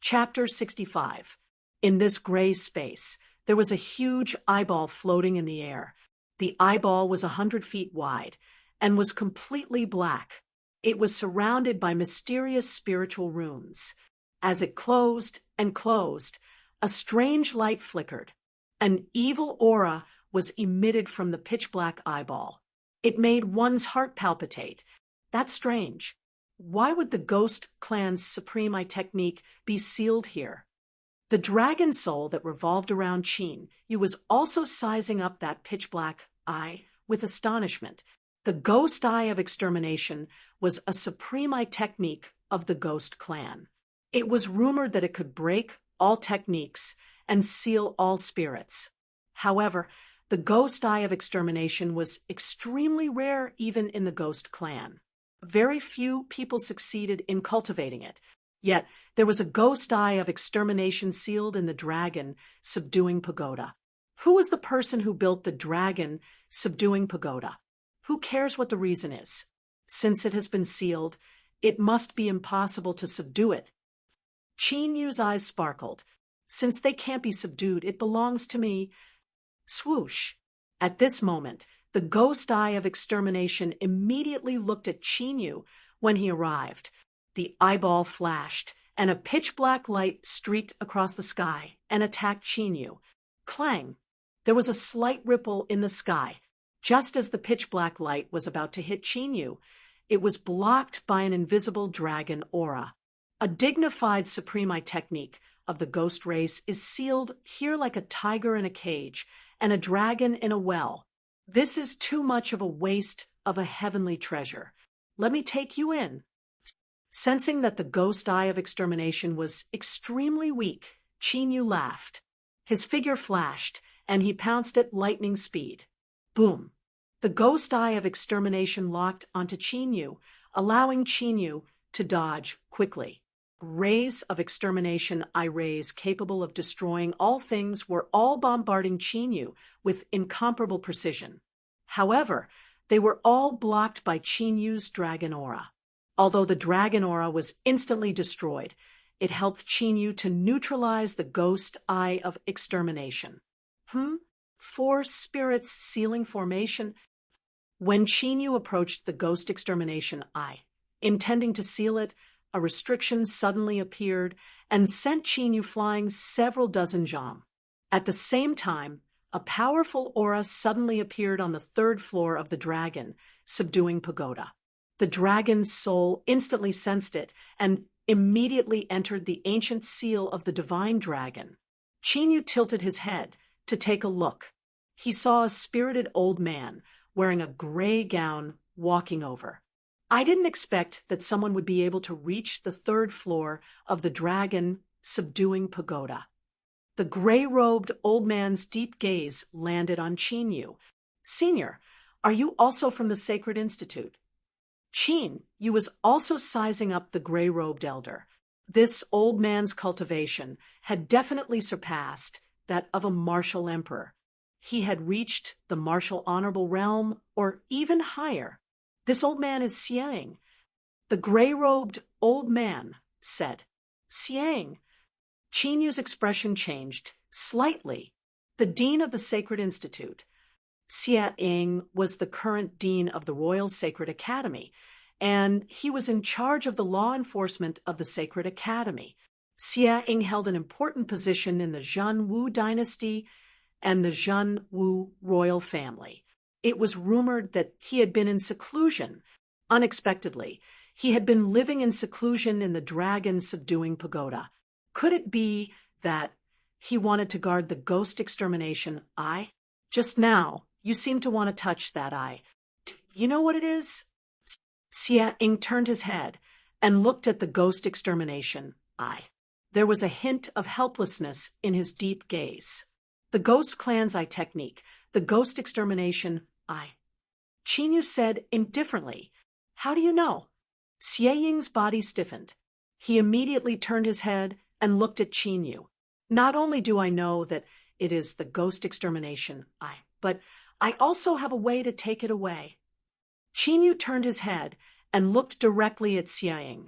Chapter 65. In this gray space, there was a huge eyeball floating in the air. The eyeball was 100 feet wide and was completely black. It was surrounded by mysterious spiritual runes. As it closed and closed, a strange light flickered. An evil aura was emitted from the pitch-black eyeball. It made one's heart palpitate. That's strange. Why would the Ghost Clan's supreme technique be sealed here? The dragon soul that revolved around Qin Yu was also sizing up that pitch-black eye with astonishment. The Ghost Eye of Extermination was a supreme technique of the Ghost Clan. It was rumored that it could break all techniques and seal all spirits. However, the Ghost Eye of Extermination was extremely rare even in the Ghost Clan. Very few people succeeded in cultivating it. Yet, there was a Ghost Eye of Extermination sealed in the dragon subduing pagoda. Who was the person who built the dragon subduing pagoda? Who cares what the reason is? Since it has been sealed, it must be impossible to subdue it. Qin Yu's eyes sparkled. Since they can't be subdued, it belongs to me. Swoosh! At this moment, the Ghost Eye of Extermination immediately looked at Qin Yu when he arrived. The eyeball flashed, and a pitch-black light streaked across the sky and attacked Qin Yu. Clang! There was a slight ripple in the sky. Just as the pitch-black light was about to hit Qin Yu, it was blocked by an invisible dragon aura. A dignified supreme technique of the ghost race is sealed here like a tiger in a cage and a dragon in a well. This is too much of a waste of a heavenly treasure. Let me take you in. Sensing that the Ghost Eye of Extermination was extremely weak, Qin Yu laughed. His figure flashed, and he pounced at lightning speed. Boom! The Ghost Eye of Extermination locked onto Qin Yu, allowing Qin Yu to dodge quickly. Rays of extermination rays capable of destroying all things were all bombarding Qin Yu with incomparable precision. However, they were all blocked by Qin Yu's dragon aura. Although the dragon aura was instantly destroyed, it helped Qin Yu to neutralize the Ghost Eye of Extermination. 4 spirits sealing formation. When Qin Yu approached the Ghost Extermination Eye, intending to seal it, a restriction suddenly appeared and sent Qin Yu flying several dozen jam. At the same time, a powerful aura suddenly appeared on the 3rd floor of the dragon, subduing pagoda. The dragon's soul instantly sensed it and immediately entered the ancient seal of the divine dragon. Qin Yu tilted his head to take a look. He saw a spirited old man wearing a gray gown walking over. I didn't expect that someone would be able to reach the 3rd floor of the dragon subduing pagoda. The gray-robed old man's deep gaze landed on Qin Yu. Senior, are you also from the Sacred Institute? Qin Yu was also sizing up the gray-robed elder. This old man's cultivation had definitely surpassed that of a martial emperor. He had reached the martial honorable realm or even higher. This old man is Xiang. The gray-robed old man said. Xiang. Qin Yu's expression changed slightly. The dean of the Sacred Institute. Xiang was the current dean of the Royal Sacred Academy, and he was in charge of the law enforcement of the Sacred Academy. Xiang held an important position in the Zhen Wu dynasty and the Zhen Wu royal family. It was rumored that he had been in seclusion. Unexpectedly, he had been living in seclusion in the dragon subduing pagoda. Could it be that he wanted to guard the Ghost Extermination Eye? Just now, you seem to want to touch that eye. You know what it is? Xiang turned his head and looked at the Ghost Extermination Eye. There was a hint of helplessness in his deep gaze. The Ghost Clan's eye technique, the Ghost Extermination Eye. Qin Yu said indifferently, How do you know? Xiang's body stiffened. He immediately turned his head and looked at Qin Yu. Not only do I know that it is the Ghost Extermination Eye, but I also have a way to take it away. Qin Yu turned his head and looked directly at Xiang.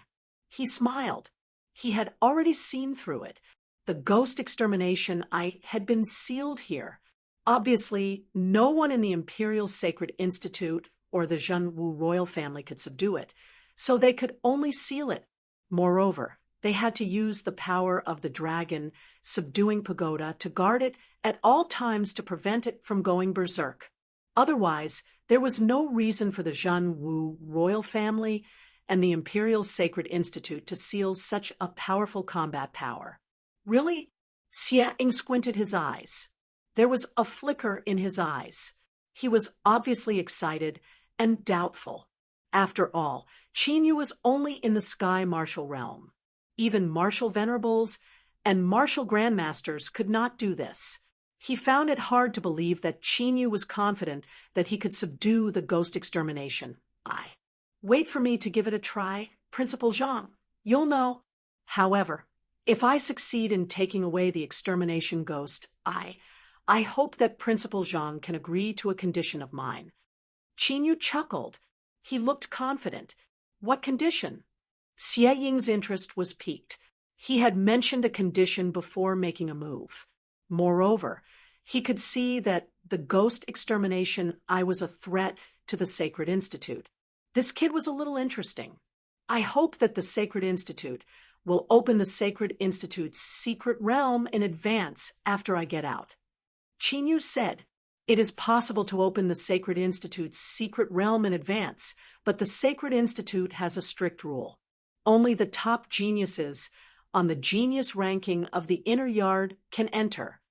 He smiled. He had already seen through it. The ghost extermination eye had been sealed here. Obviously, no one in the Imperial Sacred Institute or the Zhenwu royal family could subdue it, so they could only seal it. Moreover, they had to use the power of the dragon subduing pagoda to guard it at all times to prevent it from going berserk. Otherwise, there was no reason for the Zhenwu royal family and the Imperial Sacred Institute to seal such a powerful combat power. Really? Xie Ying squinted his eyes. There was a flicker in his eyes. He was obviously excited and doubtful. After all, Qin Yu was only in the Sky Martial realm. Even Martial Venerables and Martial Grandmasters could not do this. He found it hard to believe that Qin Yu was confident that he could subdue the ghost extermination. Wait for me to give it a try, Principal Zhang. You'll know. However, if I succeed in taking away the extermination ghost, I hope that Principal Zhang can agree to a condition of mine. Qin Yu chuckled. He looked confident. What condition? Xie Ying's interest was piqued. He had mentioned a condition before making a move. Moreover, he could see that the ghost extermination eye was a threat to the Sacred Institute. This kid was a little interesting. I hope that the Sacred Institute will open the Sacred Institute's secret realm in advance after I get out. Qin Yu said, "It is possible to open the Sacred Institute's secret realm in advance, but the Sacred Institute has a strict rule. Only the top geniuses on the genius ranking of the inner yard can enter.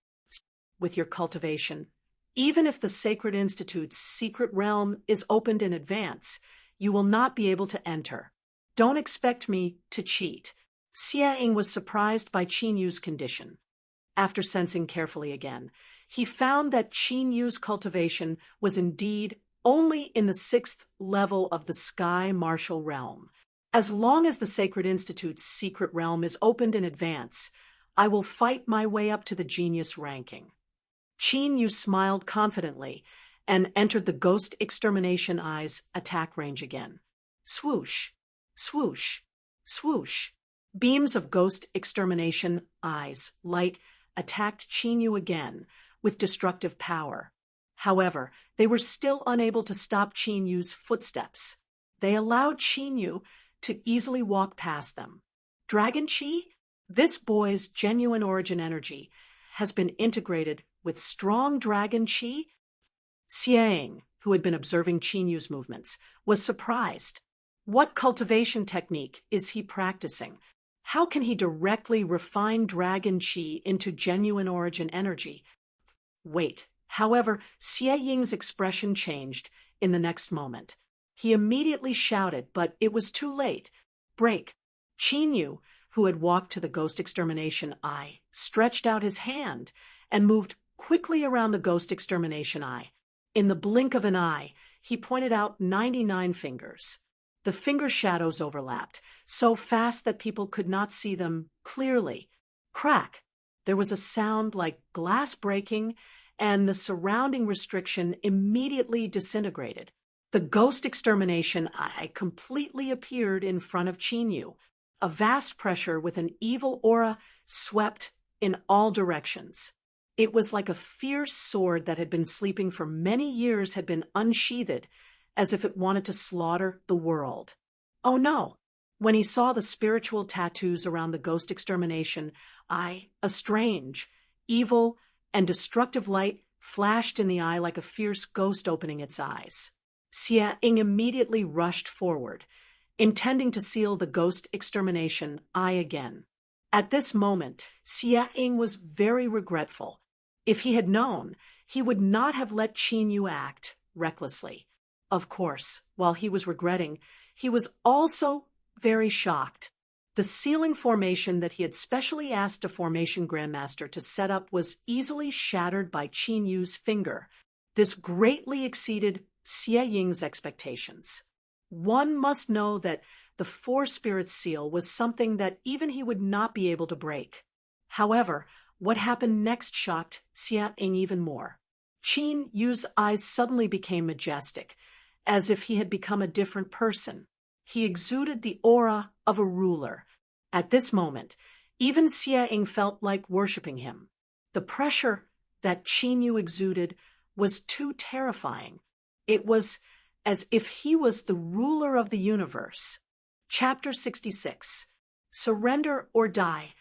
With your cultivation, even if the Sacred Institute's secret realm is opened in advance, you will not be able to enter. Don't expect me to cheat." Xie Ying was surprised by Qin Yu's condition. After sensing carefully again, he found that Qin Yu's cultivation was indeed only in the 6th level of the Sky Martial realm. As long as the Sacred Institute's secret realm is opened in advance, I will fight my way up to the genius ranking. Qin Yu smiled confidently and entered the ghost extermination eye's attack range again. Swoosh, swoosh, swoosh. Beams of ghost extermination eyes light attacked Qin Yu again with destructive power. However, they were still unable to stop Qin Yu's footsteps. They allowed Qin Yu to easily walk past them. Dragon Qi? This boy's genuine origin energy has been integrated with strong dragon Qi? Xie Ying, who had been observing Qin Yu's movements, was surprised. What cultivation technique is he practicing? How can he directly refine dragon Qi into genuine origin energy? Wait. However, Xie Ying's expression changed in the next moment. He immediately shouted, but it was too late. Break. Qin Yu, who had walked to the ghost extermination eye, stretched out his hand and moved quickly around the ghost extermination eye. In the blink of an eye, he pointed out 99 fingers. The finger shadows overlapped, so fast that people could not see them clearly. Crack! There was a sound like glass breaking, and the surrounding restriction immediately disintegrated. The ghost extermination eye completely appeared in front of Qin Yu. A vast pressure with an evil aura swept in all directions. It was like a fierce sword that had been sleeping for many years had been unsheathed, as if it wanted to slaughter the world. Oh no! When he saw the spiritual tattoos around the ghost extermination eye, a strange, evil, and destructive light flashed in the eye like a fierce ghost opening its eyes. Xie Ying immediately rushed forward, intending to seal the ghost extermination eye again. At this moment, Xie Ying was very regretful. If he had known, he would not have let Qin Yu act recklessly. Of course, while he was regretting, he was also very shocked. The sealing formation that he had specially asked a formation grandmaster to set up was easily shattered by Qin Yu's finger. This greatly exceeded Xie Ying's expectations. One must know that the Four Spirits seal was something that even he would not be able to break. However, what happened next shocked Xie Ying even more. Qin Yu's eyes suddenly became majestic, as if he had become a different person. He exuded the aura of a ruler. At this moment, even Xie Ying felt like worshipping him. The pressure that Qin Yu exuded was too terrifying. It was as if he was the ruler of the universe. Chapter 66. Surrender or Die.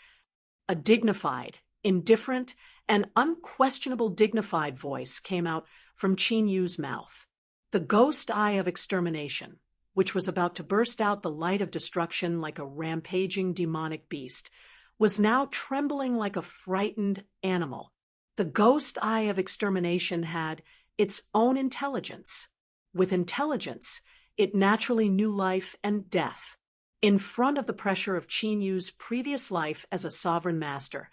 A dignified, indifferent, and unquestionable dignified voice came out from Qin Yu's mouth. The ghost eye of extermination, which was about to burst out the light of destruction like a rampaging demonic beast, was now trembling like a frightened animal. The ghost eye of extermination had its own intelligence. With intelligence, it naturally knew life and death. In front of the pressure of Qin Yu's previous life as a sovereign master,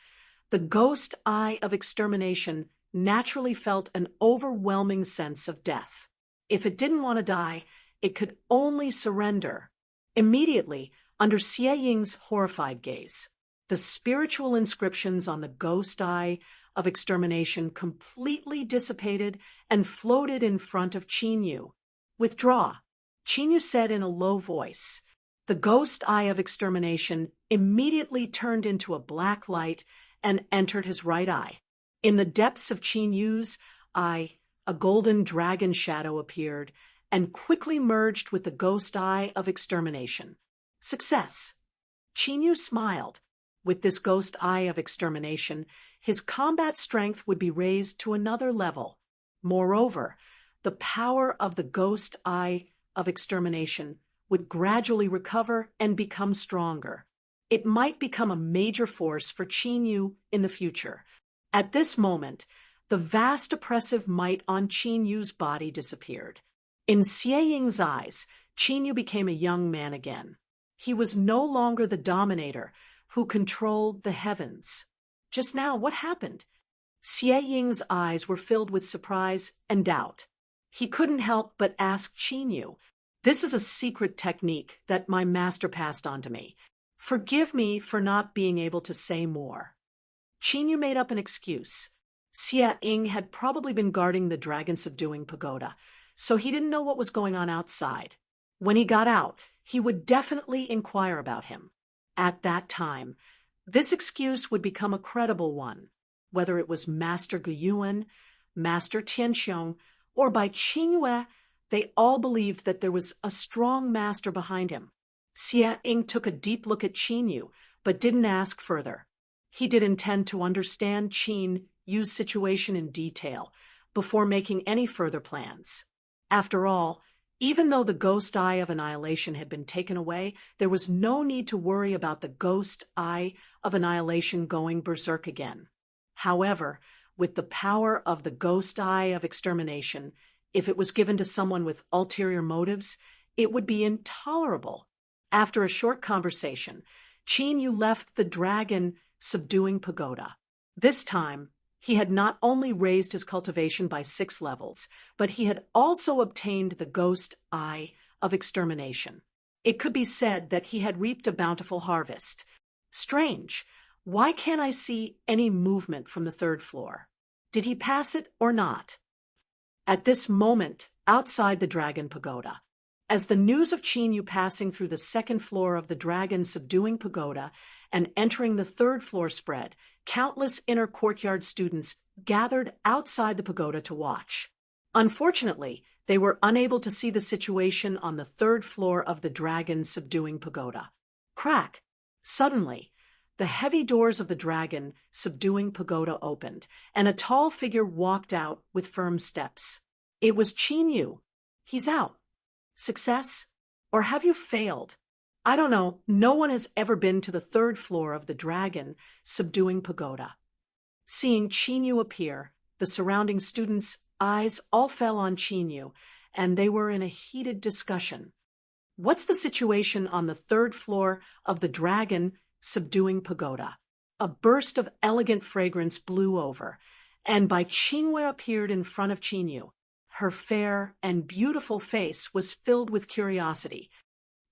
the ghost eye of extermination naturally felt an overwhelming sense of death. If it didn't want to die, it could only surrender. Immediately, under Xie Ying's horrified gaze, the spiritual inscriptions on the ghost eye of extermination completely dissipated and floated in front of Qin Yu. Withdraw, Qin Yu said in a low voice. The ghost eye of extermination immediately turned into a black light and entered his right eye. In the depths of Qin Yu's eye, a golden dragon shadow appeared and quickly merged with the ghost eye of extermination. Success! Qin Yu smiled. With this ghost eye of extermination, his combat strength would be raised to another level. Moreover, the power of the ghost eye of extermination would gradually recover and become stronger. It might become a major force for Qin Yu in the future. At this moment, the vast oppressive might on Qin Yu's body disappeared. In Xie Ying's eyes, Qin Yu became a young man again. He was no longer the dominator who controlled the heavens. Just now, what happened? Xie Ying's eyes were filled with surprise and doubt. He couldn't help but ask Qin Yu, "This is a secret technique that my master passed on to me. Forgive me for not being able to say more." Qin Yu made up an excuse. Xie Ying had probably been guarding the dragon-subduing pagoda, so he didn't know what was going on outside. When he got out, he would definitely inquire about him. At that time, this excuse would become a credible one, whether it was Master Guyuan, Master Tianxiong, or by Qingyue. They all believed that there was a strong master behind him. Xie Ying took a deep look at Qin Yu, but didn't ask further. He did intend to understand Qin Yu's situation in detail before making any further plans. After all, even though the ghost eye of annihilation had been taken away, there was no need to worry about the ghost eye of annihilation going berserk again. However, with the power of the ghost eye of extermination, if it was given to someone with ulterior motives, it would be intolerable. After a short conversation, Qin Yu left the dragon-subduing pagoda. This time, he had not only raised his cultivation by 6 levels, but he had also obtained the ghost eye of extermination. It could be said that he had reaped a bountiful harvest. Strange, why can't I see any movement from the 3rd floor? Did he pass it or not? At this moment, outside the dragon pagoda, as the news of Qin Yu passing through the 2nd floor of the dragon-subduing pagoda and entering the 3rd floor spread, countless inner courtyard students gathered outside the pagoda to watch. Unfortunately, they were unable to see the situation on the 3rd floor of the dragon-subduing pagoda. Crack! Suddenly, the heavy doors of the dragon-subduing pagoda opened, and a tall figure walked out with firm steps. It was Qin Yu. He's out. Success? Or have you failed? I don't know. No one has ever been to the 3rd floor of the dragon-subduing pagoda. Seeing Qin Yu appear, the surrounding students' eyes all fell on Qin Yu, and they were in a heated discussion. What's the situation on the 3rd floor of the dragon-subduing pagoda? A burst of elegant fragrance blew over, and Bai Qingwei appeared in front of Qin Yu. Her fair and beautiful face was filled with curiosity.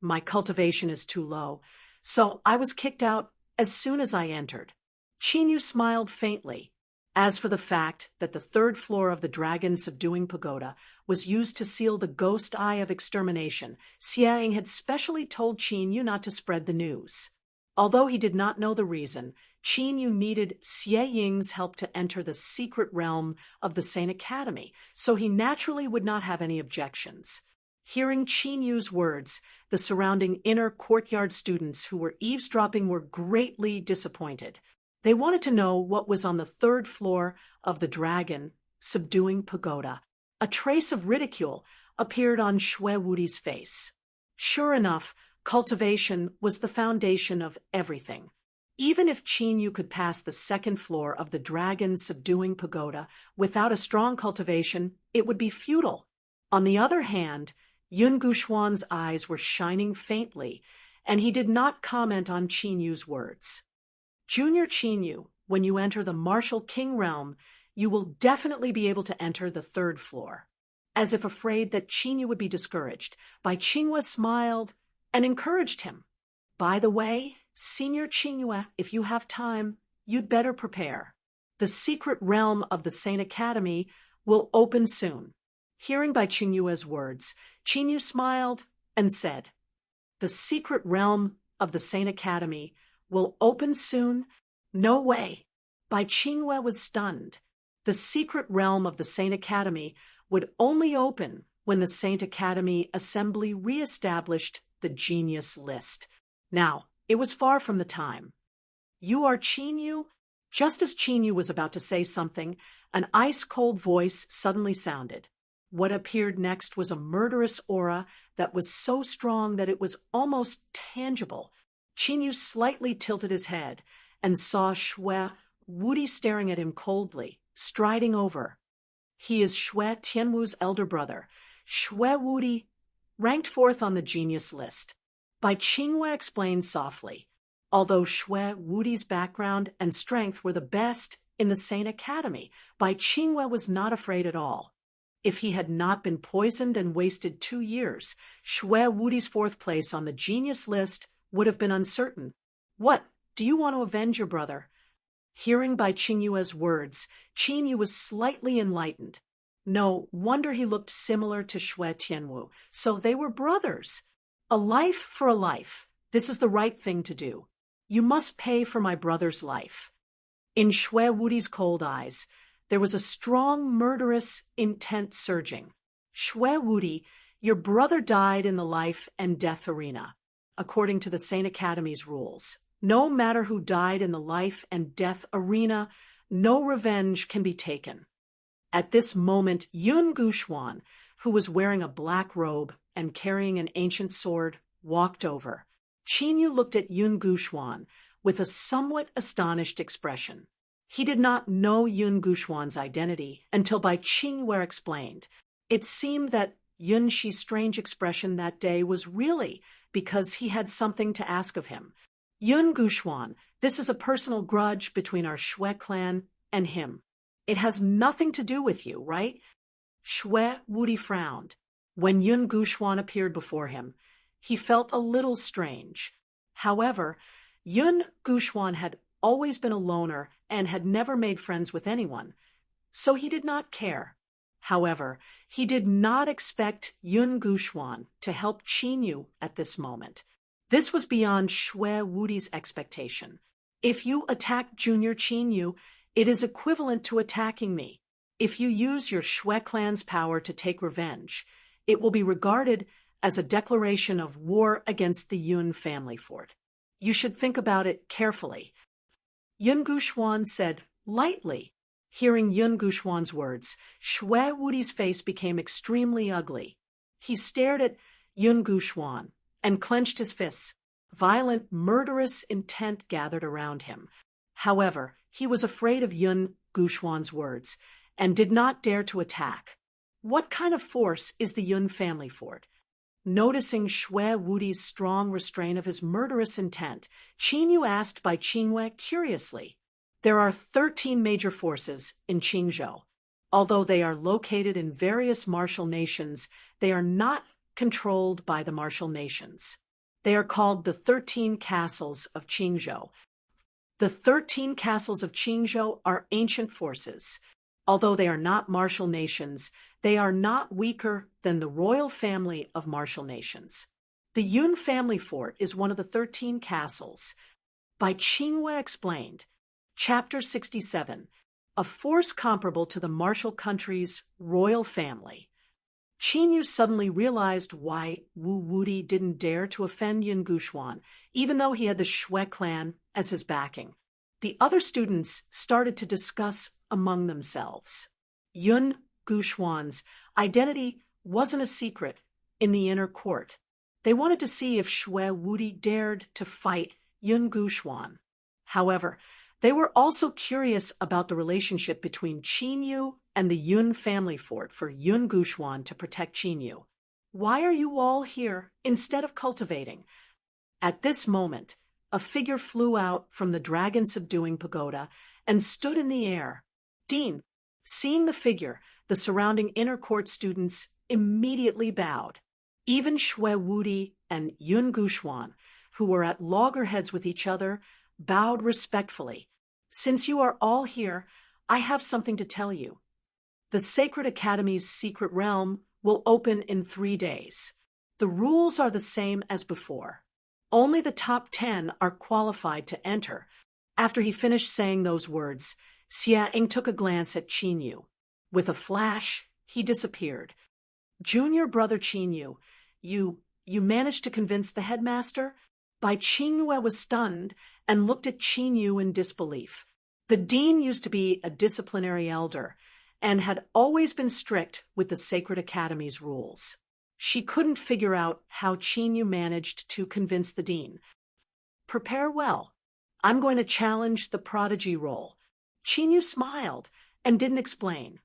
My cultivation is too low, so I was kicked out as soon as I entered. Qin Yu smiled faintly. As for the fact that the 3rd floor of the dragon-subduing pagoda was used to seal the ghost eye of extermination, Xie Ying had specially told Qin Yu not to spread the news. Although he did not know the reason, Qin Yu needed Xie Ying's help to enter the secret realm of the Sane Academy, so he naturally would not have any objections. Hearing Qin Yu's words, the surrounding inner courtyard students who were eavesdropping were greatly disappointed. They wanted to know what was on the third floor of the dragon subduing pagoda. A trace of ridicule appeared on Xue Wudi's face. Sure enough, cultivation was the foundation of everything. Even if Qin Yu could pass the second floor of the dragon subduing pagoda without a strong cultivation, it would be futile. On the other hand, Yun Guxuan's eyes were shining faintly, and he did not comment on Qin Yu's words. Junior Qin Yu, when you enter the martial king realm, you will definitely be able to enter the third floor. As if afraid that Qin Yu would be discouraged, Bai Qinghua smiled and encouraged him. By the way, Senior Qinghua, if you have time, you'd better prepare. The secret realm of the Sane Academy will open soon. Hearing Bai Qinghua's words, Qin Yu smiled and said, "The secret realm of the Sane Academy will open soon? No way." Bai Qinghua was stunned. The secret realm of the Sane Academy would only open when the Saint Academy Assembly re-established the genius list. Now, it was far from the time. "You are Qin Yu?" Just as Qin Yu was about to say something, an ice-cold voice suddenly sounded. What appeared next was a murderous aura that was so strong that it was almost tangible. Qin Yu slightly tilted his head and saw Xue Wudi staring at him coldly, striding over. He is Xue Tianwu's elder brother. Xue Wudi ranked fourth on the genius list. Bai Qinghua explained softly. Although Xue Wudi's background and strength were the best in the Sane Academy, Bai Qinghua was not afraid at all. If he had not been poisoned and wasted 2 years, Xue Wudi's fourth place on the genius list would have been uncertain. "What, do you want to avenge your brother?" Hearing Bai Qinghua's words, Qin Yu was slightly enlightened. No wonder he looked similar to Xue Tianwu. So they were brothers. A life for a life. This is the right thing to do. You must pay for my brother's life. In Xue Wudi's cold eyes, there was a strong, murderous intent surging. "Xue Wudi, your brother died in the life and death arena, according to the Sane Academy's rules. No matter who died in the life and death arena, no revenge can be taken." At this moment, Yun Guxuan, who was wearing a black robe and carrying an ancient sword, walked over. Qin Yu looked at Yun Guxuan with a somewhat astonished expression. He did not know Yun Guxuan's identity until Bai Qinghua explained. It seemed that Yun Shi's strange expression that day was really because he had something to ask of him. "Yun Guxuan, this is a personal grudge between our Xue clan and him. It has nothing to do with you, right?" Xue Wudi frowned. When Yun Guxuan appeared before him, he felt a little strange. However, Yun Guxuan had always been a loner and had never made friends with anyone, so he did not care. However, he did not expect Yun Guxuan to help Qin Yu at this moment. This was beyond Xue Wudi's expectation. "If you attack Junior Qin Yu, it is equivalent to attacking me. If you use your Xue clan's power to take revenge, it will be regarded as a declaration of war against the Yun family fort. You should think about it carefully." Yun Guxuan said lightly. Hearing Yun Guxuan's words, Xue Wudi's face became extremely ugly. He stared at Yun Guxuan and clenched his fists. Violent, murderous intent gathered around him. However, he was afraid of Yun Guxuan's words and did not dare to attack. What kind of force is the Yun family fort? Noticing Xue Wudi's strong restraint of his murderous intent, Qin Yu asked Bai Qinghua curiously. There are 13 major forces in Qingzhou. Although they are located in various martial nations, they are not controlled by the martial nations. They are called the 13 castles of Qingzhou. The 13 castles of Qingzhou are ancient forces. Although they are not martial nations, they are not weaker than the royal family of martial nations. The Yun family fort is one of the 13 castles. by Qinghua Explained. Chapter 67. A force comparable to the martial country's royal family. Qinyu suddenly realized why Wu Wudi didn't dare to offend Yun Guxuan, even though he had the Shui clan as his backing. The other students started to discuss among themselves. Yun Guxuan's identity wasn't a secret in the inner court. They wanted to see if Shui Wudi dared to fight Yun Guxuan. However, they were also curious about the relationship between Qinyu and the Yun family fort for Yun Guxuan to protect Qinyu. Why are you all here instead of cultivating? At this moment, a figure flew out from the dragon-subduing pagoda and stood in the air. Dean, seeing the figure, the surrounding inner court students immediately bowed. Even Shui Wudi and Yun Guxuan, who were at loggerheads with each other, bowed respectfully. Since you are all here, I have something to tell you. The Sacred Academy's secret realm will open in 3 days. The rules are the same as before. Only the top 10 are qualified to enter. After he finished saying those words, Xia Ying took a glance at Qinyu. With a flash, he disappeared. Junior brother Qinyu, you managed to convince the headmaster? Bai Qingyue was stunned and looked at Qinyu in disbelief. The dean used to be a disciplinary elder and had always been strict with the Sacred Academy's rules. She couldn't figure out how Qinyu managed to convince the dean. Prepare well. I'm going to challenge the prodigy role. Qinyu smiled and didn't explain.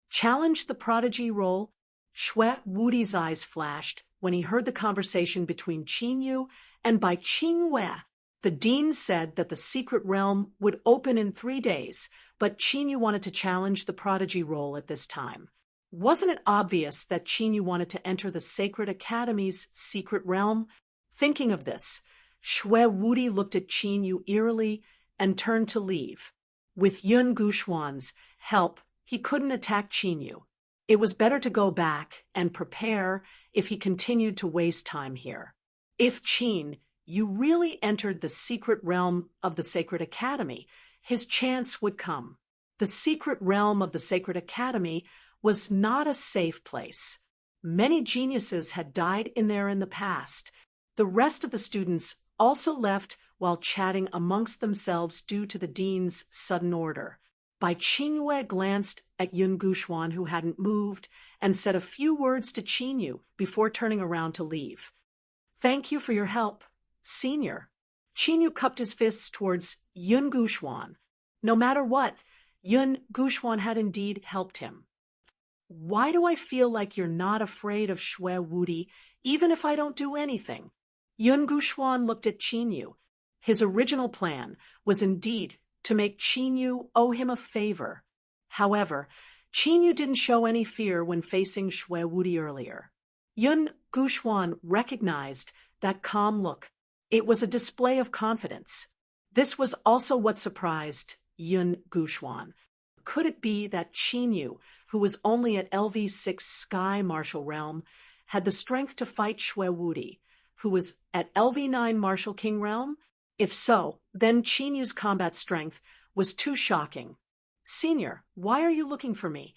Challenge the prodigy role? Shui Wudi's eyes flashed when he heard the conversation between Qinyu and Bai Qingyue. The dean said that the secret realm would open in 3 days, but Qinyu wanted to challenge the prodigy role at this time. Wasn't it obvious that Qinyu wanted to enter the Sacred Academy's secret realm? Thinking of this, Shui Wudi looked at Qinyu eerily and turned to leave. With Yun Guxuan's help, he couldn't attack Qinyu. It was better to go back and prepare if he continued to waste time here. If Qin, you really entered the secret realm of the Sacred Academy, his chance would come. The secret realm of the Sacred Academy was not a safe place. Many geniuses had died in there in the past. The rest of the students also left while chatting amongst themselves due to the dean's sudden order. Bai Qingyue glanced at Yun Guxuan, who hadn't moved, and said a few words to Qinyu before turning around to leave. Thank you for your help, Senior. Qinyu cupped his fists towards Yun Guxuan. No matter what, Yun Guxuan had indeed helped him. Why do I feel like you're not afraid of Shui Wudi, even if I don't do anything? Yun Guxuan looked at Qinyu. His original plan was indeed to make Qinyu owe him a favor. However, Qinyu didn't show any fear when facing Shui Wudi earlier. Yun Guxuan recognized that calm look. It was a display of confidence. This was also what surprised Yun Guxuan. Could it be that Qinyu, who was only at LV6 Sky Martial Realm, had the strength to fight Shui Wudi, who was at LV9 Martial King Realm? If so, then Qinyu's combat strength was too shocking. Senior, why are you looking for me?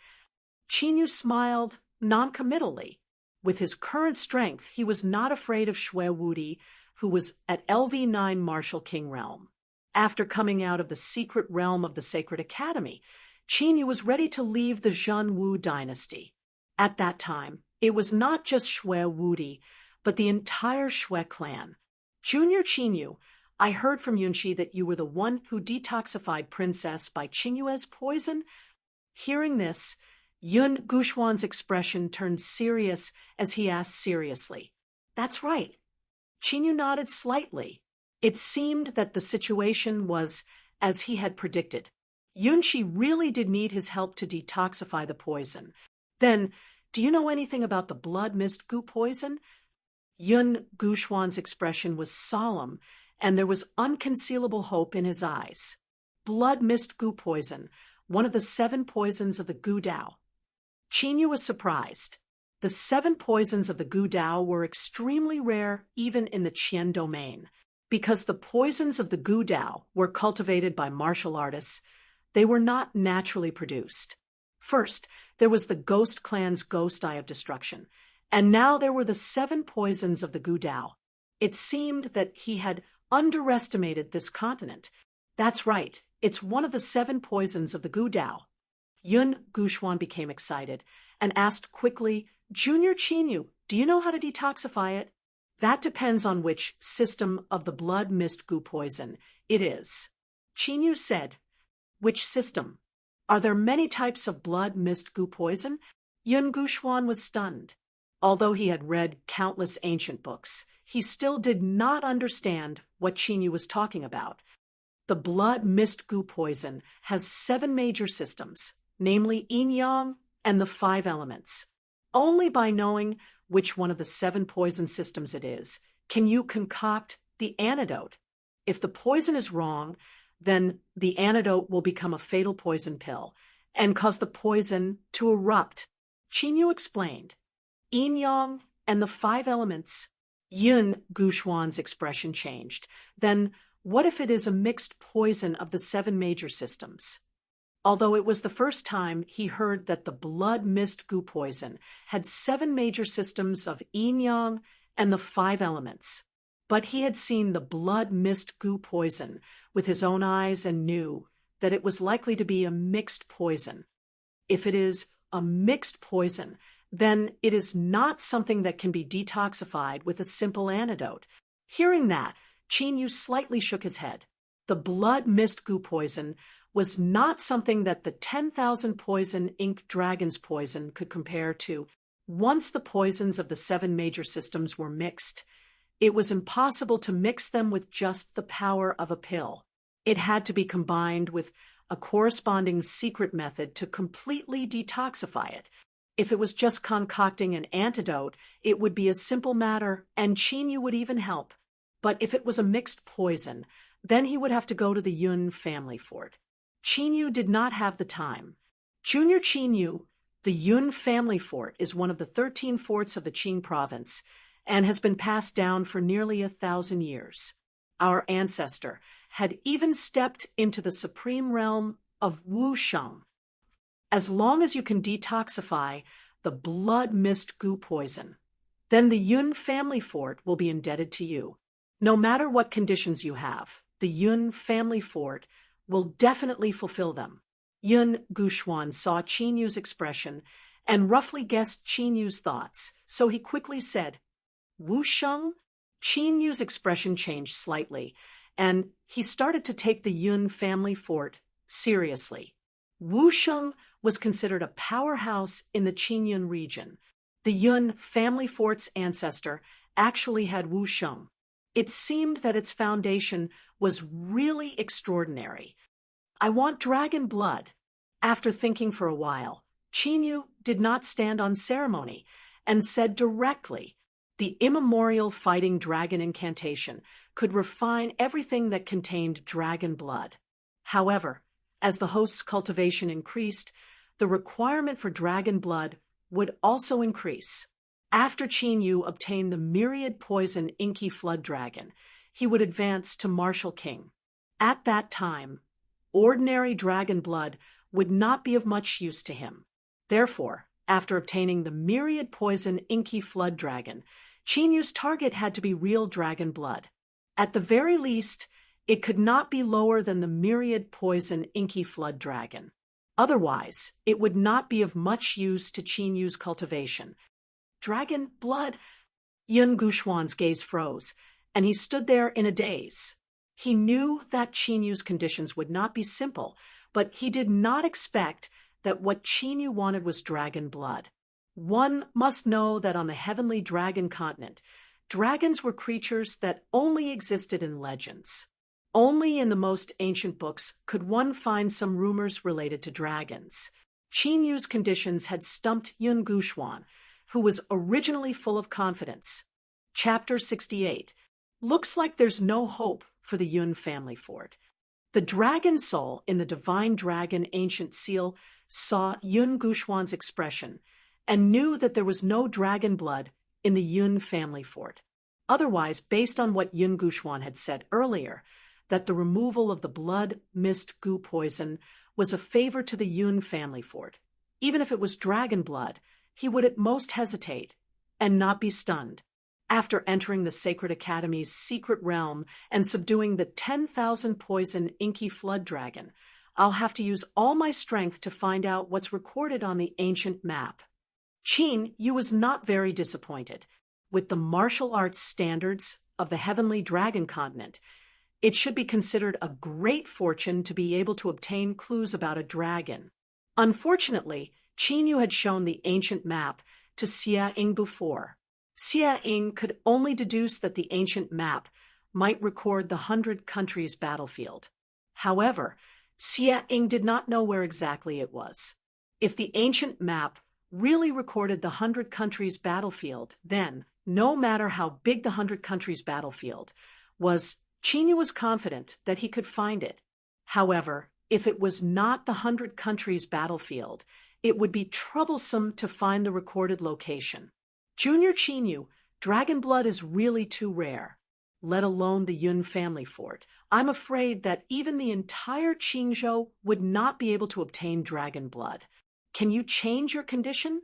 Qinyu smiled noncommittally. With his current strength, he was not afraid of Shui Wudi, who was at LV9 Martial King Realm. After coming out of the secret realm of the Sacred Academy, Qinyu was ready to leave the Zhenwu dynasty. At that time, it was not just Shui Wudi, but the entire Shui clan. Junior Qinyu, I heard from Yunxi that you were the one who detoxified Princess Bai Qingyue's poison. Hearing this, Yun Guxuan's expression turned serious as he asked seriously. That's right. Qinyu nodded slightly. It seemed that the situation was as he had predicted. Yunxi really did need his help to detoxify the poison. Then, do you know anything about the blood mist goo poison? Yun Guxuan's expression was solemn, and there was unconcealable hope in his eyes. Blood mist goo poison, one of the 7 poisons of the Gu Dao. Qinyu was surprised. The 7 poisons of the Gu Dao were extremely rare even in the Qian domain. Because the poisons of the Gu Dao were cultivated by martial artists, they were not naturally produced. First, there was the Ghost Clan's Ghost Eye of Destruction, and now there were the 7 poisons of the Gu Dao. It seemed that he had underestimated this continent. That's right, it's one of the 7 poisons of the Gu Dao. Yun Guxuan became excited and asked quickly, "Junior Qinyu, do you know how to detoxify it?" "That depends on which system of the blood mist Gu poison it is," Qinyu said. "Which system? Are there many types of blood mist Gu poison?" Yun Guxuan was stunned. Although he had read countless ancient books, he still did not understand what Qinyu was talking about. The blood mist Gu poison has 7 major systems, namely yin-yang and the 5 elements. Only by knowing which one of the 7 poison systems it is can you concoct the antidote. If the poison is wrong, then the antidote will become a fatal poison pill and cause the poison to erupt. Qinyu explained. Yin-yang and the 5 elements. Yun Guxuan's expression changed. Then what if it is a mixed poison of the 7 major systems? Although it was the first time he heard that the blood mist Gu poison had 7 major systems of yin-yang and the 5 elements. But he had seen the blood mist Gu poison with his own eyes and knew that it was likely to be a mixed poison. If it is a mixed poison, then it is not something that can be detoxified with a simple antidote. Hearing that, Qinyu slightly shook his head. The blood mist Gu poison was not something that the 10,000 poison ink dragon's poison could compare to. Once the poisons of the 7 major systems were mixed, it was impossible to mix them with just the power of a pill. It had to be combined with a corresponding secret method to completely detoxify it. If it was just concocting an antidote, it would be a simple matter, and Qinyu would even help. But if it was a mixed poison, then he would have to go to the Yun family fort. Qinyu did not have the time. Junior Qinyu, the Yun family fort is one of the 13 forts of the Qing province and has been passed down for nearly 1,000 years. Our ancestor had even stepped into the supreme realm of wusheng. As long as you can detoxify the blood mist Gu poison, then the Yun family fort will be indebted to you. No matter what conditions you have, the Yun family fort will definitely fulfill them. Yun Guxuan saw Qinyu's expression and roughly guessed Qinyu's thoughts, so he quickly said, "Wusheng?" Qinyu's expression changed slightly, and he started to take the Yun family fort seriously. Wusheng was considered a powerhouse in the Qingyun region. The Yun family fort's ancestor actually had Wusheng. It seemed that its foundation was really extraordinary. "I want dragon blood." After thinking for a while, Qinyu did not stand on ceremony and said directly, the immemorial fighting dragon incantation could refine everything that contained dragon blood. However, as the host's cultivation increased, the requirement for dragon blood would also increase. After Qinyu obtained the myriad poison inky flood dragon, he would advance to Martial King. At that time, ordinary dragon blood would not be of much use to him. Therefore, after obtaining the myriad poison inky flood dragon, Qinyu's target had to be real dragon blood. At the very least, it could not be lower than the myriad poison inky flood dragon. Otherwise, it would not be of much use to Qinyu's cultivation. Dragon blood? Yun Guxuan's gaze froze, and he stood there in a daze. He knew that Qinyu's conditions would not be simple, but he did not expect that what Qinyu wanted was dragon blood. One must know that on the heavenly dragon continent, dragons were creatures that only existed in legends. Only in the most ancient books could one find some rumors related to dragons. Qinyu's conditions had stumped Yun Guxuan, who was originally full of confidence. Chapter 68. Looks like there's no hope for the Yun family fort. The dragon soul in the divine dragon ancient seal saw Yun Guxuan's expression and knew that there was no dragon blood in the Yun family fort. Otherwise, based on what Yun Guxuan had said earlier, that the removal of the blood mist goo poison was a favor to the Yun family fort. Even if it was dragon blood, he would at most hesitate and not be stunned. After entering the Sacred Academy's secret realm and subduing the 10,000 poison inky flood dragon, I'll have to use all my strength to find out what's recorded on the ancient map. Qin Yu was not very disappointed. With the martial arts standards of the heavenly dragon continent, it should be considered a great fortune to be able to obtain clues about a dragon. Unfortunately, Qin Yu had shown the ancient map to Xia Ying before. Xia Ying could only deduce that the ancient map might record the 100 countries battlefield. However, Xia Ying did not know where exactly it was. If the ancient map really recorded the 100 countries battlefield, then, no matter how big the 100 countries battlefield was, Qin Yu was confident that he could find it. However, if it was not the 100 countries battlefield, it would be troublesome to find the recorded location. Junior Qin Yu, dragon blood is really too rare, let alone the Yun family fort. I'm afraid that even the entire Qingzhou would not be able to obtain dragon blood. Can you change your condition?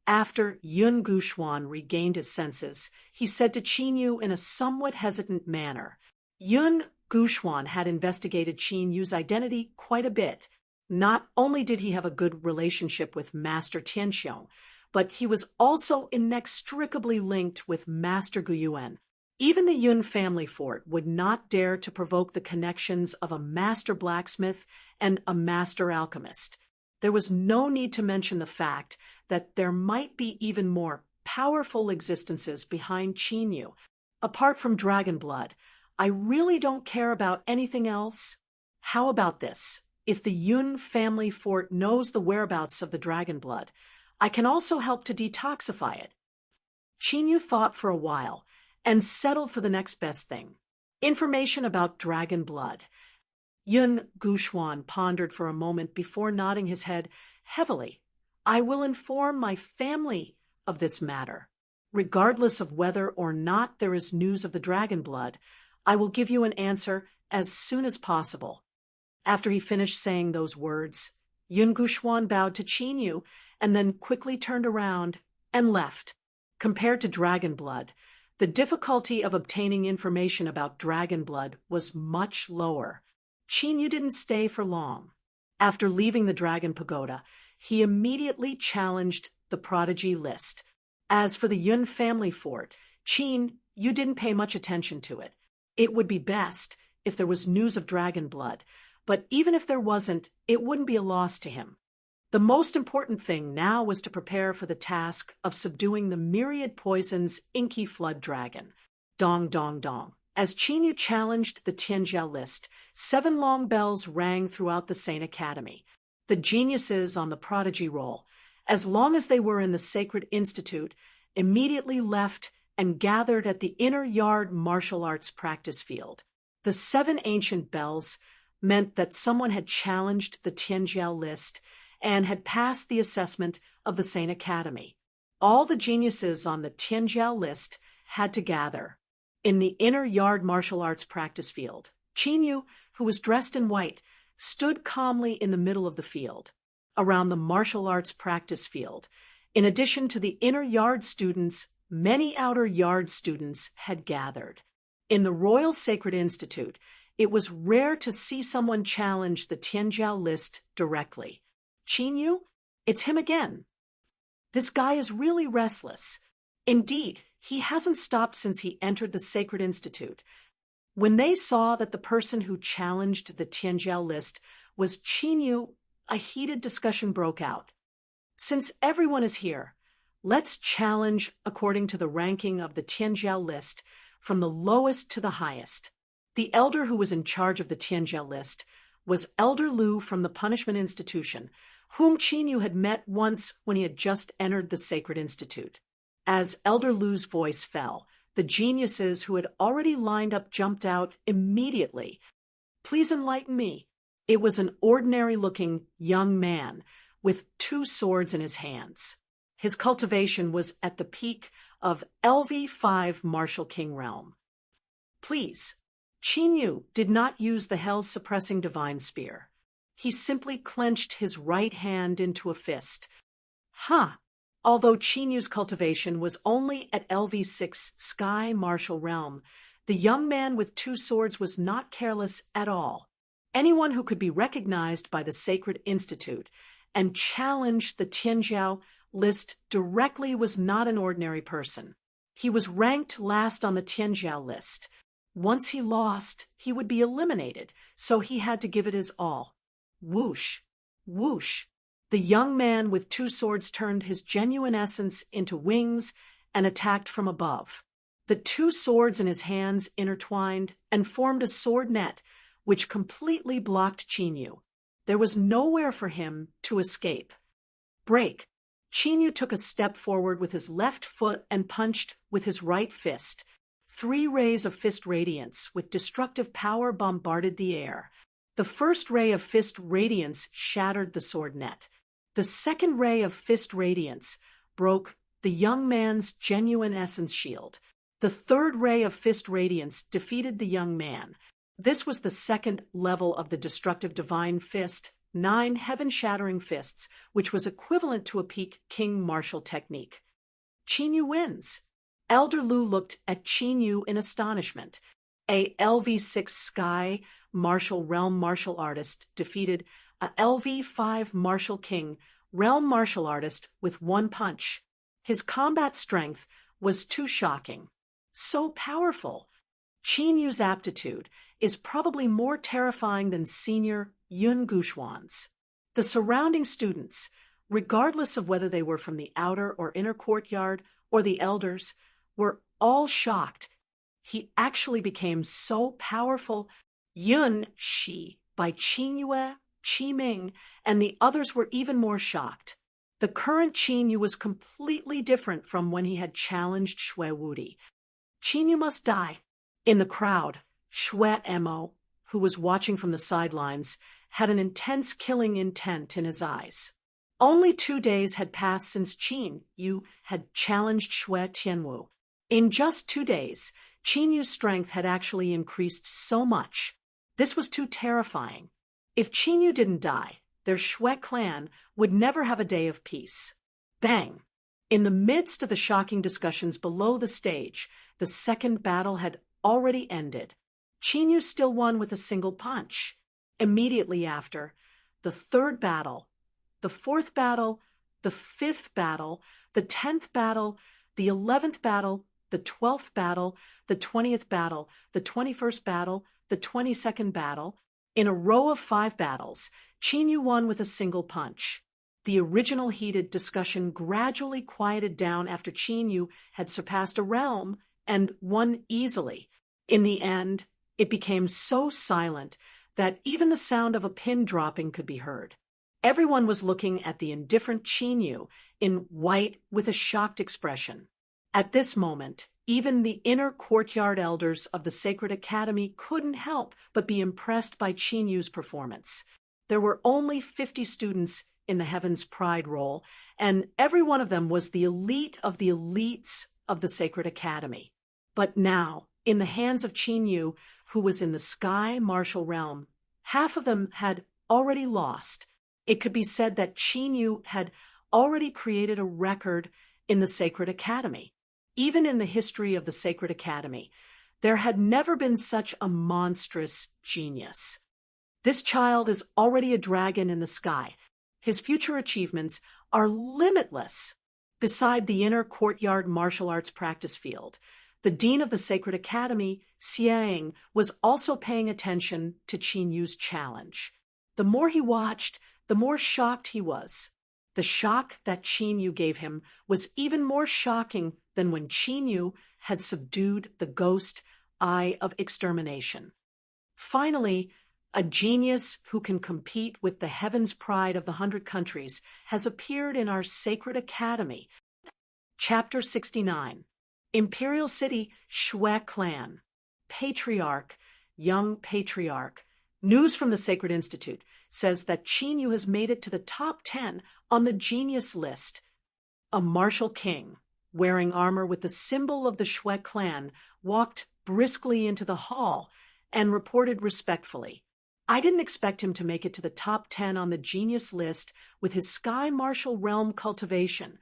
After Yun Guxuan regained his senses, he said to Qin Yu in a somewhat hesitant manner. Yun Guxuan had investigated Qin Yu's identity quite a bit. Not only did he have a good relationship with Master Tianxiong, but he was also inextricably linked with Master Guyuan. Even the Yun family fort would not dare to provoke the connections of a master blacksmith and a master alchemist. There was no need to mention the fact that there might be even more powerful existences behind Qin Yu. Apart from dragon blood, I really don't care about anything else. How about this? If the Yun family fort knows the whereabouts of the dragon blood, I can also help to detoxify it. Qin Yu thought for a while and settled for the next best thing. Information about dragon blood. Yun Guxuan pondered for a moment before nodding his head heavily. I will inform my family of this matter. Regardless of whether or not there is news of the dragon blood, I will give you an answer as soon as possible. After he finished saying those words, Yun Guxuan bowed to Qin Yu and then quickly turned around and left. Compared to dragon blood, the difficulty of obtaining information about dragon blood was much lower. Qin Yu didn't stay for long. After leaving the Dragon Pagoda, he immediately challenged the prodigy list. As for the Yun family fort, Qin Yu didn't pay much attention to it. It would be best if there was news of dragon blood, but even if there wasn't, it wouldn't be a loss to him. The most important thing now was to prepare for the task of subduing the myriad poison's inky flood dragon. Dong, dong, dong. As Qin Yu challenged the Tianjiao list, 7 long bells rang throughout the Sane Academy. The geniuses on the prodigy roll, as long as they were in the Sacred Institute, immediately left and gathered at the inner yard martial arts practice field. The 7 ancient bells meant that someone had challenged the Tianjiao list and had passed the assessment of the Sane Academy. All the geniuses on the Tianjiao list had to gather. In the inner yard martial arts practice field, Qin Yu, who was dressed in white, stood calmly in the middle of the field. Around the martial arts practice field, in addition to the inner yard students, many outer yard students had gathered. In the Royal Sacred Institute, it was rare to see someone challenge the Tianjiao list directly. Qin Yu? It's him again. This guy is really restless. Indeed, he hasn't stopped since he entered the Sacred Institute. When they saw that the person who challenged the Tianjiao list was Qin Yu, a heated discussion broke out. Since everyone is here, let's challenge according to the ranking of the Tianjiao list, from the lowest to the highest. The elder who was in charge of the Tianjiao list was Elder Lu from the Punishment Institution, whom Qin Yu had met once when he had just entered the Sacred Institute. As Elder Lu's voice fell, the geniuses who had already lined up jumped out immediately. Please enlighten me. It was an ordinary-looking young man with 2 swords in his hands. His cultivation was at the peak of LV5 Martial King Realm. Please. Qin Yu did not use the hell-suppressing divine spear. He simply clenched his right hand into a fist. Although Qin Yu's cultivation was only at LV6 Sky Martial Realm, the young man with two swords was not careless at all. Anyone who could be recognized by the Sacred Institute and challenge the Tianjiao list directly was not an ordinary person. He was ranked last on the Tianjiao list. Once he lost, he would be eliminated, so he had to give it his all. Whoosh! Whoosh! The young man with two swords turned his genuine essence into wings and attacked from above. The two swords in his hands intertwined and formed a sword net, which completely blocked Qin Yu. There was nowhere for him to escape. Break! Qin Yu took a step forward with his left foot and punched with his right fist. 3 rays of fist radiance with destructive power bombarded the air. The first ray of fist radiance shattered the sword net. The second ray of fist radiance broke the young man's genuine essence shield. The third ray of fist radiance defeated the young man. This was the second level of the destructive divine fist, 9 heaven-shattering fists, which was equivalent to a peak king martial technique. Qin Yu wins. Elder Lu looked at Qin Yu in astonishment. A LV6 Sky Martial Realm martial artist defeated a LV5 Martial King Realm martial artist with 1 punch. His combat strength was too shocking. So powerful. Qin Yu's aptitude is probably more terrifying than senior Yun Guxuan's. The surrounding students, regardless of whether they were from the outer or inner courtyard or the elders, were all shocked. He actually became so powerful. Yun Shi by Qin Yue, Qi Ming, and the others were even more shocked. The current Qin Yu was completely different from when he had challenged Xue Wudi. Qin Yu must die. In the crowd, Xue Emo, who was watching from the sidelines, had an intense killing intent in his eyes. Only 2 days had passed since Qin Yu had challenged Xue Tianwu. In just 2 days, Qin Yu's strength had actually increased so much. This was too terrifying. If Qin Yu didn't die, their Xue clan would never have a day of peace. Bang! In the midst of the shocking discussions below the stage, the second battle had already ended. Qin Yu still won with a single punch. Immediately after, the third battle, the fourth battle, the fifth battle, the 10th battle, the 11th battle, the 12th battle, the 20th battle, the 21st battle, the 22nd battle. In a row of 5 battles, Qin Yu won with a single punch. The original heated discussion gradually quieted down after Qin Yu had surpassed a realm and won easily. In the end, it became so silent that even the sound of a pin dropping could be heard. Everyone was looking at the indifferent Qin Yu in white with a shocked expression. At this moment, even the inner courtyard elders of the Sacred Academy couldn't help but be impressed by Qin Yu's performance. There were only 50 students in the Heaven's Pride role, and every one of them was the elite of the elites of the Sacred Academy. But now, in the hands of Qin Yu, who was in the Sky Martial Realm, half of them had already lost. It could be said that Qin Yu had already created a record in the Sacred Academy. Even in the history of the Sacred Academy, there had never been such a monstrous genius. This child is already a dragon in the sky. His future achievements are limitless. Beside the inner courtyard martial arts practice field, the dean of the Sacred Academy, Xiang, was also paying attention to Qin Yu's challenge. The more he watched, the more shocked he was. The shock that Qin Yu gave him was even more shocking than when Qin Yu had subdued the ghost Eye of Extermination. Finally, a genius who can compete with the Heaven's Pride of the 100 countries has appeared in our Sacred Academy. Chapter 69. Imperial City, Xue Clan. Patriarch, young patriarch. News from the Sacred Institute says that Qin Yu has made it to the top 10 on the genius list. A martial king. wearing armor with the symbol of the Shui clan, walked briskly into the hall and reported respectfully, "I didn't expect him to make it to the top 10 on the genius list with his Sky Martial Realm cultivation."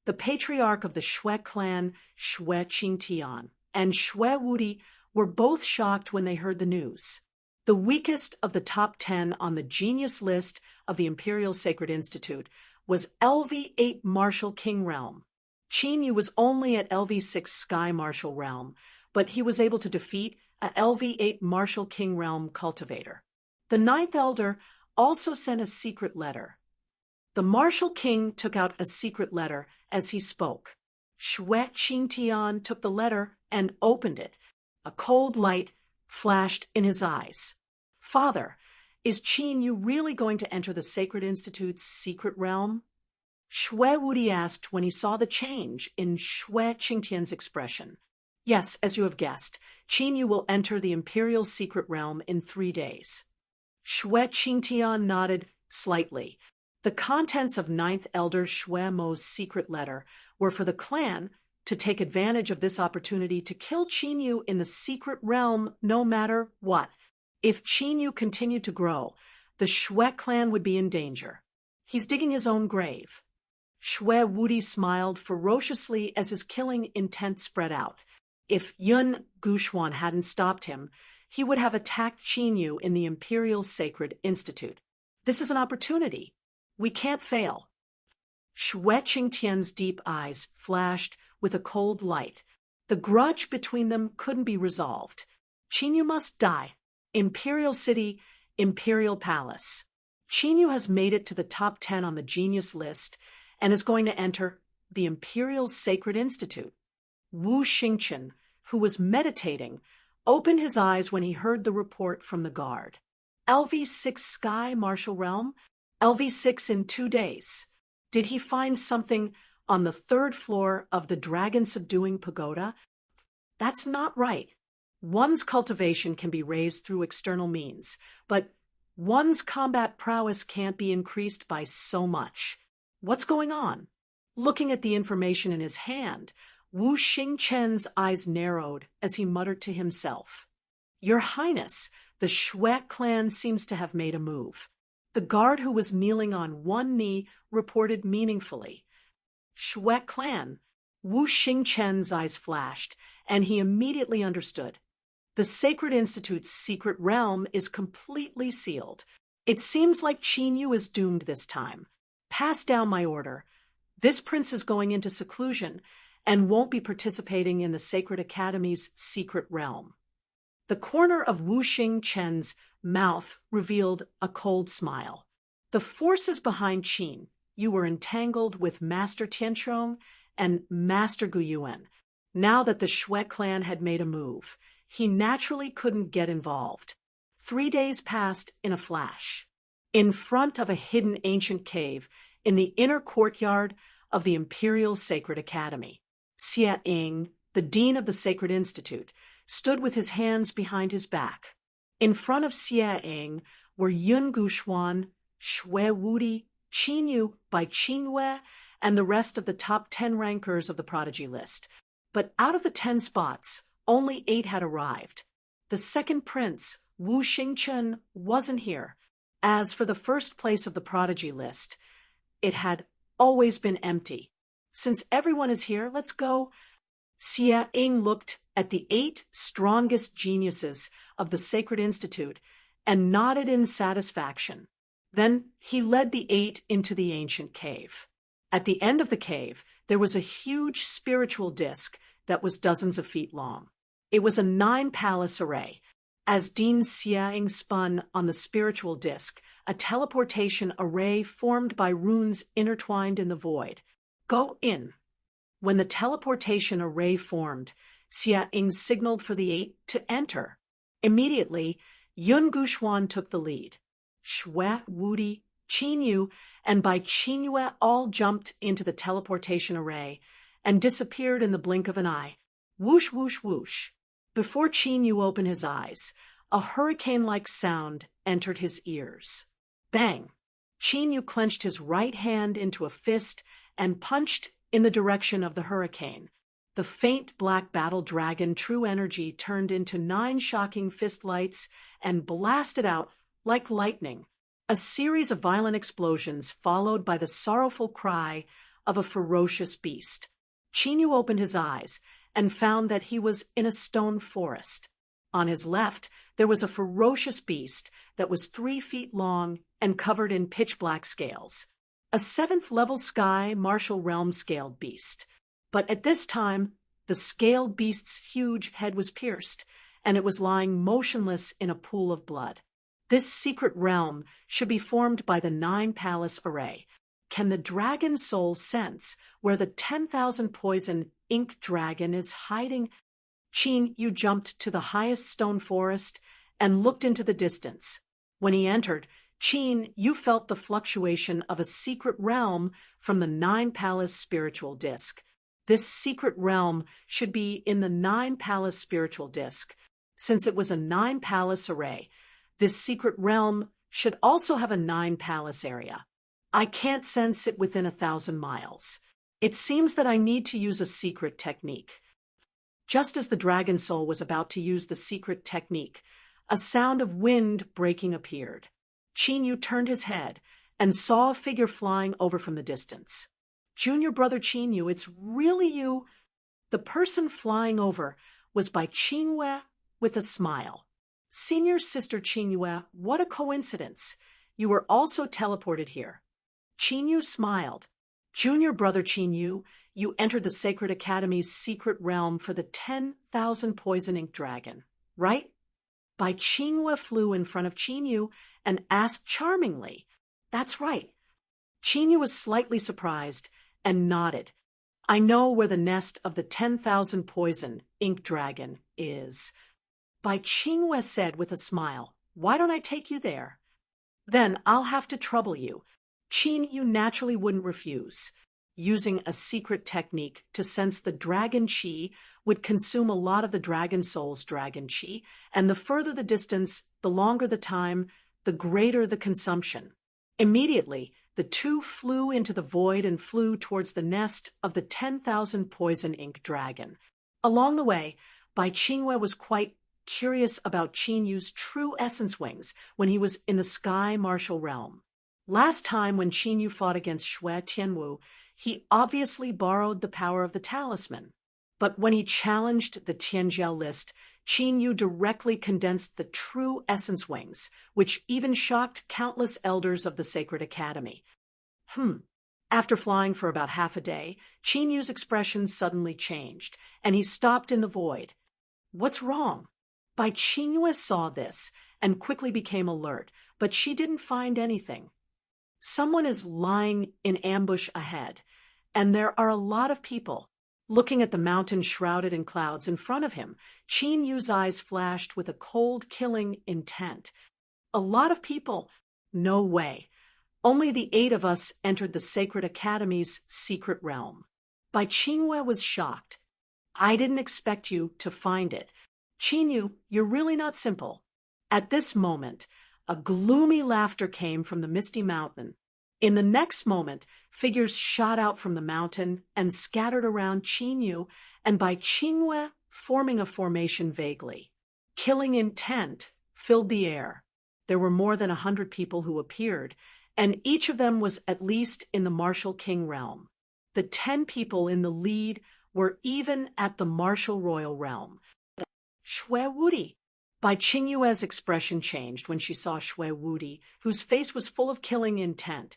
The patriarch of the Shui clan, Shui Qingtian, and Shui Wudi were both shocked when they heard the news. The weakest of the top 10 on the genius list of the Imperial Sacred Institute was LV8 Martial King Realm. Qin Yu was only at LV6 Sky Martial Realm, but he was able to defeat a LV8 Martial King Realm cultivator. The ninth elder also sent a secret letter. The Martial King took out a secret letter as he spoke. Shui Qingtian took the letter and opened it. A cold light flashed in his eyes. "Father, is Qin Yu really going to enter the Sacred Institute's secret realm?" Shui Wudi asked when he saw the change in Shui Qingtian's expression. "Yes, as you have guessed, Qin Yu will enter the Imperial Secret Realm in 3 days." Shui Qingtian nodded slightly. The contents of Ninth Elder Shui Mo's secret letter were for the clan to take advantage of this opportunity to kill Qin Yu in the secret realm no matter what. If Qin Yu continued to grow, the Shui clan would be in danger. "He's digging his own grave." Shui Wudi smiled ferociously as his killing intent spread out. If Yun Guxuan hadn't stopped him, he would have attacked Qin Yu in the Imperial Sacred Institute. "This is an opportunity. We can't fail." Shui Qingtian's deep eyes flashed with a cold light. The grudge between them couldn't be resolved. Qin Yu must die. Imperial City, Imperial Palace. Qin Yu has made it to the top 10 on the genius list and is going to enter the Imperial Sacred Institute. Wu Xingchen, who was meditating, opened his eyes when he heard the report from the guard. LV6 Sky Martial Realm? LV6 in 2 days. Did he find something on the 3rd floor of the Dragon Subduing Pagoda? That's not right. One's cultivation can be raised through external means, but one's combat prowess can't be increased by so much. What's going on? Looking at the information in his hand, Wu Xingchen's eyes narrowed as he muttered to himself. "Your Highness, the Shui clan seems to have made a move." The guard who was kneeling on one knee reported meaningfully. "Shui clan." Wu Xingchen's eyes flashed, and he immediately understood. The Sacred Institute's secret realm is completely sealed. It seems like Qin Yu is doomed this time. Pass down my order. This prince is going into seclusion and won't be participating in the Sacred Academy's secret realm. The corner of Wu Xingchen's mouth revealed a cold smile. "The forces behind Qin Yu were entangled with Master Tianchong and Master Guyuan. Now that the Shui clan had made a move, he naturally couldn't get involved." 3 days passed in a flash. In front of a hidden ancient cave in the inner courtyard of the Imperial Sacred Academy, Xie Ying, the dean of the Sacred Institute, stood with his hands behind his back. In front of Xie Ying were Yun Guxuan, Shui Wudi, Qin Yu by Qin Yue, and the rest of the top 10 rankers of the prodigy list. But out of the 10 spots, only 8 had arrived. The second prince, Wu Xingchen, wasn't here. As for the first place of the prodigy list, it had always been empty. "Since everyone is here, let's go." Xie Ying looked at the 8 strongest geniuses of the Sacred Institute and nodded in satisfaction. Then he led the 8 into the ancient cave. At the end of the cave, there was a huge spiritual disk that was dozens of feet long. It was a 9-palace array. As Dean Xie Ying spun on the spiritual disk, a teleportation array formed by runes intertwined in the void. "Go in." When the teleportation array formed, Xie Ying signaled for the 8 to enter. Immediately, Yun Guxuan took the lead. Shui Wudi, Qin Yu, and Bai Qingyue all jumped into the teleportation array and disappeared in the blink of an eye. Whoosh, whoosh, whoosh. Before Qin Yu opened his eyes, a hurricane-like sound entered his ears. Bang! Qin Yu clenched his right hand into a fist and punched in the direction of the hurricane. The faint black battle dragon true energy turned into 9 shocking fist lights and blasted out like lightning. A series of violent explosions followed by the sorrowful cry of a ferocious beast. Chinyu opened his eyes and found that he was in a stone forest. On his left, there was a ferocious beast that was 3 feet long and covered in pitch-black scales. A 7th-level sky martial realm scaled beast. But at this time, the scaled beast's huge head was pierced, and it was lying motionless in a pool of blood. This secret realm should be formed by the 9 palace array. Can the dragon soul sense where the 10,000 poison ink dragon is hiding? Chinyu jumped to the highest stone forest and looked into the distance. When he entered, Chinyu felt the fluctuation of a secret realm from the 9 palace spiritual disk. This secret realm should be in the 9 palace spiritual disk. Since it was a 9 palace array, this secret realm should also have a 9 palace area. I can't sense it within 1,000 miles. It seems that I need to use a secret technique. Just as the dragon soul was about to use the secret technique, a sound of wind breaking appeared. Chinyu turned his head and saw a figure flying over from the distance. Junior brother Chinyu, it's really you. The person flying over was by Qingyue with a smile. Senior sister Qingyue, what a coincidence. You were also teleported here. Chinyu smiled. Junior brother Chinyu, you entered the Sacred Academy's secret realm for the 10,000 poison ink dragon, right? Bai Qingyue flew in front of Chinyu and asked charmingly, That's right. Chinyu was slightly surprised and nodded. I know where the nest of the 10,000 poison ink dragon is. Bai Qingyue said with a smile, Why don't I take you there? Then I'll have to trouble you. Chinyu naturally wouldn't refuse. Using a secret technique to sense the dragon chi would consume a lot of the dragon soul's dragon chi, and the further the distance, the longer the time, the greater the consumption. Immediately, the two flew into the void and flew towards the nest of the 10,000 poison ink dragon. Along the way, Bai Qingyue was quite curious about Chinyu's true essence wings when he was in the sky martial realm. Last time when Chinyu fought against Xue Tianwu, he obviously borrowed the power of the talisman. But when he challenged the Tianjiao list, Chinyu directly condensed the true essence wings, which even shocked countless elders of the Sacred Academy. After flying for about half a day, Chinyu's expression suddenly changed, and he stopped in the void. What's wrong? Bai Qingyue saw this and quickly became alert, but she didn't find anything. Someone is lying in ambush ahead, and there are a lot of people. Looking at the mountain shrouded in clouds in front of him, Chinyu's eyes flashed with a cold, killing intent. A lot of people? No way. Only the 8 of us entered the Sacred Academy's secret realm. Bai Qingyue was shocked. I didn't expect you to find it. Chinyu, you're really not simple. At this moment, a gloomy laughter came from the misty mountain. In the next moment, figures shot out from the mountain and scattered around Chinyu and Bai Qingyue, forming a formation vaguely. Killing intent filled the air. There were more than 100 people who appeared, and each of them was at least in the martial king realm. The 10 people in the lead were even at the martial royal realm. Xue Wudi. Bai Qingyue's expression changed when she saw Xue Wudi, whose face was full of killing intent.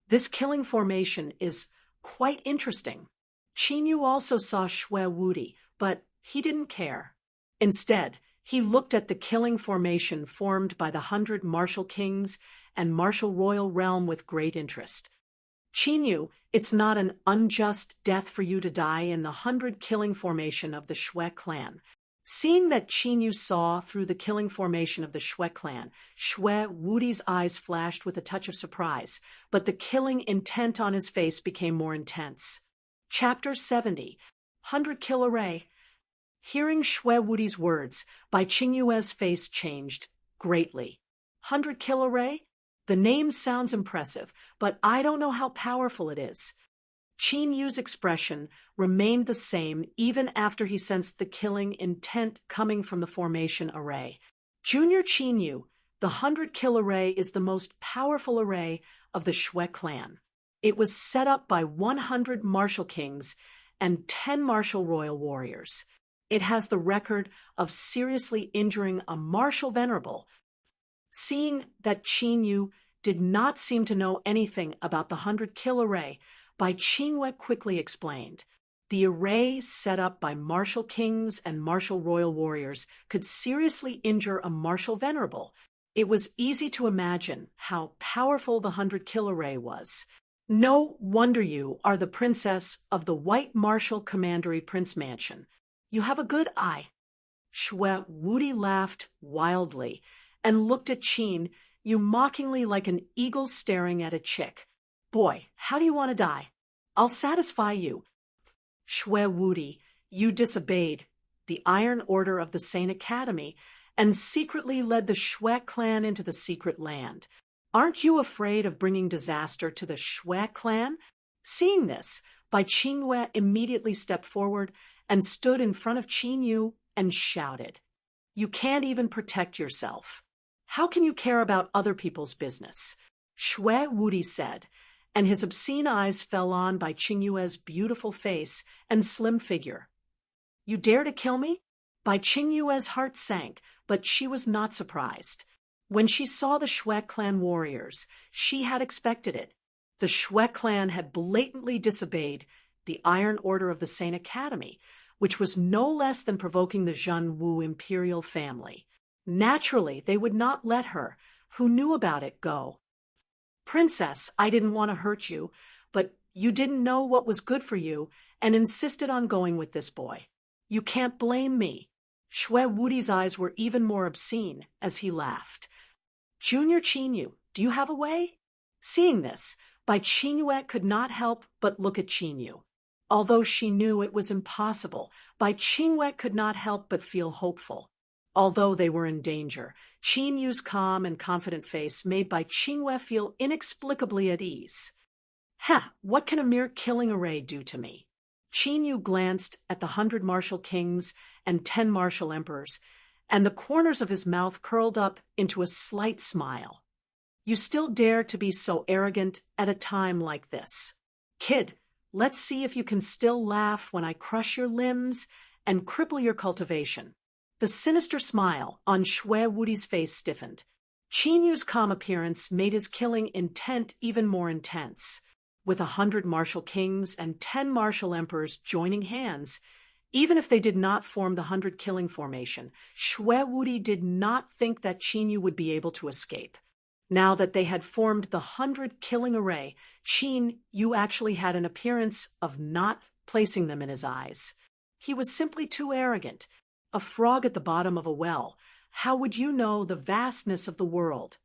This killing formation is quite interesting. Chinyu also saw Xue Wudi, but he didn't care. Instead, he looked at the killing formation formed by the 100 martial kings and martial royal realm with great interest. Chinyu, it's not an unjust death for you to die in the 100 killing formation of the Xue clan. Seeing that Chinyu saw through the killing formation of the Xue clan, Xue Wudi's eyes flashed with a touch of surprise, but the killing intent on his face became more intense. Chapter 70, 100 Kill Array. Hearing Xue Wudi's words, Bai Qingyue's face changed greatly. 100 Kill Array? The name sounds impressive, but I don't know how powerful it is. Qin Yu's expression remained the same even after he sensed the killing intent coming from the formation array. Junior Qin Yu, the 100-kill array is the most powerful array of the Shui clan. It was set up by 100 martial kings and 10 martial royal warriors. It has the record of seriously injuring a martial venerable. Seeing that Qin Yu did not seem to know anything about the 100-kill array, Bai Qingwei quickly explained. The array set up by martial kings and martial royal warriors could seriously injure a martial venerable. It was easy to imagine how powerful the 100-kill array was. No wonder you are the princess of the White Martial Commandery Prince Mansion. You have a good eye. Shui Wuti laughed wildly and looked at Qin Yu mockingly like an eagle staring at a chick. Boy, how do you want to die? I'll satisfy you. Shui Wuti, you disobeyed the Iron Order of the Sane Academy and secretly led the Shui clan into the secret land. Aren't you afraid of bringing disaster to the Shui clan? Seeing this, Bai Qingwei immediately stepped forward and stood in front of Qin Yu and shouted, "You can't even protect yourself. How can you care about other people's business?" Shui Wuti said, and his obscene eyes fell on Bai Qingyue's beautiful face and slim figure. "You dare to kill me?" Bai Qingyue's heart sank, but she was not surprised. When she saw the Shui clan warriors, she had expected it. The Shui clan had blatantly disobeyed the Iron Order of the Sane Academy, which was no less than provoking the Zhenwu imperial family. Naturally, they would not let her, who knew about it, go. "Princess, I didn't want to hurt you, but you didn't know what was good for you and insisted on going with this boy. You can't blame me." Shui Wuti's eyes were even more obscene as he laughed. "Junior Qin Yu, do you have a way?" Seeing this, Bai Qingyue could not help but look at Qin Yu. Although she knew it was impossible, Bai Qingyue could not help but feel hopeful. Although they were in danger, Qin Yu's calm and confident face made Bai Qingyue feel inexplicably at ease. What can a mere killing array do to me?" Qin Yu glanced at the 100 martial kings and 10 martial emperors, and the corners of his mouth curled up into a slight smile. "You still dare to be so arrogant at a time like this? Kid, let's see if you can still laugh when I crush your limbs and cripple your cultivation." The sinister smile on Shui Wuti's face stiffened. Qin Yu's calm appearance made his killing intent even more intense. With 100 martial kings and 10 martial emperors joining hands, even if they did not form the 100 killing formation, Shui Wuti did not think that Qin Yu would be able to escape. Now that they had formed the 100 killing array, Qin Yu actually had an appearance of not placing them in his eyes. He was simply too arrogant. A frog at the bottom of a well. How would you know the vastness of the world?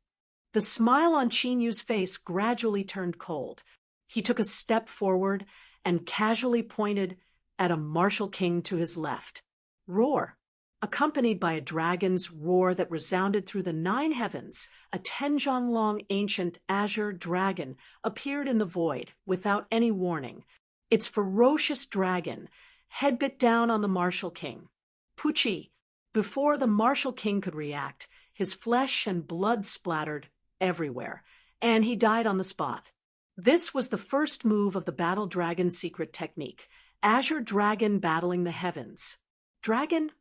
The smile on Qin Yu's face gradually turned cold. He took a step forward and casually pointed at a martial king to his left. Roar! Accompanied by a dragon's roar that resounded through the 9 heavens, a 10-zhang-long ancient azure dragon appeared in the void without any warning. Its ferocious dragon head bit down on the martial king. Pucci! Before the martial king could react, his flesh and blood splattered everywhere, and he died on the spot. This was the first move of the Battle Dragon secret technique, Azure Dragon battling the heavens. Dragon?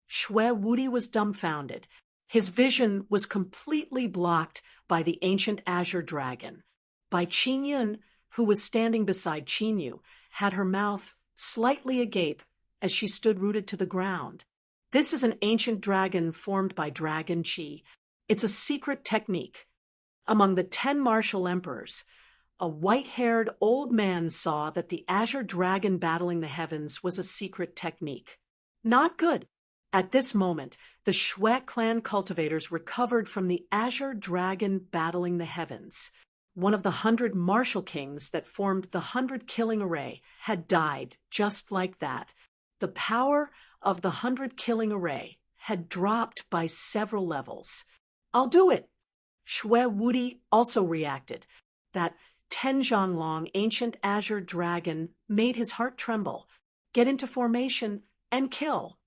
Shui Wuti was dumbfounded. His vision was completely blocked by the ancient Azure Dragon. Bai Qingyun, who was standing beside Qin Yu, had her mouth slightly agape as she stood rooted to the ground. This is an ancient dragon formed by dragon qi. It's a secret technique. Among the 10 martial emperors, a white-haired old man saw that the azure dragon battling the heavens was a secret technique. Not good. At this moment, the Shui clan cultivators recovered from the azure dragon battling the heavens. One of the 100 martial kings that formed the 100 killing array had died just like that. The power of the 100 killing array had dropped by several levels. "I'll do it." Shui Wuti also reacted. That Long, ancient azure dragon, made his heart tremble. Get into formation and kill.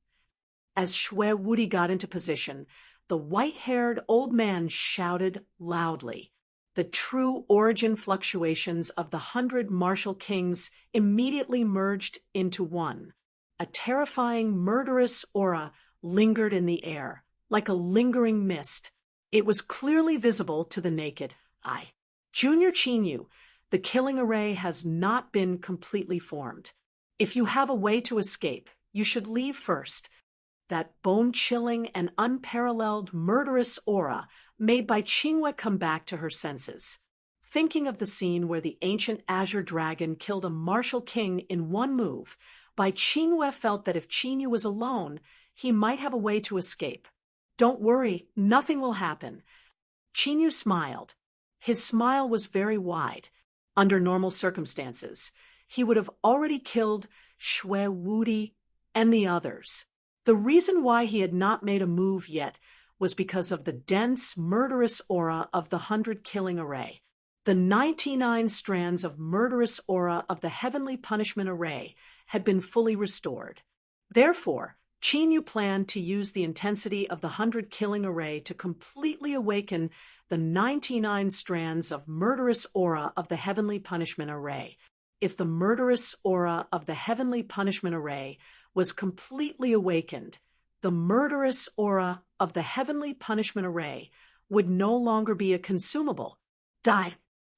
As Shwe Wudi got into position, the white-haired old man shouted loudly. The true origin fluctuations of the 100 martial kings immediately merged into one. A terrifying, murderous aura lingered in the air, like a lingering mist. It was clearly visible to the naked eye. Junior Chinyu, the killing array has not been completely formed. If you have a way to escape, you should leave first. That bone-chilling and unparalleled murderous aura made by Qingwe come back to her senses. Thinking of the scene where the ancient azure dragon killed a martial king in one move, Bai Qingwe felt that if Qinyu was alone, he might have a way to escape. Don't worry, nothing will happen. Qinyu smiled. His smile was very wide. Under normal circumstances, he would have already killed Shwe Wudi and the others. The reason why he had not made a move yet was because of the dense, murderous aura of the 100 killing array. The 99 strands of murderous aura of the heavenly punishment array had been fully restored. Therefore, Qinyu planned to use the intensity of the 100 killing array to completely awaken the 99 strands of murderous aura of the heavenly punishment array. If the murderous aura of the heavenly punishment array was completely awakened, the murderous aura of the heavenly punishment array would no longer be a consumable. Die.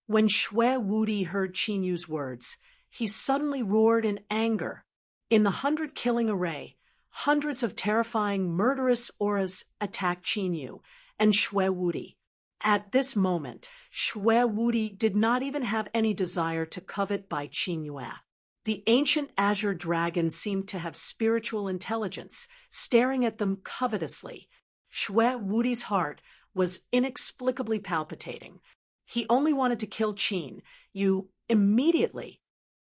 When Shwe Wudi heard Qinyu's words, he suddenly roared in anger. In the 100 killing array, hundreds of terrifying murderous auras attacked Qinyu and Shwe Wudi. At this moment, Shwe Wudi did not even have any desire to covet Bai Qinyu. The ancient azure dragon seemed to have spiritual intelligence, staring at them covetously. Shwe Wudi's heart was inexplicably palpitating. He only wanted to kill Qinyu immediately.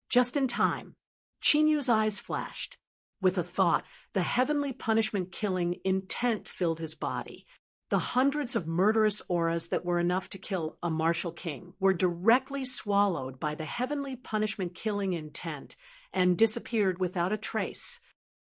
Just in time, Qinyu's eyes flashed. With a thought, the heavenly punishment killing intent filled his body. The hundreds of murderous auras that were enough to kill a martial king were directly swallowed by the heavenly punishment killing intent and disappeared without a trace.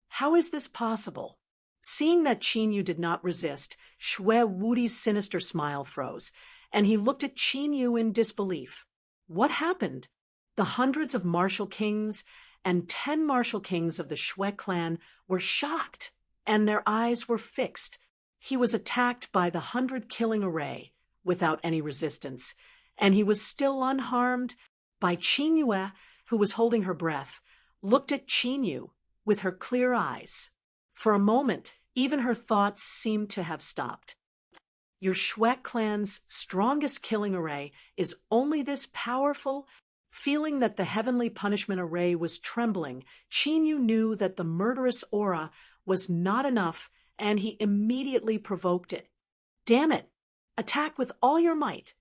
How is this possible? Seeing that Qinyu did not resist, Shwe Wudi's sinister smile froze, and he looked at Qinyu in disbelief. What happened? The hundreds of martial kings and 10 martial kings of the Shwe clan were shocked, and their eyes were fixed. He was attacked by the 100 killing array without any resistance, and he was still unharmed. Bai Qinyu, who was holding her breath, looked at Qinyu with her clear eyes. For a moment, even her thoughts seemed to have stopped. Your Shwe clan's strongest killing array is only this powerful? Feeling that the heavenly punishment array was trembling, Qinyu knew that the murderous aura was not enough, and he immediately provoked it. Damn it! Attack with all your might!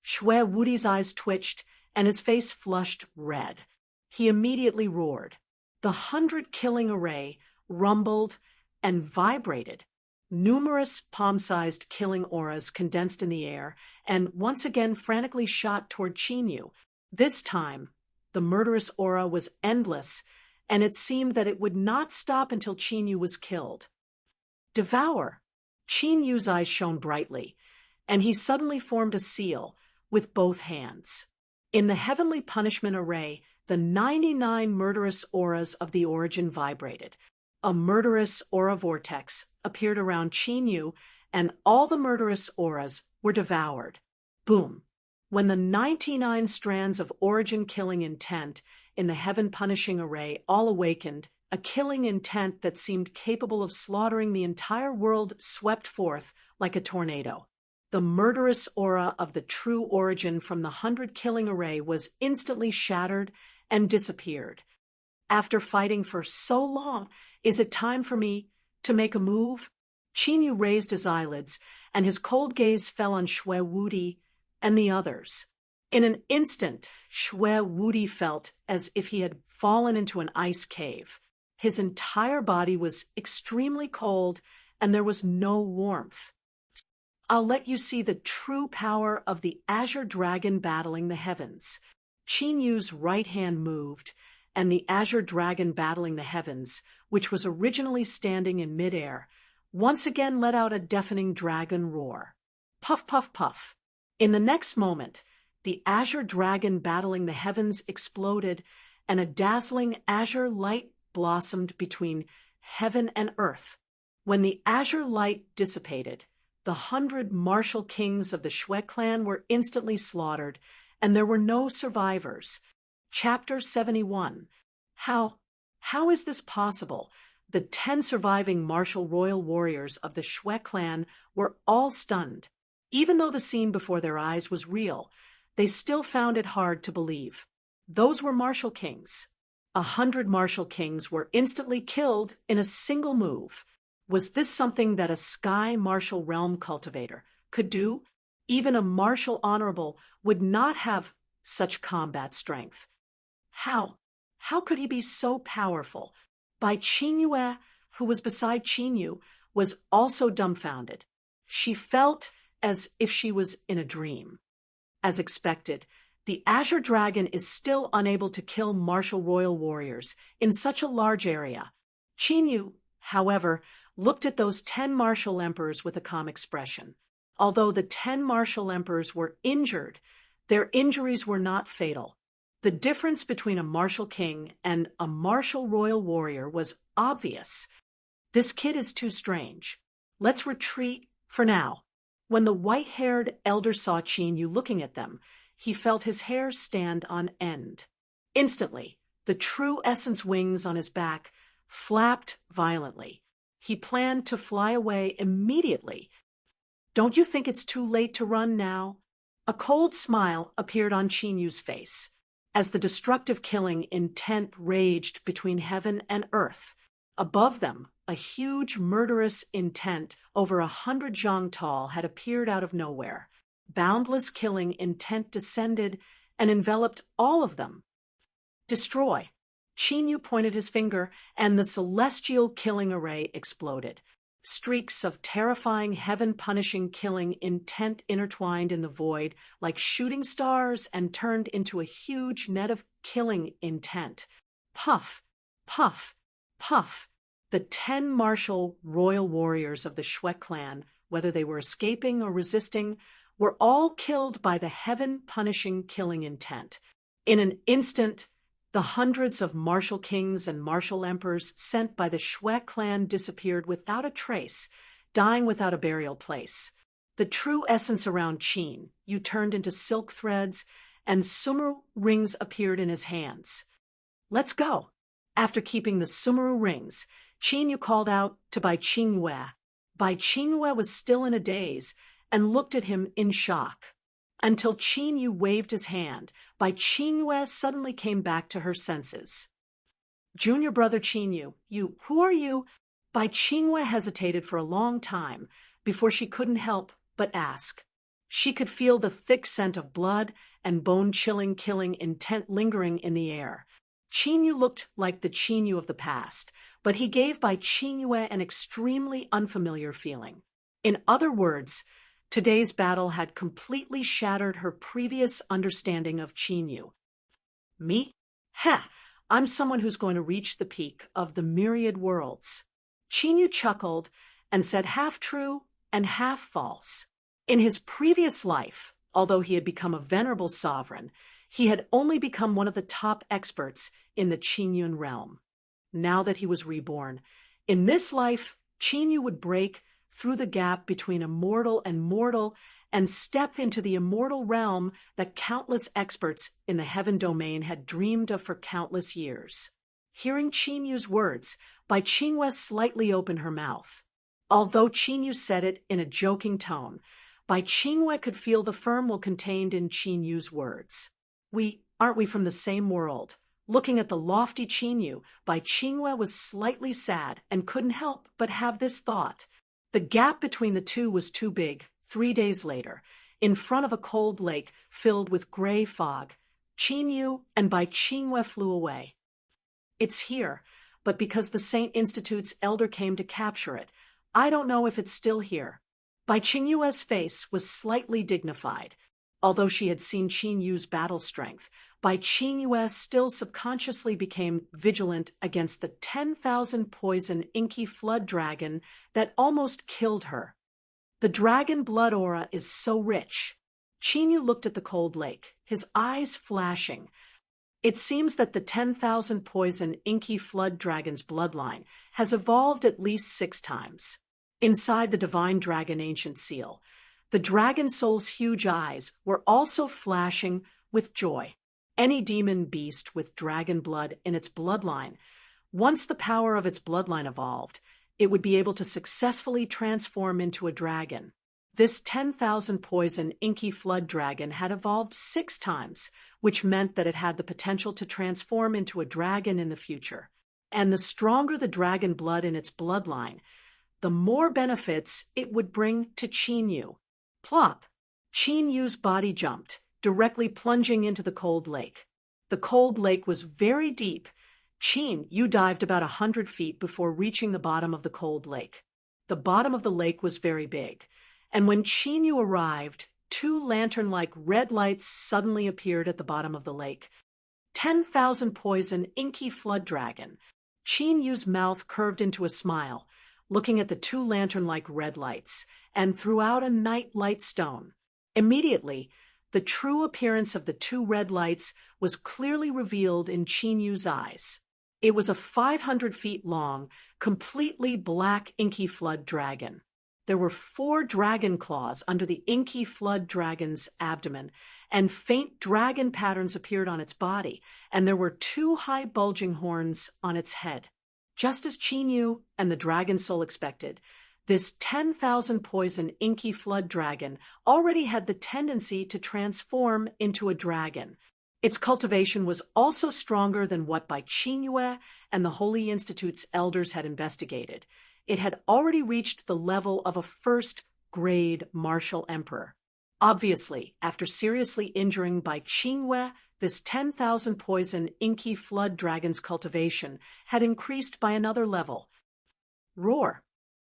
Shwe Wudi's eyes twitched, and his face flushed red. He immediately roared. The 100 killing array rumbled and vibrated. Numerous palm-sized killing auras condensed in the air, and once again frantically shot toward Qinyu. This time, the murderous aura was endless, and it seemed that it would not stop until Qinyu was killed. Devour! Qinyu's eyes shone brightly, and he suddenly formed a seal with both hands. In the heavenly punishment array, the 99 murderous auras of the origin vibrated. A murderous aura vortex appeared around Qinyu, and all the murderous auras were devoured. Boom! When the 99 strands of origin killing intent in the heaven punishing array all awakened, a killing intent that seemed capable of slaughtering the entire world swept forth like a tornado. The murderous aura of the true origin from the 100 killing array was instantly shattered and disappeared. After fighting for so long, is it time for me to make a move? Qinyu raised his eyelids, and his cold gaze fell on Shwe Wudi and the others. In an instant, Shwe Wudi felt as if he had fallen into an ice cave. His entire body was extremely cold, and there was no warmth. I'll let you see the true power of the azure dragon battling the heavens. Qin Yu's right hand moved, and the azure dragon battling the heavens, which was originally standing in midair, once again let out a deafening dragon roar. Puff, puff, puff. In the next moment, the azure dragon battling the heavens exploded, and a dazzling azure light blossomed between heaven and earth. When the azure light dissipated, the 100 martial kings of the Shui clan were instantly slaughtered, and there were no survivors. Chapter 71. How is this possible? The 10 surviving martial royal warriors of the Shui clan were all stunned. Even though the scene before their eyes was real, they still found it hard to believe. Those were martial kings. 100 martial kings were instantly killed in a single move. Was this something that a sky martial realm cultivator could do? Even a martial honorable would not have such combat strength. How could he be so powerful? Bai Qingyue, who was beside Qin Yu, was also dumbfounded. She felt as if she was in a dream. As expected, the Azure Dragon is still unable to kill martial royal warriors in such a large area. Qin Yu, however, looked at those 10 martial emperors with a calm expression. Although the 10 martial emperors were injured, their injuries were not fatal. The difference between a martial king and a martial royal warrior was obvious. This kid is too strange. Let's retreat for now. When the white-haired elder saw Qin Yu looking at them, he felt his hair stand on end. Instantly, the true essence wings on his back flapped violently. He planned to fly away immediately. Don't you think it's too late to run now? A cold smile appeared on Qin Yu's face as the destructive killing intent raged between heaven and earth. Above them, a huge murderous intent over 100 zhang tall had appeared out of nowhere. Boundless killing intent descended and enveloped all of them. Destroy. Qin Yu pointed his finger, and the celestial killing array exploded. Streaks of terrifying heaven-punishing killing intent intertwined in the void like shooting stars and turned into a huge net of killing intent. Puff, puff, puff. The 10 martial royal warriors of the Shui clan, whether they were escaping or resisting, were all killed by the heaven-punishing killing intent. In an instant, the hundreds of martial kings and martial emperors sent by the Shui clan disappeared without a trace, dying without a burial place. The true essence around Qin Yu turned into silk threads, and Sumeru rings appeared in his hands. Let's go. After keeping the Sumeru rings, Qin Yu called out to Bai Qingyue. Bai Qingyue was still in a daze and looked at him in shock. Until Qin Yu waved his hand, Bai Qingyue suddenly came back to her senses. Junior brother Qin Yu, who are you? Bai Qingyue hesitated for a long time before she couldn't help but ask. She could feel the thick scent of blood and bone-chilling killing intent lingering in the air. Qin Yu looked like the Qin Yu of the past, but he gave Bai Qingyue an extremely unfamiliar feeling. In other words, today's battle had completely shattered her previous understanding of Qin Yu. Me? I'm someone who's going to reach the peak of the myriad worlds. Qin Yu chuckled and said half true and half false. In his previous life, although he had become a venerable sovereign, he had only become one of the top experts in the Qinyun realm. Now that he was reborn, in this life, Qin Yu would break through the gap between immortal and mortal and step into the immortal realm that countless experts in the heaven domain had dreamed of for countless years. Hearing Qin Yu's words, Bai Qingyue slightly opened her mouth. Although Qin Yu said it in a joking tone, Bai Qingyue could feel the firm contained in Qin Yu's words. Aren't we from the same world? Looking at the lofty Qin Yu, Bai Qingyue was slightly sad and couldn't help but have this thought. The gap between the two was too big. 3 days later, in front of a cold lake filled with gray fog, Qin Yu and Bai Qingyue flew away. It's here, but because the Saint Institute's elder came to capture it, I don't know if it's still here. Bai Qingyue's face was slightly dignified. Although she had seen Qin Yu's battle strength, Bai Qingyue still subconsciously became vigilant against the 10,000 poison inky flood dragon that almost killed her. The dragon blood aura is so rich. Qin Yu looked at the cold lake, his eyes flashing. It seems that the 10,000 poison inky flood dragon's bloodline has evolved at least 6 times. Inside the divine dragon ancient seal, the dragon soul's huge eyes were also flashing with joy. Any demon beast with dragon blood in its bloodline, once the power of its bloodline evolved, it would be able to successfully transform into a dragon. This 10,000 poison inky flood dragon had evolved 6 times, which meant that it had the potential to transform into a dragon in the future. And the stronger the dragon blood in its bloodline, the more benefits it would bring to Qin Yu. Plop! Qin Yu's body jumped, directly plunging into the cold lake. The cold lake was very deep. Qin Yu dived about 100 feet before reaching the bottom of the cold lake. The bottom of the lake was very big, and when Qin Yu arrived, 2 lantern-like red lights suddenly appeared at the bottom of the lake. 10,000 poison inky flood dragon. Qin Yu's mouth curved into a smile, looking at the 2 lantern-like red lights, and threw out a night light stone. Immediately, the true appearance of the 2 red lights was clearly revealed in Qin Yu's eyes. It was a 500 feet long, completely black inky flood dragon. There were 4 dragon claws under the inky flood dragon's abdomen, and faint dragon patterns appeared on its body, and there were 2 high bulging horns on its head. Just as Qin Yu and the dragon soul expected, this 10,000 poison inky flood dragon already had the tendency to transform into a dragon. Its cultivation was also stronger than what Bai Qingyue and the Holy Institute's elders had investigated. It had already reached the level of a first-grade martial emperor. Obviously, after seriously injuring Bai Qingyue, this 10,000 poison inky flood dragon's cultivation had increased by another level. Roar!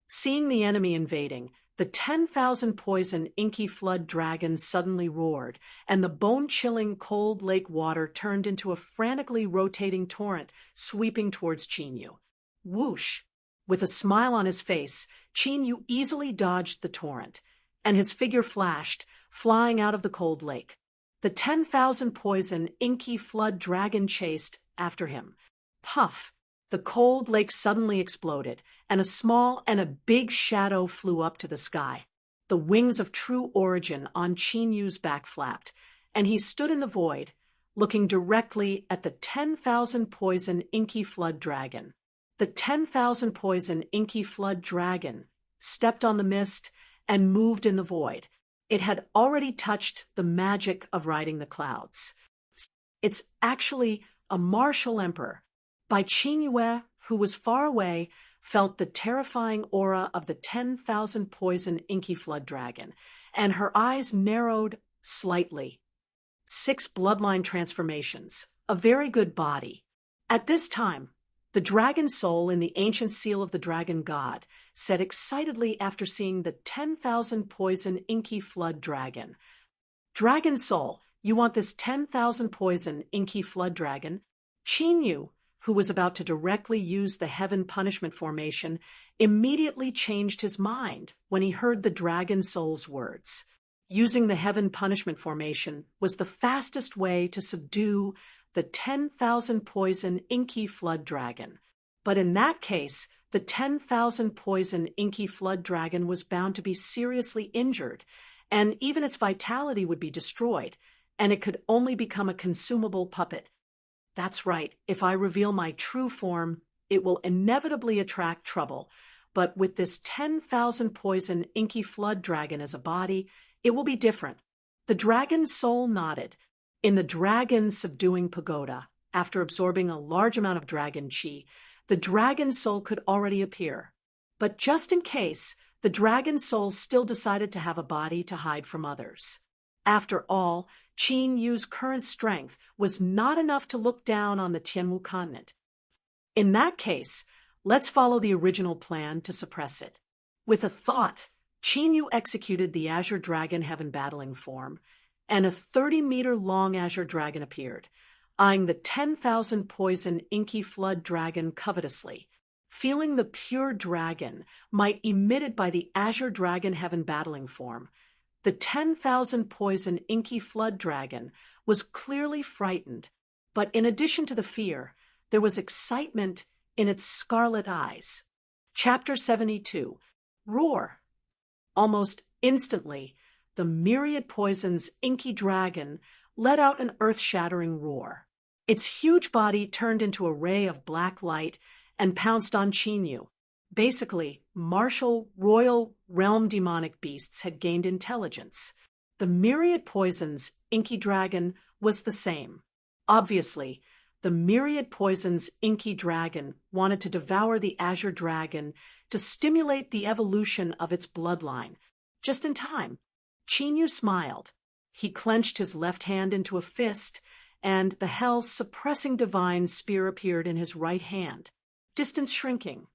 Seeing the enemy invading, the 10,000 poison inky flood dragon suddenly roared, and the bone-chilling cold lake water turned into a frantically rotating torrent sweeping towards Qin Yu. Whoosh! With a smile on his face, Qin Yu easily dodged the torrent, and his figure flashed, flying out of the cold lake. The 10,000 poison inky flood dragon chased after him. Puff! The cold lake suddenly exploded, and a small and a big shadow flew up to the sky. The wings of true origin on Qin Yu's back flapped, and he stood in the void, looking directly at the 10,000 poison inky flood dragon. The 10,000 poison inky flood dragon stepped on the mist and moved in the void. It had already touched the magic of riding the clouds. It's actually a martial emperor. Bai Qingyue, who was far away, felt the terrifying aura of the 10,000 poison inky flood dragon, and her eyes narrowed slightly. 6 bloodline transformations, a very good body. At this time, the dragon soul in the ancient seal of the dragon god said excitedly after seeing the 10,000 poison inky flood dragon, "Dragon soul, you want this 10,000 poison inky flood dragon?" Qin Yu, who was about to directly use the heaven punishment formation, immediately changed his mind when he heard the dragon soul's words. Using the heaven punishment formation was the fastest way to subdue the 10,000 poison inky flood dragon. But in that case, the 10,000 poison inky flood dragon was bound to be seriously injured, and even its vitality would be destroyed, and it could only become a consumable puppet. That's right, if I reveal my true form, it will inevitably attract trouble, but with this 10,000 poison inky flood dragon as a body, it will be different. The dragon's soul nodded. In the dragon subduing pagoda, after absorbing a large amount of dragon chi, the dragon soul could already appear. But just in case, the dragon soul still decided to have a body to hide from others. After all, Qin Yu's current strength was not enough to look down on the Tianwu continent. In that case, let's follow the original plan to suppress it. With a thought, Qin executed the Azure Dragon Heaven battling form, and a 30-meter-long Azure Dragon appeared, eyeing the 10,000 poison inky flood dragon covetously. Feeling the pure dragon might emitted by the Azure Dragon Heaven battling form, the 10,000 poison inky flood dragon was clearly frightened, but in addition to the fear, there was excitement in its scarlet eyes. Chapter 72. Roar. Almost instantly, the myriad poison's inky dragon let out an earth-shattering roar. Its huge body turned into a ray of black light and pounced on Qin. Basically, martial, royal, realm demonic beasts had gained intelligence. The myriad poison's inky dragon was the same. Obviously, the myriad poison's inky dragon wanted to devour the Azure Dragon to stimulate the evolution of its bloodline. Just in time, Qin smiled. He clenched his left hand into a fist, and the hell-suppressing divine spear appeared in his right hand, distance shrinking.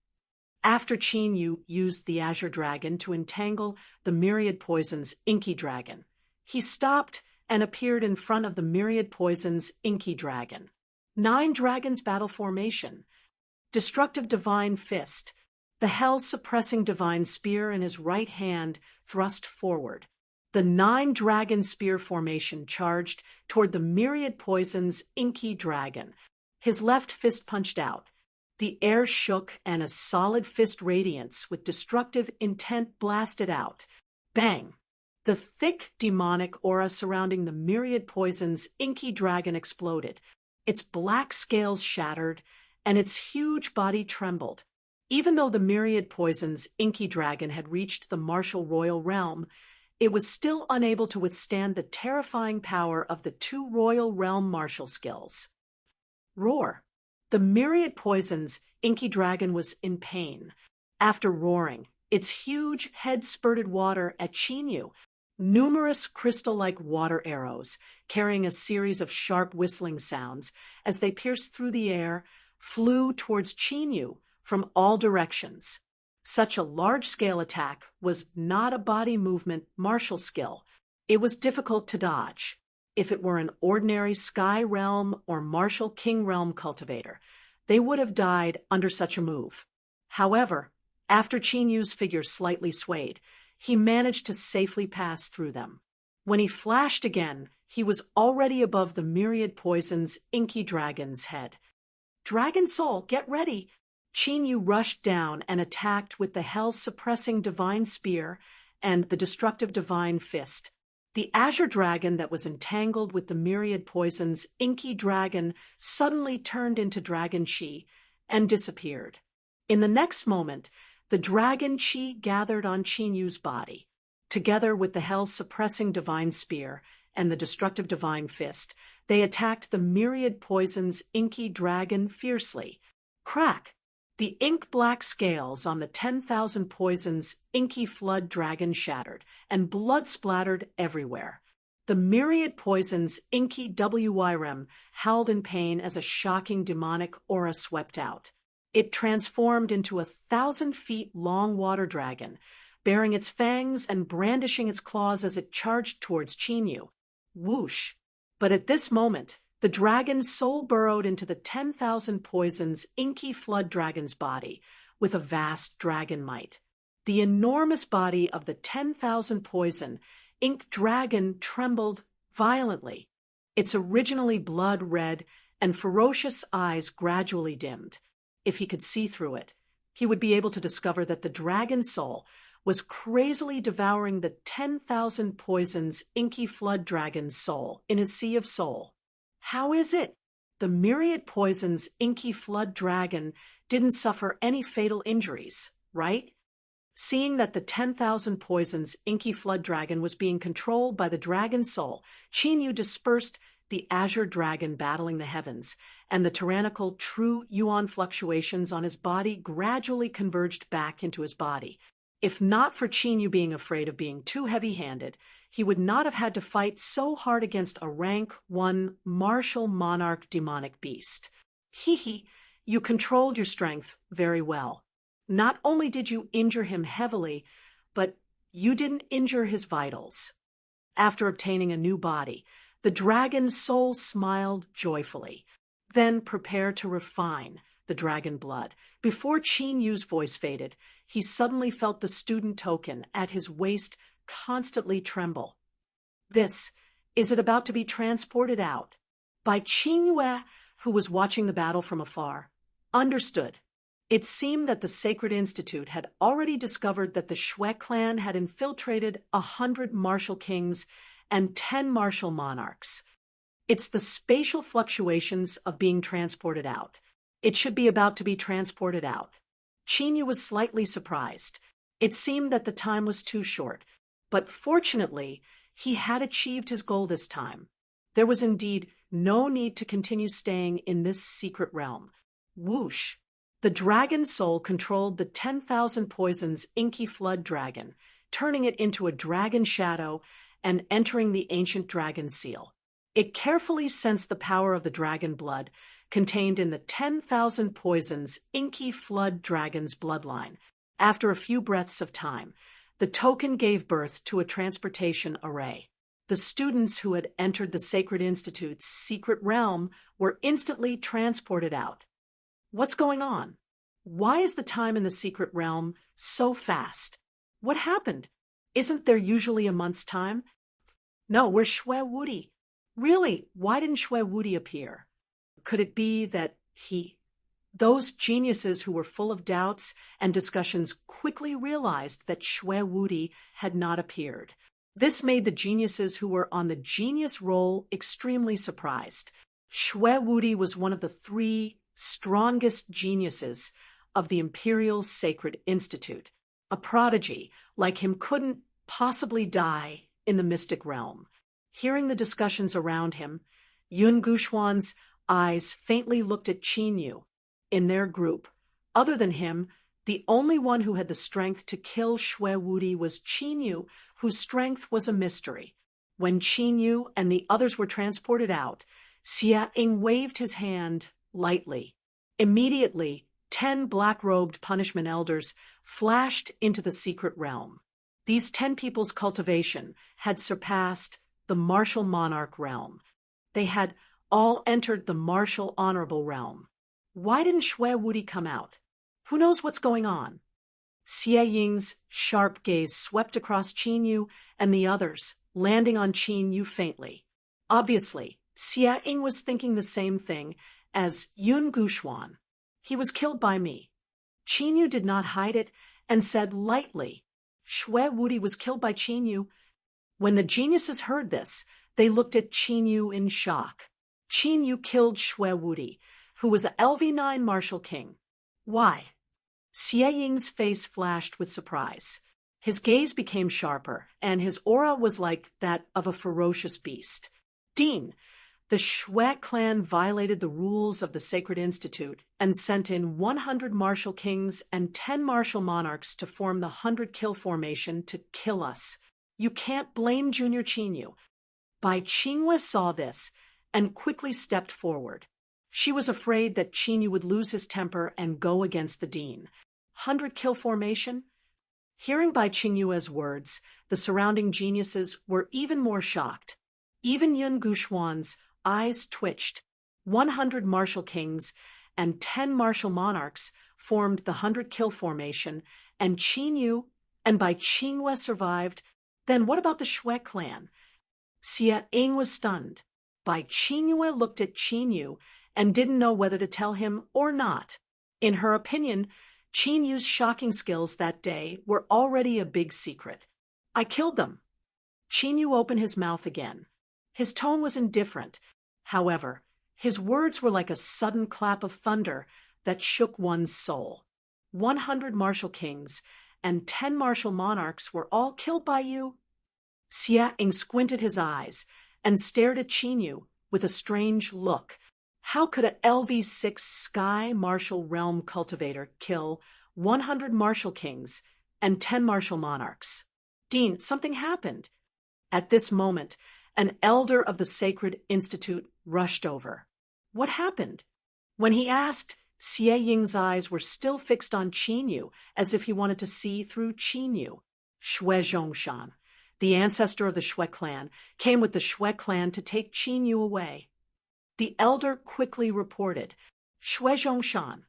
After Qin used the Azure Dragon to entangle the myriad poison's inky dragon, he stopped and appeared in front of the myriad poison's inky dragon. 9 dragons battle formation. Destructive divine fist. The hell-suppressing divine spear in his right hand thrust forward. The 9 dragon spear formation charged toward the myriad poison's inky dragon. His left fist punched out. The air shook and a solid fist radiance with destructive intent blasted out. Bang! The thick demonic aura surrounding the myriad poison's inky dragon exploded. Its black scales shattered, and its huge body trembled. Even though the myriad poison's inky dragon had reached the martial royal realm, it was still unable to withstand the terrifying power of the 2 royal realm martial skills. Roar. The myriad poison's inky dragon was in pain. After roaring, its huge head spurted water at Qin. Numerous crystal-like water arrows, carrying a series of sharp whistling sounds as they pierced through the air, flew towards Qin from all directions. Such a large-scale attack was not a body movement martial skill. It was difficult to dodge. If it were an ordinary Sky Realm or Martial King Realm cultivator, they would have died under such a move. However, after Qin figure slightly swayed, he managed to safely pass through them. When he flashed again, he was already above the myriad poison's inky dragon's head. Dragon Soul, get ready! Qin rushed down and attacked with the hell-suppressing divine spear and the destructive divine fist. The Azure Dragon that was entangled with the myriad poison's inky dragon suddenly turned into Dragon Qi and disappeared. In the next moment, the Dragon Qi gathered on Qin body. Together with the hell-suppressing divine spear and the destructive divine fist, they attacked the myriad poison's inky dragon fiercely. Crack! The ink-black scales on the 10,000 poison's inky flood dragon shattered, and blood splattered everywhere. The myriad poison's inky WYRM howled in pain as a shocking demonic aura swept out. It transformed into a 1,000-feet-long water dragon, baring its fangs and brandishing its claws as it charged towards Qin. Whoosh! But at this moment, the dragon's soul burrowed into the 10,000 poison's inky flood dragon's body with a vast dragon might. The enormous body of the 10,000 poison ink dragon trembled violently. Its originally blood-red and ferocious eyes gradually dimmed. If he could see through it, he would be able to discover that the dragon soul was crazily devouring the 10,000 poison's inky flood dragon's soul in his sea of soul. How is it the myriad poison's inky flood dragon didn't suffer any fatal injuries, right? Seeing that the 10,000 poison's inky flood dragon was being controlled by the dragon soul, Qin dispersed the Azure Dragon battling the heavens, and the tyrannical true yuan fluctuations on his body gradually converged back into his body. If not for Qin being afraid of being too heavy-handed, he would not have had to fight so hard against a rank 1 martial monarch demonic beast. You controlled your strength very well. Not only did you injure him heavily, but You didn't injure his vitals. After obtaining a new body, the dragon's soul smiled joyfully, then prepared to refine the dragon blood. Before Qin Yu's voice faded, he suddenly felt the student token at his waist constantly tremble. Is it about to be transported out? By Qin Yue, who was watching the battle from afar, understood. It seemed that the Sacred Institute had already discovered that the Shui clan had infiltrated 100 martial kings and 10 martial monarchs. It's the spatial fluctuations of being transported out. It should be about to be transported out. Qin Yu was slightly surprised. It seemed that the time was too short, but fortunately, he had achieved his goal this time. There was indeed no need to continue staying in this secret realm. Whoosh! The dragon soul controlled the 10,000 poisons inky flood dragon, turning it into a dragon shadow and entering the ancient dragon seal. It carefully sensed the power of the dragon blood contained in the 10,000 poisons inky flood dragon's bloodline. After a few breaths of time, the token gave birth to a transportation array. The students who had entered the Sacred Institute's secret realm were instantly transported out. What's going on? Why is the time in the secret realm so fast? What happened? Isn't there usually a month's time? No, where's Shui Wudi? Really, why didn't Shui Wudi appear? Could it be that those geniuses who were full of doubts and discussions quickly realized that Shui Wudi had not appeared? This made the geniuses who were on the genius roll extremely surprised. Shui Wudi was one of the 3 strongest geniuses of the Imperial Sacred Institute. A prodigy like him couldn't possibly die in the mystic realm. Hearing the discussions around him, Yun Guxuan's eyes faintly looked at Qin Yu. In their group, other than him, the only one who had the strength to kill Shui Wudi was Qin Yu, whose strength was a mystery. When Qin Yu and the others were transported out, Xia Ying waved his hand lightly. Immediately, 10 black-robed punishment elders flashed into the secret realm. These 10 people's cultivation had surpassed the martial monarch realm. They had all entered the martial honorable realm. Why didn't Shui Wudi come out? Who knows what's going on? Xie Ying's sharp gaze swept across Qin Yu and the others, landing on Qin Yu faintly. Obviously, Xie Ying was thinking the same thing as Yun Guxuan. He was killed by me. Qin Yu did not hide it and said lightly, Shui Wudi was killed by Qin Yu. When the geniuses heard this, they looked at Qin Yu in shock. Qin Yu killed Shui Wudi, who was a LV9 martial king. Why? Xie Ying's face flashed with surprise. His gaze became sharper, and his aura was like that of a ferocious beast. Dean, the Shui clan violated the rules of the Sacred Institute and sent in 100 martial kings and 10 martial monarchs to form the 100-kill formation to kill us. You can't blame Junior Qin Yu. Bai Qingwei saw this and quickly stepped forward. She was afraid that Qin Yu would lose his temper and go against the dean. 100-kill formation? Hearing Bai Qingyue's words, the surrounding geniuses were even more shocked. Even Yun Guxuan's eyes twitched. 100 martial kings and 10 martial monarchs formed the 100-kill formation, and Qin Yu and Bai Qingyue survived. Then what about the Shui clan? Xie Ying was stunned. Bai Qingyue looked at Qin Yu and didn't know whether to tell him or not. In her opinion, Qin Yu's shocking skills that day were already a big secret. I killed them. Qin Yu opened his mouth again. His tone was indifferent. However, his words were like a sudden clap of thunder that shook one's soul. 100 martial kings and 10 martial monarchs were all killed by you? Xie Ying squinted his eyes and stared at Qin Yu with a strange look. How could a LV6 Sky Martial Realm cultivator kill 100 martial kings and 10 martial monarchs? Dean, something happened. At this moment, an elder of the Sacred Institute rushed over. What happened? When he asked, Xie Ying's eyes were still fixed on Qin Yu, as if he wanted to see through Qin Yu. Xue Zhongshan, the ancestor of the Xue clan, came with the Xue clan to take Qin Yu away. The elder quickly reported, Xue Zhongshan.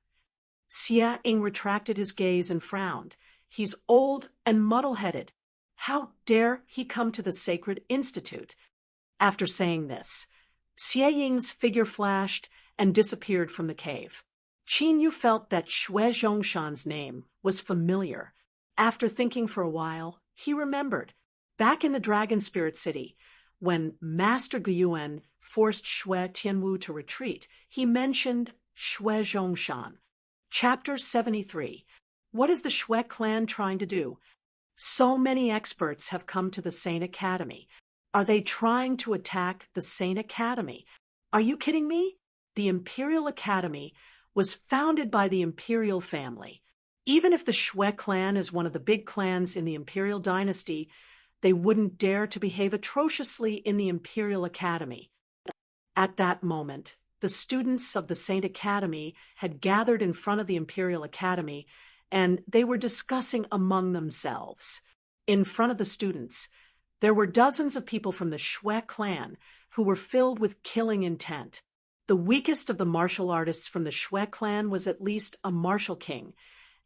Xie Ying retracted his gaze and frowned. He's old and muddle-headed. How dare he come to the sacred institute? After saying this, Xie Ying's figure flashed and disappeared from the cave. Qin Yu felt that Xue Zhongshan's name was familiar. After thinking for a while, he remembered. Back in the Dragon Spirit City, when Master Guyuan forced Xue Tianwu to retreat, he mentioned Xue Zhongshan. Chapter 73. What is the Xue clan trying to do? So many experts have come to the Sane Academy. Are they trying to attack the Sane Academy? Are you kidding me? The Imperial Academy was founded by the Imperial family. Even if the Xue clan is one of the big clans in the Imperial dynasty, they wouldn't dare to behave atrociously in the Imperial Academy. At that moment, the students of the Saint Academy had gathered in front of the Imperial Academy, and they were discussing among themselves. In front of the students, there were dozens of people from the Xue clan who were filled with killing intent. The weakest of the martial artists from the Xue clan was at least a martial king,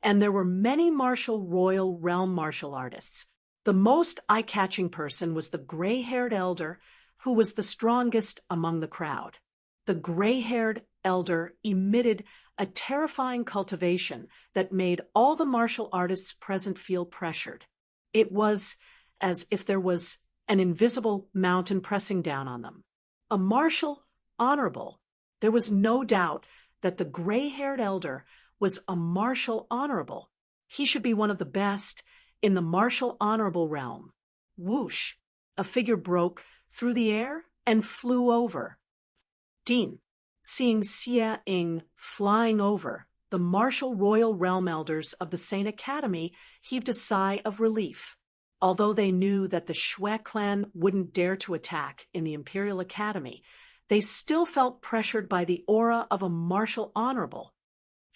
and there were many martial royal realm martial artists. The most eye-catching person was the gray-haired elder, who was the strongest among the crowd. The gray-haired elder emitted a terrifying cultivation that made all the martial artists present feel pressured. It was as if there was an invisible mountain pressing down on them. A martial honorable. There was no doubt that the gray-haired elder was a martial honorable. He should be one of the best in the martial honorable realm. Whoosh! A figure broke through the air and flew over. Dean, seeing Xie Ying flying over, the martial royal realm elders of the Sane Academy heaved a sigh of relief. Although they knew that the Xue clan wouldn't dare to attack in the Imperial Academy, they still felt pressured by the aura of a martial honorable.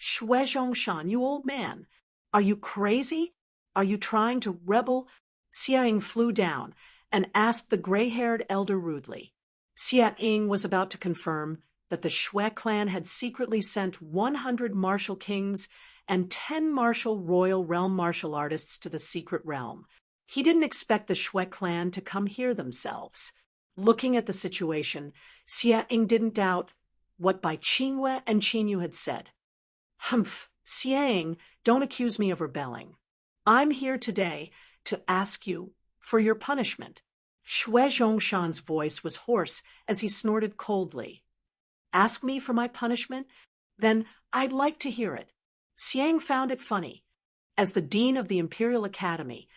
Xue Zhongshan, you old man, are you crazy? Are you trying to rebel? Xie Ying flew down and asked the gray-haired elder rudely. Xie Ying was about to confirm that the Xue clan had secretly sent 100 martial kings and 10 martial royal realm martial artists to the secret realm. He didn't expect the Xue clan to come here themselves. Looking at the situation, Xie Ying didn't doubt what Bai Qingwei and Qin Yu had said. Humph, Xie Ying, don't accuse me of rebelling. I'm here today to ask you for your punishment. Xue Zhongshan's voice was hoarse as he snorted coldly. Ask me for my punishment? Then I'd like to hear it. Xie Ying found it funny. As the dean of the Imperial Academy,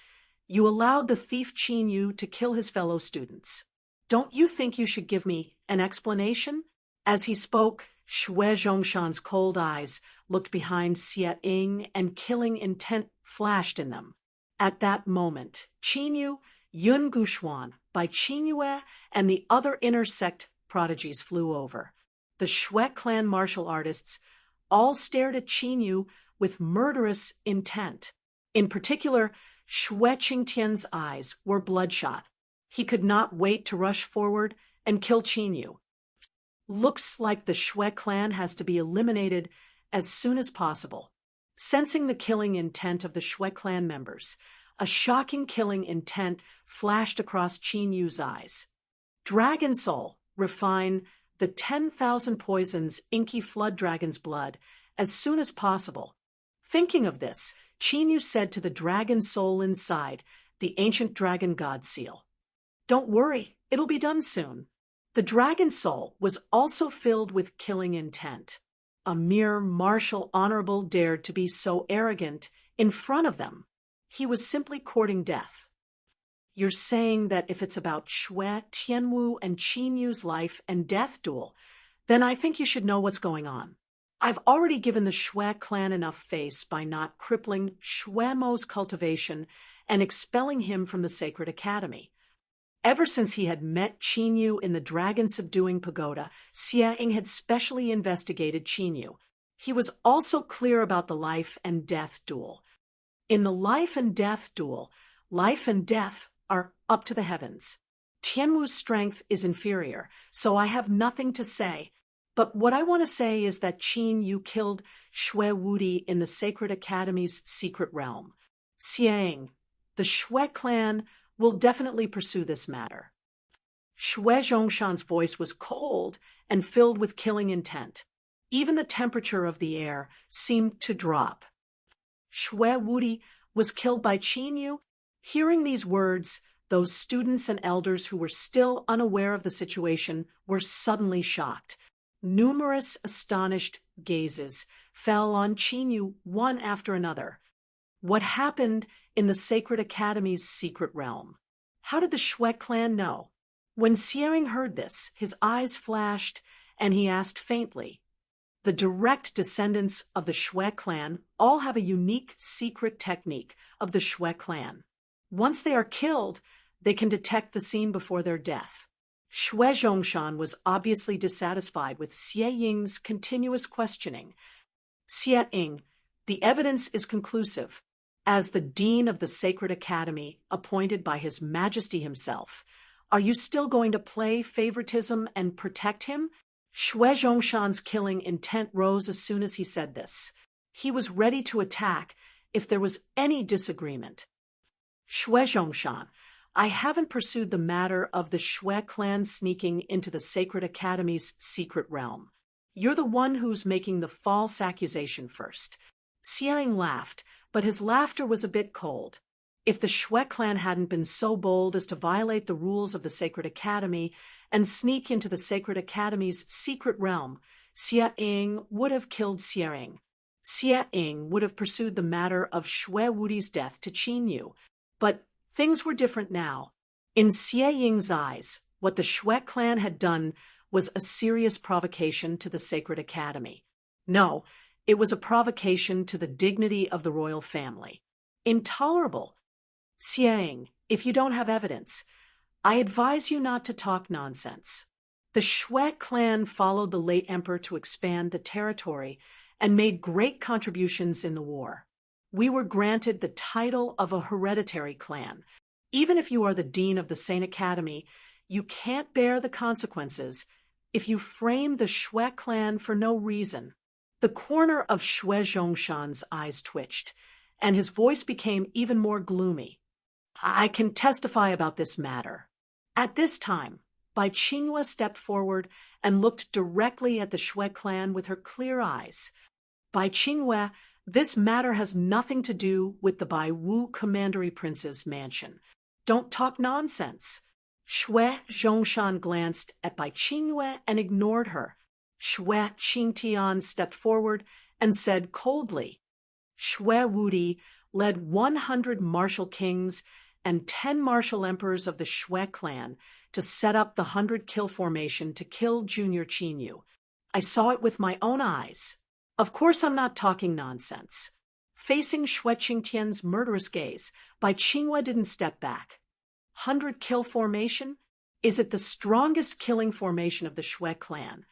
you allowed the thief Qin Yu to kill his fellow students. Don't you think you should give me an explanation? As he spoke, Xue Zhongshan's cold eyes looked behind Xie Ying, and killing intent flashed in them. At that moment, Qin Yu, Yun Guxuan, Bai Qingyue, and the other inner sect prodigies flew over. The Xue clan martial artists all stared at Qin Yu with murderous intent. In particular, Xue Qingtian's eyes were bloodshot. He could not wait to rush forward and kill Qin Yu. Looks like the Xue clan has to be eliminated as soon as possible. Sensing the killing intent of the Xue clan members, a shocking killing intent flashed across Qin Yu's eyes. Dragon Soul, refine the 10,000 poisons inky flood dragon's blood as soon as possible. Thinking of this, Qin Yu said to the dragon soul inside, the ancient dragon god seal, "Don't worry, it'll be done soon." The dragon soul was also filled with killing intent. A mere martial honorable dared to be so arrogant in front of them. He was simply courting death. You're saying that if it's about Xue, Tianwu, and Qin Yu's life and death duel, then I think you should know what's going on. I've already given the Xue clan enough face by not crippling Xue Mo's cultivation and expelling him from the Sacred Academy. Ever since he had met Qin Yu in the dragon-subduing pagoda, Xie Ying had specially investigated Qin Yu. He was also clear about the life and death duel. In the life and death duel, Life and death are up to the heavens. Tianwu's strength is inferior, so I have nothing to say. But what I want to say is that Qin Yu killed Shui Wudi in the Sacred Academy's secret realm. Xiang, the Shui clan will definitely pursue this matter. Shui Zhongshan's voice was cold and filled with killing intent. Even the temperature of the air seemed to drop. Shui Wudi was killed by Qin Yu. Hearing these words, those students and elders who were still unaware of the situation were suddenly shocked. Numerous astonished gazes fell on Qin Yu one after another. What happened in the Sacred Academy's secret realm? How did the Shui clan know? When Xiang heard this, his eyes flashed, and he asked faintly, "The direct descendants of the Shui clan all have a unique secret technique of the Shui clan. Once they are killed, they can detect the scene before their death." Shui Zhongshan was obviously dissatisfied with Xie Ying's continuous questioning. "Xie Ying, the evidence is conclusive. As the dean of the Sacred Academy, appointed by His Majesty himself, are you still going to play favoritism and protect him?" Shui Zhongshan's killing intent rose as soon as he said this. He was ready to attack if there was any disagreement. "Shui Zhongshan, I haven't pursued the matter of the Shui clan sneaking into the Sacred Academy's secret realm. You're the one who's making the false accusation first." Xiang laughed, but his laughter was a bit cold. If the Shui clan hadn't been so bold as to violate the rules of the Sacred Academy and sneak into the Sacred Academy's secret realm, Xie Ying would have killed Xiang. Xie Ying would have pursued the matter of Shui Wudi's death to Qin Yu. But things were different now. In Xie Ying's eyes, what the Shui clan had done was a serious provocation to the Sacred Academy. No, it was a provocation to the dignity of the royal family. Intolerable. "Xiang, if you don't have evidence, I advise you not to talk nonsense. The Shui clan followed the late emperor to expand the territory and made great contributions in the war. We were granted the title of a hereditary clan. Even if you are the dean of the Sane Academy, you can't bear the consequences if you frame the Shui clan for no reason." The corner of Shui Zhongshan's eyes twitched, and his voice became even more gloomy. "I can testify about this matter." At this time, Bai Qingyue stepped forward and looked directly at the Shui clan with her clear eyes. "Bai Qingyue, this matter has nothing to do with the Bai Wu Commandery Prince's mansion. Don't talk nonsense." Shui Zhongshan glanced at Bai Qingyue and ignored her. Shui Qingtian stepped forward and said coldly, "Shui Wudi led 100 martial kings and 10 martial emperors of the Shui clan to set up the 100-kill formation to kill Junior Qin Yu. I saw it with my own eyes. Of course I'm not talking nonsense." Facing Shui Qingtian's murderous gaze, Bai Qingyue didn't step back. 100-kill formation? Is it the strongest killing formation of the Shui clan?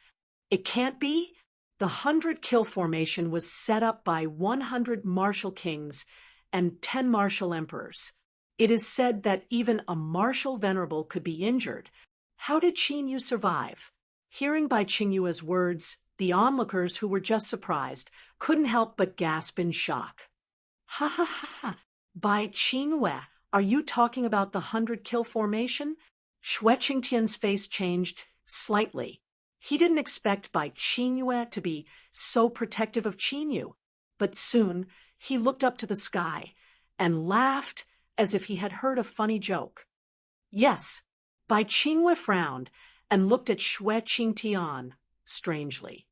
It can't be. The 100-kill formation was set up by 100 martial kings and 10 martial emperors. It is said that even a martial venerable could be injured. How did Qin Yu survive? Hearing Bai Qingyue's words, the onlookers, who were just surprised, couldn't help but gasp in shock. "Ha ha ha ha! Bai Qingyue, are you talking about the 100-kill formation?" Shui Qingtian's face changed slightly. He didn't expect Bai Qingyue to be so protective of Qin Yu, but soon he looked up to the sky and laughed as if he had heard a funny joke. "Yes." Bai Qingyue frowned and looked at Shui Qingtian strangely.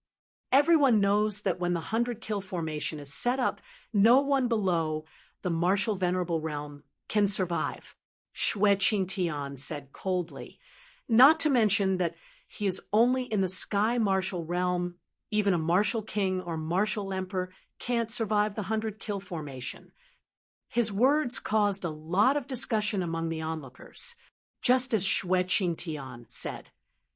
Everyone knows that when the 100-kill formation is set up, no one below the martial venerable realm can survive, Shui Qingtian said coldly. "Not to mention that he is only in the sky martial realm. Even a martial king or martial emperor can't survive the 100-kill formation." His words caused a lot of discussion among the onlookers. Just as Shui Qingtian said,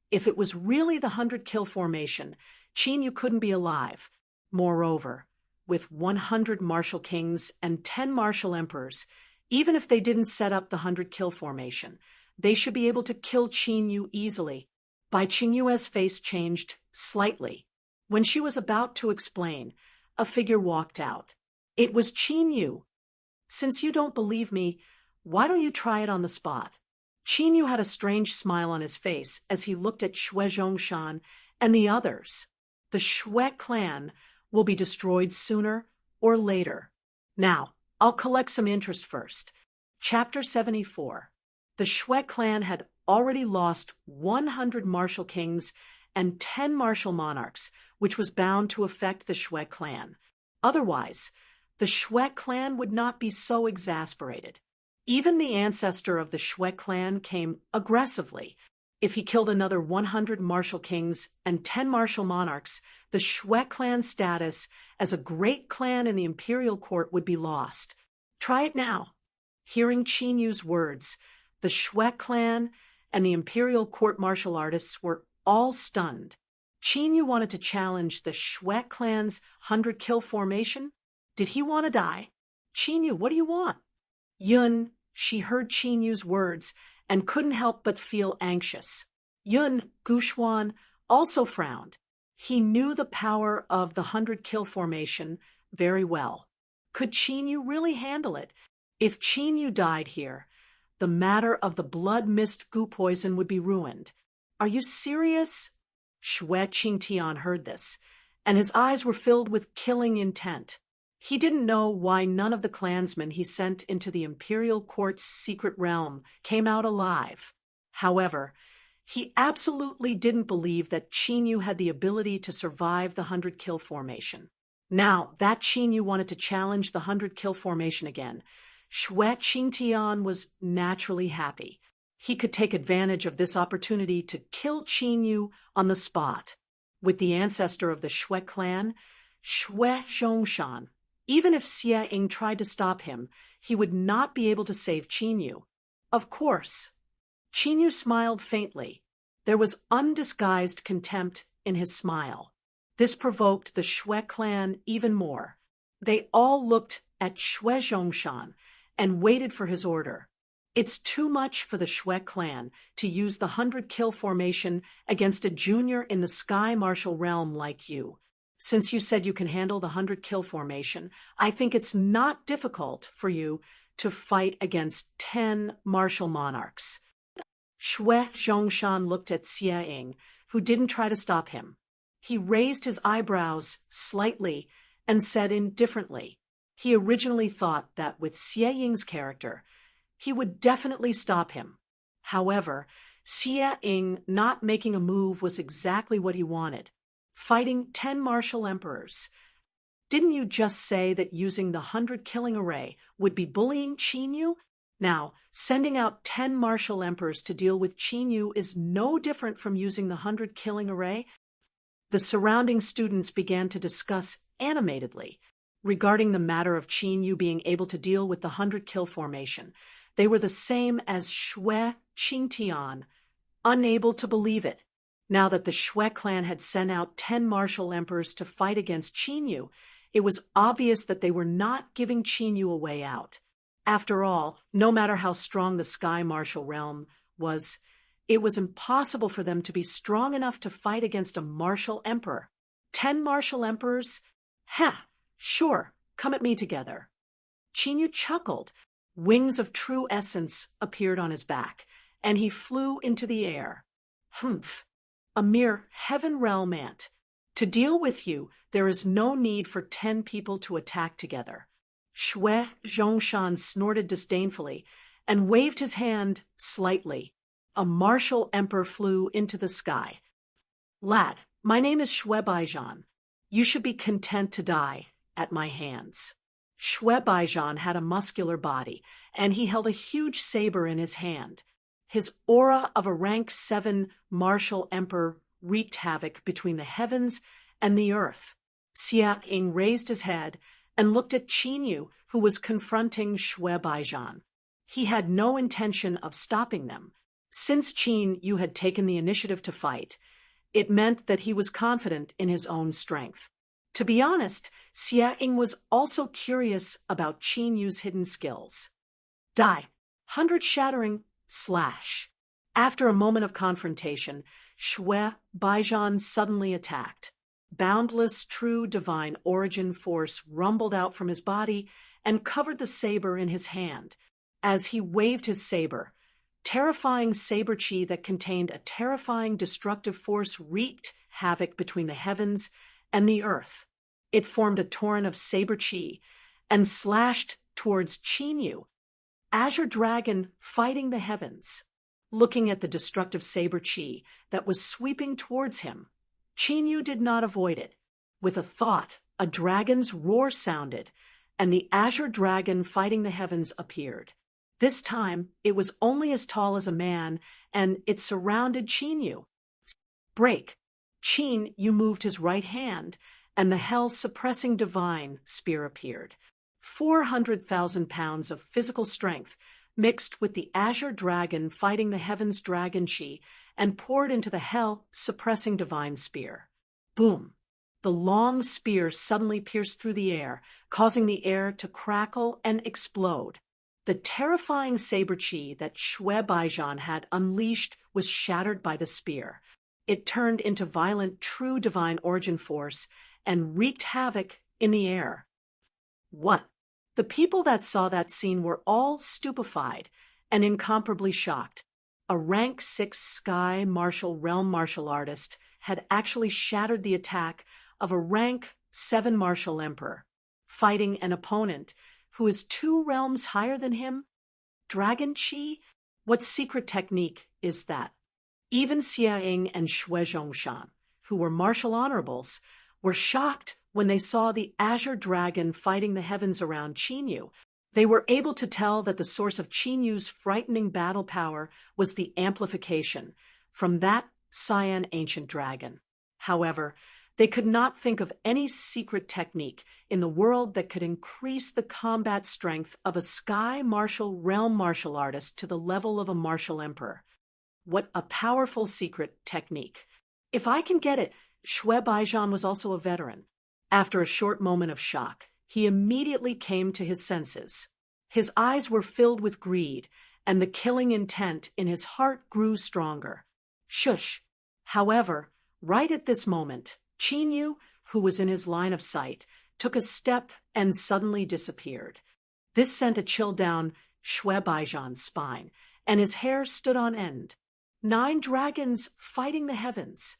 if it was really the 100-kill formation, Qin Yu couldn't be alive. Moreover, with 100 martial kings and 10 martial emperors, Even if they didn't set up the 100-kill formation, they should be able to kill Qin Yu easily. Bai Qingyue's face changed slightly. When she was about to explain, a figure walked out. It was Qin Yu. Since you don't believe me, why don't you try it on the spot? Qin Yu had a strange smile on his face as he looked at Xue Zhongshan and the others. The Xue clan will be destroyed sooner or later. Now, I'll collect some interest first. Chapter 74. The Xue clan had already lost 100 martial kings and 10 martial monarchs, which was bound to affect the Xue clan. Otherwise, the Xue clan would not be so exasperated. Even the ancestor of the Xue clan came aggressively. If he killed another 100 martial kings and 10 martial monarchs, the Xue clan's status as a great clan in the imperial court would be lost. Try it now. Hearing Qin Yu's words, the Xue clan and the imperial court martial artists were all stunned. Qin Yu wanted to challenge the Xue clan's 100-kill formation. Did he want to die? Qin Yu, what do you want? Yun, she heard Qin Yu's words and couldn't help but feel anxious. Yun Guxuan also frowned. He knew the power of the 100-kill formation very well. Could Qin Yu really handle it? If Qin Yu died here, the matter of the blood mist goo poison would be ruined. Are you serious? Xue Qingtian heard this, and his eyes were filled with killing intent. He didn't know why none of the clansmen he sent into the imperial court's secret realm came out alive. However, he absolutely didn't believe that Qin Yu had the ability to survive the 100-kill formation. Now that Qin Yu wanted to challenge the 100-kill formation again, Xue Qingtian was naturally happy. He could take advantage of this opportunity to kill Qin Yu on the spot. With the ancestor of the Xue clan, Xue Zhongshan, even if Xie Ying tried to stop him, he would not be able to save Qin Yu. Of course. Qin Yu smiled faintly. There was undisguised contempt in his smile. This provoked the Xue clan even more. They all looked at Xue Zhongshan and waited for his order. It's too much for the Xue clan to use the 100-kill formation against a junior in the Sky Martial Realm like you. Since you said you can handle the 100-kill formation, I think it's not difficult for you to fight against 10 martial monarchs. Xue Zhongshan looked at Xie Ying, who didn't try to stop him. He raised his eyebrows slightly and said indifferently. He originally thought that with Xie Ying's character, he would definitely stop him. However, Xie Ying not making a move was exactly what he wanted. Fighting 10 martial emperors. Didn't you just say that using the 100-killing array would be bullying Qin Yu? Now, sending out 10 martial emperors to deal with Qin Yu is no different from using the 100-killing array. The surrounding students began to discuss animatedly regarding the matter of Qin Yu being able to deal with the 100-kill formation. They were the same as Xue Qingtian, unable to believe it. Now that the Xue clan had sent out 10 martial emperors to fight against Qin Yu, it was obvious that they were not giving Qin Yu a way out. After all, no matter how strong the Sky Martial Realm was, it was impossible for them to be strong enough to fight against a martial emperor. 10 martial emperors? Ha! Sure, come at me together. Qin Yu chuckled. Wings of true essence appeared on his back, and he flew into the air. Humph! A mere heaven realm ant. To deal with you, there is no need for 10 people to attack together. Xue Zhongshan snorted disdainfully and waved his hand slightly. A martial emperor flew into the sky. Lad, my name is Xue Baijan. You should be content to die at my hands. Xue Baijan had a muscular body, and he held a huge saber in his hand. His aura of a rank 7 martial emperor wreaked havoc between the heavens and the earth. Xie Ying raised his head and looked at Qin Yu, who was confronting Xue Baijan. He had no intention of stopping them. Since Qin Yu had taken the initiative to fight, it meant that he was confident in his own strength. To be honest, Xie Ying was also curious about Qin Yu's hidden skills. Die. Hundred shattering slash. After a moment of confrontation, Shui Baijan suddenly attacked. Boundless, true divine origin force rumbled out from his body and covered the saber in his hand. As he waved his saber, terrifying saber chi that contained a terrifying destructive force wreaked havoc between the heavens and the earth. It formed a torrent of saber chi and slashed towards Qinyu, Azure Dragon fighting the heavens. Looking at the destructive saber chi that was sweeping towards him, Qinyu did not avoid it. With a thought, a dragon's roar sounded, and the Azure Dragon fighting the heavens appeared. This time, it was only as tall as a man, and it surrounded Qinyu. Break. Qinyu moved his right hand, and the hell-suppressing divine spear appeared. 400,000 pounds of physical strength mixed with the Azure Dragon fighting the heavens dragon chi and poured into the hell-suppressing divine spear. Boom! The long spear suddenly pierced through the air, causing the air to crackle and explode. The terrifying saber chi that Shui Baijan had unleashed was shattered by the spear. It turned into violent, true divine origin force and wreaked havoc in the air. What? The people that saw that scene were all stupefied and incomparably shocked. A rank 6 sky martial realm martial artist had actually shattered the attack of a rank 7 martial emperor, fighting an opponent who is 2 realms higher than him? Dragon Chi? What secret technique is that? Even Xia Ying and Shui Zhongshan, who were martial honorables, were shocked when they saw the Azure Dragon fighting the heavens around Qinyu. They were able to tell that the source of Qinyu's frightening battle power was the amplification from that cyan ancient dragon. However, they could not think of any secret technique in the world that could increase the combat strength of a sky martial realm martial artist to the level of a martial emperor. What a powerful secret technique. If I can get it, Shui Baijan was also a veteran. After a short moment of shock, he immediately came to his senses. His eyes were filled with greed, and the killing intent in his heart grew stronger. Shush! However, right at this moment, Qinyu, who was in his line of sight, took a step and suddenly disappeared. This sent a chill down Shui Baijan's spine, and his hair stood on end. 9 dragons fighting the heavens.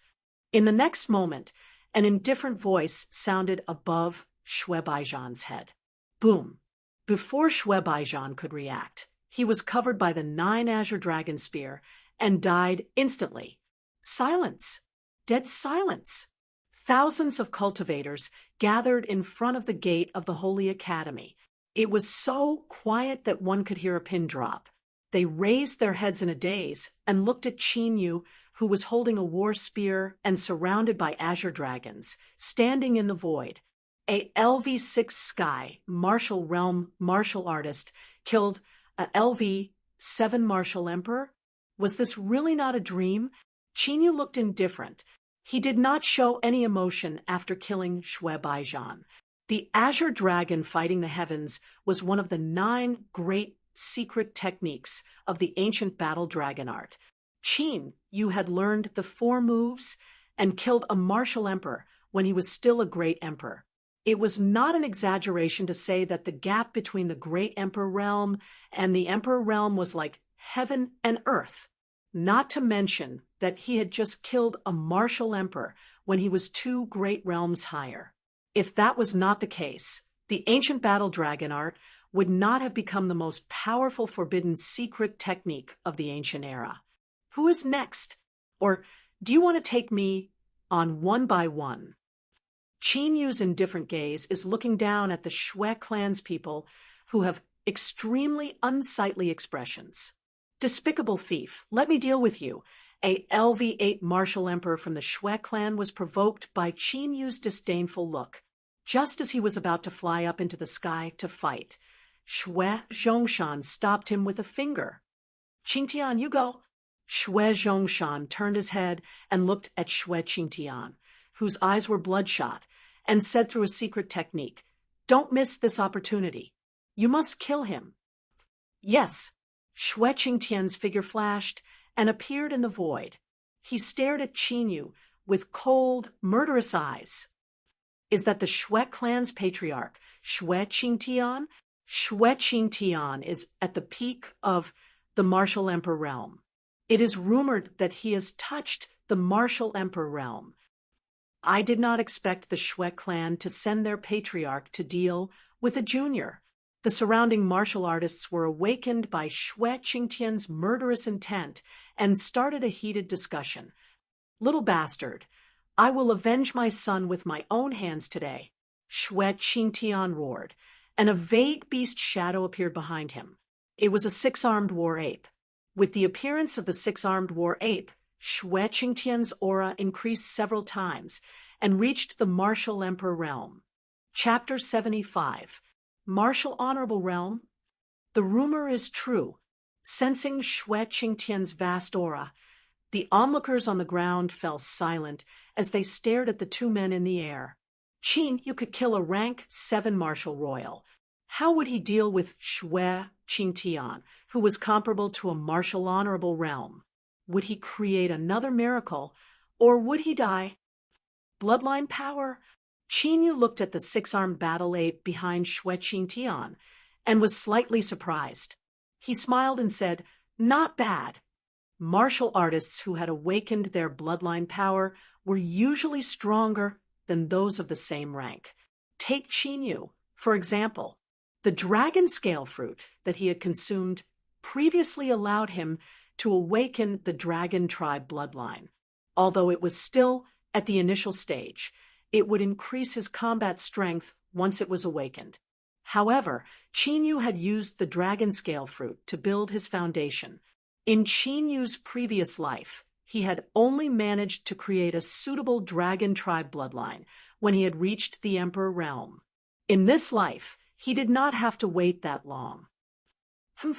In the next moment, an indifferent voice sounded above Shui Baijan's head. Boom! Before Shui Baijan could react, he was covered by the 9 Azure Dragon Spear and died instantly. Silence! Dead silence! Thousands of cultivators gathered in front of the gate of the Holy Academy. It was so quiet that one could hear a pin drop. They raised their heads in a daze and looked at Qinyu, who was holding a war spear and surrounded by Azure Dragons, standing in the void. A LV6 Sky martial realm martial artist killed a LV7 martial emperor? Was this really not a dream? Qinyu looked indifferent. He did not show any emotion after killing Shui Baijan. The Azure Dragon fighting the heavens was one of the 9 great secret techniques of the ancient battle dragon art. Qinyu had learned the 4 moves and killed a martial emperor when he was still a great emperor. It was not an exaggeration to say that the gap between the great emperor realm and the emperor realm was like heaven and earth. Not to mention that he had just killed a martial emperor when he was 2 great realms higher. If that was not the case, the ancient battle dragon art would not have become the most powerful forbidden secret technique of the ancient era. Who is next? Or do you want to take me on one by one? Qinyu's indifferent gaze is looking down at the Shui clanspeople who have extremely unsightly expressions. Despicable thief, let me deal with you. A LV8 martial emperor from the Shui clan was provoked by Qinyu's disdainful look. Just as he was about to fly up into the sky to fight, Shui Zhongshan stopped him with a finger. Qingtian, you go. Shui Zhongshan turned his head and looked at Shui Qingtian, whose eyes were bloodshot, and said through a secret technique, "Don't miss this opportunity. You must kill him." Yes. Xue Qingtian's figure flashed and appeared in the void. He stared at Qinyu with cold, murderous eyes. Is that the Xue clan's patriarch, Xue Qingtian? Xue Qingtian is at the peak of the Martial Emperor realm. It is rumored that he has touched the Martial Emperor realm. I did not expect the Xue clan to send their patriarch to deal with a junior. The surrounding martial artists were awakened by Xue Qingtian's murderous intent and started a heated discussion. Little bastard, I will avenge my son with my own hands today, Xue Qingtian roared, and a vague beast shadow appeared behind him. It was a six-armed war ape. With the appearance of the six-armed war ape, Xue Qingtian's aura increased several times and reached the Martial Emperor realm. Chapter 75. Martial Honorable Realm. The rumor is true. Sensing Xue Qingtian's vast aura, the onlookers on the ground fell silent as they stared at the two men in the air. Qin, you could kill a rank 7 martial royal. How would he deal with Xue Qingtian, who was comparable to a martial honorable realm? Would he create another miracle, or would he die? Bloodline power? Qinyu looked at the six-armed battle ape behind Xue Qingtian and was slightly surprised. He smiled and said, "Not bad." Martial artists who had awakened their bloodline power were usually stronger than those of the same rank. Take Qinyu, for example. The dragon scale fruit that he had consumed previously allowed him to awaken the dragon tribe bloodline. Although it was still at the initial stage, it would increase his combat strength once it was awakened. However, Qinyu had used the dragon scale fruit to build his foundation. In Qinyu's previous life, he had only managed to create a suitable dragon tribe bloodline when he had reached the Emperor realm. In this life, he did not have to wait that long.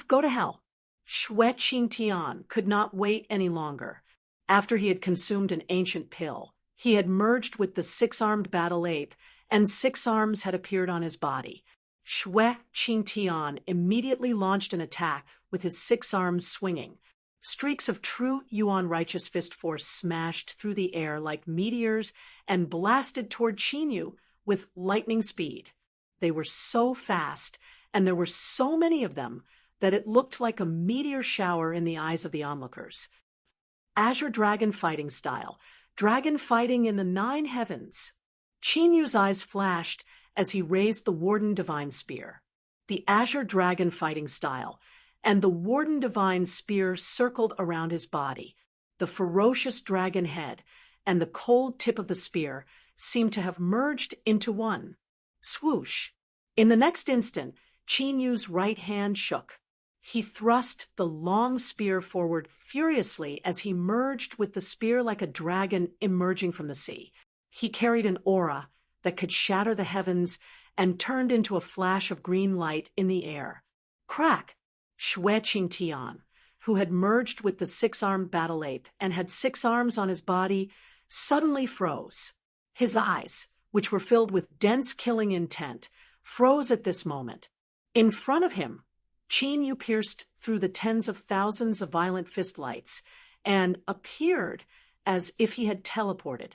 Go to hell. Xue Qingtian could not wait any longer. After he had consumed an ancient pill, he had merged with the six-armed battle ape, and 6 arms had appeared on his body. Xue Qingtian immediately launched an attack with his 6 arms swinging. Streaks of true Yuan righteous fist force smashed through the air like meteors and blasted toward Qinyu with lightning speed. They were so fast, and there were so many of them, that it looked like a meteor shower in the eyes of the onlookers. Azure Dragon Fighting Style. Dragon fighting in the 9 heavens. Qinyu's eyes flashed as he raised the Warden Divine Spear. The Azure Dragon Fighting Style, and the Warden Divine Spear circled around his body. The ferocious dragon head and the cold tip of the spear seemed to have merged into one. Swoosh! In the next instant, Qinyu's right hand shook. He thrust the long spear forward furiously as he merged with the spear like a dragon emerging from the sea. He carried an aura that could shatter the heavens and turned into a flash of green light in the air. Crack! Xue Qingtian, who had merged with the 6-armed battle ape and had 6 arms on his body, suddenly froze. His eyes, which were filled with dense killing intent, froze at this moment. In front of him, Qinyu pierced through the tens of thousands of violent fistlights and appeared as if he had teleported.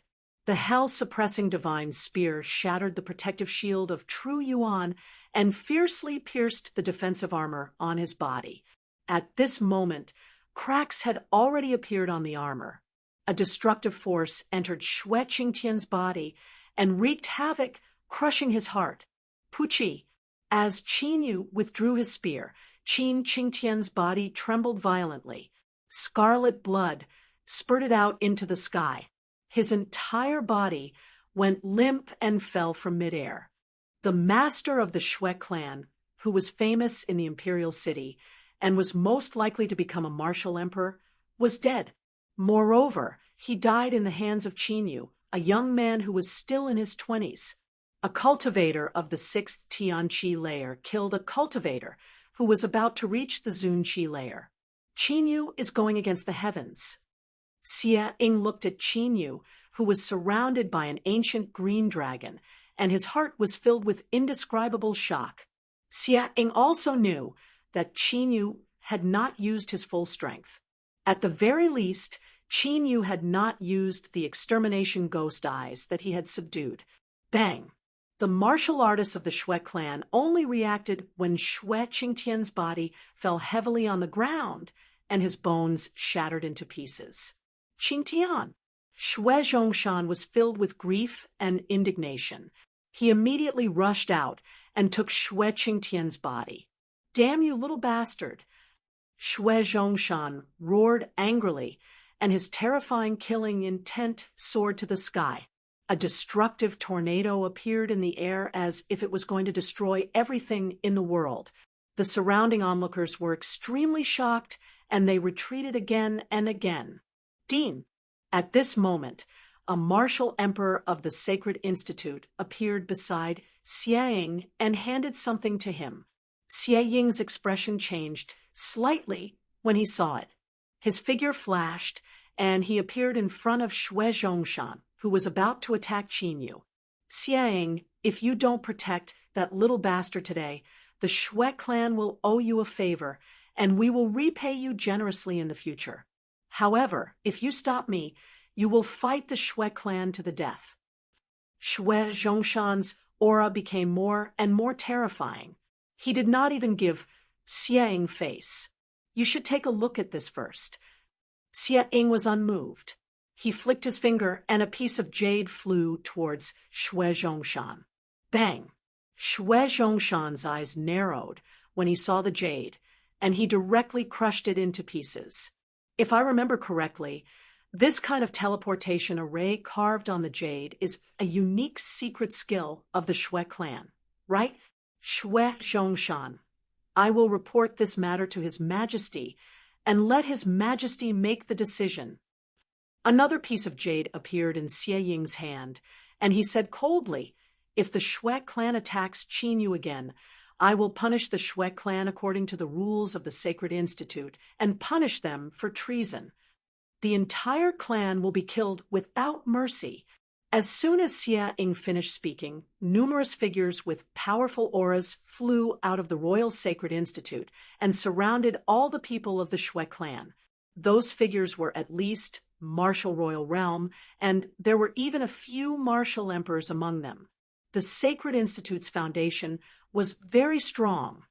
The hell-suppressing divine spear shattered the protective shield of true Yuan and fiercely pierced the defensive armor on his body. At this moment, cracks had already appeared on the armor. A destructive force entered Xue Qingtian's body and wreaked havoc, crushing his heart. Puchi! As Qinyu withdrew his spear, Qin Qingtian's body trembled violently. Scarlet blood spurted out into the sky. His entire body went limp and fell from midair. The master of the Xue clan, who was famous in the imperial city and was most likely to become a martial emperor, was dead. Moreover, he died in the hands of Qinyu, a young man who was still in his 20s. A cultivator of the 6th Tianqi layer killed a cultivator who was about to reach the Zunqi layer. Qinyu is going against the heavens. Xie Ying looked at Qinyu, who was surrounded by an ancient green dragon, and his heart was filled with indescribable shock. Xie Ying also knew that Qin Yu had not used his full strength. At the very least, Qin Yu had not used the extermination ghost eyes that he had subdued. Bang! The martial artists of the Shui clan only reacted when Shui Qingtian's body fell heavily on the ground and his bones shattered into pieces. Qingtian! Shui Zhongshan was filled with grief and indignation. He immediately rushed out and took Shui Qingtian's body. "Damn you, little bastard!" Shui Zhongshan roared angrily, and his terrifying killing intent soared to the sky. A destructive tornado appeared in the air as if it was going to destroy everything in the world. The surrounding onlookers were extremely shocked, and they retreated again and again. Dean. At this moment, a martial emperor of the Sacred Institute appeared beside Xie Ying and handed something to him. Xie Ying's expression changed slightly when he saw it. His figure flashed, and he appeared in front of Shui Zhongshan, who was about to attack Qin Yu. "Xie Ying, if you don't protect that little bastard today, the Shui clan will owe you a favor, and we will repay you generously in the future. However, if you stop me, you will fight the Shui clan to the death." Shui Zhongshan's aura became more and more terrifying. He did not even give Xie Ying face. "You should take a look at this first." Xie Ying was unmoved. He flicked his finger, and a piece of jade flew towards Shui Zhongshan. Bang! Shui Zhongshan's eyes narrowed when he saw the jade, and he directly crushed it into pieces. If I remember correctly, this kind of teleportation array carved on the jade is a unique secret skill of the Shui clan, right? Shui Zhongshan, I will report this matter to His Majesty, and let His Majesty make the decision. Another piece of jade appeared in Xie Ying's hand, and he said coldly, "If the Shui clan attacks Qin Yu again, I will punish the Shui clan according to the rules of the Sacred Institute and punish them for treason. The entire clan will be killed without mercy." As soon as Xie Ying finished speaking, numerous figures with powerful auras flew out of the Royal Sacred Institute and surrounded all the people of the Shui clan. Those figures were at least martial royal realm, and there were even a few martial emperors among them. The Sacred Institute's foundation was very strong.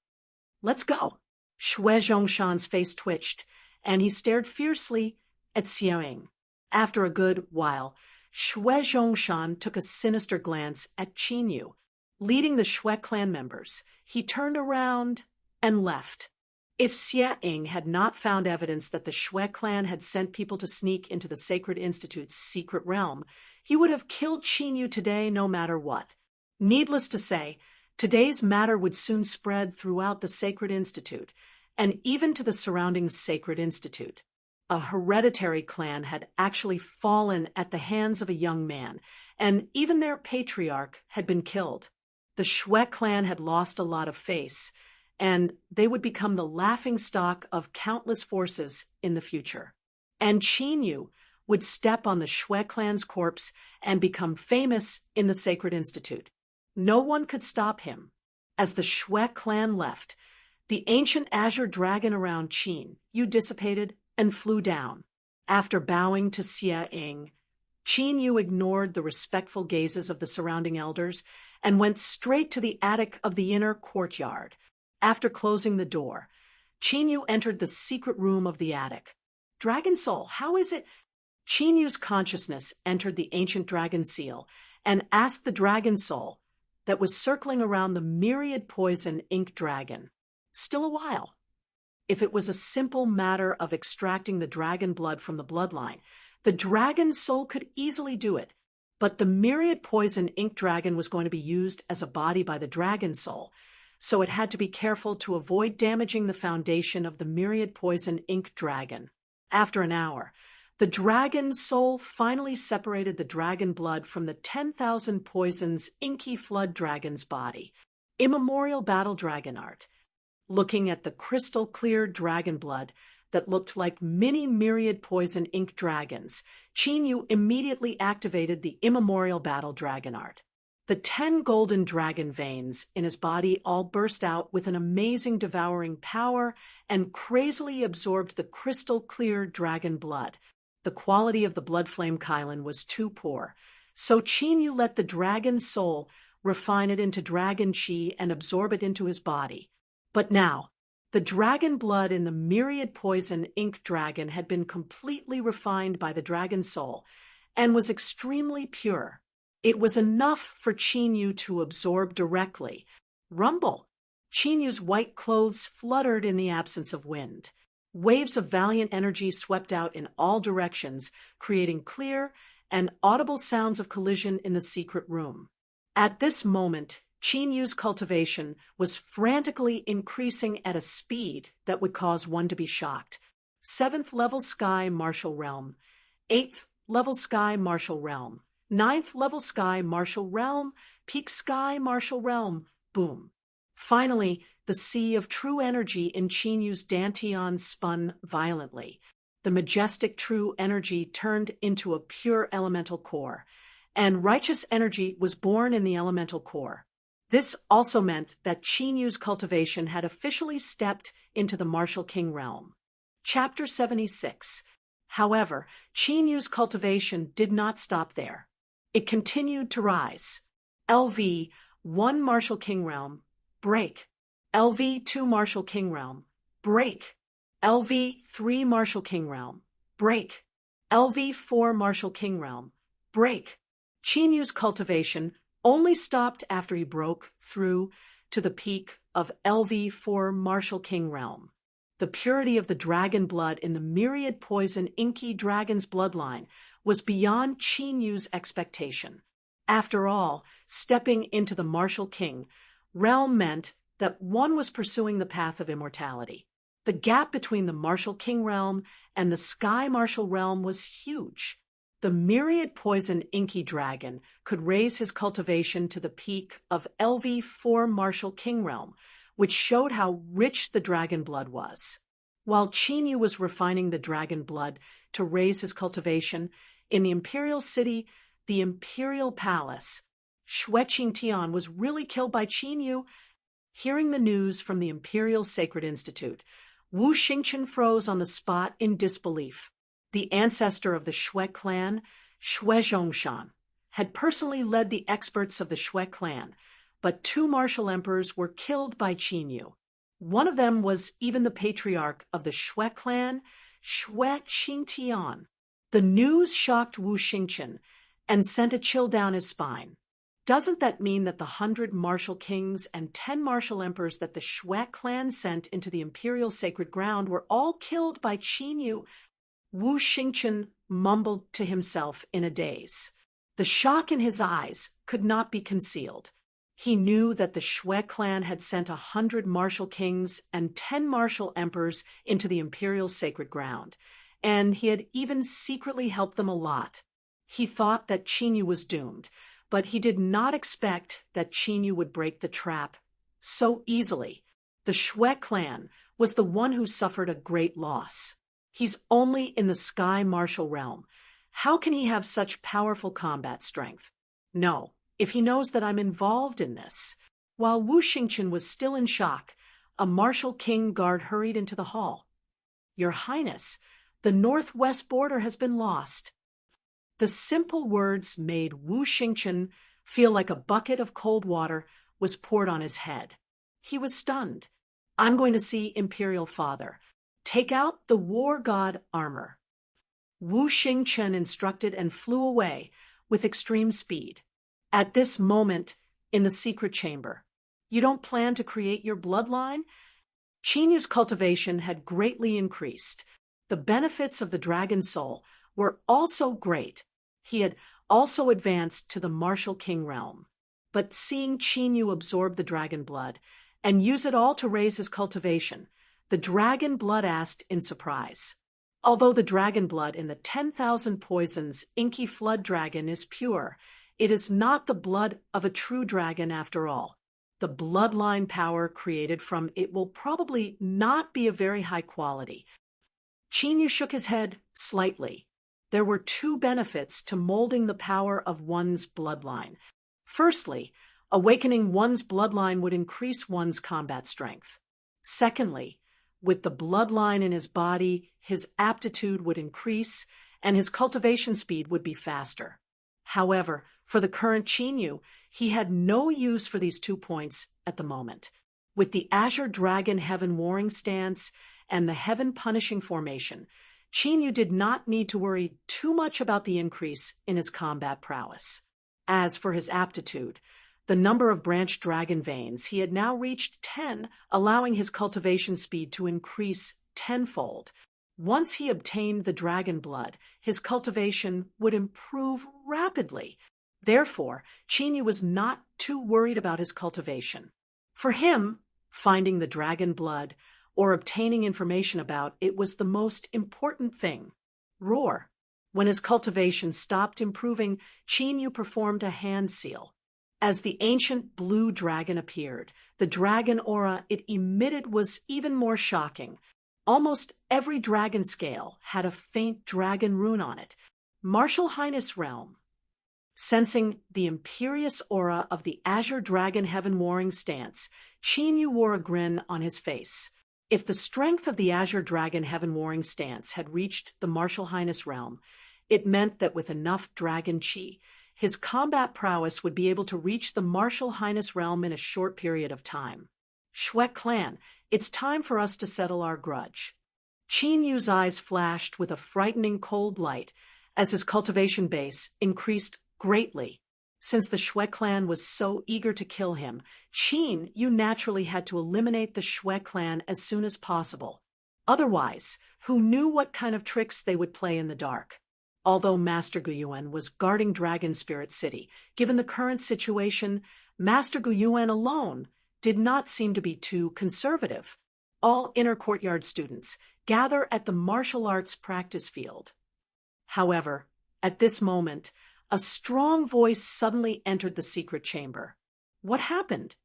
"Let's go." Shui Zhongshan's face twitched, and he stared fiercely at Xie Ying. After a good while, Shui Zhongshan took a sinister glance at Qin Yu. Leading the Shui clan members, he turned around and left. If Xie Ying had not found evidence that the Shui clan had sent people to sneak into the Sacred Institute's secret realm, he would have killed Qin Yu today no matter what. Needless to say, today's matter would soon spread throughout the Sacred Institute, and even to the surrounding Sacred Institute. A hereditary clan had actually fallen at the hands of a young man, and even their patriarch had been killed. The Shui clan had lost a lot of face, and they would become the laughingstock of countless forces in the future. And Qin Yu would step on the Shui clan's corpse and become famous in the Sacred Institute. No one could stop him. As the Shui clan left, the ancient azure dragon around Qin Yu dissipated and flew down. After bowing to Xie Ying, Qin Yu ignored the respectful gazes of the surrounding elders and went straight to the attic of the inner courtyard. After closing the door, Qin Yu entered the secret room of the attic. "Dragon Soul, how is it?" Qin Yu's consciousness entered the ancient dragon seal and asked the dragon soul that was circling around the myriad poison ink dragon. Still a while. If it was a simple matter of extracting the dragon blood from the bloodline, the dragon soul could easily do it. But the myriad poison ink dragon was going to be used as a body by the dragon soul, so it had to be careful to avoid damaging the foundation of the myriad poison ink dragon. After an hour, the dragon soul finally separated the dragon blood from the 10,000 poisons inky flood dragon's body. Immemorial battle dragon art. Looking at the crystal-clear dragon blood that looked like many myriad poison ink dragons, Qin Yu immediately activated the immemorial battle dragon art. The 10 golden dragon veins in his body all burst out with an amazing devouring power and crazily absorbed the crystal-clear dragon blood. The quality of the blood flame Kylan was too poor, so Chinyu let the dragon soul refine it into dragon chi and absorb it into his body. But now, the dragon blood in the myriad poison ink dragon had been completely refined by the dragon soul and was extremely pure. It was enough for Chinyu to absorb directly. Rumble! Chinyu's white clothes fluttered in the absence of wind. Waves of valiant energy swept out in all directions, creating clear and audible sounds of collision in the secret room. At this moment, Chinyu's cultivation was frantically increasing at a speed that would cause one to be shocked. 7th level sky martial realm, 8th level sky martial realm, 9th level sky martial realm, peak sky martial realm, boom. Finally, the sea of true energy in Chinyu's dantian spun violently. The majestic true energy turned into a pure elemental core, and righteous energy was born in the elemental core. This also meant that Chinyu's cultivation had officially stepped into the martial king realm. Chapter 76. However, Chinyu's cultivation did not stop there. It continued to rise. LV 1 martial king realm, break. LV 2 martial king realm, break. LV 3 martial king realm, break. LV 4 martial king realm, break. Chinyu's cultivation only stopped after he broke through to the peak of LV 4 martial king realm. The purity of the dragon blood in the myriad poison inky dragon's bloodline was beyond Chinyu's expectation. After all, stepping into the martial king realm meant that one was pursuing the path of immortality. The gap between the martial king realm and the sky martial realm was huge. The myriad poison inky dragon could raise his cultivation to the peak of LV 4 martial king realm, which showed how rich the dragon blood was. While Chinyu was refining the dragon blood to raise his cultivation, in the imperial city, the imperial palace, Xue Qingtian was really killed by Chinyu. Hearing the news from the Imperial Sacred Institute, Wu Xingchen froze on the spot in disbelief. The ancestor of the Xue clan, Xue Zhongshan, had personally led the experts of the Xue clan, but 2 martial emperors were killed by Chinyu. One of them was even the patriarch of the Xue clan, Xue Qingtian. The news shocked Wu Xingchen and sent a chill down his spine. Doesn't that mean that the 100 martial kings and 10 martial emperors that the Xue clan sent into the imperial sacred ground were all killed by Chinyu? Wu Xingchen mumbled to himself in a daze. The shock in his eyes could not be concealed. He knew that the Xue clan had sent 100 martial kings and 10 martial emperors into the imperial sacred ground, and he had even secretly helped them a lot. He thought that Chinyu was doomed, but he did not expect that Chinyu would break the trap so easily. The Xue clan was the one who suffered a great loss. He's only in the sky martial realm. How can he have such powerful combat strength? No, if he knows that I'm involved in this. While Wu Xingchen was still in shock, a martial king guard hurried into the hall. Your Highness, the northwest border has been lost. The simple words made Wu Xingchen feel like a bucket of cold water was poured on his head. He was stunned. I'm going to see Imperial Father. Take out the war god armor. Wu Xingchen instructed and flew away with extreme speed. At this moment, in the secret chamber, you don't plan to create your bloodline? Chinyu's cultivation had greatly increased. The benefits of the dragon soul were also great. He had also advanced to the martial king realm. But seeing Chinyu absorb the dragon blood and use it all to raise his cultivation, the dragon blood asked in surprise. Although the dragon blood in the 10,000 poisons inky flood dragon is pure, it is not the blood of a true dragon after all. The bloodline power created from it will probably not be of very high quality. Chinyu shook his head slightly. There were 2 benefits to molding the power of one's bloodline. Firstly, awakening one's bloodline would increase one's combat strength. Secondly, with the bloodline in his body, his aptitude would increase and his cultivation speed would be faster. However, for the current Chinyu, he had no use for these 2 points at the moment. With the Azure Dragon Heaven Warring stance and the Heaven Punishing formation, Chinyu did not need to worry too much about the increase in his combat prowess. As for his aptitude, the number of branched dragon veins, he had now reached 10, allowing his cultivation speed to increase tenfold. Once he obtained the dragon blood, his cultivation would improve rapidly. Therefore, Chinyu was not too worried about his cultivation. For him, finding the dragon blood or obtaining information about it was the most important thing. Roar. When his cultivation stopped improving, Chinyu performed a hand seal. As the ancient blue dragon appeared, the dragon aura it emitted was even more shocking. Almost every dragon scale had a faint dragon rune on it. Martial Highness Realm. Sensing the imperious aura of the Azure Dragon Heaven Warring stance, Chinyu wore a grin on his face. If the strength of the Azure Dragon Heaven Warring stance had reached the Martial Highness Realm, it meant that with enough dragon chi, his combat prowess would be able to reach the Martial Highness Realm in a short period of time. Shwek clan, it's time for us to settle our grudge. Chinyu's eyes flashed with a frightening cold light as his cultivation base increased greatly. Since the Shwek clan was so eager to kill him, Chinyu naturally had to eliminate the Shwek clan as soon as possible. Otherwise, who knew what kind of tricks they would play in the dark? Although Master Guyuan was guarding Dragon Spirit City, given the current situation, Master Guyuan alone did not seem to be too conservative. All inner courtyard students gather at the martial arts practice field. However, at this moment, a strong voice suddenly entered the secret chamber. What happened?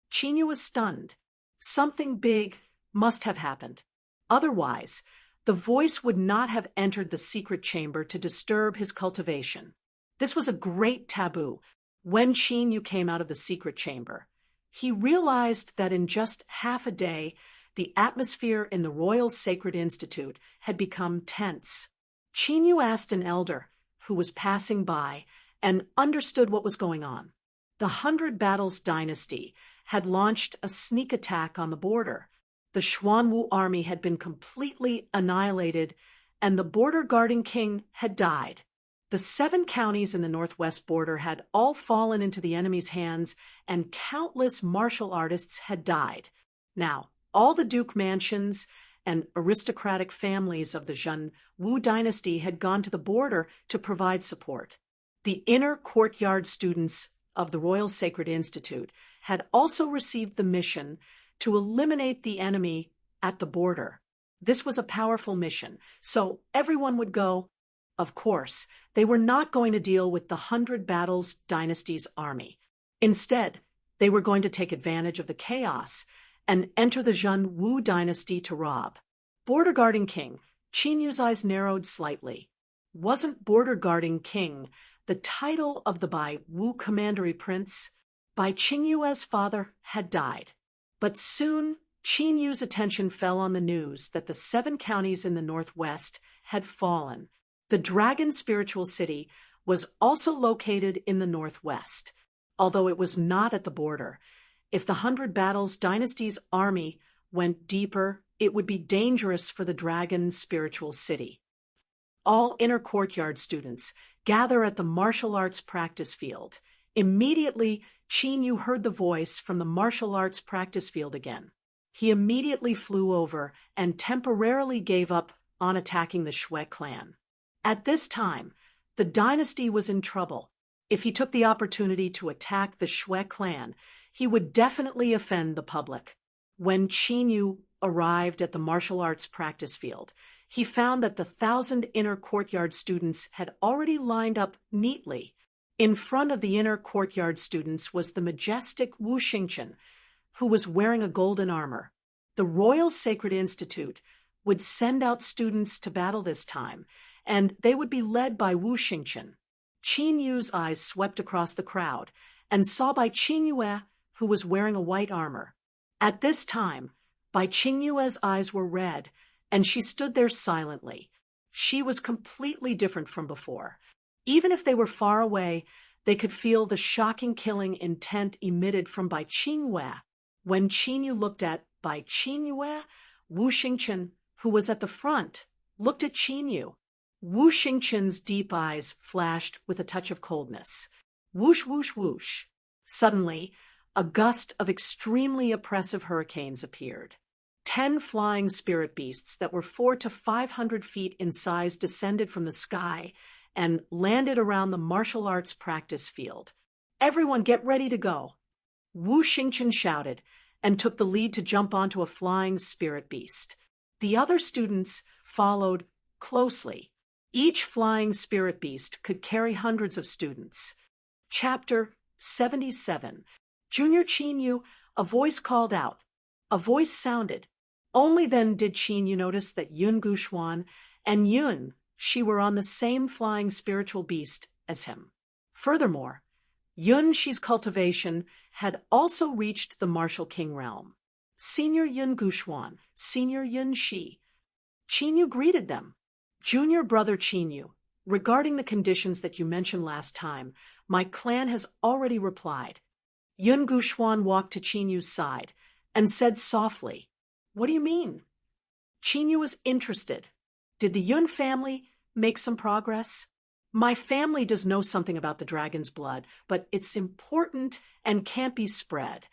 Chinyu was stunned. Something big must have happened. Otherwise, the voice would not have entered the secret chamber to disturb his cultivation. This was a great taboo. When Chinyu came out of the secret chamber, he realized that in just half a day, the atmosphere in the Royal Sacred Institute had become tense. Chinyu asked an elder who was passing by and understood what was going on. The 100 Battles dynasty had launched a sneak attack on the border. The Xuanwu army had been completely annihilated, and the border guarding king had died. The 7 counties in the northwest border had all fallen into the enemy's hands, and countless martial artists had died. Now, all the duke mansions and aristocratic families of the Xuanwu dynasty had gone to the border to provide support. The inner courtyard students of the Royal Sacred Institute had also received the mission to eliminate the enemy at the border. This was a powerful mission, so everyone would go. Of course, they were not going to deal with the 100 Battles dynasty's army. Instead, they were going to take advantage of the chaos and enter the Xuanwu dynasty to rob. Border Guarding King, Chinyu's eyes narrowed slightly. Wasn't Border Guarding King the title of the Bai Wu commandery prince? Bai Qingyue's father had died. But soon, Chinyu's attention fell on the news that the 7 counties in the northwest had fallen. The Dragon Spiritual City was also located in the northwest, although it was not at the border. If the 100 Battles dynasty's army went deeper, it would be dangerous for the Dragon Spiritual City. All inner courtyard students gather at the martial arts practice field. Immediately, Chinyu heard the voice from the martial arts practice field again. He immediately flew over and temporarily gave up on attacking the Shwek clan. At this time, the dynasty was in trouble. If he took the opportunity to attack the Shwek clan, he would definitely offend the public. When Chinyu arrived at the martial arts practice field, he found that the 1,000 inner courtyard students had already lined up neatly. In front of the inner courtyard students was the majestic Wu Xingchen, who was wearing a golden armor. The Royal Sacred Institute would send out students to battle this time, and they would be led by Wu Xingchen. Chinyu's eyes swept across the crowd and saw Bai Qingyue, who was wearing a white armor. At this time, Bai Qingyue's eyes were red, and she stood there silently. She was completely different from before. Even if they were far away, they could feel the shocking killing intent emitted from Bai Qingyue. When Qinyu looked at Bai Qingyue, Wu Xingchen, who was at the front, looked at Qinyu. Wu Xingchen's deep eyes flashed with a touch of coldness. Whoosh, whoosh, whoosh. Suddenly, a gust of extremely oppressive hurricanes appeared. 10 flying spirit beasts that were 400 to 500 feet in size descended from the sky and landed around the martial arts practice field. Everyone get ready to go. Wu Xingchen shouted and took the lead to jump onto a flying spirit beast. The other students followed closely. Each flying spirit beast could carry hundreds of students. Chapter 77. Junior Qinyu, a voice called out. A voice sounded. Only then did Qinyu notice that Yun Guxuan and Yun Shi were on the same flying spiritual beast as him. Furthermore, Yun Shi's cultivation had also reached the martial king realm. Senior Yun Guxuan, Senior Yun Shi. Qinyu greeted them. Junior brother Qinyu, regarding the conditions that you mentioned last time, my clan has already replied. Yun Guxuan walked to Qinyu's side and said softly, "What do you mean?" Qinyu was interested. Did the Yun family make some progress? My family does know something about the dragon's blood, but it's important and can't be spread.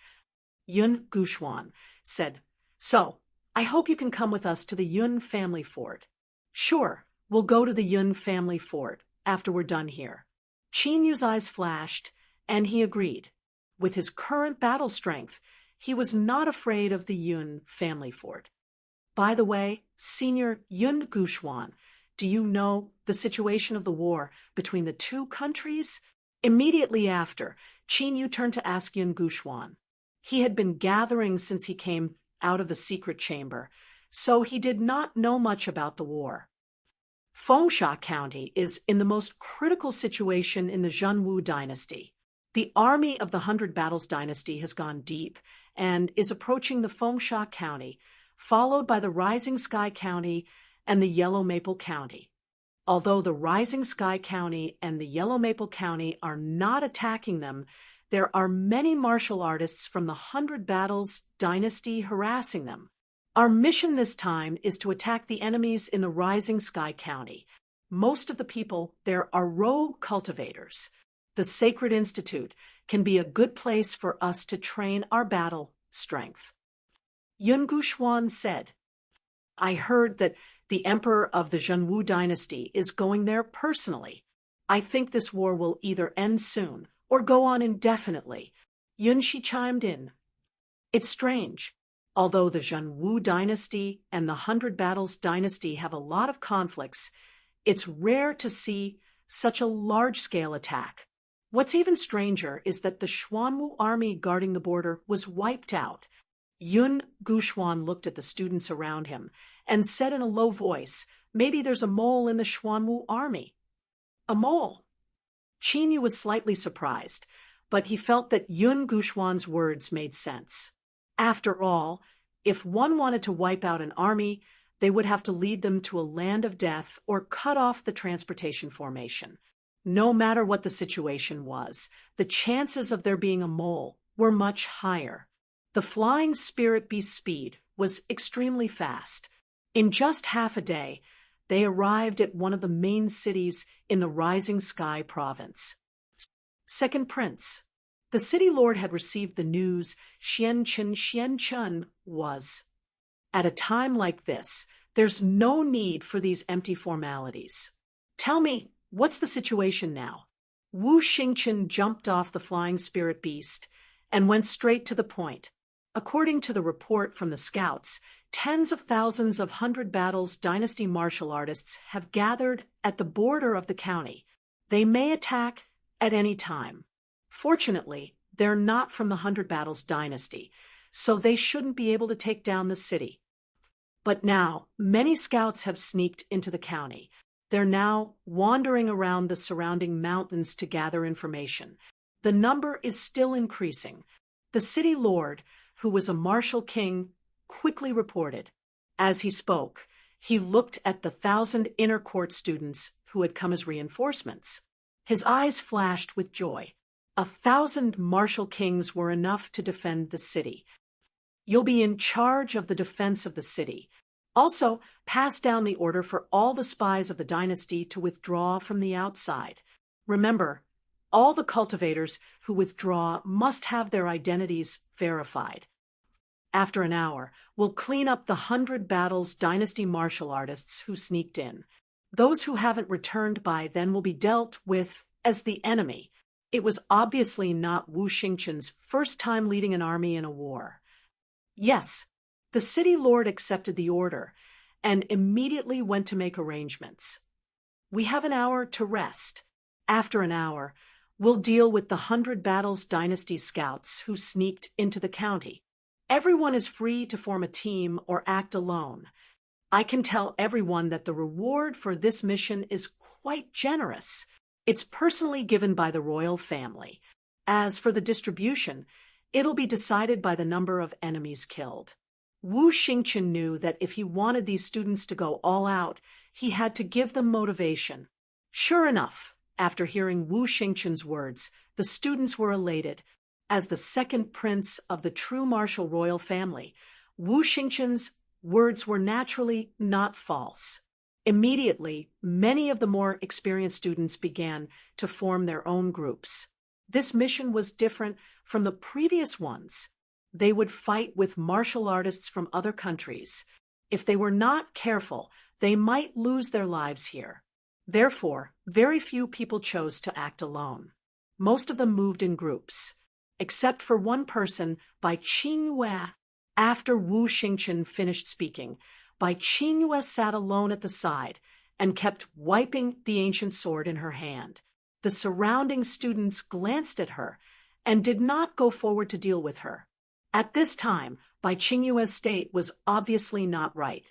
Yun Guxuan said, "So, I hope you can come with us to the Yun family fort." "Sure, we'll go to the Yun family fort after we're done here." Qinyu's eyes flashed, and he agreed. With his current battle strength, he was not afraid of the Yun family fort. By the way, Senior Yun Guxuan, do you know the situation of the war between the two countries? Immediately after, Qinyu turned to ask Yun Guxuan. He had been gathering since he came out of the secret chamber, so he did not know much about the war. Fengsha County is in the most critical situation in the Zhenwu dynasty. The army of the 100 Battles dynasty has gone deep and is approaching the Fengsha County, followed by the Rising Sky County and the Yellow Maple County. Although the Rising Sky County and the Yellow Maple County are not attacking them, there are many martial artists from the 100 Battles dynasty harassing them. Our mission this time is to attack the enemies in the Rising Sky County. Most of the people there are rogue cultivators. The Sacred Institute can be a good place for us to train our battle strength. Yun Guxuan said, "I heard that the emperor of the Zhenwu dynasty is going there personally. I think this war will either end soon or go on indefinitely." Yun Shi chimed in. "It's strange. Although the Zhenwu dynasty and the 100 Battles dynasty have a lot of conflicts, it's rare to see such a large-scale attack. What's even stranger is that the Xuanwu army guarding the border was wiped out." Yun Guxuan looked at the students around him and said in a low voice, "Maybe there's a mole in the Xuanwu army." "A mole?" Qinyu was slightly surprised, but he felt that Yun Guxuan's words made sense. After all, if one wanted to wipe out an army, they would have to lead them to a land of death or cut off the transportation formation. No matter what the situation was, the chances of there being a mole were much higher. The flying spirit beast's speed was extremely fast. In just half a day, they arrived at one of the main cities in the Rising Sky province. Second Prince. The city lord had received the news Xianchun was. At a time like this, there's no need for these empty formalities. "Tell me, what's the situation now?" Wu Xingchen jumped off the flying spirit beast and went straight to the point. According to the report from the scouts, tens of thousands of 100 Battles dynasty martial artists have gathered at the border of the county. They may attack at any time. Fortunately, they're not from the 100 Battles dynasty, so they shouldn't be able to take down the city. But now, many scouts have sneaked into the county. They're now wandering around the surrounding mountains to gather information. The number is still increasing. The city lord, who was a martial king, quickly reported. As he spoke, he looked at the 1,000 inner court students who had come as reinforcements. His eyes flashed with joy. 1,000 martial kings were enough to defend the city. You'll be in charge of the defense of the city. Also, pass down the order for all the spies of the dynasty to withdraw from the outside. Remember, all the cultivators who withdraw must have their identities verified. After an hour, we'll clean up the 100 battles dynasty martial artists who sneaked in. Those who haven't returned by then will be dealt with as the enemy. It was obviously not Wu Xingqian's first time leading an army in a war. Yes, the city lord accepted the order and immediately went to make arrangements. We have an hour to rest. After an hour, we'll deal with the 100 battles dynasty scouts who sneaked into the county. Everyone is free to form a team or act alone. I can tell everyone that the reward for this mission is quite generous. It's personally given by the royal family. As for the distribution, it'll be decided by the number of enemies killed. Wu Xingqian knew that if he wanted these students to go all out, he had to give them motivation. Sure enough, after hearing Wu Xingqian's words, the students were elated. As the second prince of the true martial royal family, Wu Xingqian's words were naturally not false. Immediately, many of the more experienced students began to form their own groups. This mission was different from the previous ones. They would fight with martial artists from other countries. If they were not careful, they might lose their lives here. Therefore, very few people chose to act alone. Most of them moved in groups, except for one person, Bai Qingyue. After Wu Xingqian finished speaking, Bai Qingyue sat alone at the side and kept wiping the ancient sword in her hand. The surrounding students glanced at her and did not go forward to deal with her. At this time, Bai Qingyue's state was obviously not right.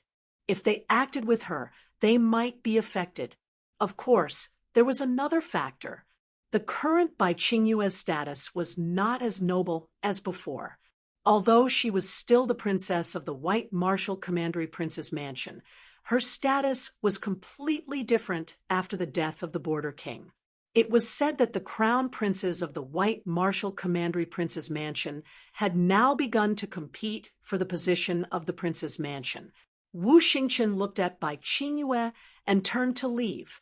If they acted with her, they might be affected. Of course, there was another factor. The current Bai Qingyue's status was not as noble as before. Although she was still the princess of the White Martial Commandery Prince's mansion, her status was completely different after the death of the Border King. It was said that the crown princes of the White Martial Commandery Prince's mansion had now begun to compete for the position of the prince's mansion. Wu Xingqian looked at Bai Qingyue and turned to leave.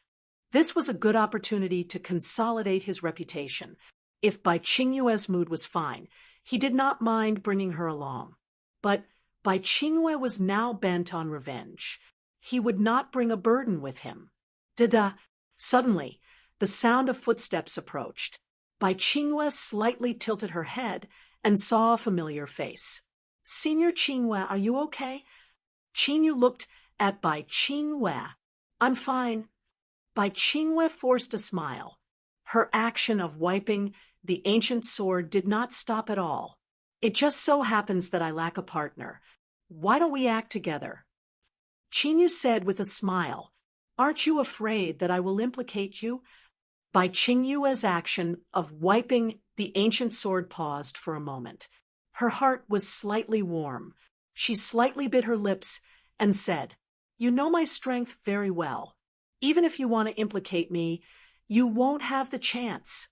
This was a good opportunity to consolidate his reputation. If Bai Qingyue's mood was fine, he did not mind bringing her along. But Bai Qingyue was now bent on revenge. He would not bring a burden with him. Da-da! Suddenly, the sound of footsteps approached. Bai Qingyue slightly tilted her head and saw a familiar face. "Senior Qingyue, are you okay?" Qingyue looked at Bai Qingyue. "I'm fine." Bai Qingyue forced a smile. Her action of wiping the ancient sword did not stop at all. "It just so happens that I lack a partner. Why don't we act together?" Qingyue said with a smile. "Aren't you afraid that I will implicate you?" Bai Qingyue's action of wiping the ancient sword paused for a moment. Her heart was slightly warm. She slightly bit her lips and said, "You know my strength very well. Even if you want to implicate me, you won't have the chance."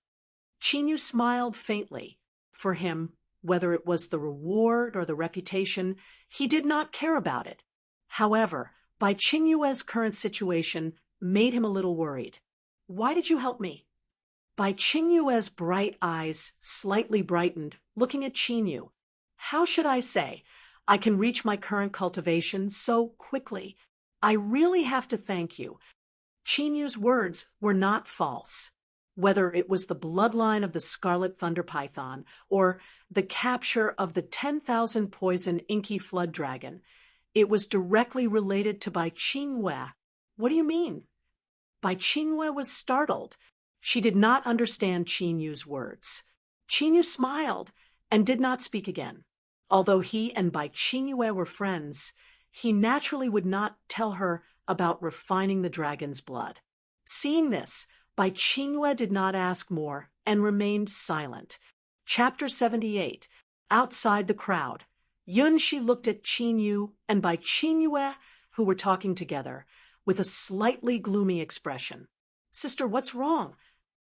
Qingyue smiled faintly. For him, whether it was the reward or the reputation, he did not care about it. However, Bai Qingyue's current situation made him a little worried. "Why did you help me?" Bai Qingyue's bright eyes slightly brightened, looking at Qingyue. "How should I say? I can reach my current cultivation so quickly. I really have to thank you." Qingyue's words were not false. Whether it was the bloodline of the Scarlet Thunder Python or the capture of the 10,000 poison inky flood dragon, it was directly related to Bai Qingyue. "What do you mean?" Bai Qingyue was startled. She did not understand Qingyue's words. Qingyue smiled and did not speak again. Although he and Bai Qingyue were friends, he naturally would not tell her about refining the dragon's blood. Seeing this, Bai Qingyue did not ask more and remained silent. Chapter 78. Outside the crowd. Yunxi looked at Qinyu and Bai Qingyue, who were talking together, with a slightly gloomy expression. "Sister, what's wrong?"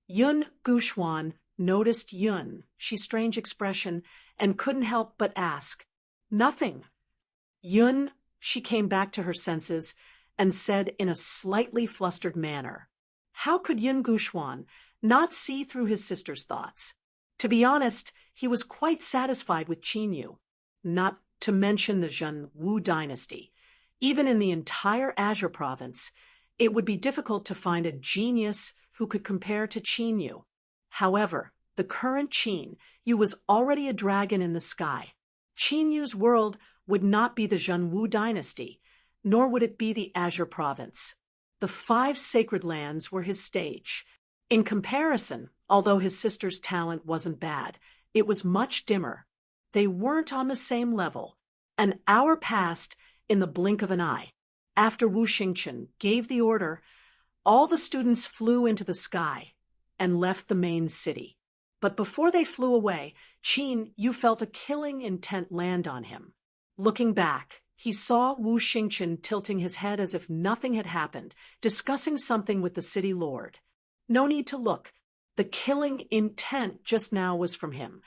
Yun Guxuan noticed Yunxi's strange expression and couldn't help but ask. "Nothing." She came back to her senses and said in a slightly flustered manner. How could Yun Guxuan not see through his sister's thoughts? To be honest, he was quite satisfied with Qinyu, not to mention the Zhen Wu dynasty. Even in the entire Azure province, it would be difficult to find a genius who could compare to Qinyu. However, the current Qinyu was already a dragon in the sky. Qinyu's world would not be the Zhen Wu dynasty, nor would it be the Azure province. The 5 sacred lands were his stage. In comparison, although his sister's talent wasn't bad, it was much dimmer. They weren't on the same level. An hour passed in the blink of an eye. After Wu Xingchen gave the order, all the students flew into the sky and left the main city. But before they flew away, Qinyu felt a killing intent land on him. Looking back, he saw Wu Xingchen tilting his head as if nothing had happened, discussing something with the city lord. No need to look. The killing intent just now was from him.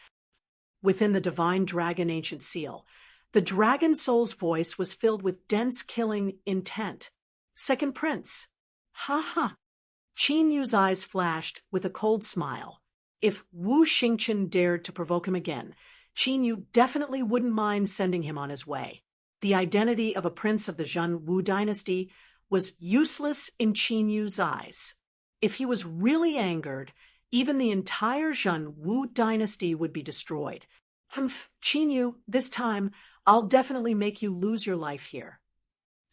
Within the divine dragon ancient seal, the dragon soul's voice was filled with dense killing intent. "Second prince." "Ha ha." Qinyu's eyes flashed with a cold smile. If Wu Xingchen dared to provoke him again, Qinyu definitely wouldn't mind sending him on his way. The identity of a prince of the Zhen Wu dynasty was useless in Qinyu's eyes. If he was really angered, even the entire Zhen Wu dynasty would be destroyed. "Humph, Qinyu, this time I'll definitely make you lose your life here."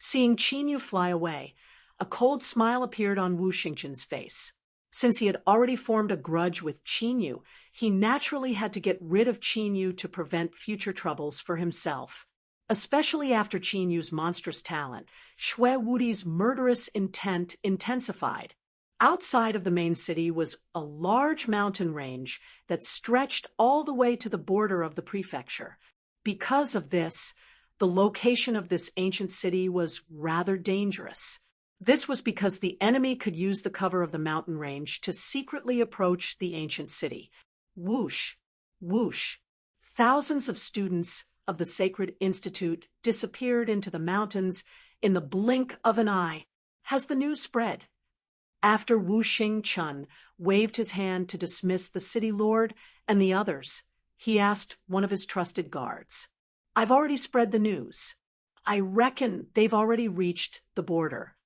Seeing Qinyu fly away, a cold smile appeared on Wu Xingchen's face. Since he had already formed a grudge with Qinyu, he naturally had to get rid of Qinyu to prevent future troubles for himself. Especially after Qinyu's monstrous talent, Shui Wudi's murderous intent intensified. Outside of the main city was a large mountain range that stretched all the way to the border of the prefecture. Because of this, the location of this ancient city was rather dangerous. This was because the enemy could use the cover of the mountain range to secretly approach the ancient city. Whoosh, whoosh. Thousands of students of the Sacred Institute disappeared into the mountains in the blink of an eye. Has the news spread? After Wu Xingchen waved his hand to dismiss the city lord and the others, he asked one of his trusted guards. "I've already spread the news. I reckon they've already reached the border."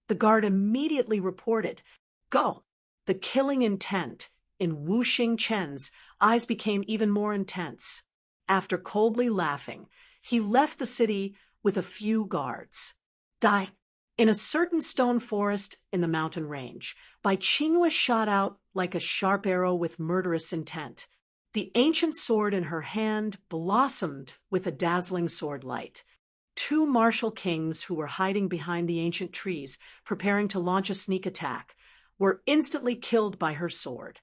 The guard immediately reported, "Go." The killing intent in Wu Xingchen's eyes became even more intense. After coldly laughing, he left the city with a few guards. Die. In a certain stone forest in the mountain range, Bai Qingyue shot out like a sharp arrow with murderous intent. The ancient sword in her hand blossomed with a dazzling sword light. 2 martial kings who were hiding behind the ancient trees, preparing to launch a sneak attack, were instantly killed by her sword.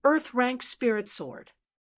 Earth-rank spirit sword.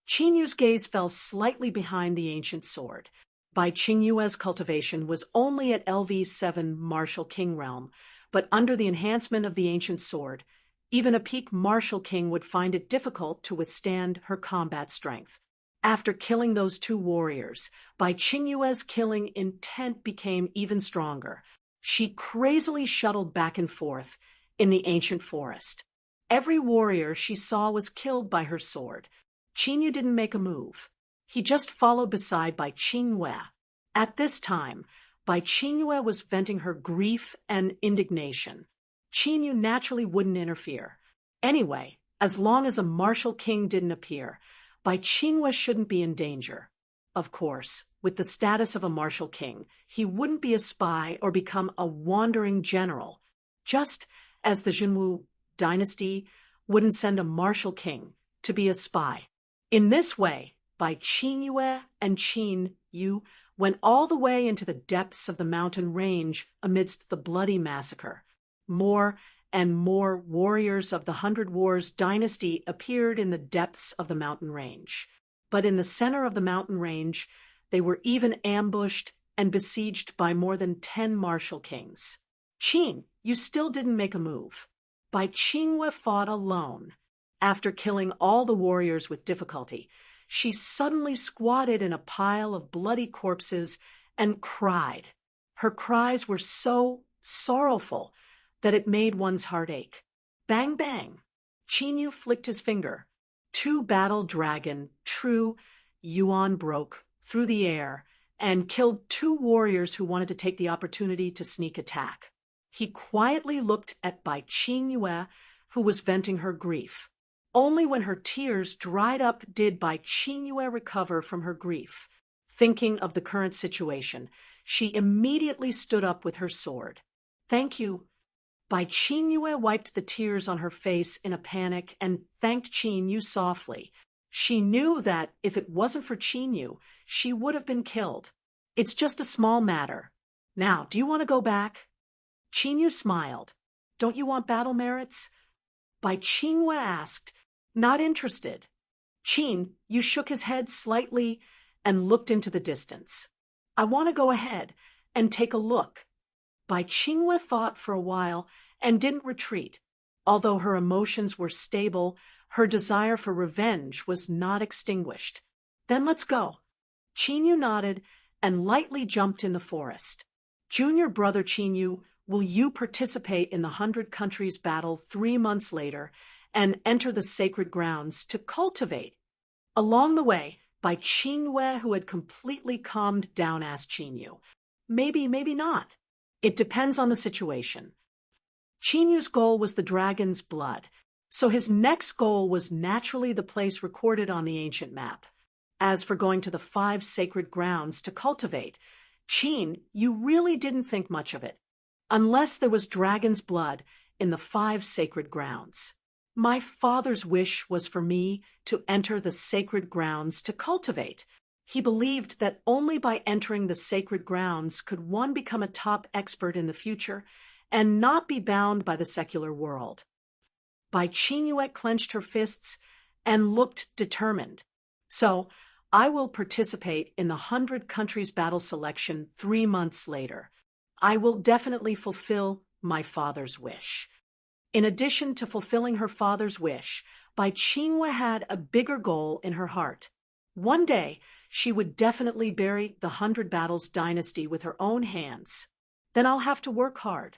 Qinyu's gaze fell slightly behind the ancient sword. Bai Qingyue's cultivation was only at LV7 martial king realm, but under the enhancement of the ancient sword, even a peak martial king would find it difficult to withstand her combat strength. After killing those 2 warriors, Bai Qingyue's killing intent became even stronger. She crazily shuttled back and forth in the ancient forest. Every warrior she saw was killed by her sword. Qinyu didn't make a move. He just followed beside Bai Qingyue. At this time, Bai Qingyue was venting her grief and indignation. Qinyu naturally wouldn't interfere. Anyway, as long as a martial king didn't appear, Bai Qingyue shouldn't be in danger. Of course, with the status of a martial king, he wouldn't be a spy or become a wandering general, just as the Zhenwu dynasty wouldn't send a martial king to be a spy. In this way, Bai Qingyue and Qinyu went all the way into the depths of the mountain range amidst the bloody massacre. More and more warriors of the Hundred Wars dynasty appeared in the depths of the mountain range. But in the center of the mountain range, they were even ambushed and besieged by more than 10 martial kings. Qin, you still didn't make a move. Bai Qingwe fought alone. After killing all the warriors with difficulty, she suddenly squatted in a pile of bloody corpses and cried. Her cries were so sorrowful that it made one's heart ache. Bang, bang! Qinyu flicked his finger. 2 battle dragon, true, Yuan broke through the air and killed 2 warriors who wanted to take the opportunity to sneak attack. He quietly looked at Bai Qingyue, who was venting her grief. Only when her tears dried up did Bai Qingyue recover from her grief. Thinking of the current situation, she immediately stood up with her sword. Thank you. Bai Qingyue wiped the tears on her face in a panic and thanked Qinyu softly. She knew that if it wasn't for Qinyu, she would have been killed. It's just a small matter. Now, do you want to go back? Qinyu smiled. Don't you want battle merits? Bai Qingyue asked. Not interested. Qin, you shook his head slightly and looked into the distance. I want to go ahead and take a look. Bai Qingyue thought for a while and didn't retreat. Although her emotions were stable, her desire for revenge was not extinguished. Then let's go. Qinyu nodded and lightly jumped in the forest. Junior brother Qinyu, will you participate in the 100 Countries battle 3 months later and enter the sacred grounds to cultivate? Along the way, Bai Qingyue, who had completely calmed down, asked Qinyu. Maybe, maybe not. It depends on the situation. Qinyu's goal was the dragon's blood, so his next goal was naturally the place recorded on the ancient map. As for going to the 5 sacred grounds to cultivate, Qin, you really didn't think much of it. Unless there was dragon's blood in the 5 sacred grounds. My father's wish was for me to enter the sacred grounds to cultivate. He believed that only by entering the sacred grounds could one become a top expert in the future and not be bound by the secular world. Bai Qingyue clenched her fists and looked determined. So, I will participate in the 100 Countries battle selection 3 months later. I will definitely fulfill my father's wish. In addition to fulfilling her father's wish, Bai Qingyue had a bigger goal in her heart. One day, she would definitely bury the 100 Battles dynasty with her own hands. Then I'll have to work hard.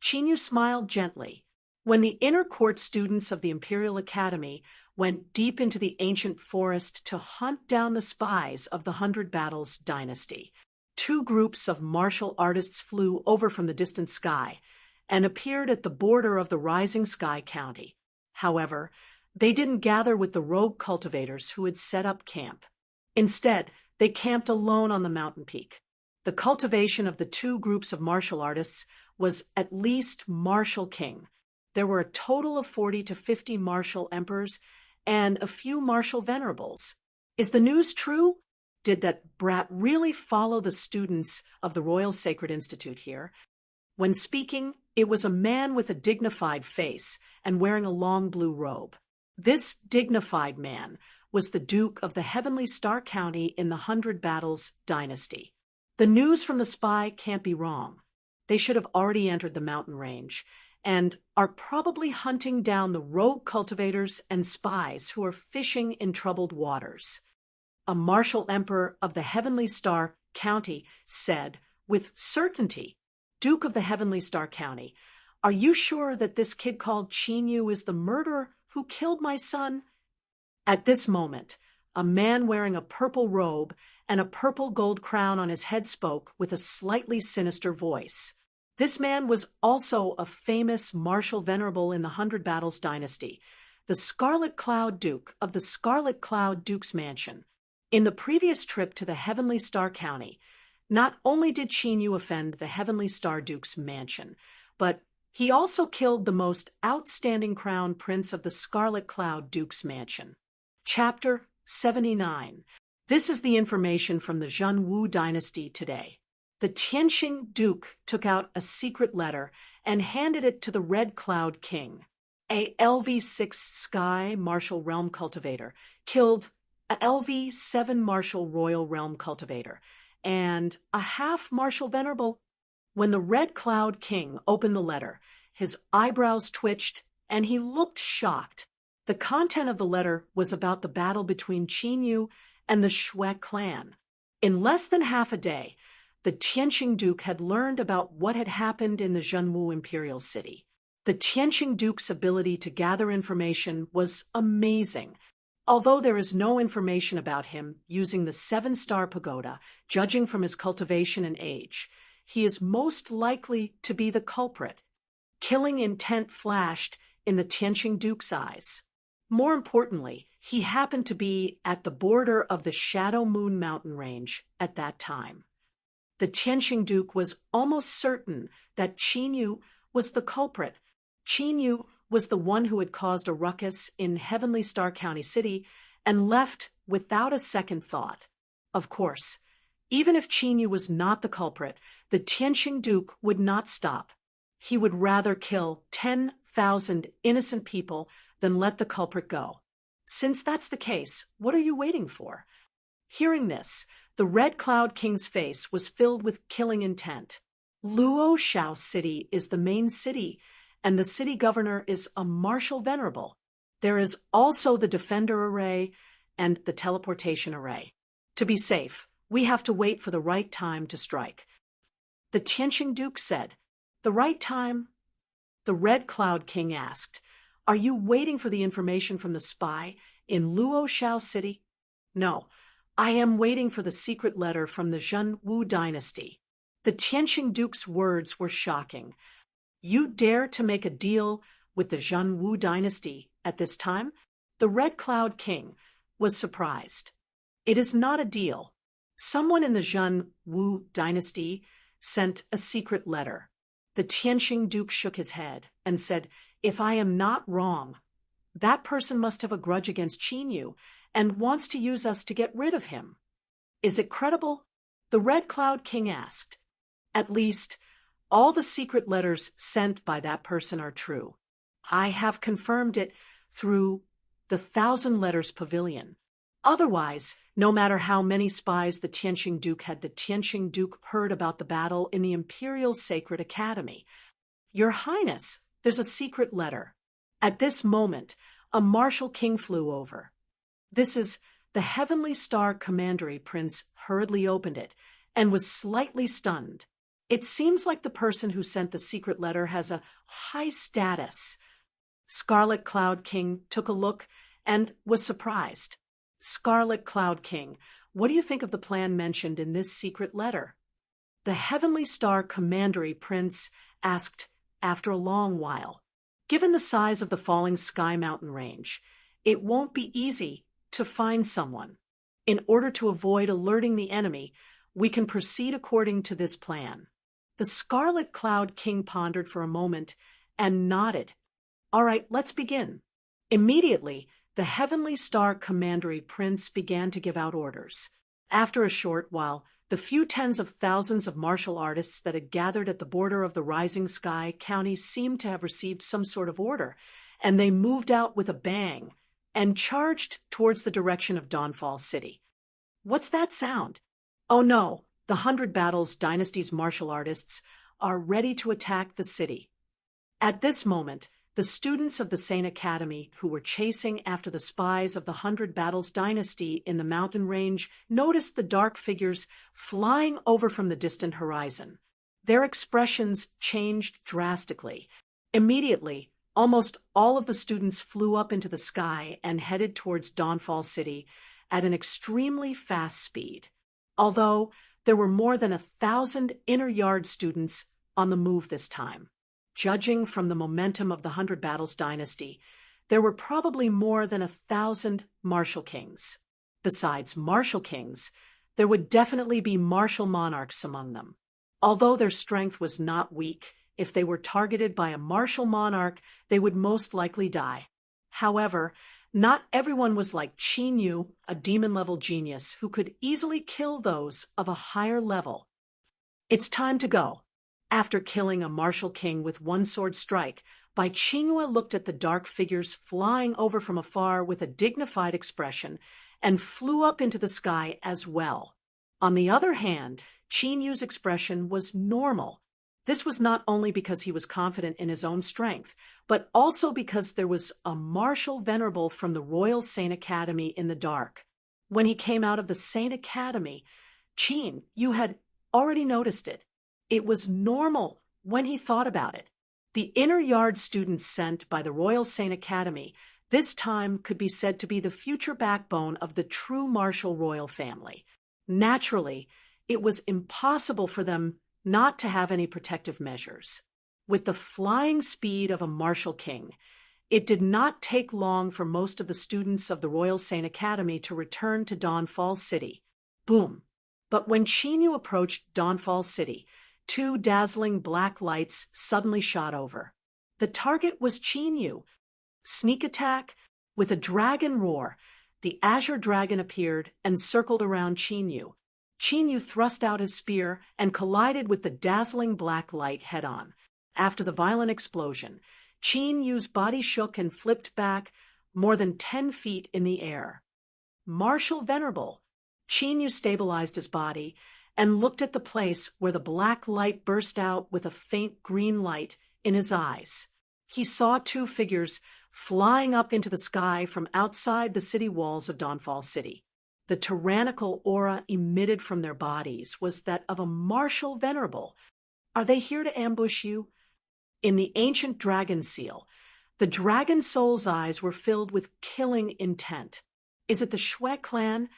Qinyu smiled gently. When the inner court students of the Imperial Academy went deep into the ancient forest to hunt down the spies of the 100 Battles dynasty, 2 groups of martial artists flew over from the distant sky and appeared at the border of the Rising Sky County. However, they didn't gather with the rogue cultivators who had set up camp. Instead, they camped alone on the mountain peak. The cultivation of the 2 groups of martial artists was at least martial king. There were a total of 40 to 50 martial emperors and a few martial venerables. Is the news true? Did that brat really follow the students of the Royal Sacred Institute here? When speaking, it was a man with a dignified face and wearing a long blue robe. This dignified man was the Duke of the Heavenly Star County in the 100 Battles dynasty. The news from the spy can't be wrong. They should have already entered the mountain range and are probably hunting down the rogue cultivators and spies who are fishing in troubled waters. A martial emperor of the Heavenly Star County said with certainty, Duke of the Heavenly Star County, are you sure that this kid called Qinyu is the murderer who killed my son? At this moment, a man wearing a purple robe and a purple gold crown on his head spoke with a slightly sinister voice. This man was also a famous martial venerable in the 100 Battles dynasty, the Scarlet Cloud Duke of the Scarlet Cloud Duke's Mansion. In the previous trip to the Heavenly Star County, not only did Qinyu offend the Heavenly Star Duke's mansion, but he also killed the most outstanding crown prince of the Scarlet Cloud Duke's Mansion. Chapter 79. This is the information from the Zhenwu dynasty today. The Tianxing Duke took out a secret letter and handed it to the Red Cloud King. A LV6 Sky Martial Realm Cultivator killed a LV7 Martial Royal Realm Cultivator and a half Martial Venerable. When the Red Cloud King opened the letter, his eyebrows twitched and he looked shocked. The content of the letter was about the battle between Qin Yu and the Shui clan. In less than half a day, the Tianqing Duke had learned about what had happened in the Zhenwu Imperial City. The Tianqing Duke's ability to gather information was amazing. Although there is no information about him using the 7-star pagoda, judging from his cultivation and age, he is most likely to be the culprit. Killing intent flashed in the Tianqing Duke's eyes. More importantly, he happened to be at the border of the Shadow Moon mountain range at that time. The Tianqing Duke was almost certain that Qin Yu was the culprit. Qin Yu was the one who had caused a ruckus in Heavenly Star County City and left without a second thought. Of course, even if Qin Yu was not the culprit, the Tianqing Duke would not stop. He would rather kill 10,000 innocent people than let the culprit go. Since that's the case, what are you waiting for? Hearing this, the Red Cloud King's face was filled with killing intent. Luo Shao City is the main city, and the city governor is a martial venerable. There is also the defender array and the teleportation array. To be safe, we have to wait for the right time to strike. The Tianqing Duke said. The right time? The Red Cloud King asked. Are you waiting for the information from the spy in Luo Shao City? No, I am waiting for the secret letter from the Zhenwu dynasty. The Tianqing Duke's words were shocking. You dare to make a deal with the Zhenwu dynasty at this time? The Red Cloud King was surprised. It is not a deal. Someone in the Zhenwu dynasty sent a secret letter. The Tianqing Duke shook his head and said, if I am not wrong, that person must have a grudge against Qin Yu and wants to use us to get rid of him. Is it credible? The Red Cloud King asked. At least, all the secret letters sent by that person are true. I have confirmed it through the 1,000 Letters Pavilion. Otherwise, no matter how many spies the Tianqing Duke had, the Tianqing Duke heard about the battle in the Imperial Sacred Academy. Your Highness, there's a secret letter. At this moment, a martial king flew over. This is the Heavenly Star Commandery Prince hurriedly opened it and was slightly stunned. It seems like the person who sent the secret letter has a high status. Scarlet Cloud King took a look and was surprised. Scarlet Cloud King, what do you think of the plan mentioned in this secret letter? The Heavenly Star Commandery Prince asked after a long while. Given the size of the Falling Sky mountain range, it won't be easy to find someone. In order to avoid alerting the enemy, we can proceed according to this plan. The Scarlet Cloud King pondered for a moment and nodded. All right, let's begin. Immediately, the Heavenly Star Commandery Prince began to give out orders. After a short while, the few tens of thousands of martial artists that had gathered at the border of the Rising Sky County seemed to have received some sort of order, and they moved out with a bang and charged towards the direction of Dawnfall City. What's that sound? Oh no, the 100 Battles Dynasty's martial artists are ready to attack the city. At this moment, the students of the Sane Academy who were chasing after the spies of the 100 Battles Dynasty in the mountain range noticed the dark figures flying over from the distant horizon. Their expressions changed drastically. Immediately, almost all of the students flew up into the sky and headed towards Dawnfall City at an extremely fast speed. Although there were more than 1,000 inner yard students on the move this time. Judging from the momentum of the 100 Battles Dynasty, there were probably more than 1,000 martial kings. Besides martial kings, there would definitely be martial monarchs among them. Although their strength was not weak, if they were targeted by a martial monarch, they would most likely die. However, not everyone was like Qin Yu, a demon-level genius who could easily kill those of a higher level. It's time to go. After killing a martial king with one sword strike, Bai Qingyue looked at the dark figures flying over from afar with a dignified expression and flew up into the sky as well. On the other hand, Qin Yu's expression was normal. This was not only because he was confident in his own strength, but also because there was a martial venerable from the Royal Saint Academy in the dark. When he came out of the Saint Academy, Qin Yu had already noticed it. It was normal when he thought about it. The inner yard students sent by the Royal Saint Academy this time could be said to be the future backbone of the true martial royal family. Naturally, it was impossible for them not to have any protective measures. With the flying speed of a martial king, it did not take long for most of the students of the Royal Saint Academy to return to Dawnfall City. Boom! But when Qin Yu approached Dawnfall City, two dazzling black lights suddenly shot over. The target was Qin Yu. Sneak attack! With a dragon roar, the azure dragon appeared and circled around Qin Yu. Qin Yu thrust out his spear and collided with the dazzling black light head-on. After the violent explosion, Qin Yu's body shook and flipped back more than 10 feet in the air. Martial Venerable! Qin Yu stabilized his body and looked at the place where the black light burst out with a faint green light in his eyes. He saw two figures flying up into the sky from outside the city walls of Dawnfall City. The tyrannical aura emitted from their bodies was that of a martial venerable. Are they here to ambush you? In the ancient dragon seal, the dragon soul's eyes were filled with killing intent. Is it the Shui clan?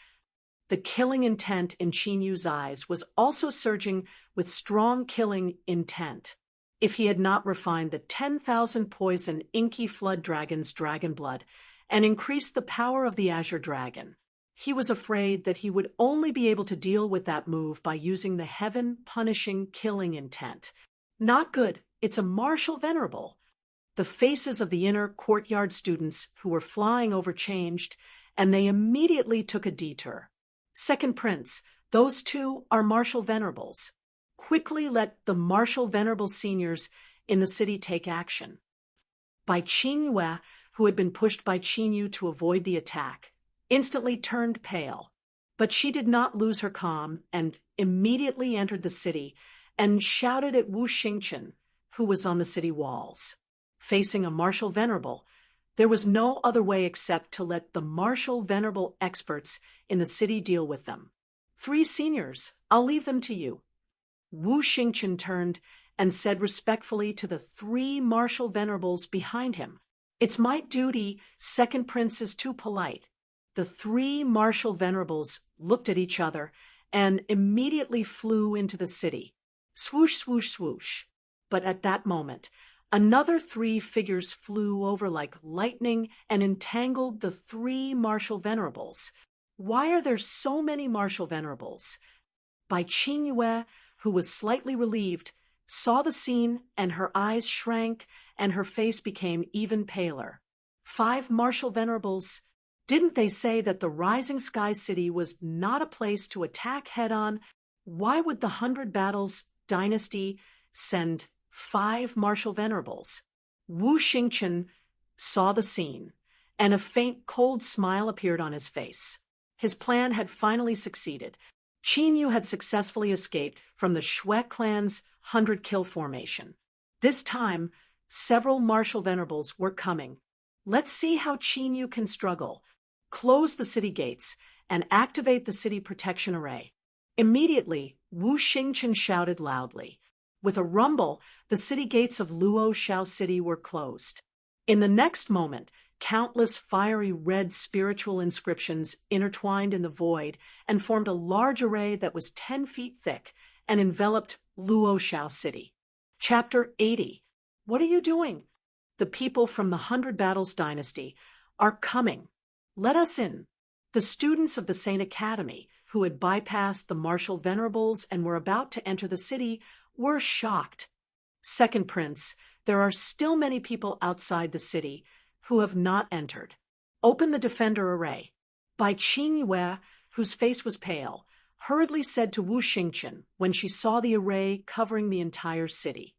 The killing intent in Qin Yu's eyes was also surging with strong killing intent. If he had not refined the 10,000 poison inky flood dragon's dragon blood and increased the power of the azure dragon, he was afraid that he would only be able to deal with that move by using the heaven-punishing killing intent. Not good. It's a martial venerable. The faces of the inner courtyard students who were flying over changed, and they immediately took a detour. Second Prince, those two are martial venerables. Quickly let the martial venerable seniors in the city take action. Bai Qingyue, who had been pushed by Qin Yu to avoid the attack, instantly turned pale. But she did not lose her calm and immediately entered the city and shouted at Wu Xingchen, who was on the city walls. Facing a martial venerable, there was no other way except to let the martial venerable experts in the city deal with them. 3 seniors, I'll leave them to you. Wu Xingchen turned and said respectfully to the 3 martial venerables behind him, "It's my duty, Second Prince is too polite." The 3 martial venerables looked at each other and immediately flew into the city. Swoosh, swoosh, swoosh. But at that moment, another 3 figures flew over like lightning and entangled the 3 martial venerables. Why are there so many martial venerables? Bai Qingyue, who was slightly relieved, saw the scene and her eyes shrank and her face became even paler. 5 martial venerables. Didn't they say that the Rising Sky City was not a place to attack head-on? Why would the 100 Battles dynasty send 5 martial venerables? Wu Xingchen saw the scene, and a faint, cold smile appeared on his face. His plan had finally succeeded. Qin Yu had successfully escaped from the Shui clan's 100-kill formation. This time, several martial venerables were coming. Let's see how Qin Yu can struggle. Close the city gates and activate the city protection array. Immediately, Wu Xingchen shouted loudly. With a rumble, the city gates of Luo Shao City were closed. In the next moment, countless fiery red spiritual inscriptions intertwined in the void and formed a large array that was 10 feet thick and enveloped Luo Shao City. Chapter 80. What are you doing? The people from the 100 Battles dynasty are coming. Let us in. The students of the Saint Academy, who had bypassed the martial venerables and were about to enter the city, were shocked. Second Prince, there are still many people outside the city who have not entered. Open the defender array. Bai Qingyue, whose face was pale, hurriedly said to Wu Xingqian when she saw the array covering the entire city.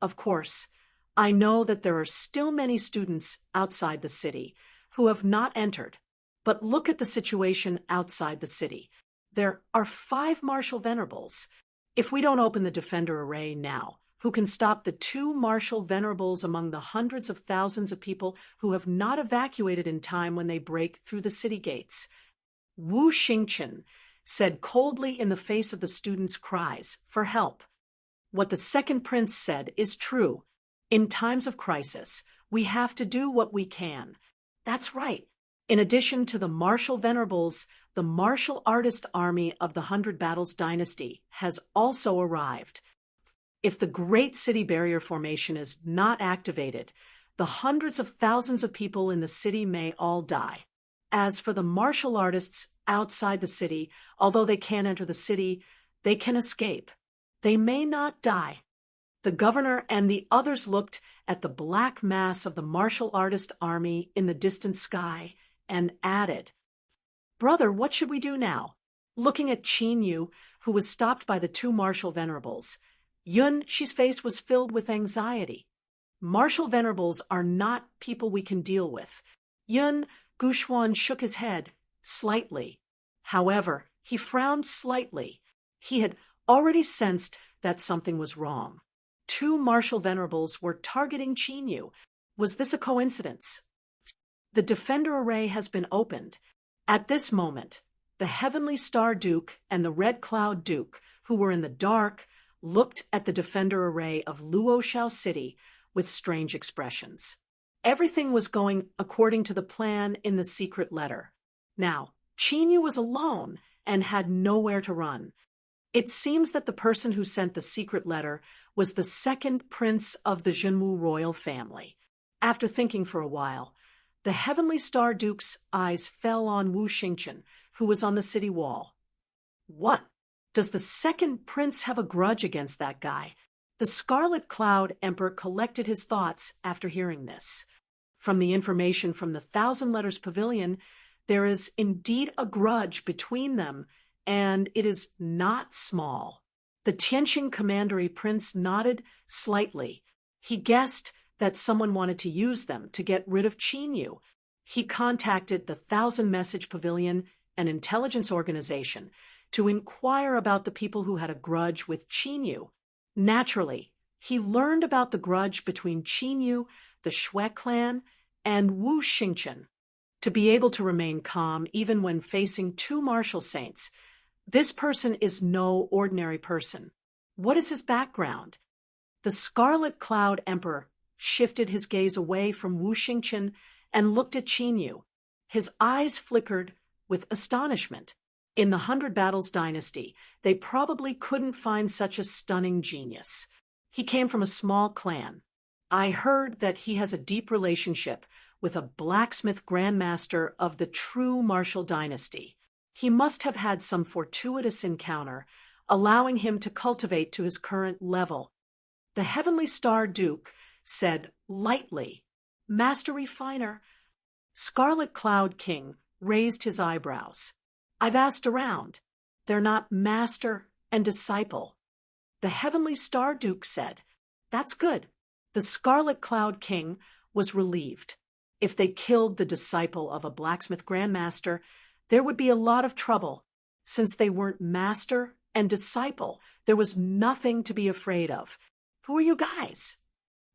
Of course, I know that there are still many students outside the city who have not entered, but look at the situation outside the city. There are 5 martial venerables. If we don't open the defender array now, who can stop the 2 martial venerables among the hundreds of thousands of people who have not evacuated in time when they break through the city gates? Wu Xingqian said coldly in the face of the students' cries for help. What the second prince said is true. In times of crisis, we have to do what we can. That's right. In addition to the martial venerables, the martial artist army of the 100 Battles dynasty has also arrived. If the Great City Barrier Formation is not activated, the hundreds of thousands of people in the city may all die. As for the martial artists outside the city, although they can't enter the city, they can escape. They may not die. The governor and the others looked at the black mass of the martial artist army in the distant sky and added, "Brother, what should we do now?" Looking at Qin Yu, who was stopped by the 2 martial venerables, Yun, she's face was filled with anxiety. Martial venerables are not people we can deal with. Yun Guxuan shook his head slightly. However, he frowned slightly. He had already sensed that something was wrong. 2 martial venerables were targeting Qin Yu. Was this a coincidence? The defender array has been opened. At this moment, the Heavenly Star Duke and the Red Cloud Duke, who were in the dark, looked at the defender array of Luoshao City with strange expressions. Everything was going according to the plan in the secret letter. Now, Qin Yu was alone and had nowhere to run. It seems that the person who sent the secret letter was the second prince of the Zhenwu royal family. After thinking for a while, the Heavenly Star Duke's eyes fell on Wu Xingqian, who was on the city wall. What? Does the second prince have a grudge against that guy? The Scarlet Cloud Emperor collected his thoughts after hearing this. From the information from the Thousand Letters Pavilion, there is indeed a grudge between them, and it is not small. The Tianqing Commandery Prince nodded slightly. He guessed that someone wanted to use them to get rid of Qin Yu. He contacted the Thousand Message Pavilion, an intelligence organization, to inquire about the people who had a grudge with Qin Yu. Naturally, he learned about the grudge between Qin Yu, the Shui clan, and Wu Xingqian. To be able to remain calm even when facing 2 martial saints, this person is no ordinary person. What is his background? The Scarlet Cloud Emperor shifted his gaze away from Wu Xingqian and looked at Qin Yu. His eyes flickered with astonishment. In the 100 Battles dynasty, they probably couldn't find such a stunning genius. He came from a small clan. I heard that he has a deep relationship with a blacksmith grandmaster of the true martial dynasty. He must have had some fortuitous encounter, allowing him to cultivate to his current level. The Heavenly Star Duke said lightly, "Master Refiner." Scarlet Cloud King raised his eyebrows. "I've asked around. They're not master and disciple." The Heavenly Star Duke said, "That's good." The Scarlet Cloud King was relieved. If they killed the disciple of a blacksmith grandmaster, there would be a lot of trouble. Since they weren't master and disciple, there was nothing to be afraid of. Who are you guys?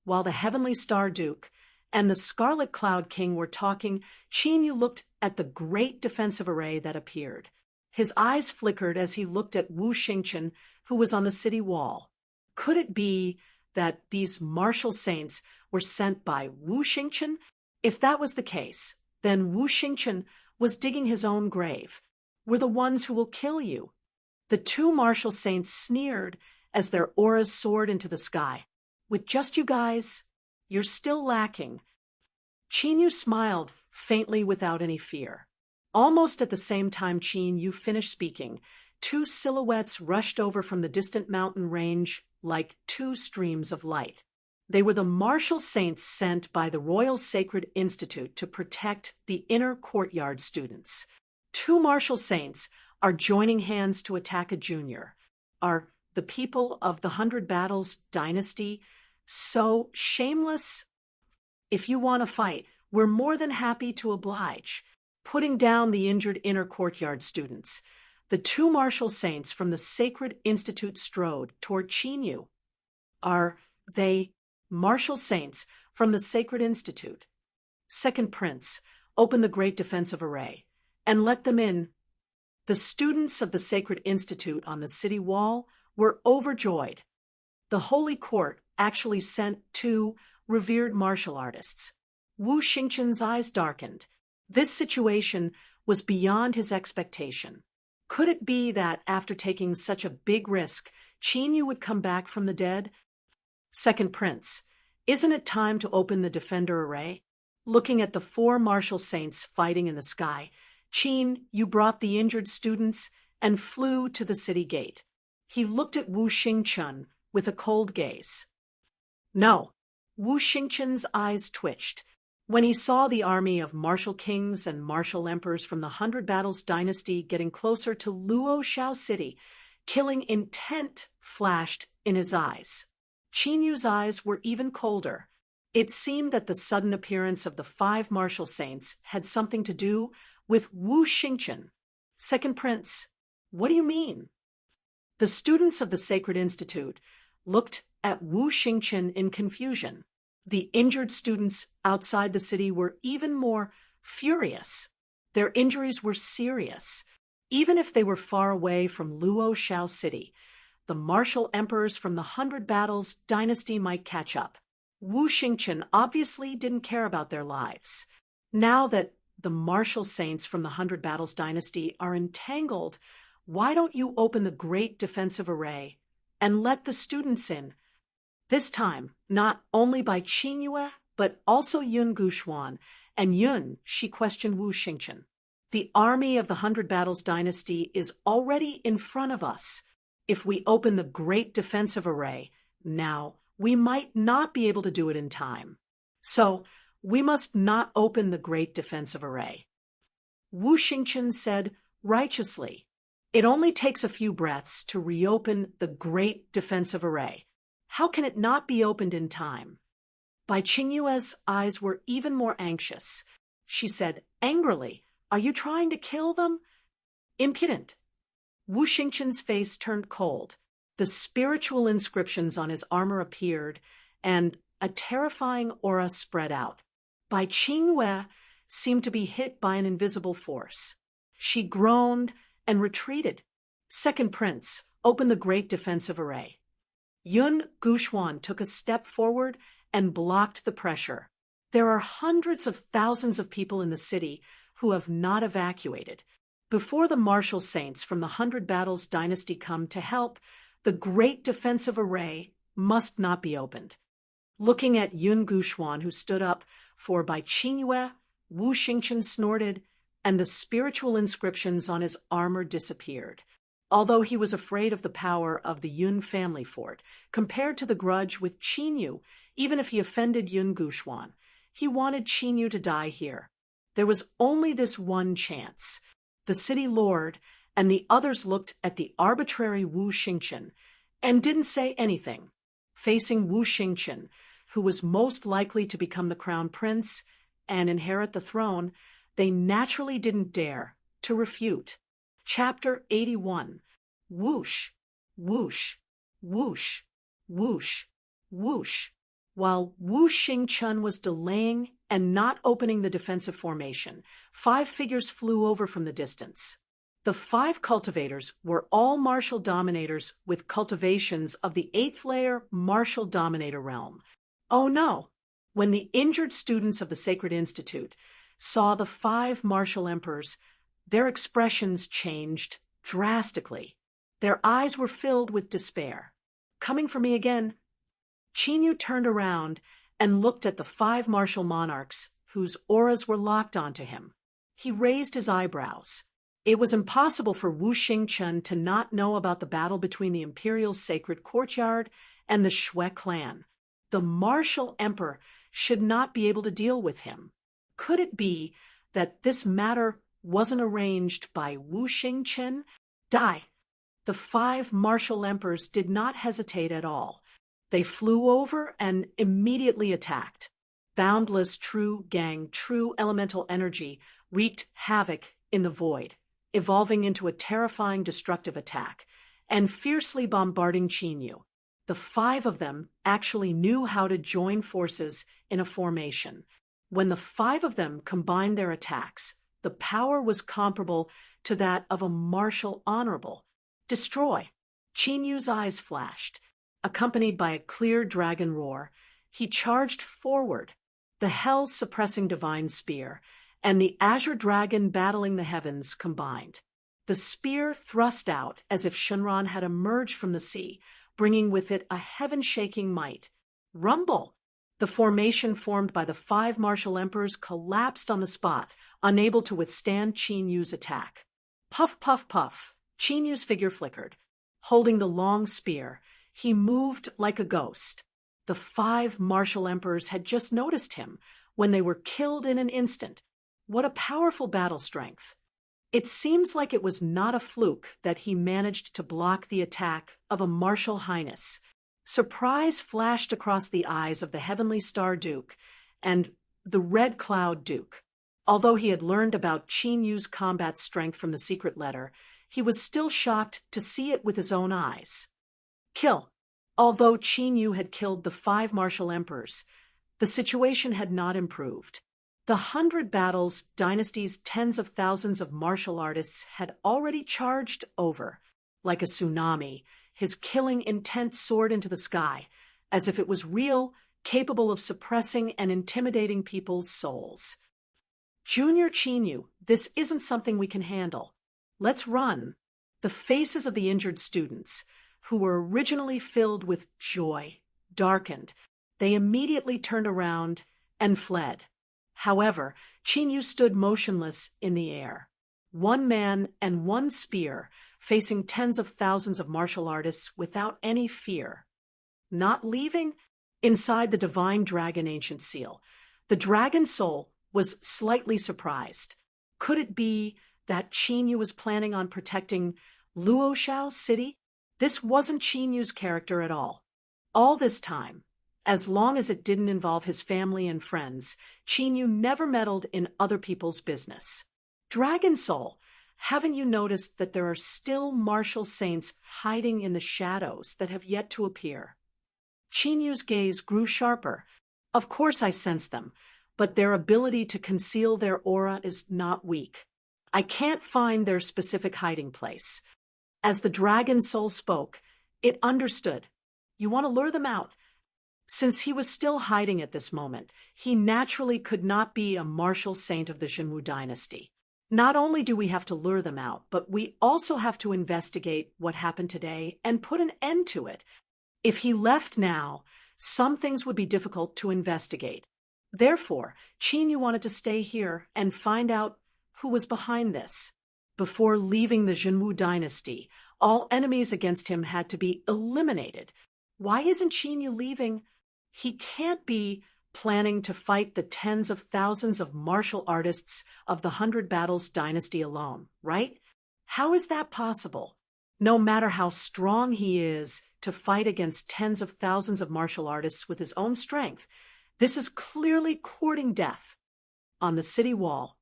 While the Heavenly Star Duke and the Scarlet Cloud King were talking, Qin Yu looked at the great defensive array that appeared. His eyes flickered as he looked at Wu Xingqian, who was on the city wall. Could it be that these martial saints were sent by Wu Xingqian? If that was the case, then Wu Xingqian was digging his own grave. We're the ones who will kill you. The 2 martial saints sneered as their auras soared into the sky. With just you guys, you're still lacking. Qin Yu smiled faintly without any fear. Almost at the same time Qin Yu finished speaking, 2 silhouettes rushed over from the distant mountain range like 2 streams of light. They were the martial saints sent by the Royal Sacred Institute to protect the inner courtyard students. 2 martial saints are joining hands to attack a junior. Are the people of the Hundred Battles dynasty so shameless? If you want to fight, we're more than happy to oblige. Putting down the injured inner courtyard students, the two martial saints from the Sacred Institute strode toward Chinyu. Are they martial saints from the Sacred Institute? Second Prince, open the great defensive array, and let them in. The students of the Sacred Institute on the city wall were overjoyed. The Holy Court actually sent two revered martial artists. Wu Xingqian's eyes darkened. This situation was beyond his expectation. Could it be that after taking such a big risk, Chinyu would come back from the dead? Second Prince, isn't it time to open the defender array? Looking at the four martial saints fighting in the sky, Qin, you brought the injured students and flew to the city gate. He looked at Wu Xingqian with a cold gaze. No. Wu Xingqian's eyes twitched. When he saw the army of martial kings and martial emperors from the Hundred Battles dynasty getting closer to Luo Shao City, killing intent flashed in his eyes. Qinyu's eyes were even colder. It seemed that the sudden appearance of the five martial saints had something to do with Wu Xingqian. Second Prince, what do you mean? The students of the Sacred Institute looked at Wu Xingqian in confusion. The injured students outside the city were even more furious. Their injuries were serious. Even if they were far away from Luo Shao City, the martial emperors from the Hundred Battles dynasty might catch up. Wu Xingqian obviously didn't care about their lives. Now that the martial saints from the Hundred Battles dynasty are entangled, why don't you open the great defensive array and let the students in? This time, not only by Qingyue, but also Yun Guxuan, and Yun, she questioned Wu Xingqian. The army of the Hundred Battles dynasty is already in front of us. If we open the great defensive array now, we might not be able to do it in time. So, we must not open the great defensive array. Wu Xingqian said righteously, it only takes a few breaths to reopen the great defensive array. How can it not be opened in time? Bai Qingyue's eyes were even more anxious. She said angrily, are you trying to kill them? Impudent. Wu Xingqian's face turned cold. The spiritual inscriptions on his armor appeared, and a terrifying aura spread out. Bai Qingyue seemed to be hit by an invisible force. She groaned and retreated. Second Prince, open the great defensive array. Yun Guxuan took a step forward and blocked the pressure. There are hundreds of thousands of people in the city who have not evacuated. Before the martial saints from the Hundred Battles dynasty come to help, the great defensive array must not be opened. Looking at Yun Guxuan, who stood up for Bai Qingyue, Wu Xingqian snorted, and the spiritual inscriptions on his armor disappeared. Although he was afraid of the power of the Yun family fort, compared to the grudge with Qinyu, even if he offended Yun Guxuan, he wanted Qinyu to die here. There was only this one chance. The city lord and the others looked at the arbitrary Wu Xingqian and didn't say anything. Facing Wu Xingqian, who was most likely to become the crown prince and inherit the throne, they naturally didn't dare to refute. Chapter 81. Whoosh, whoosh, whoosh, whoosh, whoosh. While Wu Xingqian was delaying and not opening the defensive formation, 5 figures flew over from the distance. The 5 cultivators were all martial dominators with cultivations of the 8th layer martial dominator realm. Oh no! When the injured students of the Sacred Institute saw the 5 martial emperors, their expressions changed drastically. Their eyes were filled with despair. Coming for me again? Qinyu turned around and looked at the 5 martial monarchs whose auras were locked onto him. He raised his eyebrows. It was impossible for Wu Xingqian to not know about the battle between the Imperial Sacred Courtyard and the Shui clan. The martial emperor should not be able to deal with him. Could it be that this matter wasn't arranged by Wu Xingqian, die. The 5 martial emperors did not hesitate at all. They flew over and immediately attacked. Boundless true elemental energy wreaked havoc in the void, evolving into a terrifying destructive attack, and fiercely bombarding Qinyu. The 5 of them actually knew how to join forces in a formation. When the 5 of them combined their attacks, the power was comparable to that of a martial honorable. Destroy! Qinyu's eyes flashed. Accompanied by a clear dragon roar, he charged forward, the hell-suppressing divine spear, and the azure dragon battling the heavens combined. The spear thrust out as if Shenron had emerged from the sea, bringing with it a heaven-shaking might. Rumble! The formation formed by the 5 martial emperors collapsed on the spot, unable to withstand Qinyu's attack. Puff, puff, puff. Qinyu's figure flickered. Holding the long spear, he moved like a ghost. The 5 martial emperors had just noticed him when they were killed in an instant. What a powerful battle strength. It seems like it was not a fluke that he managed to block the attack of a martial highness. Surprise flashed across the eyes of the Heavenly Star Duke and the Red Cloud Duke. Although he had learned about Qinyu's combat strength from the secret letter, he was still shocked to see it with his own eyes. Kill. Although Qinyu had killed the 5 martial emperors, the situation had not improved. The 100 Battles dynasty's tens of thousands of martial artists had already charged over. Like a tsunami, his killing intent soared into the sky, as if it was real, capable of suppressing and intimidating people's souls. Junior Qinyu, this isn't something we can handle. Let's run. The faces of the injured students, who were originally filled with joy, darkened. They immediately turned around and fled. However, Qinyu stood motionless in the air. 1 man and 1 spear, facing tens of thousands of martial artists without any fear. Not leaving? Inside the divine dragon ancient seal, the dragon soul was slightly surprised. Could it be that Qinyu was planning on protecting Luoshao City? This wasn't Qinyu's character at all. All this time, as long as it didn't involve his family and friends, Qinyu never meddled in other people's business. Dragon Soul, haven't you noticed that there are still martial saints hiding in the shadows that have yet to appear? Qinyu's gaze grew sharper. Of course I sense them, but their ability to conceal their aura is not weak. I can't find their specific hiding place. As the dragon soul spoke, it understood. You want to lure them out. Since he was still hiding at this moment, he naturally could not be a martial saint of the Zhenwu dynasty. Not only do we have to lure them out, but we also have to investigate what happened today and put an end to it. If he left now, some things would be difficult to investigate. Therefore, Qinyu wanted to stay here and find out who was behind this. Before leaving the Zhenwu dynasty, all enemies against him had to be eliminated. Why isn't Qinyu leaving? He can't be planning to fight the tens of thousands of martial artists of the 100 Battles dynasty alone, right? How is that possible? No matter how strong he is to fight against tens of thousands of martial artists with his own strength, this is clearly courting death. On the city wall,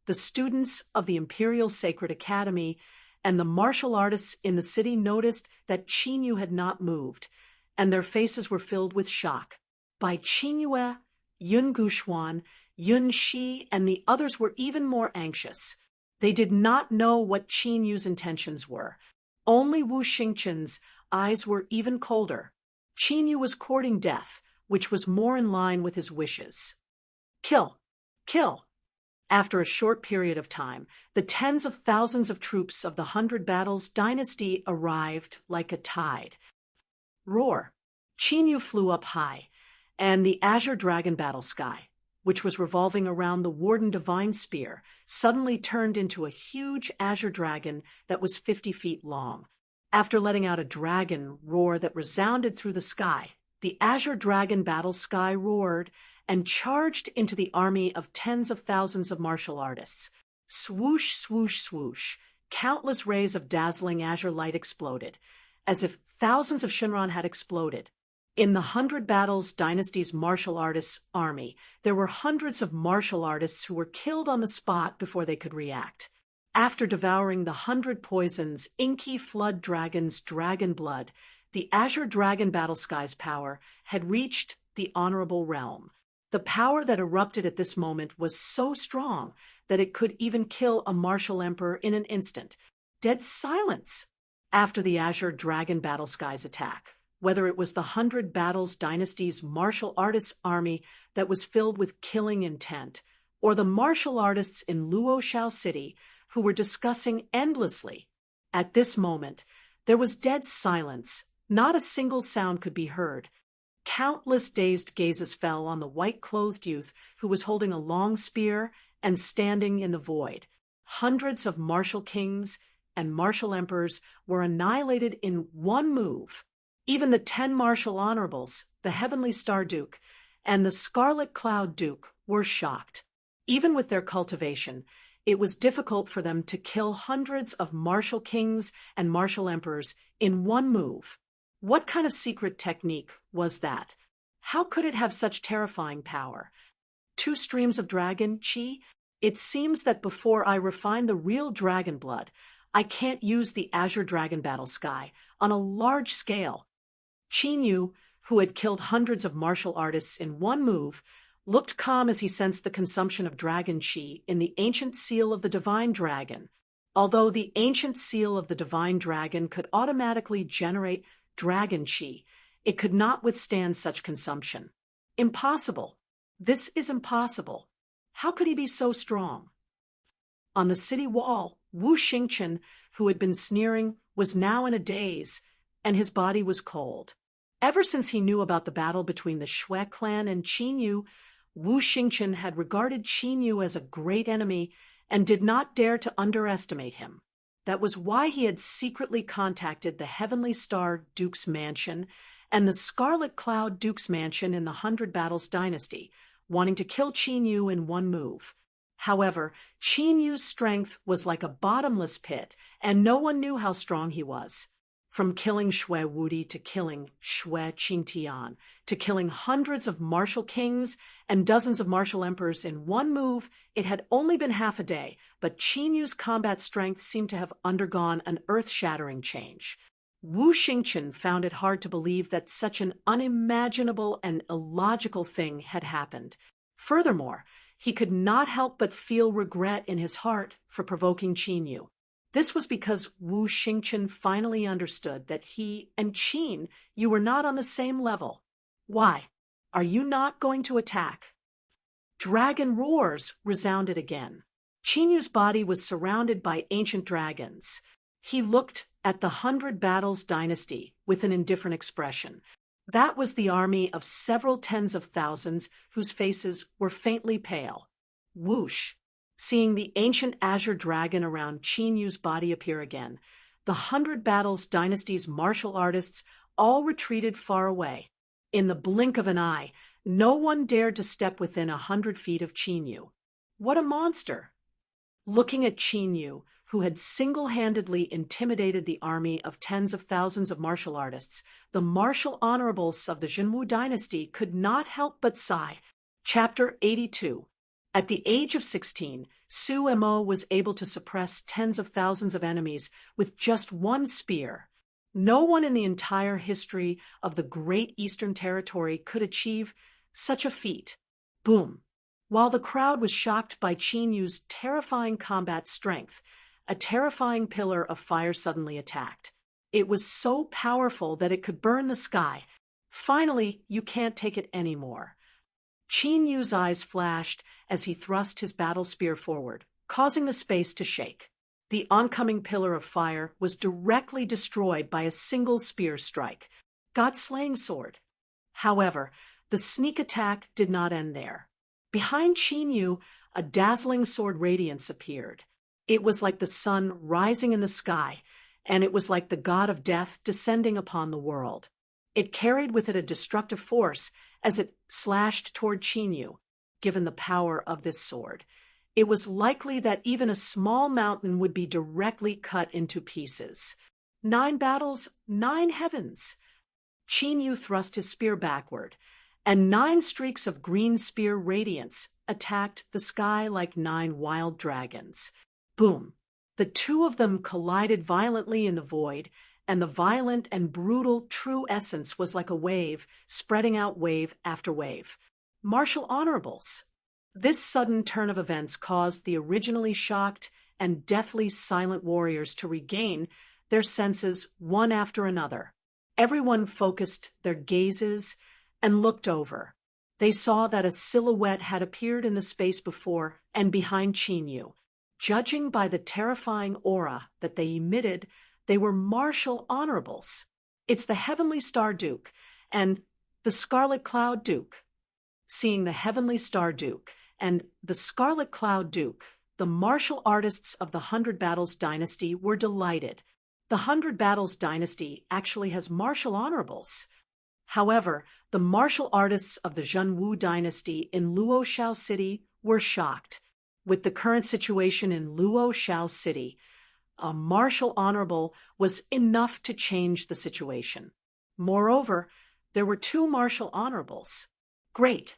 the students of the Imperial Sacred Academy and the martial artists in the city noticed that Qinyu had not moved, and their faces were filled with shock. By Qinyue, Yun Guxuan, Yun Shi, and the others were even more anxious. They did not know what Qinyu's intentions were. Only Wu Xingqian's eyes were even colder. Qinyu was courting death, which was more in line with his wishes. Kill! Kill! After a short period of time, the tens of thousands of troops of the 100 Battles dynasty arrived like a tide. Roar! Qinyu flew up high, and the azure dragon battle sky, which was revolving around the warden divine spear, suddenly turned into a huge azure dragon that was 50 feet long. After letting out a dragon roar that resounded through the sky, the azure dragon battle sky roared and charged into the army of tens of thousands of martial artists. Swoosh, swoosh, swoosh. Countless rays of dazzling azure light exploded, as if thousands of Shinran had exploded. In the 100 Battles Dynasty's martial artists' army, there were hundreds of martial artists who were killed on the spot before they could react. After devouring the 100 poisons, inky flood dragon's dragon blood, the Azure Dragon Battle Sky's power had reached the honorable realm. The power that erupted at this moment was so strong that it could even kill a martial emperor in an instant. Dead silence after the Azure Dragon Battle Sky's attack. Whether it was the 100 Battles Dynasty's martial artists' army that was filled with killing intent, or the martial artists in Luoshao City who were discussing endlessly. At this moment, there was dead silence. Not a single sound could be heard. Countless dazed gazes fell on the white-clothed youth who was holding a long spear and standing in the void. Hundreds of martial kings and martial emperors were annihilated in one move. Even the 10 martial honorables, the Heavenly Star Duke, and the Scarlet Cloud Duke were shocked. Even with their cultivation, it was difficult for them to kill hundreds of martial kings and martial emperors in one move. What kind of secret technique was that? How could it have such terrifying power? 2 streams of dragon chi? It seems that before I refine the real dragon blood, I can't use the Azure Dragon Battle Sky on a large scale. Qin Yu, who had killed hundreds of martial artists in one move, looked calm as he sensed the consumption of dragon chi in the ancient seal of the divine dragon. Although the ancient seal of the divine dragon could automatically generate dragon chi, it could not withstand such consumption. Impossible. This is impossible. How could he be so strong? On the city wall, Wu Xingqian, who had been sneering, was now in a daze, and his body was cold. Ever since he knew about the battle between the Shui clan and Qin Yu, Wu Xingqian had regarded Qin Yu as a great enemy and did not dare to underestimate him. That was why he had secretly contacted the Heavenly Star Duke's mansion and the Scarlet Cloud Duke's mansion in the 100 Battles Dynasty, wanting to kill Qin Yu in one move. However, Qin Yu's strength was like a bottomless pit, and no one knew how strong he was. From killing Shui Wudi to killing Shui Qingtian, to killing hundreds of martial kings and dozens of martial emperors in one move, it had only been half a day, but Qin Yu's combat strength seemed to have undergone an earth-shattering change. Wu Xingqian found it hard to believe that such an unimaginable and illogical thing had happened. Furthermore, he could not help but feel regret in his heart for provoking Qin Yu. This was because Wu Xingqian finally understood that he and Qin Yu were not on the same level. Why? Are you not going to attack? Dragon roars resounded again. Qin Yu's body was surrounded by ancient dragons. He looked at the 100 Battles Dynasty with an indifferent expression. That was the army of several tens of thousands whose faces were faintly pale. Whoosh! Seeing the ancient azure dragon around Qin Yu's body appear again, the 100 Battles Dynasty's martial artists all retreated far away. In the blink of an eye, no one dared to step within 100 feet of Qin Yu. What a monster! Looking at Qin Yu, who had single-handedly intimidated the army of tens of thousands of martial artists, the martial honorables of the Jinwu dynasty could not help but sigh. Chapter 82. At the age of 16, Su Mo was able to suppress tens of thousands of enemies with just one spear. No one in the entire history of the Great Eastern Territory could achieve such a feat. Boom! While the crowd was shocked by Qin Yu's terrifying combat strength, a terrifying pillar of fire suddenly attacked. It was so powerful that it could burn the sky. Finally, you can't take it anymore. Qin Yu's eyes flashed as he thrust his battle spear forward, causing the space to shake. The oncoming pillar of fire was directly destroyed by a single spear strike. God-slaying sword. However, the sneak attack did not end there. Behind Qin Yu, a dazzling sword radiance appeared. It was like the sun rising in the sky, and it was like the god of death descending upon the world. It carried with it a destructive force as it slashed toward Qin Yu. Given the power of this sword, it was likely that even a small mountain would be directly cut into pieces. 9 battles, 9 heavens. Qin Yu thrust his spear backward, and 9 streaks of green spear radiance attacked the sky like 9 wild dragons. Boom! The two of them collided violently in the void, and the violent and brutal true essence was like a wave, spreading out wave after wave. Martial honorables. This sudden turn of events caused the originally shocked and deathly silent warriors to regain their senses one after another. Everyone focused their gazes and looked over. They saw that a silhouette had appeared in the space before and behind Qin Yu. Judging by the terrifying aura that they emitted, they were martial honorables. It's the Heavenly Star Duke and the Scarlet Cloud Duke. Seeing the Heavenly Star Duke and the Scarlet Cloud Duke, the martial artists of the 100 Battles dynasty were delighted. The 100 Battles dynasty actually has martial honorables. However, the martial artists of the Zhenwu dynasty in Luoshao City were shocked. With the current situation in Luoshao City, a martial honorable was enough to change the situation. Moreover, there were 2 martial honorables. Great!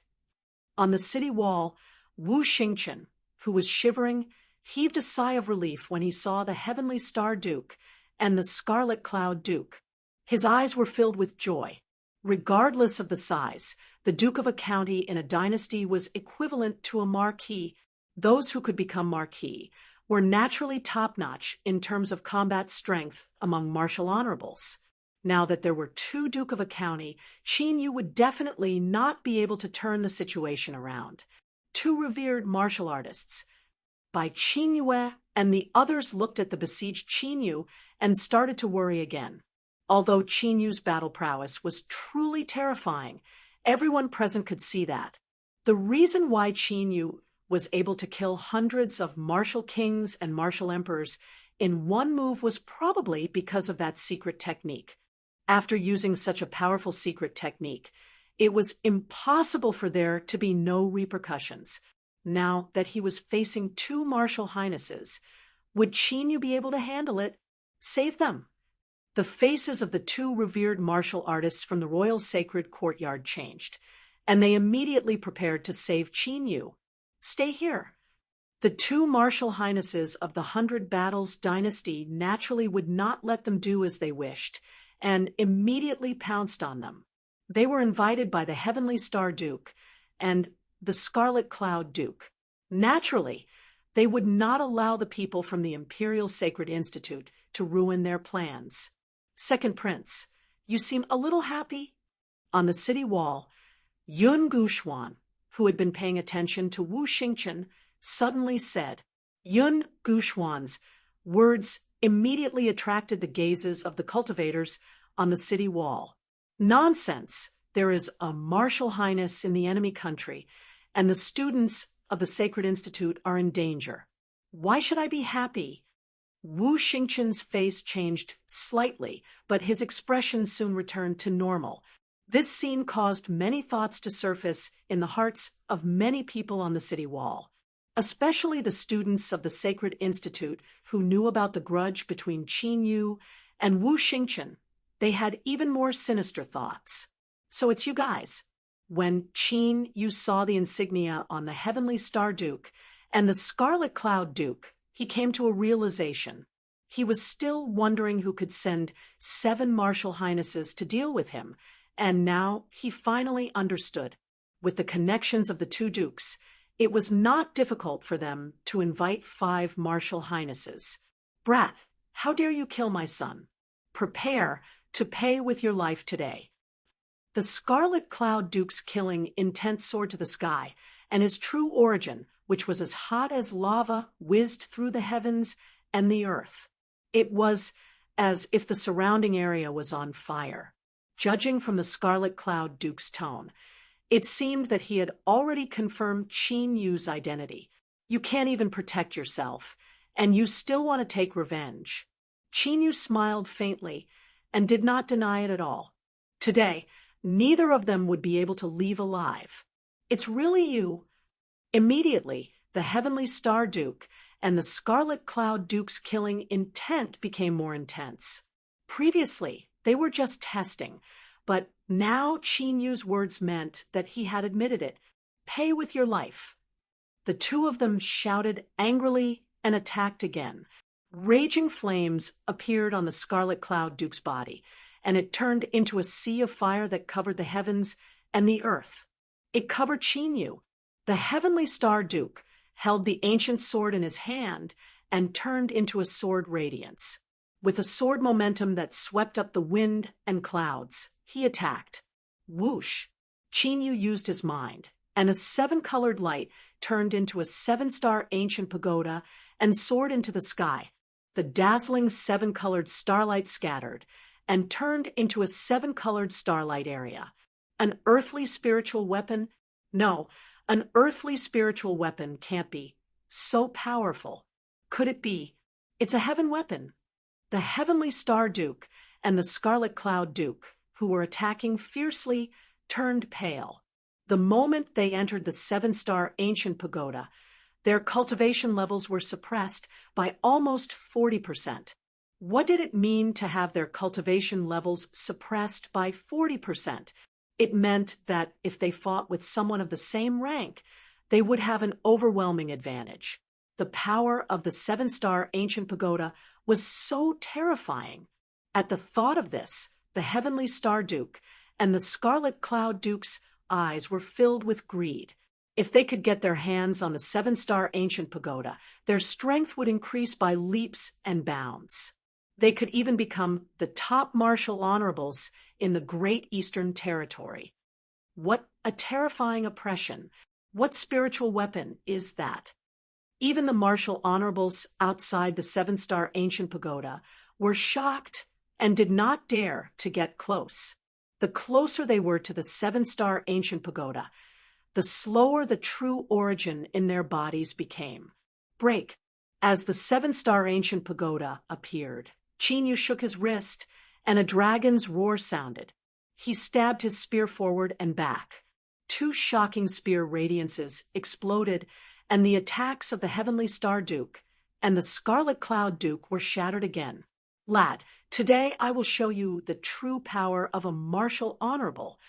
On the city wall, Wu Xingchen, who was shivering, heaved a sigh of relief when he saw the Heavenly Star Duke and the Scarlet Cloud Duke. His eyes were filled with joy. Regardless of the size, the Duke of a county in a dynasty was equivalent to a marquis. Those who could become marquis were naturally top-notch in terms of combat strength among martial honorables. Now that there were 2 Duke of a county, Qin Yu would definitely not be able to turn the situation around. 2 revered martial artists. Bai Qinyue and the others looked at the besieged Qin Yu and started to worry again. Although Qin Yu's battle prowess was truly terrifying, everyone present could see that. The reason why Qin Yu was able to kill hundreds of martial kings and martial emperors in one move was probably because of that secret technique. After using such a powerful secret technique, it was impossible for there to be no repercussions. Now that he was facing 2 martial highnesses, would Qin Yu be able to handle it? Save them? The faces of the 2 revered martial artists from the royal sacred courtyard changed, and they immediately prepared to save Qin Yu. Stay here. The 2 martial highnesses of the 100 Battles dynasty naturally would not let them do as they wished, and immediately pounced on them. They were invited by the Heavenly Star Duke and the Scarlet Cloud Duke. Naturally, they would not allow the people from the Imperial Sacred Institute to ruin their plans. Second Prince, you seem a little happy? On the city wall, Yun Guxuan, who had been paying attention to Wu Xingchen, suddenly said. Yun Guxuan's words immediately attracted the gazes of the cultivators on the city wall. Nonsense! There is a martial highness in the enemy country, and the students of the Sacred Institute are in danger. Why should I be happy? Wu Xingchen's face changed slightly, but his expression soon returned to normal. This scene caused many thoughts to surface in the hearts of many people on the city wall, especially the students of the Sacred Institute who knew about the grudge between Qin Yu and Wu Xingchen. They had even more sinister thoughts. So it's you guys. When Qin Yu saw the insignia on the Heavenly Star Duke and the Scarlet Cloud Duke, he came to a realization. He was still wondering who could send 7 martial highnesses to deal with him, and now he finally understood. With the connections of the 2 dukes, it was not difficult for them to invite 5 martial highnesses. Brat, how dare you kill my son? Prepare to pay with your life today. The Scarlet Cloud Duke's killing intent soared to the sky, and his true origin, which was as hot as lava, whizzed through the heavens and the earth. It was as if the surrounding area was on fire. Judging from the Scarlet Cloud Duke's tone, it seemed that he had already confirmed Qin Yu's identity. You can't even protect yourself, and you still want to take revenge. Qin Yu smiled faintly and did not deny it at all. Today, neither of them would be able to leave alive. It's really you. Immediately, the Heavenly Star Duke and the Scarlet Cloud Duke's killing intent became more intense. Previously, they were just testing, but now Qin Yu's words meant that he had admitted it. Pay with your life. The two of them shouted angrily and attacked again. Raging flames appeared on the Scarlet Cloud Duke's body, and it turned into a sea of fire that covered the heavens and the earth. It covered Qin Yu. The Heavenly Star Duke held the ancient sword in his hand and turned into a sword radiance. With a sword momentum that swept up the wind and clouds, he attacked. Whoosh! Qin Yu used his mind, and a seven-colored light turned into a seven-star ancient pagoda and soared into the sky. The dazzling seven-colored starlight scattered and turned into a seven-colored starlight area. An earthly spiritual weapon? No, an earthly spiritual weapon can't be so powerful. Could it be? It's a heaven weapon. The Heavenly Star Duke and the Scarlet Cloud Duke, who were attacking fiercely, turned pale. The moment they entered the seven-star ancient pagoda, their cultivation levels were suppressed by almost 40%. What did it mean to have their cultivation levels suppressed by 40%? It meant that if they fought with someone of the same rank, they would have an overwhelming advantage. The power of the seven-star ancient pagoda was so terrifying. At the thought of this, the Heavenly Star Duke and the Scarlet Cloud Duke's eyes were filled with greed. If they could get their hands on the seven-star ancient pagoda, their strength would increase by leaps and bounds. They could even become the top martial honorables in the Great Eastern Territory. What a terrifying oppression! What spiritual weapon is that? Even the martial honorables outside the seven-star ancient pagoda were shocked and did not dare to get close. The closer they were to the seven-star ancient pagoda, the slower the true origin in their bodies became. Break! As the seven-star ancient pagoda appeared, Qin Yu shook his wrist, and a dragon's roar sounded. He stabbed his spear forward and back. Two shocking spear radiances exploded, and the attacks of the Heavenly Star Duke and the Scarlet Cloud Duke were shattered again. Lad, today I will show you the true power of a martial honorable.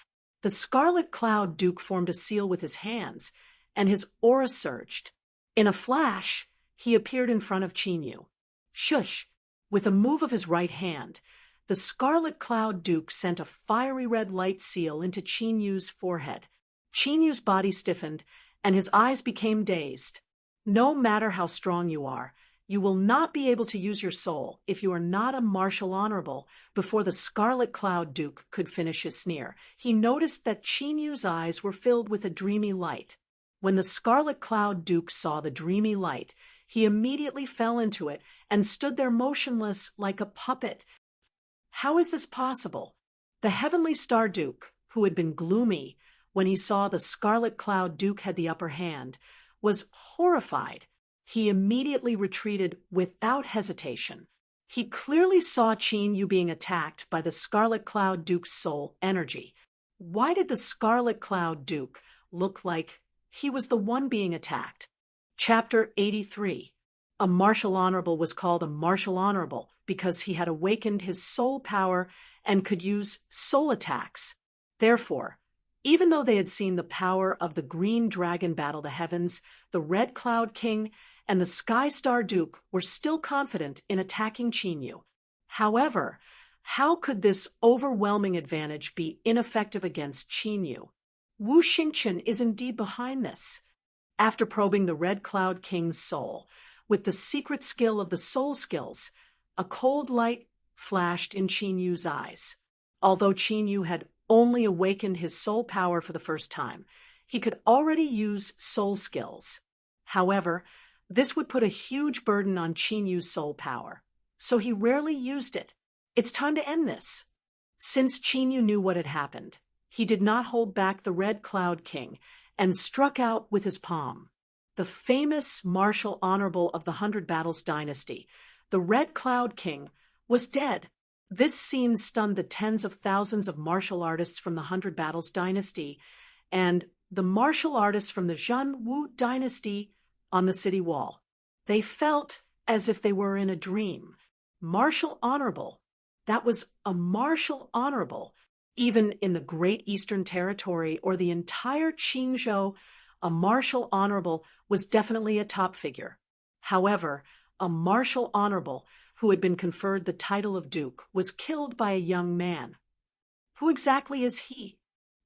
The Scarlet Cloud Duke formed a seal with his hands, and his aura surged. In a flash, he appeared in front of Qin Yu. Shush! With a move of his right hand, the Scarlet Cloud Duke sent a fiery red light seal into Qin Yu's forehead. Qin Yu's body stiffened, and his eyes became dazed. No matter how strong you are, you will not be able to use your soul if you are not a martial honorable. Before the Scarlet Cloud Duke could finish his sneer, he noticed that Qin Yu's eyes were filled with a dreamy light. When the Scarlet Cloud Duke saw the dreamy light, he immediately fell into it and stood there motionless like a puppet. How is this possible? The Heavenly Star Duke, who had been gloomy when he saw the Scarlet Cloud Duke had the upper hand, was horrified. He immediately retreated without hesitation. He clearly saw Qin Yu being attacked by the Scarlet Cloud Duke's soul energy. Why did the Scarlet Cloud Duke look like he was the one being attacked? Chapter 83. A martial honorable was called a martial honorable because he had awakened his soul power and could use soul attacks. Therefore, even though they had seen the power of the green dragon battle the heavens, the Red Cloud King and the Sky Star Duke were still confident in attacking Qin Yu. However, how could this overwhelming advantage be ineffective against Qin Yu? Wu Xingchen is indeed behind this. After probing the Red Cloud King's soul, with the secret skill of the soul skills, a cold light flashed in Qin Yu's eyes. Although Qin Yu had only awakened his soul power for the first time, he could already use soul skills. However, this would put a huge burden on Qin Yu's soul power, so he rarely used it. It's time to end this. Since Qin Yu knew what had happened, he did not hold back the Red Cloud King and struck out with his palm. The famous martial honorable of the Hundred Battles dynasty, the Red Cloud King, was dead. This scene stunned the tens of thousands of martial artists from the Hundred Battles dynasty and the martial artists from the Zhan Wu dynasty on the city wall. They felt as if they were in a dream. Martial honorable. That was a martial honorable. Even in the Great Eastern Territory or the entire Qingzhou, a martial honorable was definitely a top figure. However, a martial honorable who had been conferred the title of duke was killed by a young man. Who exactly is he?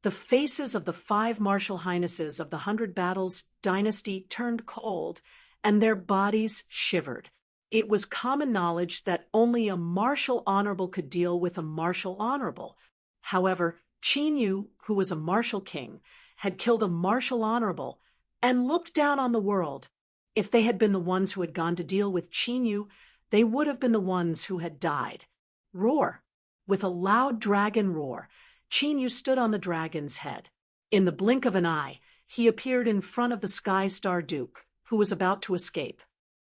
The faces of the 5 martial highnesses of the 100 Battles dynasty turned cold, and their bodies shivered. It was common knowledge that only a martial honorable could deal with a martial honorable. However, Qin Yu, who was a martial king, had killed a martial honorable and looked down on the world. If they had been the ones who had gone to deal with Qin Yu, they would have been the ones who had died. Roar! With a loud dragon roar, Qin Yu stood on the dragon's head. In the blink of an eye, he appeared in front of the Sky Star Duke, who was about to escape.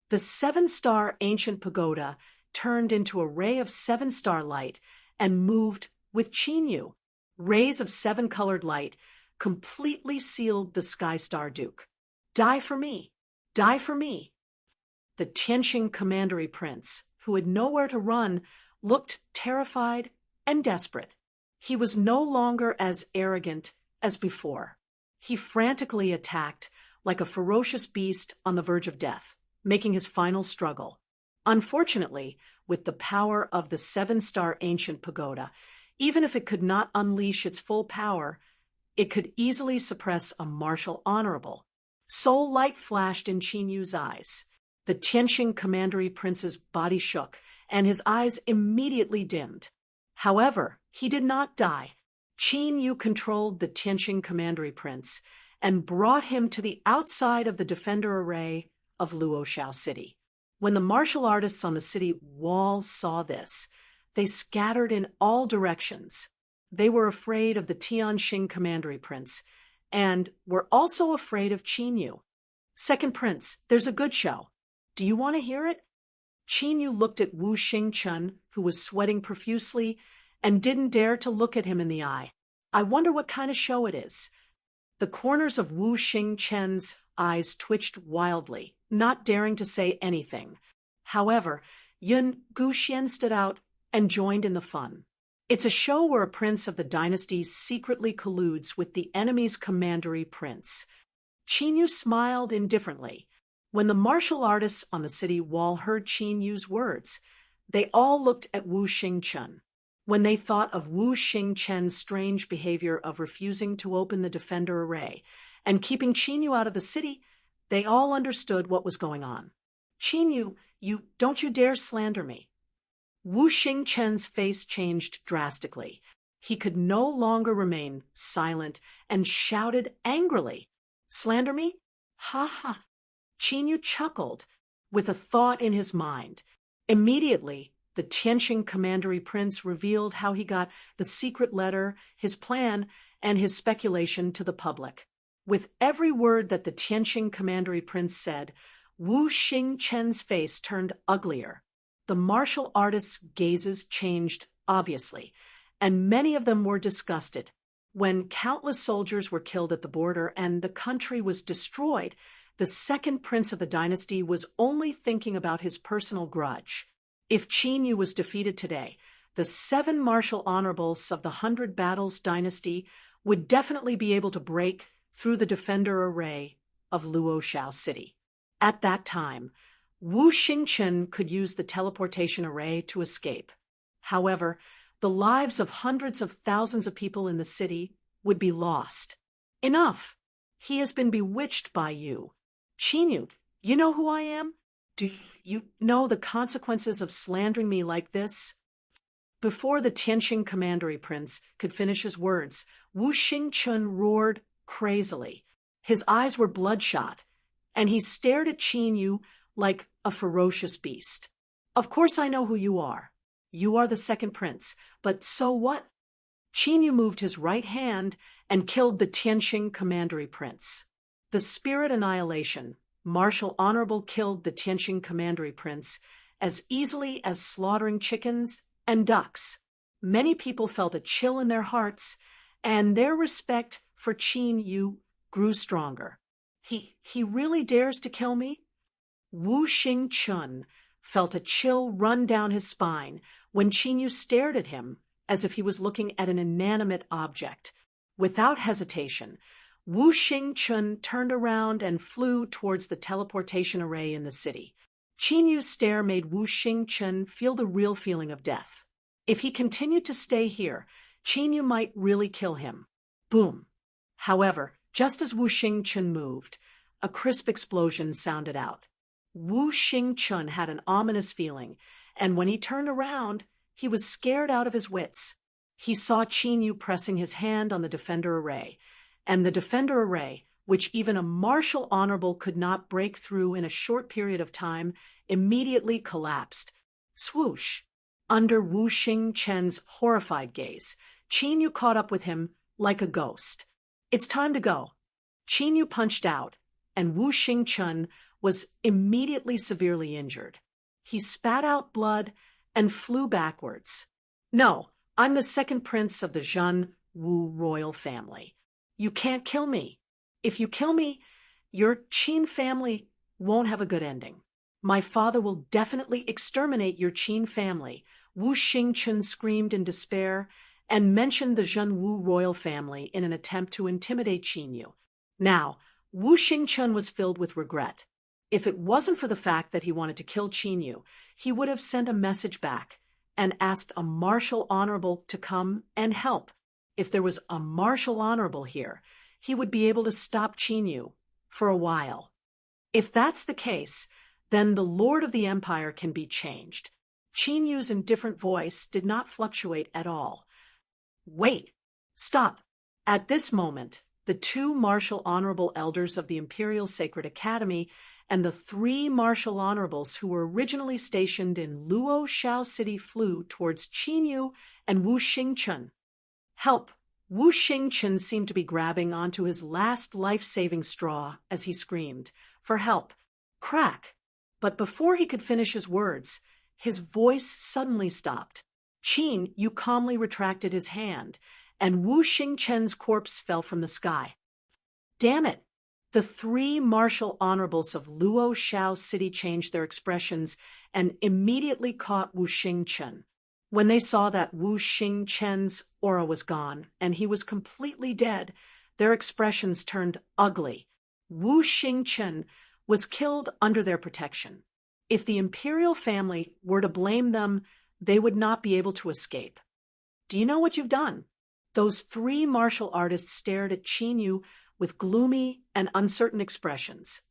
The 7-star ancient pagoda turned into a ray of 7-star light and moved with Qin Yu. Rays of 7-colored light completely sealed the Sky Star Duke. Die for me! Die for me! The Tianqing commandery prince, who had nowhere to run, looked terrified and desperate. He was no longer as arrogant as before. He frantically attacked like a ferocious beast on the verge of death, making his final struggle. Unfortunately, with the power of the 7-star ancient pagoda, even if it could not unleash its full power, it could easily suppress a martial honorable. Soul light flashed in Qin Yu's eyes. The Tianqing commandery prince's body shook, and his eyes immediately dimmed. However, he did not die. Qin Yu controlled the Tianqing commandery prince and brought him to the outside of the defender array of Luoshao City. When the martial artists on the city wall saw this, they scattered in all directions. They were afraid of the Tianqing commandery prince and were also afraid of Qin Yu. Second prince, there's a good show. Do you want to hear it? Qin Yu looked at Wu Xingchen, who was sweating profusely, and didn't dare to look at him in the eye. I wonder what kind of show it is. The corners of Wu Xingchen's eyes twitched wildly, not daring to say anything. However, Yun Guxian stood out and joined in the fun. It's a show where a prince of the dynasty secretly colludes with the enemy's commandery prince. Qin Yu smiled indifferently. When the martial artists on the city wall heard Qin Yu's words, they all looked at Wu Xingchen. When they thought of Wu Xingchen's strange behavior of refusing to open the defender array and keeping Qin Yu out of the city, they all understood what was going on. Qin Yu, don't you dare slander me. Wu Xingchen's face changed drastically. He could no longer remain silent and shouted angrily. Slander me? Ha ha. Qin Yu chuckled, with a thought in his mind. Immediately, the Tianqing commandery prince revealed how he got the secret letter, his plan, and his speculation to the public. With every word that the Tianqing commandery prince said, Wu Xingchen's face turned uglier. The martial artists' gazes changed, obviously, and many of them were disgusted. When countless soldiers were killed at the border and the country was destroyed, the second prince of the dynasty was only thinking about his personal grudge. If Qin Yu was defeated today, the 7 martial honorables of the 100 Battles dynasty would definitely be able to break through the defender array of Luoshao City. At that time, Wu Xingchen could use the teleportation array to escape. However, the lives of hundreds of thousands of people in the city would be lost. Enough! He has been bewitched by you. Qin Yu, you know who I am? Do you know the consequences of slandering me like this? Before the Tianqing commandery prince could finish his words, Wu Xingchen roared crazily. His eyes were bloodshot, and he stared at Qin Yu like a ferocious beast. Of course I know who you are. You are the second prince, but so what? Qin Yu moved his right hand and killed the Tianqing commandery prince. The spirit annihilation, martial honorable killed the Tianqing commandery prince as easily as slaughtering chickens and ducks. Many people felt a chill in their hearts, and their respect for Qin Yu grew stronger. He really dares to kill me? Wu Xingchun felt a chill run down his spine when Qinyu stared at him as if he was looking at an inanimate object. Without hesitation, Wu Xingchun turned around and flew towards the teleportation array in the city. Qinyu's stare made Wu Xingchun feel the real feeling of death. If he continued to stay here, Qinyu might really kill him. Boom. However, just as Wu Xingchun moved, a crisp explosion sounded out. Wu Xingchun had an ominous feeling, and when he turned around, he was scared out of his wits. He saw Qinyu pressing his hand on the defender array, and the defender array, which even a martial honorable could not break through in a short period of time, immediately collapsed. Swoosh! Under Wu Xingchun's horrified gaze, Qinyu caught up with him like a ghost. It's time to go. Qinyu punched out, and Wu Xingchun was immediately severely injured. He spat out blood and flew backwards. No, I'm the second prince of the Zhen Wu royal family. You can't kill me. If you kill me, your Qin family won't have a good ending. My father will definitely exterminate your Qin family. Wu Xingchun screamed in despair and mentioned the Zhen Wu royal family in an attempt to intimidate Qinyu. Now, Wu Xingchun was filled with regret. If it wasn't for the fact that he wanted to kill Qinyu, he would have sent a message back and asked a martial honorable to come and help. If there was a martial honorable here, he would be able to stop Qinyu for a while. If that's the case, then the Lord of the Empire can be changed. Qinyu's indifferent voice did not fluctuate at all. Wait! Stop! At this moment, the 2 martial honorable elders of the Imperial Sacred Academy and the 3 martial honorables who were originally stationed in Luo Shao City flew towards Qinyu and Wu Xingchun. Help! Wu Xingchun seemed to be grabbing onto his last life-saving straw as he screamed, for help. Crack! But before he could finish his words, his voice suddenly stopped. Qinyu calmly retracted his hand, and Wu Xingchun's corpse fell from the sky. Damn it! The 3 martial honorables of Luo Shao City changed their expressions and immediately caught Wu Xingchun. When they saw that Wu Xingchun's aura was gone and he was completely dead, their expressions turned ugly. Wu Xingchun was killed under their protection. If the imperial family were to blame them, they would not be able to escape. Do you know what you've done? Those 3 martial artists stared at Qinyu with gloomy and uncertain expressions.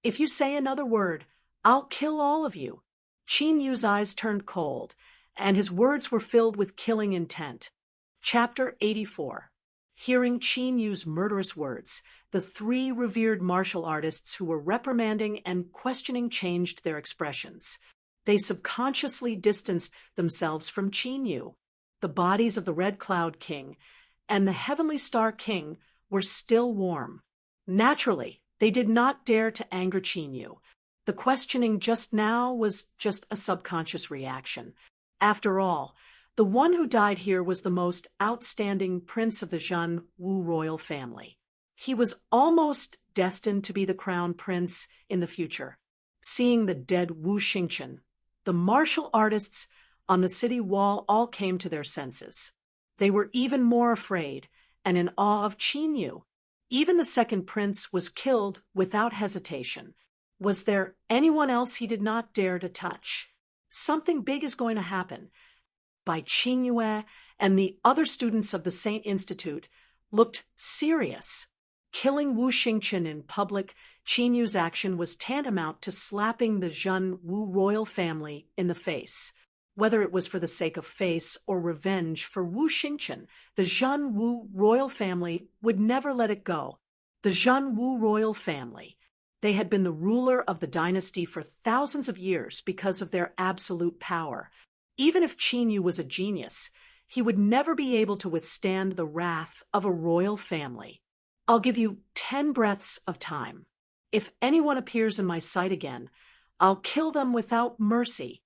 If you say another word, I'll kill all of you. Qinyu's eyes turned cold, and his words were filled with killing intent. Chapter 84. Hearing Qinyu's murderous words, the 3 revered martial artists who were reprimanding and questioning changed their expressions. They subconsciously distanced themselves from Qinyu. The bodies of the Red Cloud King and the Heavenly Star King were still warm. Naturally, they did not dare to anger Qinyu. The questioning just now was just a subconscious reaction. After all, the one who died here was the most outstanding prince of the Zhen Wu royal family. He was almost destined to be the crown prince in the future. Seeing the dead Wu Xingchun, the martial artists on the city wall all came to their senses. They were even more afraid and in awe of Qinyu. Even the second prince was killed without hesitation. Was there anyone else he did not dare to touch? Something big is going to happen. Bai Qingyue and the other students of the Saint Institute looked serious. Killing Wu Xingchun in public, Qinyu's action was tantamount to slapping the Zhen Wu royal family in the face. Whether it was for the sake of face or revenge for Wu Xingchun, the Zhen Wu royal family would never let it go. The Zhen Wu royal family. They had been the ruler of the dynasty for thousands of years because of their absolute power. Even if Qinyu was a genius, he would never be able to withstand the wrath of a royal family. I'll give you 10 breaths of time. If anyone appears in my sight again, I'll kill them without mercy.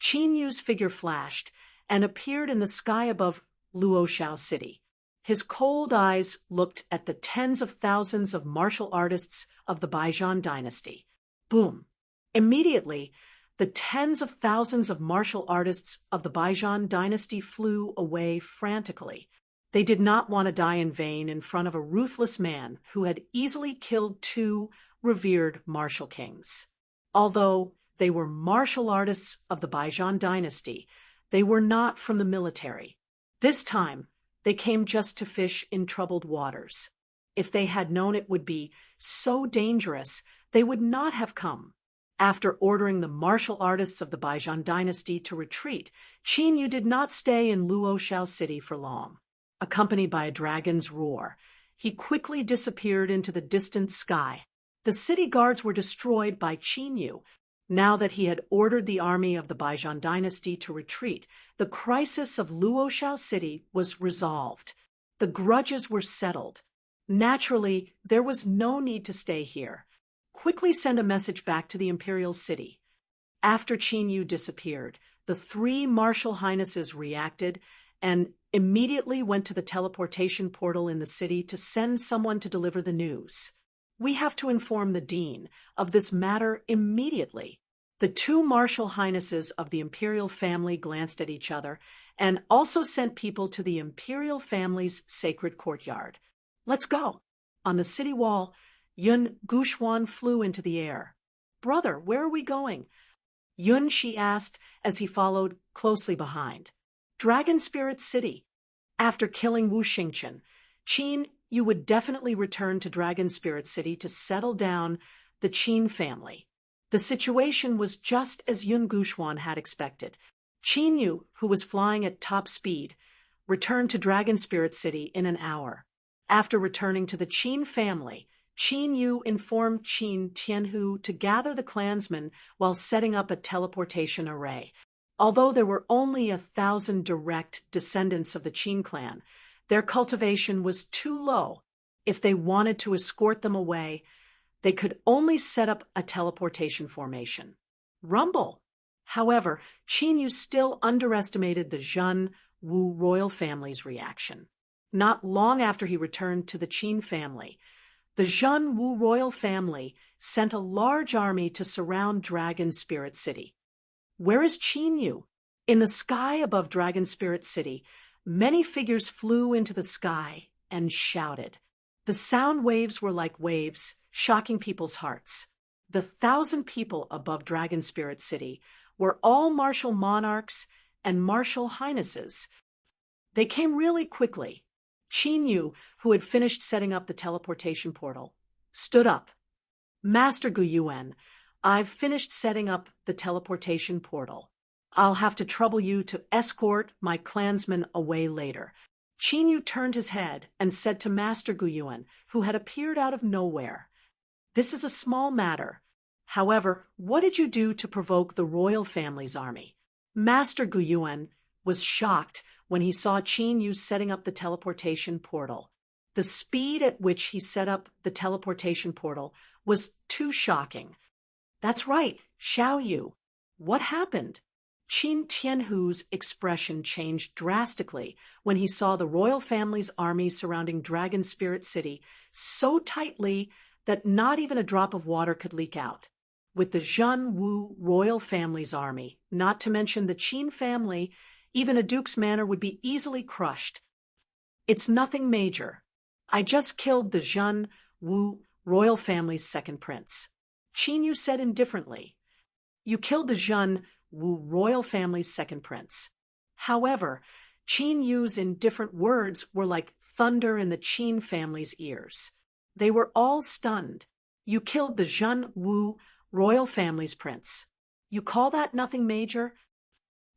Qinyu's figure flashed and appeared in the sky above Luo Shao City. His cold eyes looked at the tens of thousands of martial artists of the Baijan dynasty. Boom! Immediately, the tens of thousands of martial artists of the Baijan dynasty flew away frantically. They did not want to die in vain in front of a ruthless man who had easily killed two revered martial kings. Although they were martial artists of the Baijan dynasty, they were not from the military. This time, they came just to fish in troubled waters. If they had known it would be so dangerous, they would not have come. After ordering the martial artists of the Baijan dynasty to retreat, Qin Yu did not stay in Luoshao city for long. Accompanied by a dragon's roar, he quickly disappeared into the distant sky. The city guards were destroyed by Qin Yu. Now that he had ordered the army of the Baijan dynasty to retreat, the crisis of Luoshao city was resolved. The grudges were settled. Naturally, there was no need to stay here. Quickly send a message back to the imperial city. After Qin Yu disappeared, the three martial highnesses reacted and immediately went to the teleportation portal in the city to send someone to deliver the news. We have to inform the dean of this matter immediately. The two martial highnesses of the imperial family glanced at each other and also sent people to the imperial family's sacred courtyard. Let's go. On the city wall, Yun Guxuan flew into the air. Brother, where are we going? Yun, she asked as he followed closely behind. Dragon Spirit City. After killing Wu Xingchen, Qin Yu would definitely return to Dragon Spirit City to settle down the Qin family. The situation was just as Yun Guxuan had expected. Qin Yu, who was flying at top speed, returned to Dragon Spirit City in an hour. After returning to the Qin family, Qin Yu informed Qin Tianhu to gather the clansmen while setting up a teleportation array. Although there were only 1,000 direct descendants of the Qin clan, their cultivation was too low. If they wanted to escort them away, they could only set up a teleportation formation. Rumble! However, Qin Yu still underestimated the Zhen Wu royal family's reaction. Not long after he returned to the Qin family, the Zhen Wu royal family sent a large army to surround Dragon Spirit City. Where is Qin Yu? In the sky above Dragon Spirit City, many figures flew into the sky and shouted. The sound waves were like waves, shocking people's hearts. The 1,000 people above Dragon Spirit City were all martial monarchs and martial highnesses. They came really quickly. Qin Yu, who had finished setting up the teleportation portal, stood up. Master Gu Yuan, I've finished setting up the teleportation portal. I'll have to trouble you to escort my clansmen away later. Qin Yu turned his head and said to Master Gu Yuan, who had appeared out of nowhere, This is a small matter. However, what did you do to provoke the royal family's army? Master Gu Yuan was shocked when he saw Qin Yu setting up the teleportation portal. The speed at which he set up the teleportation portal was too shocking. That's right, Xiao Yu. What happened? Qin Tianhu's expression changed drastically when he saw the royal family's army surrounding Dragon Spirit City so tightly that not even a drop of water could leak out. With the Zhen Wu royal family's army, not to mention the Qin family, even a duke's manor would be easily crushed. It's nothing major. I just killed the Zhen Wu royal family's second prince. Qin Yu said indifferently. You killed the Zhen Wu royal family's second prince. However, Qin Yu's indifferent words were like thunder in the Qin family's ears. They were all stunned. You killed the Zhen Wu royal family's prince. You call that nothing major?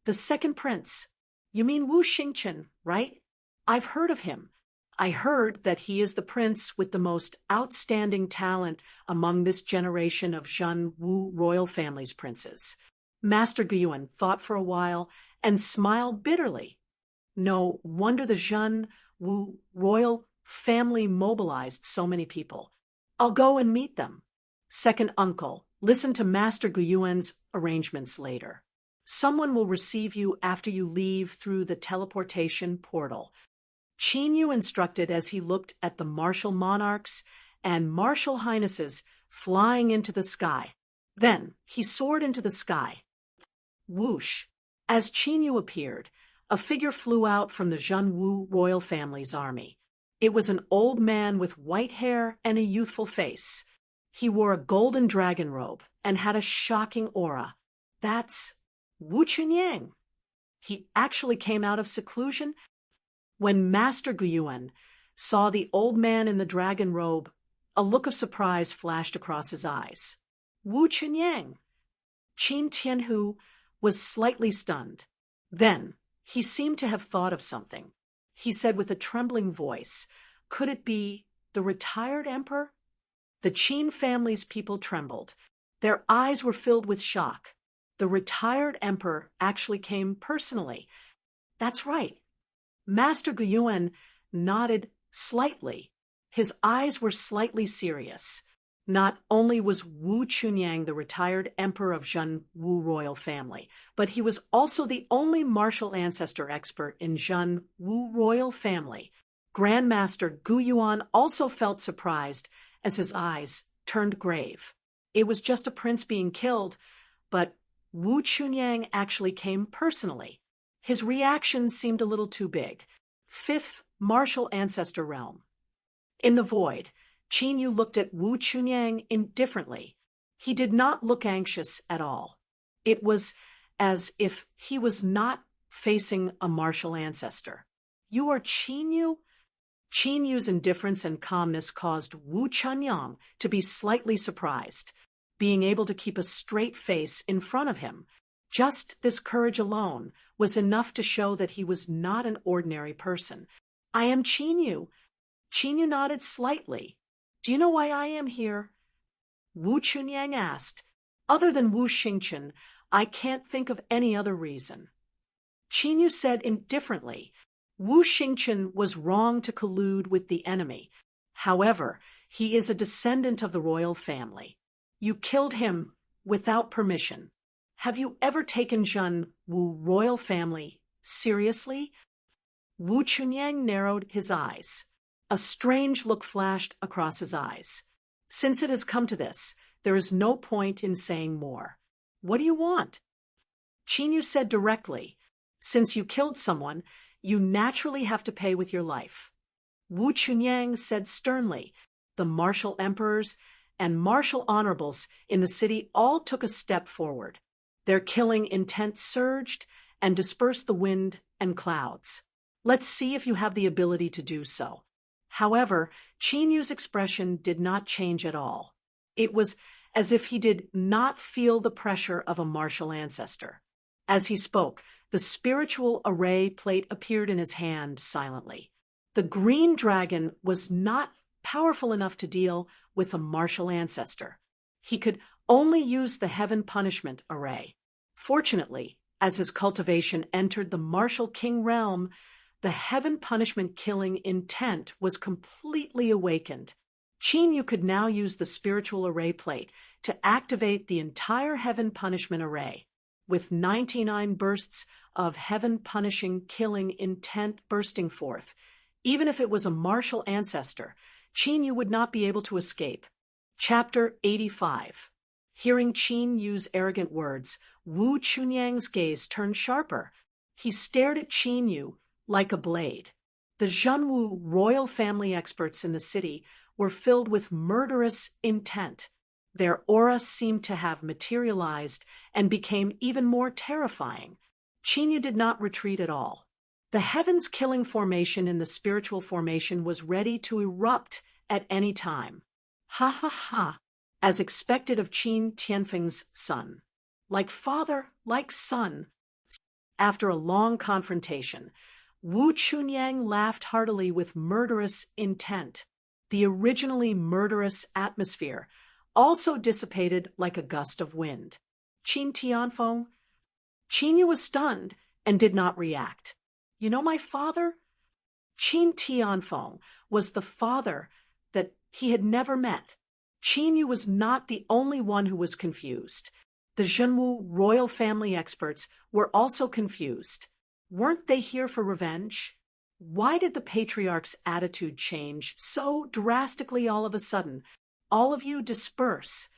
The second prince. You mean Wu Xingchen, right? I've heard of him. I heard that he is the prince with the most outstanding talent among this generation of Zhen Wu royal family's princes. Master Gu Yuan thought for a while and smiled bitterly. No wonder the Zhen Wu royal family mobilized so many people. I'll go and meet them. Second uncle, listen to Master Gu Yuan's arrangements later. Someone will receive you after you leave through the teleportation portal. Qin Yu instructed as he looked at the martial monarchs and martial highnesses flying into the sky. Then he soared into the sky. Whoosh! As Qin Yu appeared, a figure flew out from the Zhenwu royal family's army. It was an old man with white hair and a youthful face. He wore a golden dragon robe and had a shocking aura. That's Wu Chunyang. He actually came out of seclusion. When Master Guyuan saw the old man in the dragon robe, a look of surprise flashed across his eyes. Wu Chunyang. Qin Tianhu was slightly stunned. Then he seemed to have thought of something. He said with a trembling voice, "Could it be the retired emperor?" The Qin family's people trembled. Their eyes were filled with shock. The retired emperor actually came personally. That's right. Master Guyuan nodded slightly. His eyes were slightly serious. Not only was Wu Chunyang the retired emperor of Zhenwu royal family, but he was also the only martial ancestor expert in Zhenwu royal family. Grandmaster Guyuan also felt surprised as his eyes turned grave. It was just a prince being killed, but Wu Chunyang actually came personally. His reaction seemed a little too big. Fifth martial ancestor realm. In the void, Qin Yu looked at Wu Chunyang indifferently. He did not look anxious at all. It was as if he was not facing a martial ancestor. "You are Qin Yu?" Qin Yu's indifference and calmness caused Wu Chunyang to be slightly surprised. Being able to keep a straight face in front of him, just this courage alone was enough to show that he was not an ordinary person. "I am Qin Yu." Qin Yu nodded slightly. "Do you know why I am here?" Wu Chunyang asked. "Other than Wu Xingchen, I can't think of any other reason." Qin Yu said indifferently, "Wu Xingchen was wrong to collude with the enemy. However, he is a descendant of the royal family. You killed him without permission. Have you ever taken Zhenwu royal family seriously?" Wu Chunyang narrowed his eyes. A strange look flashed across his eyes. "Since it has come to this, there is no point in saying more. What do you want?" Qin Yu said directly, "Since you killed someone, you naturally have to pay with your life." Wu Chunyang said sternly. The martial emperors and martial honorables in the city all took a step forward. Their killing intent surged and dispersed the wind and clouds. "Let's see if you have the ability to do so." However, Qin Yu's expression did not change at all. It was as if he did not feel the pressure of a martial ancestor. As he spoke, the spiritual array plate appeared in his hand silently. The green dragon was not powerful enough to deal with a martial ancestor. He could only use the heaven punishment array. Fortunately, as his cultivation entered the martial king realm, the heaven punishment killing intent was completely awakened. Qin Yu could now use the spiritual array plate to activate the entire heaven punishment array. With 99 bursts of heaven punishing killing intent bursting forth, even if it was a martial ancestor, Qin Yu would not be able to escape. Chapter 85. Hearing Qin Yu's arrogant words, Wu Chunyang's gaze turned sharper. He stared at Qin Yu like a blade. The Zhenwu royal family experts in the city were filled with murderous intent. Their aura seemed to have materialized and became even more terrifying. Qin Yu did not retreat at all. The heavens killing formation in the spiritual formation was ready to erupt at any time. Ha ha ha, as expected of Qin Tianfeng's son. Like father, like son. After a long confrontation, Wu Chunyang laughed heartily with murderous intent. The originally murderous atmosphere also dissipated like a gust of wind. Qin Tianfeng? Qin Yu was stunned and did not react. "You know my father?" Qin Tianfeng was the father that he had never met. Qin Yu was not the only one who was confused. The Zhenwu royal family experts were also confused. Weren't they here for revenge? Why did the patriarch's attitude change so drastically all of a sudden? All of you disperse.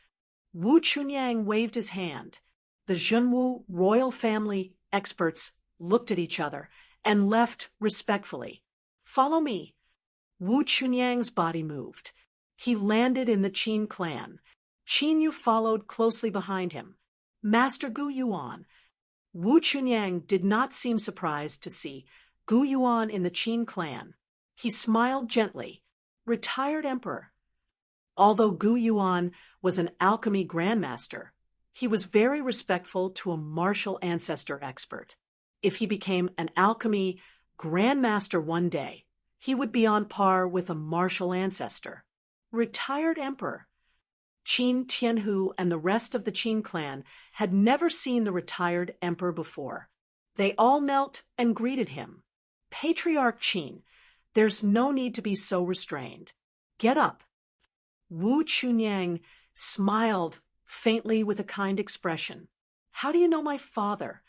Wu Chunyang waved his hand. The Zhenwu royal family experts looked at each other and left respectfully. Follow me. Wu Chunyang's body moved. He landed in the Qin clan. Qin Yu followed closely behind him. Master Gu Yuan. Wu Chunyang did not seem surprised to see Gu Yuan in the Qin clan. He smiled gently. Retired emperor. Although Gu Yuan was an alchemy grandmaster, he was very respectful to a martial ancestor expert. If he became an alchemy grandmaster one day, he would be on par with a martial ancestor. Retired emperor. Qin Tianhu and the rest of the Qin clan had never seen the retired emperor before. They all knelt and greeted him. Patriarch Qin, there's no need to be so restrained. Get up. Wu Chunyang smiled faintly with a kind expression. How do you know my father?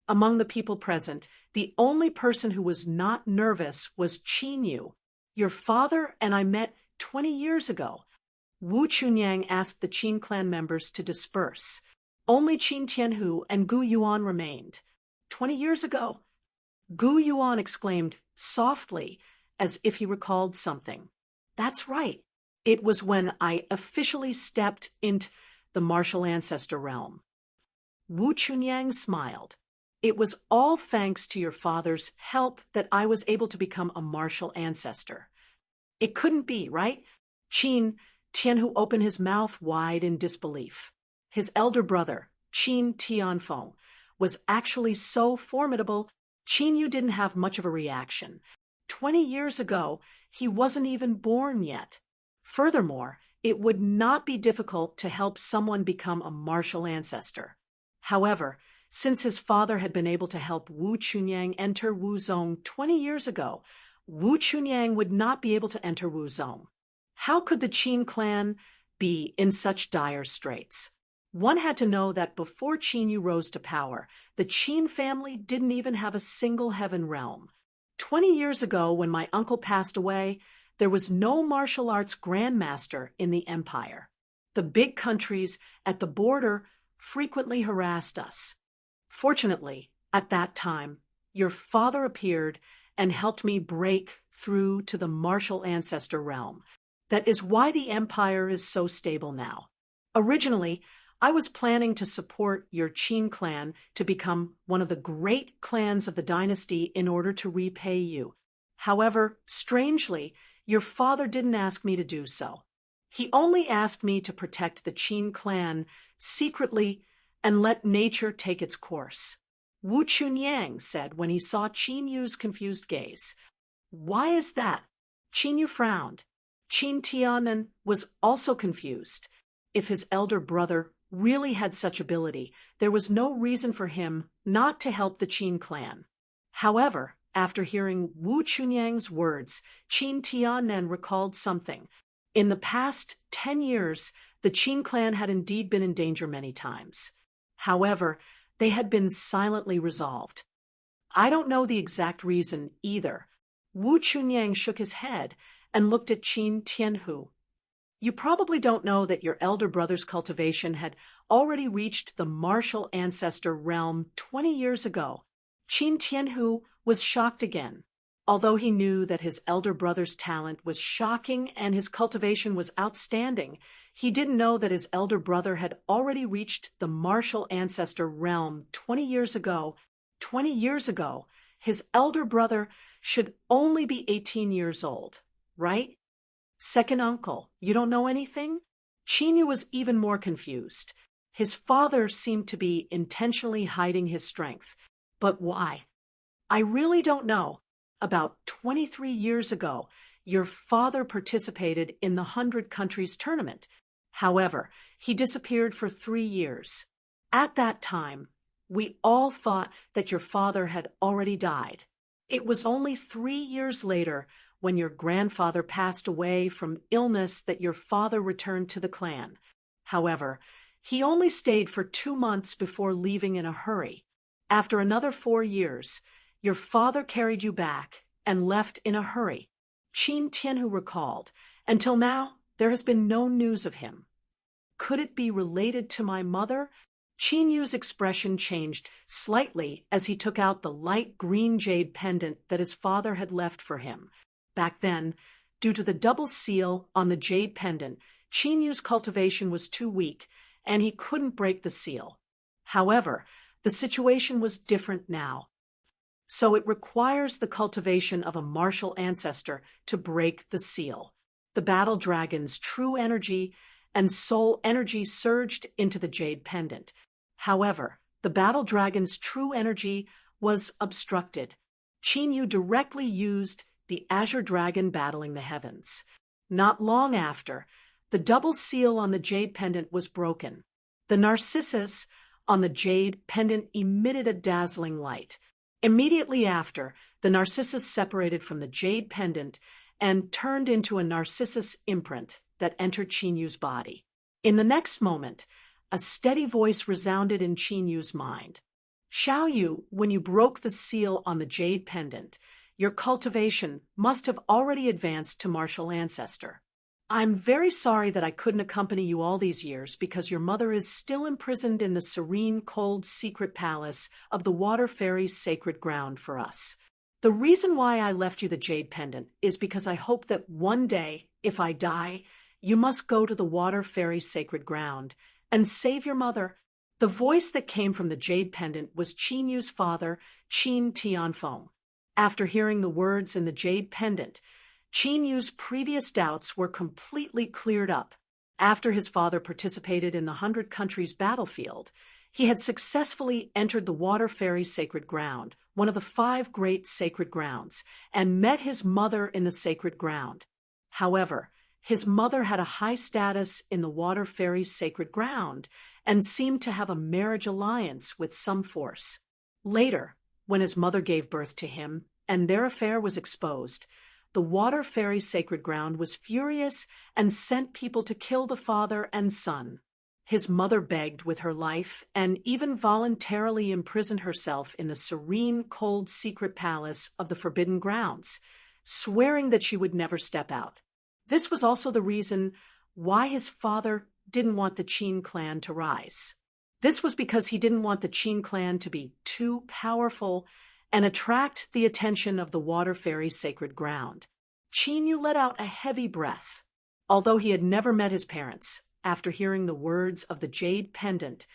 Among the people present, the only person who was not nervous was Qin Yu. Your father and I met 20 years ago. Wu Chunyang asked the Qin clan members to disperse. Only Qin Tianhu and Gu Yuan remained. 20 years ago? Gu Yuan exclaimed softly, as if he recalled something. That's right. It was when I officially stepped into the martial ancestor realm. Wu Chunyang smiled. It was all thanks to your father's help that I was able to become a martial ancestor. It couldn't be, right? Qin Tianhu opened his mouth wide in disbelief. His elder brother, Qin Tianfeng, was actually so formidable, Qin Yu didn't have much of a reaction. 20 years ago, he wasn't even born yet. Furthermore, it would not be difficult to help someone become a martial ancestor. However, since his father had been able to help Wu Chunyang enter Wuzong 20 years ago, Wu Chunyang would not be able to enter Wuzong. How could the Qin clan be in such dire straits? One had to know that before Qin Yu rose to power, the Qin family didn't even have a single heaven realm. 20 years ago, when my uncle passed away, there was no martial arts grandmaster in the empire. The big countries at the border frequently harassed us. Fortunately, at that time, your father appeared and helped me break through to the martial ancestor realm. That is why the empire is so stable now. Originally, I was planning to support your Qin clan to become one of the great clans of the dynasty in order to repay you. However, strangely, your father didn't ask me to do so. He only asked me to protect the Qin clan secretly and let nature take its course. Wu Chunyang said when he saw Qin Yu's confused gaze. Why is that? Qin Yu frowned. Qin Tianan was also confused. If his elder brother really had such ability, there was no reason for him not to help the Qin clan. However, after hearing Wu Chunyang's words, Qin Tianan recalled something. In the past 10 years, the Qin clan had indeed been in danger many times. However, they had been silently resolved. I don't know the exact reason either. Wu Chunyang shook his head and looked at Qin Tianhu. You probably don't know that your elder brother's cultivation had already reached the martial ancestor realm 20 years ago. Qin Tianhu was shocked again. Although he knew that his elder brother's talent was shocking and his cultivation was outstanding, he didn't know that his elder brother had already reached the martial ancestor realm 20 years ago. 20 years ago, his elder brother should only be 18 years old, right? Second uncle, you don't know anything? Qin Yu was even more confused. His father seemed to be intentionally hiding his strength. But why? I really don't know. About 23 years ago, your father participated in the 100 Countries tournament. However, he disappeared for 3 years. At that time, we all thought that your father had already died. It was only 3 years later, when your grandfather passed away from illness, that your father returned to the clan. However, he only stayed for 2 months before leaving in a hurry. After another 4 years, your father carried you back and left in a hurry. Qin Tianhu recalled, "Until now, there has been no news of him. Could it be related to my mother?" Qin Yu's expression changed slightly as he took out the light green jade pendant that his father had left for him. Back then, due to the double seal on the jade pendant, Qin Yu's cultivation was too weak, and he couldn't break the seal. However, the situation was different now. So it requires the cultivation of a martial ancestor to break the seal. The battle dragon's true energy and soul energy surged into the jade pendant. However, the battle dragon's true energy was obstructed. Qin Yu directly used the azure dragon battling the heavens. Not long after, the double seal on the jade pendant was broken. The narcissus on the jade pendant emitted a dazzling light. Immediately after, the narcissus separated from the jade pendant and turned into a narcissus imprint that entered Qin Yu's body. In the next moment, a steady voice resounded in Qin Yu's mind. "Xiao Yu, when you broke the seal on the jade pendant, your cultivation must have already advanced to martial ancestor. I'm very sorry that I couldn't accompany you all these years because your mother is still imprisoned in the serene, cold, secret palace of the Water Fairy's sacred ground for us. The reason why I left you the jade pendant is because I hope that one day, if I die, you must go to the Water Fairy's sacred ground and save your mother." The voice that came from the jade pendant was Qin Yu's father, Qin Tianfeng. After hearing the words in the jade pendant, Qin Yu's previous doubts were completely cleared up. After his father participated in the 100 Countries battlefield, he had successfully entered the Water Fairy's sacred ground, one of the 5 great sacred grounds, and met his mother in the sacred ground. However, his mother had a high status in the Water Fairy's sacred ground and seemed to have a marriage alliance with some force. Later, when his mother gave birth to him and their affair was exposed, the Water Fairy's sacred ground was furious and sent people to kill the father and son. His mother begged with her life and even voluntarily imprisoned herself in the serene, cold, secret palace of the Forbidden Grounds, swearing that she would never step out. This was also the reason why his father didn't want the Qin clan to rise. This was because he didn't want the Qin clan to be too powerful and attract the attention of the Water Fairy's sacred ground. Qin Yu let out a heavy breath. Although he had never met his parents, after hearing the words of the jade pendant,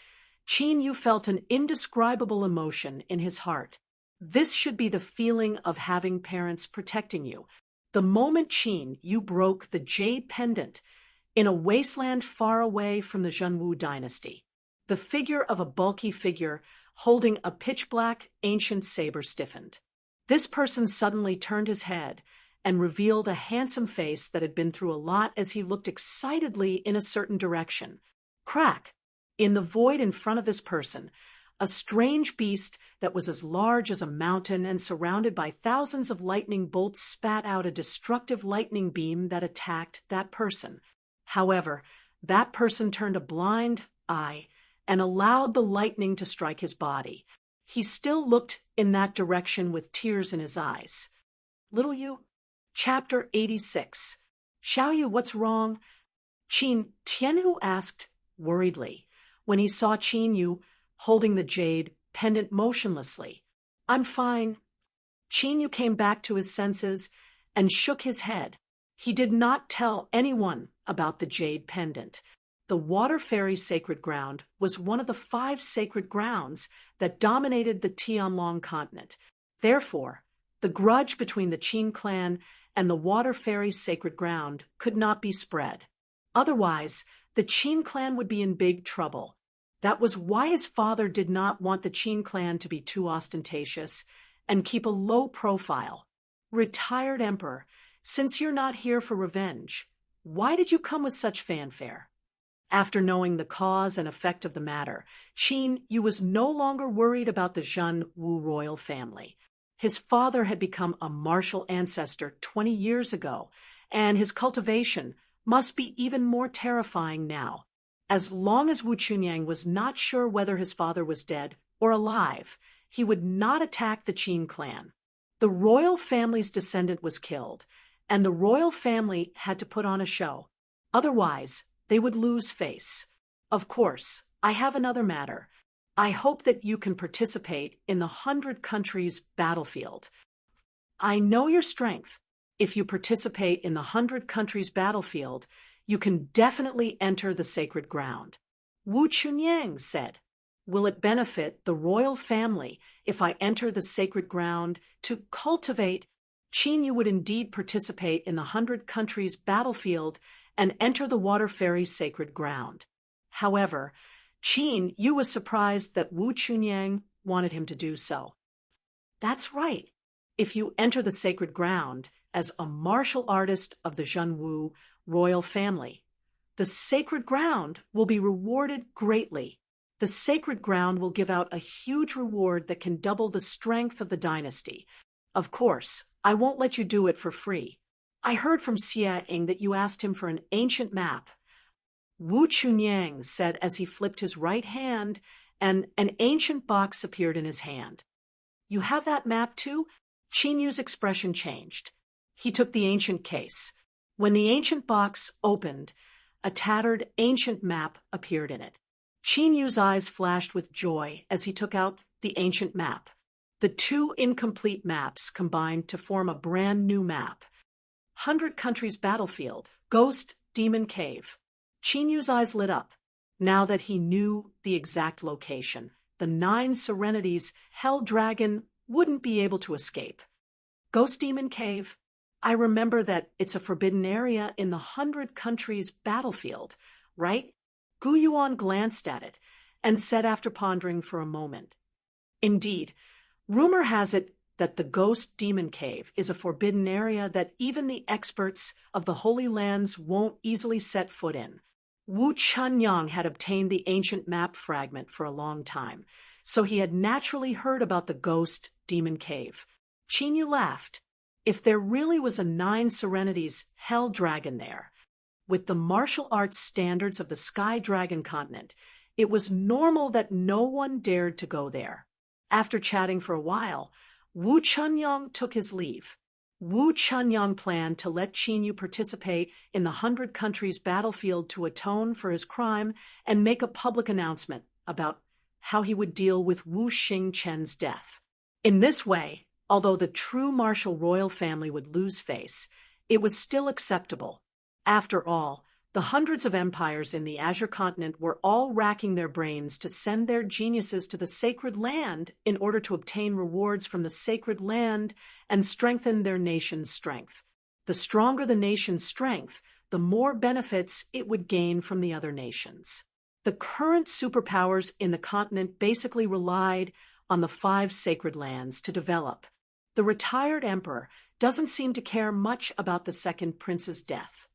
Qin Yu felt an indescribable emotion in his heart. This should be the feeling of having parents protecting you. The moment Qin Yu broke the jade pendant in a wasteland far away from the Zhenwu dynasty, the figure of a bulky figure holding a pitch-black ancient saber stiffened. This person suddenly turned his head and revealed a handsome face that had been through a lot as he looked excitedly in a certain direction. Crack! In the void in front of this person, a strange beast that was as large as a mountain and surrounded by thousands of lightning bolts spat out a destructive lightning beam that attacked that person. However, that person turned a blind eye and allowed the lightning to strike his body. He still looked in that direction with tears in his eyes. "Little Yu?" Chapter 86. "Xiao Yu, what's wrong?" Qin Tianhu asked worriedly when he saw Qin Yu holding the jade pendant motionlessly. "I'm fine." Qin Yu came back to his senses and shook his head. He did not tell anyone about the jade pendant. The Water Fairy's sacred ground was one of the 5 sacred grounds that dominated the Tianlong continent. Therefore, the grudge between the Qin clan and the Water Fairy's sacred ground could not be spread. Otherwise, the Qin clan would be in big trouble. That was why his father did not want the Qin clan to be too ostentatious and keep a low profile. "Retired Emperor, since you're not here for revenge, why did you come with such fanfare?" After knowing the cause and effect of the matter, Qin Yu was no longer worried about the Zhenwu royal family. His father had become a martial ancestor 20 years ago, and his cultivation must be even more terrifying now. As long as Wu Chunyang was not sure whether his father was dead or alive, he would not attack the Qin clan. The royal family's descendant was killed, and the royal family had to put on a show. Otherwise, they would lose face. Of course, I have another matter. I hope that you can participate in the 100 countries battlefield. I know your strength. If you participate in the 100 countries battlefield, you can definitely enter the sacred ground. Wu Chunyang said, "Will it benefit the royal family if I enter the sacred ground to cultivate?" Qin Yu would indeed participate in the 100 countries battlefield and enter the water fairy's sacred ground. However, Qin Yu was surprised that Wu Chunyang wanted him to do so. That's right. If you enter the sacred ground as a martial artist of the Zhenwu royal family, the sacred ground will be rewarded greatly. The sacred ground will give out a huge reward that can double the strength of the dynasty. Of course, I won't let you do it for free. I heard from Xie Ying that you asked him for an ancient map. Wu Chunyang said as he flipped his right hand, and an ancient box appeared in his hand. You have that map too? Qin Yu's expression changed. He took the ancient case. When the ancient box opened, a tattered ancient map appeared in it. Qin Yu's eyes flashed with joy as he took out the ancient map. The two incomplete maps combined to form a brand new map. 100 countries battlefield, Ghost Demon Cave. Qin Yu's eyes lit up. Now that he knew the exact location, the 9 Serenities Hell Dragon wouldn't be able to escape. Ghost Demon Cave. I remember that it's a forbidden area in the 100 countries battlefield, right? Gu Yuan glanced at it and said after pondering for a moment. Indeed, rumor has it that the Ghost Demon Cave is a forbidden area that even the experts of the Holy Lands won't easily set foot in. Wu Chunyang had obtained the ancient map fragment for a long time, so he had naturally heard about the Ghost Demon Cave. Qin Yu laughed. If there really was a 9 Serenities Hell Dragon there, with the martial arts standards of the Sky Dragon continent, it was normal that no one dared to go there. After chatting for a while, Wu Chunyang took his leave. Wu Chunyang planned to let Qin Yu participate in the 100 countries battlefield to atone for his crime and make a public announcement about how he would deal with Wu Xingchen's death. In this way, although the true martial royal family would lose face, it was still acceptable. After all, the hundreds of empires in the Azure continent were all racking their brains to send their geniuses to the sacred land in order to obtain rewards from the sacred land and strengthen their nation's strength. The stronger the nation's strength, the more benefits it would gain from the other nations. The current superpowers in the continent basically relied on the 5 sacred lands to develop. The retired emperor doesn't seem to care much about the second prince's death.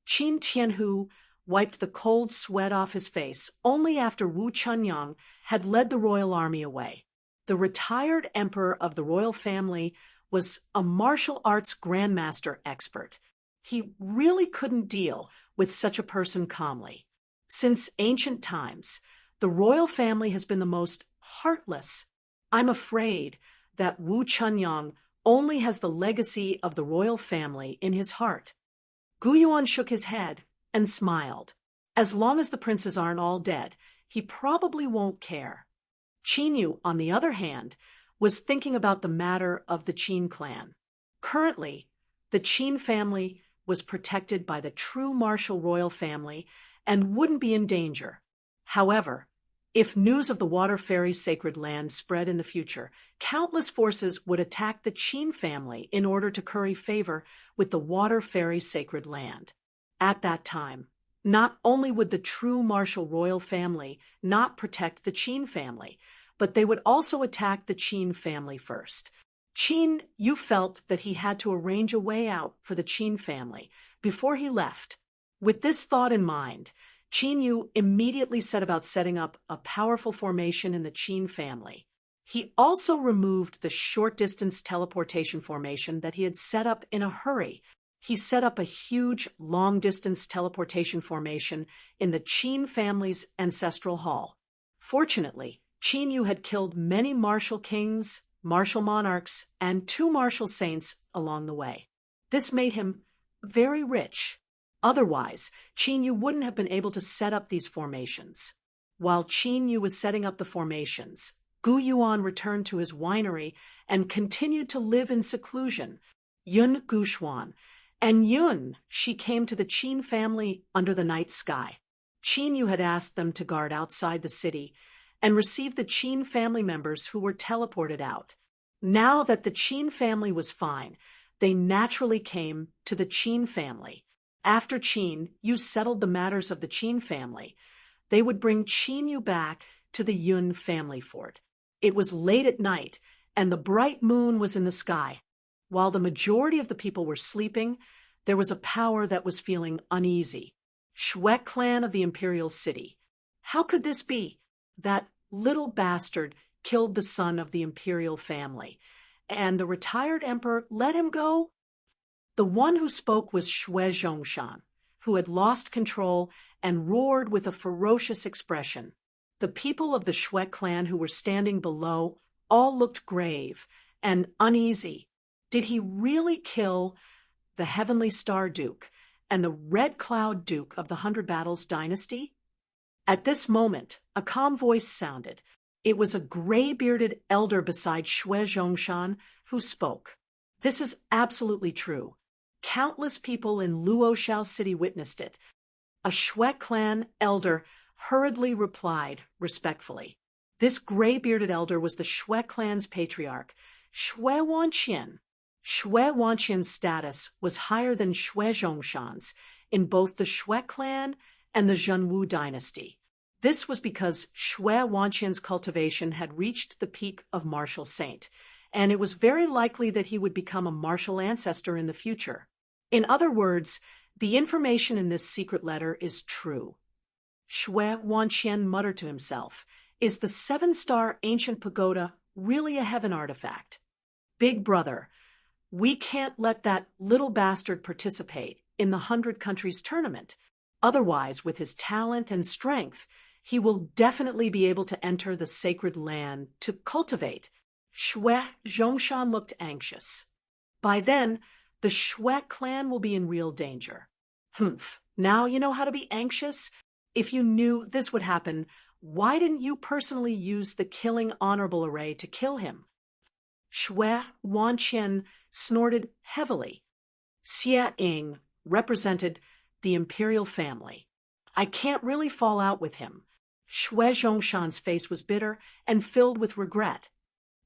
Qin Tianhu wiped the cold sweat off his face only after Wu Chunyang had led the royal army away. The retired emperor of the royal family was a martial arts grandmaster expert. He really couldn't deal with such a person calmly. Since ancient times, the royal family has been the most heartless. I'm afraid that Wu Chunyang only has the legacy of the royal family in his heart. Gu Yuan shook his head and smiled. As long as the princes aren't all dead, he probably won't care. Qin Yu, on the other hand, was thinking about the matter of the Qin clan. Currently, the Qin family was protected by the true martial royal family and wouldn't be in danger. However, if news of the Water Fairy's sacred land spread in the future, countless forces would attack the Qin family in order to curry favor with the Water Fairy's sacred land. At that time, not only would the true martial royal family not protect the Qin family, but they would also attack the Qin family first. Qin Yu felt that he had to arrange a way out for the Qin family before he left. With this thought in mind, Qin Yu immediately set about setting up a powerful formation in the Qin family. He also removed the short-distance teleportation formation that he had set up in a hurry. He set up a huge long-distance teleportation formation in the Qin family's ancestral hall. Fortunately, Qin Yu had killed many martial kings martial monarchs, and 2 martial saints along the way. This made him very rich. Otherwise, Qin Yu wouldn't have been able to set up these formations. While Qin Yu was setting up the formations, Gu Yuan returned to his winery and continued to live in seclusion. Yun Gushuan, and Yun, she came to the Qin family under the night sky. Qin Yu had asked them to guard outside the city and receive the Qin family members who were teleported out. Now that the Qin family was fine, they naturally came to the Qin family. After Qin Yu settled the matters of the Qin family, they would bring Qin Yu back to the Yun family fort. It was late at night, and the bright moon was in the sky. While the majority of the people were sleeping, there was a power that was feeling uneasy. Shui clan of the imperial city. How could this be? That little bastard killed the son of the imperial family, and the retired emperor let him go? The one who spoke was Shui Zhongshan, who had lost control and roared with a ferocious expression. The people of the Shui clan who were standing below all looked grave and uneasy. Did he really kill the Heavenly Star Duke and the Red Cloud Duke of the 100 Battles dynasty? At this moment, a calm voice sounded. It was a gray-bearded elder beside Shui Zhongshan who spoke. This is absolutely true. Countless people in Luoshao City witnessed it. A Shui clan elder hurriedly replied respectfully. This gray-bearded elder was the Shui clan's patriarch, Shui Wanqian. Shui Wanqian's status was higher than Shui Zhongshan's in both the Shui clan and the Zhenwu dynasty. This was because Shui Wanqian's cultivation had reached the peak of martial saint, and it was very likely that he would become a martial ancestor in the future. In other words, the information in this secret letter is true. Shui Wanqian muttered to himself, is the 7-star ancient pagoda really a heaven artifact? Big brother, we can't let that little bastard participate in the 100 countries tournament. Otherwise, with his talent and strength, he will definitely be able to enter the sacred land to cultivate. Shui Zhongshan looked anxious. By then, the Shui clan will be in real danger. Humph, now you know how to be anxious? If you knew this would happen, why didn't you personally use the killing honorable array to kill him? Shui Wanqian snorted heavily. Xie Ying represented the imperial family. I can't really fall out with him. Shui Zhongshan's face was bitter and filled with regret.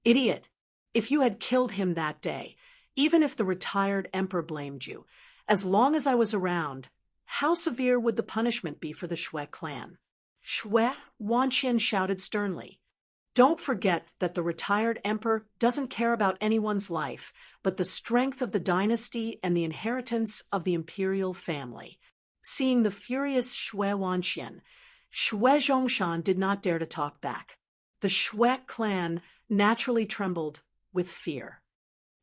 Idiot! If you had killed him that day, even if the retired emperor blamed you, as long as I was around, how severe would the punishment be for the Shui clan? Shui Wanqian shouted sternly. Don't forget that the retired emperor doesn't care about anyone's life, but the strength of the dynasty and the inheritance of the imperial family. Seeing the furious Shui Wanqian, Shui Zhongshan did not dare to talk back. The Shui clan naturally trembled with fear.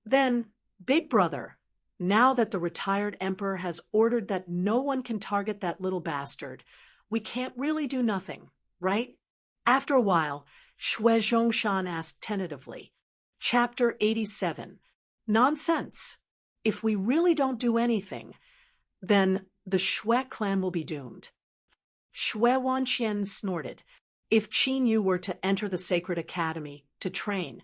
Then, Big Brother, now that the retired emperor has ordered that no one can target that little bastard, we can't really do nothing, right? After a while, Shui Zhongshan asked tentatively, Chapter 87. Nonsense. If we really don't do anything, then the Shui clan will be doomed. Shui Wanqian snorted. If Qin Yu were to enter the sacred academy to train,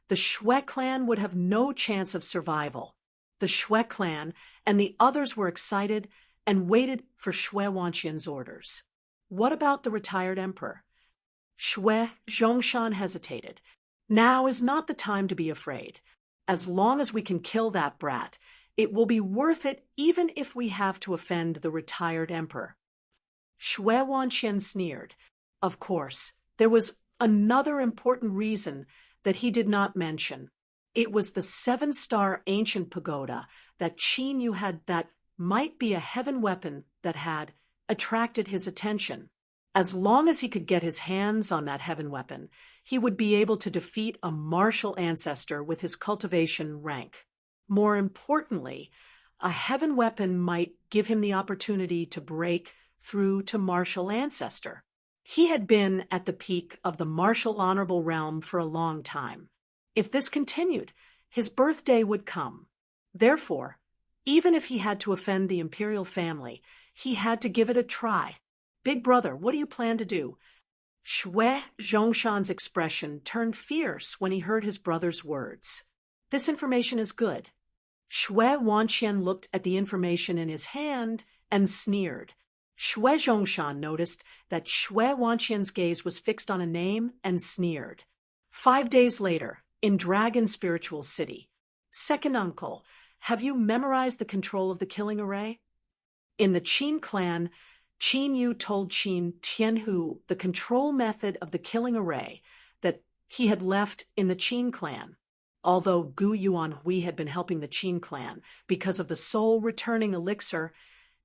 the Shui clan would have no chance of survival. The Shui clan and the others were excited and waited for Shui Wanqian's orders. What about the retired emperor? Shui Zhongshan hesitated. Now is not the time to be afraid. As long as we can kill that brat, it will be worth it even if we have to offend the retired emperor. Shui Wanqian sneered. Of course, there was another important reason that he did not mention. It was the 7-star ancient pagoda that Qin Yu had that might be a heaven weapon that had attracted his attention. As long as he could get his hands on that heaven weapon, he would be able to defeat a martial ancestor with his cultivation rank. More importantly, a heaven weapon might give him the opportunity to break through to martial ancestor. He had been at the peak of the martial honorable realm for a long time. If this continued, his birthday would come. Therefore, even if he had to offend the imperial family, he had to give it a try. Big brother, what do you plan to do? Shui Zhongshan's expression turned fierce when he heard his brother's words. This information is good. Shui Wanqian looked at the information in his hand and sneered. Shui Zhongshan noticed that Shui Wanqian's gaze was fixed on a name and sneered. 5 days later, in Dragon Spiritual City. Second uncle, have you memorized the control of the killing array? In the Qin clan, Qin Yu told Qin Tianhu the control method of the killing array that he had left in the Qin clan. Although Gu Yuanhui had been helping the Qin clan because of the soul-returning elixir,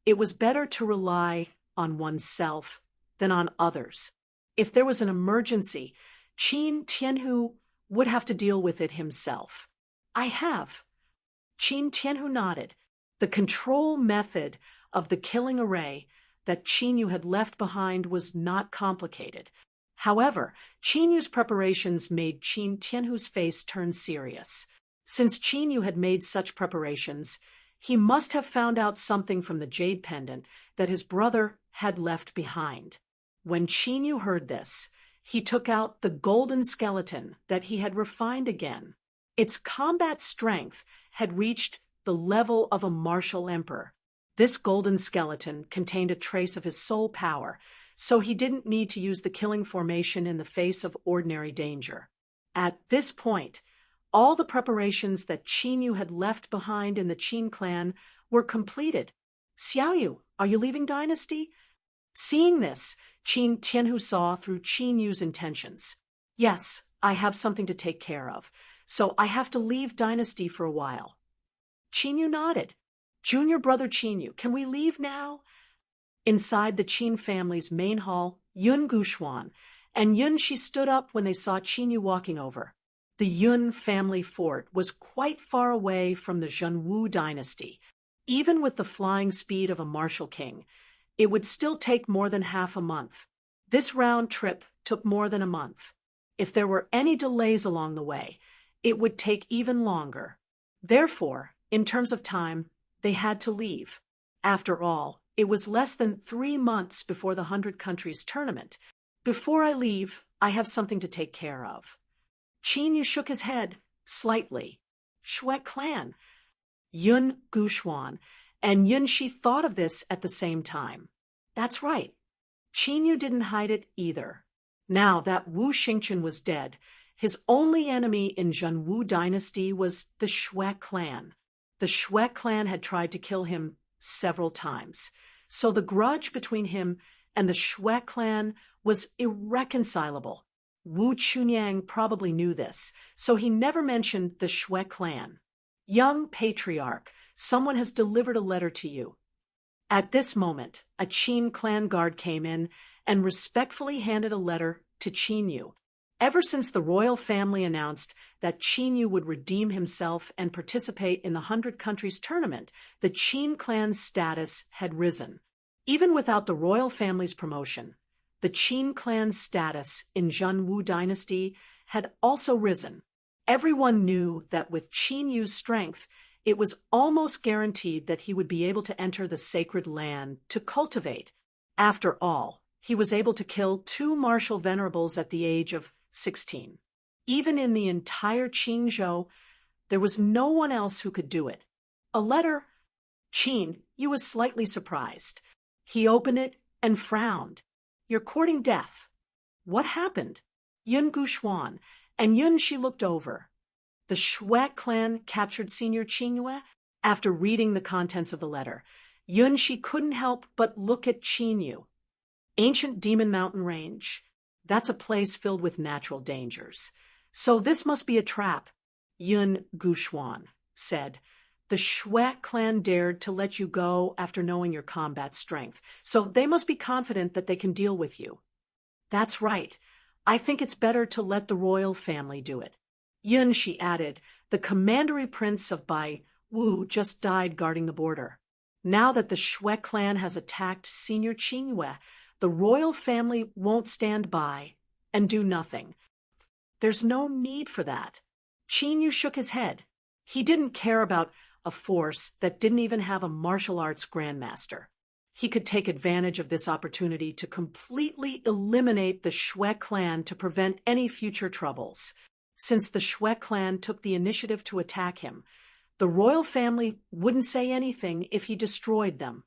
it was better to rely on oneself than on others. If there was an emergency, Qin Tianhu would have to deal with it himself. I have. Qin Tianhu nodded. The control method of the killing array that Qin Yu had left behind was not complicated. However, Qin Yu's preparations made Qin Tianhu's face turn serious. Since Qin Yu had made such preparations, he must have found out something from the jade pendant that his brother had left behind. When Qin Yu heard this, he took out the golden skeleton that he had refined again. Its combat strength had reached the level of a martial emperor. This golden skeleton contained a trace of his soul power, so he didn't need to use the killing formation in the face of ordinary danger. At this point, all the preparations that Qin Yu had left behind in the Qin clan were completed. Xiaoyu, are you leaving Dynasty? Seeing this, Qin Tianhu saw through Qin Yu's intentions. Yes, I have something to take care of, so I have to leave Dynasty for a while. Qin Yu nodded. Junior brother Qin Yu, can we leave now? Inside the Qin family's main hall, Yun Guxuan and Yun Shi stood up when they saw Qin Yu walking over. The Yun family fort was quite far away from the Zhenwu dynasty. Even with the flying speed of a martial king, it would still take more than half a month. This round trip took more than a month. If there were any delays along the way, it would take even longer. Therefore, in terms of time, they had to leave. After all, it was less than 3 months before the 100 Countries tournament. Before I leave, I have something to take care of. Qin Yu shook his head, slightly. Shui clan. Yun Guxuan and Yun Shi thought of this at the same time. That's right. Qin Yu didn't hide it either. Now that Wu Xingchen was dead, his only enemy in Zhenwu dynasty was the Shui clan. The Shui clan had tried to kill him several times, so the grudge between him and the Shui clan was irreconcilable. Wu Chunyang probably knew this, so he never mentioned the Shui clan. Young patriarch, someone has delivered a letter to you. At this moment, a Qin clan guard came in and respectfully handed a letter to Qin Yu. Ever since the royal family announced that Qin Yu would redeem himself and participate in the 100 Countries tournament, the Qin clan's status had risen. Even without the royal family's promotion, the Qin clan's status in Zhenwu dynasty had also risen. Everyone knew that with Qin Yu's strength, it was almost guaranteed that he would be able to enter the sacred land to cultivate. After all, he was able to kill 2 martial venerables at the age of 16. Even in the entire Qingzhou, there was no one else who could do it. A letter. Qin Yu was slightly surprised. He opened it and frowned. You're courting death. What happened? Yun Guxuan and Yun Shi looked over. The Shui clan captured Senior Qingyue. After reading the contents of the letter, Yun Shi couldn't help but look at Qin Yu. Ancient Demon Mountain Range. That's a place filled with natural dangers. So this must be a trap, Yun Guxuan said. The Shui clan dared to let you go after knowing your combat strength, so they must be confident that they can deal with you. That's right. I think it's better to let the royal family do it. Yun Shi added, the commandery prince of Bai Wu just died guarding the border. Now that the Shui clan has attacked Senior Qingyue, the royal family won't stand by and do nothing. There's no need for that. Qin Yu shook his head. He didn't care about a force that didn't even have a martial arts grandmaster. He could take advantage of this opportunity to completely eliminate the Shui clan to prevent any future troubles. Since the Shui clan took the initiative to attack him, the royal family wouldn't say anything if he destroyed them.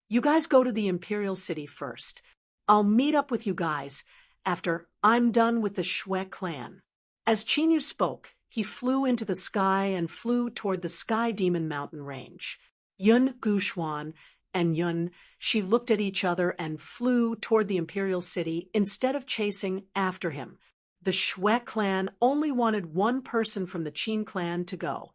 You guys go to the Imperial City first. I'll meet up with you guys after I'm done with the Shui clan. As Qin Yu spoke, he flew into the sky and flew toward the Sky Demon Mountain Range. Yun Guxuan and Yun, she looked at each other and flew toward the Imperial City instead of chasing after him. The Shui clan only wanted one person from the Qin clan to go.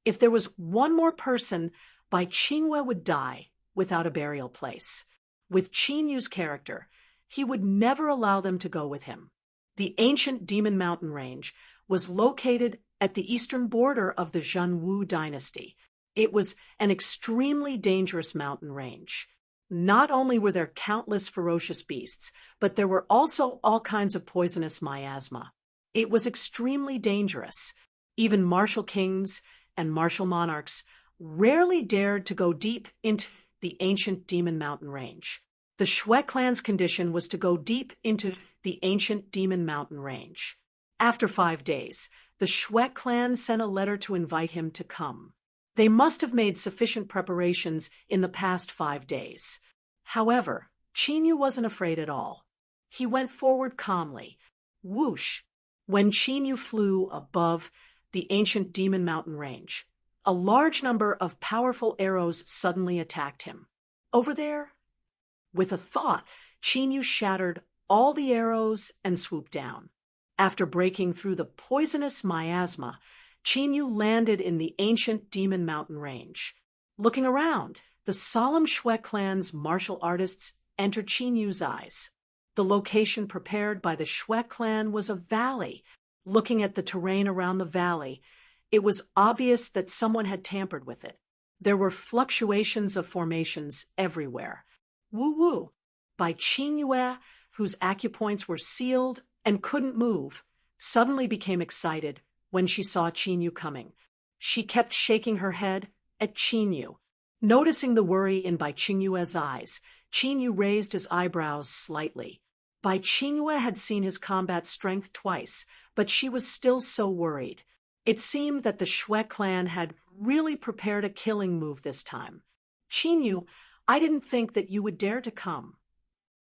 If there was one more person, Bai Qingwei would die without a burial place. With Qin Yu's character, he would never allow them to go with him. The ancient Demon Mountain Range was located at the eastern border of the Zhenwu dynasty. It was an extremely dangerous mountain range. Not only were there countless ferocious beasts, but there were also all kinds of poisonous miasma. It was extremely dangerous. Even martial kings and martial monarchs rarely dared to go deep into the ancient Demon Mountain Range. The Shui clan's condition was to go deep into the ancient Demon Mountain Range. After 5 days, the Shui clan sent a letter to invite him to come. They must have made sufficient preparations in the past 5 days. However, Qin Yu wasn't afraid at all. He went forward calmly. Whoosh! When Qin Yu flew above the ancient Demon Mountain Range, a large number of powerful arrows suddenly attacked him. Over there? With a thought, Qin Yu shattered all the arrows and swooped down. After breaking through the poisonous miasma, Qin Yu landed in the ancient Demon Mountain Range. Looking around, the solemn Shui clan's martial artists entered Qin Yu's eyes. The location prepared by the Shui clan was a valley. Looking at the terrain around the valley, it was obvious that someone had tampered with it. There were fluctuations of formations everywhere. Woo-woo! Bai Qingwei, whose acupoints were sealed and couldn't move, suddenly became excited when she saw Qin Yu coming. She kept shaking her head at Qin Yu. Noticing the worry in Bai Qingwei's eyes, Qin Yu raised his eyebrows slightly. Bai Qingwei had seen his combat strength twice, but she was still so worried. It seemed that the Shui clan had really prepared a killing move this time. Qin Yu, I didn't think that you would dare to come.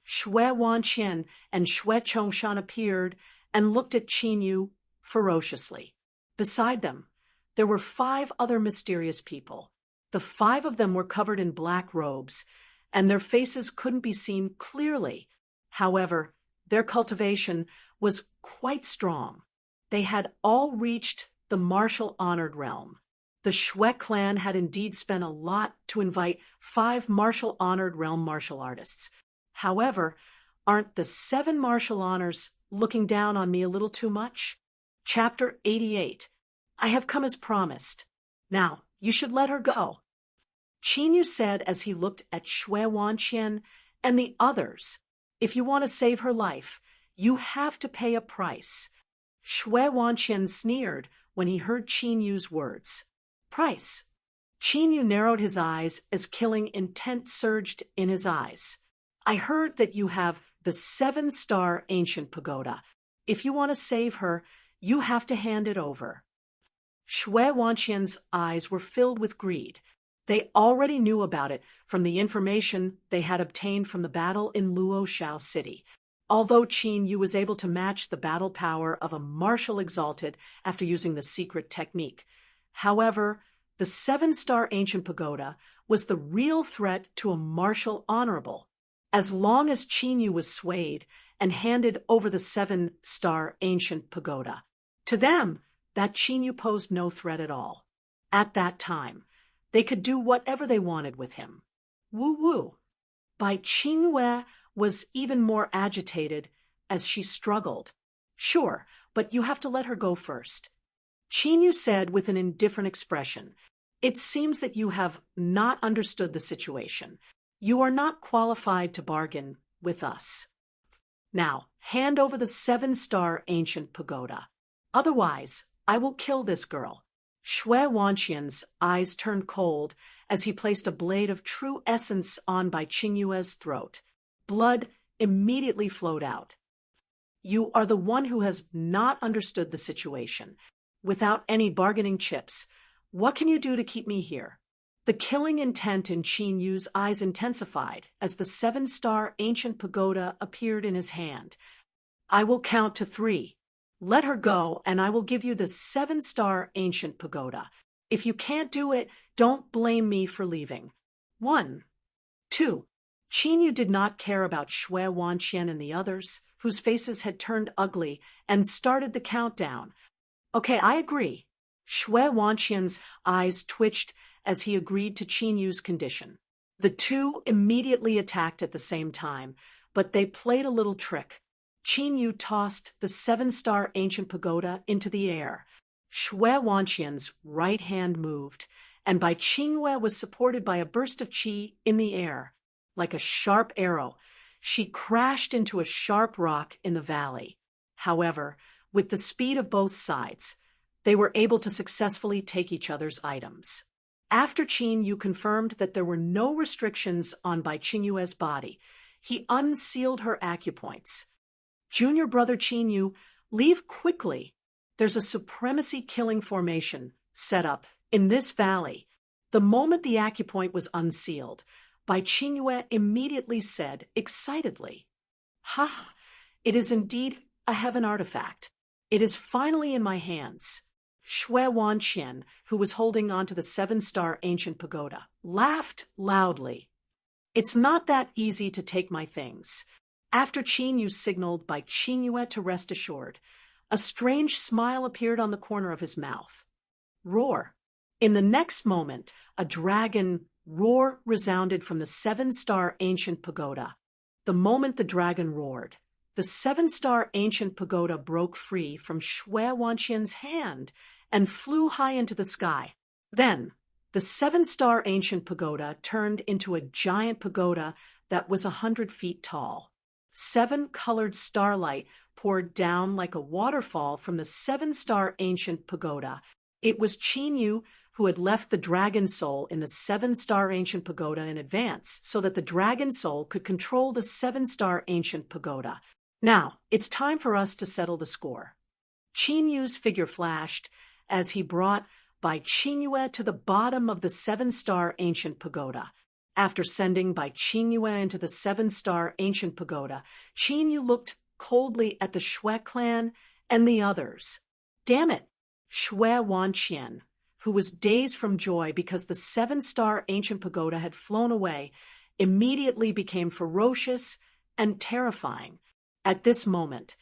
Shui Wanqian and Shui Chongshan appeared and looked at Qin Yu ferociously. Beside them, there were 5 other mysterious people. The 5 of them were covered in black robes, and their faces couldn't be seen clearly. However, their cultivation was quite strong. They had all reached the martial-honored realm. The Shui clan had indeed spent a lot to invite 5 martial-honored realm martial artists. However, aren't the 7 martial honors looking down on me a little too much? Chapter 88. I have come as promised. Now, you should let her go. Qin Yu said as he looked at Shui Wanqian and the others. If you want to save her life, you have to pay a price. Shui Wanqian sneered when he heard Qin Yu's words. Price. Qin Yu narrowed his eyes as killing intent surged in his eyes. I heard that you have the 7-star ancient pagoda. If you want to save her, you have to hand it over. Shui Wanqian's eyes were filled with greed. They already knew about it from the information they had obtained from the battle in Luoshao City. Although Qin Yu was able to match the battle power of a martial exalted after using the secret technique. However, the 7-star ancient pagoda was the real threat to a martial honorable. As long as Qin Yu was swayed and handed over the 7-star ancient pagoda, to them, that Qin Yu posed no threat at all. At that time, they could do whatever they wanted with him. Woo-woo. Bai Qingwei was even more agitated as she struggled. Sure, but you have to let her go first. Qin Yu said with an indifferent expression, It seems that you have not understood the situation. You are not qualified to bargain with us. Now, hand over the 7-star ancient pagoda. Otherwise, I will kill this girl. Shui Wanqian's eyes turned cold as he placed a blade of true essence on Bai Qingyue's throat. Blood immediately flowed out. You are the one who has not understood the situation. Without any bargaining chips, what can you do to keep me here? The killing intent in Qin Yu's eyes intensified as the 7-star ancient pagoda appeared in his hand. I will count to 3. Let her go, and I will give you the 7-star ancient pagoda. If you can't do it, don't blame me for leaving. 1, 2. Qin Yu did not care about Shui Wanqian and the others, whose faces had turned ugly, and started the countdown. Okay, I agree. Shui Wanqian's eyes twitched as he agreed to Qin Yu's condition. The two immediately attacked at the same time, but they played a little trick. Qin Yu tossed the 7-star ancient pagoda into the air. Shui Wanqian's right hand moved, and Bai Qingyue was supported by a burst of qi in the air. Like a sharp arrow, she crashed into a sharp rock in the valley. However, with the speed of both sides, they were able to successfully take each other's items. After Qin Yu confirmed that there were no restrictions on Bai Qingyue's body, he unsealed her acupoints. Junior brother Qin Yu, leave quickly. There's a supremacy killing formation set up in this valley. The moment the acupoint was unsealed, Bai Qingyue immediately said excitedly, "Ha! It is indeed a heaven artifact. It is finally in my hands." Shui Wanqian, who was holding onto the 7-star ancient pagoda, laughed loudly. "It's not that easy to take my things." After Qin Yu signaled Bai Qingyue to rest assured, a strange smile appeared on the corner of his mouth. Roar! In the next moment, a dragon roar resounded from the 7-star ancient pagoda. The moment the dragon roared, the 7-star ancient pagoda broke free from Shui Wanqian's hand and flew high into the sky. Then, the 7-star ancient pagoda turned into a giant pagoda that was 100 feet tall. 7-colored starlight poured down like a waterfall from the 7-star ancient pagoda. It was Qin Yu who had left the dragon soul in the 7-star ancient pagoda in advance so that the dragon soul could control the 7-star ancient pagoda. Now, it's time for us to settle the score. Qin Yu's figure flashed as he brought Bai Qingyue to the bottom of the 7-star ancient pagoda. After sending Bai Qingyue into the 7-star ancient pagoda, Qin Yu looked coldly at the Shui clan and the others. Damn it! Shui Wanqian, who was dazed from joy because the 7-star ancient pagoda had flown away, immediately became ferocious and terrifying. At this moment,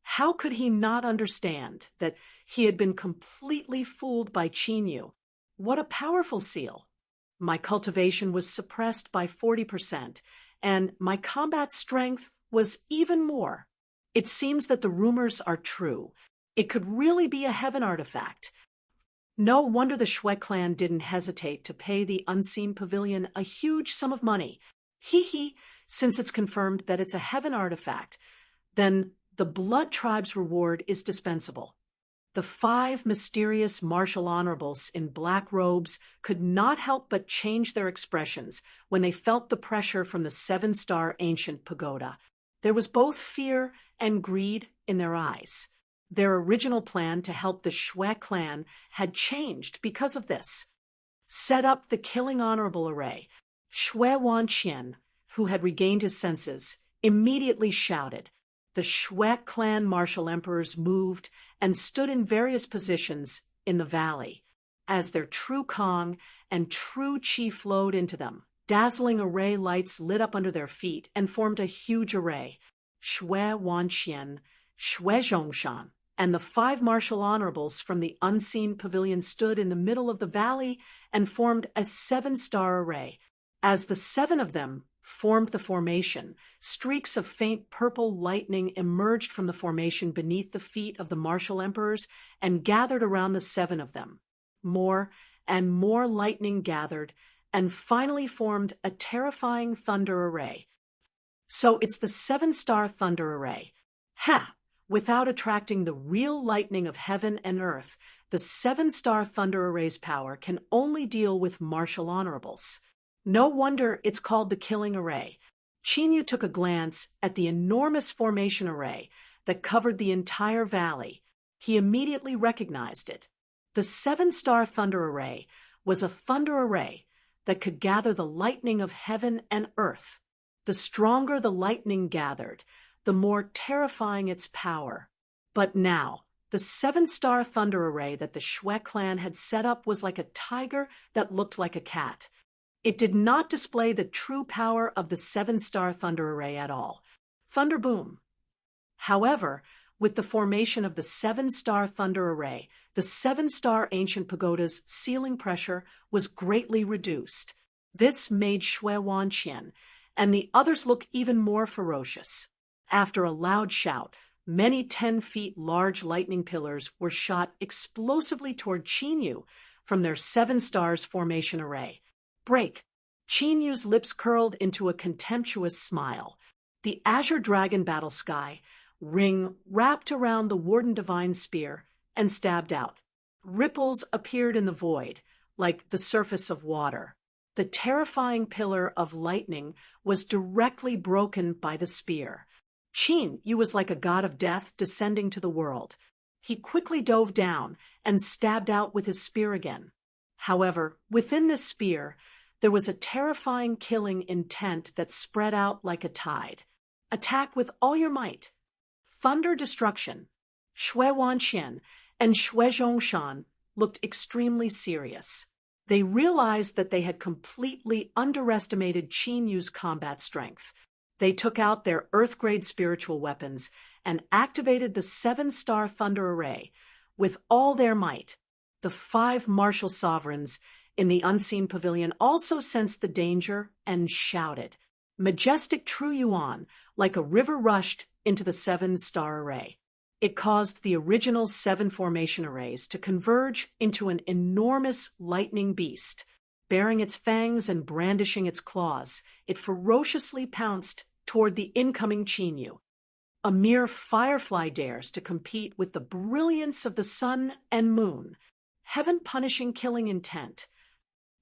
how could he not understand that he had been completely fooled by Qin Yu? What a powerful seal! My cultivation was suppressed by 40%, and my combat strength was even more. It seems that the rumors are true. It could really be a heaven artifact. No wonder the Shui clan didn't hesitate to pay the unseen pavilion a huge sum of money. Since it's confirmed that it's a heaven artifact, then the Blood Tribe's reward is dispensable. The 5 mysterious martial honorables in black robes could not help but change their expressions when they felt the pressure from the 7-star ancient pagoda. There was both fear and greed in their eyes. Their original plan to help the Shui clan had changed because of this. Set up the killing honorable array. Shui Wanqian, who had regained his senses, immediately shouted. The Shui clan martial emperors moved and stood in various positions in the valley. As their true Kong and true Qi flowed into them, dazzling array lights lit up under their feet and formed a huge array. Shui Wanqian, Shui Zhongshan, and the 5 martial honorables from the unseen pavilion stood in the middle of the valley and formed a 7-star array. As the 7 of them formed the formation, streaks of faint purple lightning emerged from the formation beneath the feet of the martial emperors and gathered around the 7 of them. More and more lightning gathered and finally formed a terrifying thunder array. So it's the 7-star thunder array. Ha! Without attracting the real lightning of heaven and earth, the seven-star thunder array's power can only deal with martial honorables. No wonder it's called the killing array. Qin took a glance at the enormous formation array that covered the entire valley. He immediately recognized it. The seven-star thunder array was a thunder array that could gather the lightning of heaven and earth. The stronger the lightning gathered, the more terrifying its power. But now, the seven-star thunder array that the Shui clan had set up was like a tiger that looked like a cat. It did not display the true power of the seven-star thunder array at all. Thunder boom. However, with the formation of the seven-star thunder array, the seven-star ancient pagoda's ceiling pressure was greatly reduced. This made Shui Wanqian and the others look even more ferocious. After a loud shout, many 10 feet large lightning pillars were shot explosively toward Qin from their seven stars formation array. Break! Qin lips curled into a contemptuous smile. The azure dragon battle sky ring wrapped around the Warden Divine Spear and stabbed out. Ripples appeared in the void, like the surface of water. The terrifying pillar of lightning was directly broken by the spear. Qin was like a god of death descending to the world. He quickly dove down and stabbed out with his spear again. However, within this spear, there was a terrifying killing intent that spread out like a tide. Attack with all your might. Thunder destruction. Shui Wanqian and Shui Zhongshan looked extremely serious. They realized that they had completely underestimated Qin Yu's combat strength. They took out their Earth-grade spiritual weapons and activated the seven-star thunder array with all their might. The 5 martial sovereigns in the unseen pavilion also sensed the danger and shouted. Majestic True Yuan, like a river, rushed into the seven-star array. It caused the original 7 formation arrays to converge into an enormous lightning beast. Bearing its fangs and brandishing its claws, it ferociously pounced toward the incoming Qin Yu. A mere firefly dares to compete with the brilliance of the sun and moon. Heaven-punishing killing intent.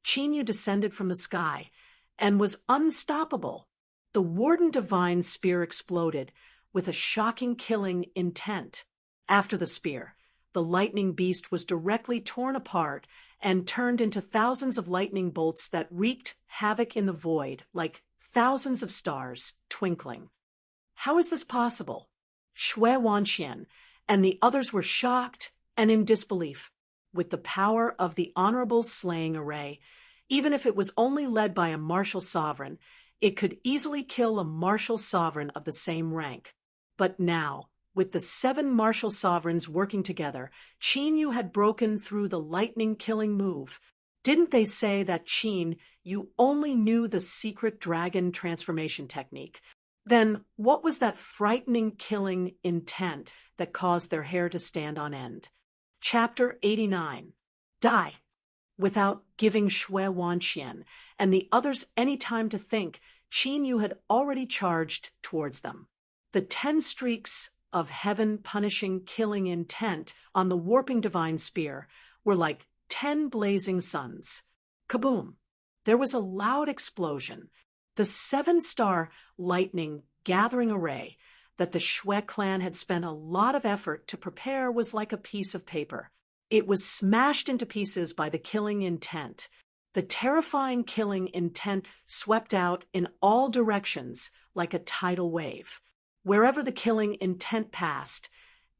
Qin Yu descended from the sky and was unstoppable. The Warden Divine Spear exploded with a shocking killing intent. After the spear, the lightning beast was directly torn apart and turned into thousands of lightning bolts that wreaked havoc in the void like thousands of stars twinkling. How is this possible? Shui Wanqian and the others were shocked and in disbelief. With the power of the honorable slaying array, even if it was only led by a martial sovereign, it could easily kill a martial sovereign of the same rank. But now, with the 7 martial sovereigns working together, Qin Yu had broken through the lightning-killing move. Didn't they say that Qin Yu only knew the secret dragon transformation technique? Then what was that frightening killing intent that caused their hair to stand on end? Chapter 89. Die. Without giving Shui Wanqian and the others any time to think, Qin Yu had already charged towards them. The 10 streaks of heaven-punishing killing intent on the warping divine spear were like 10 blazing suns. Kaboom! There was a loud explosion. The 7-star lightning gathering array that the Shui clan had spent a lot of effort to prepare was like a piece of paper. It was smashed into pieces by the killing intent. The terrifying killing intent swept out in all directions like a tidal wave. Wherever the killing intent passed,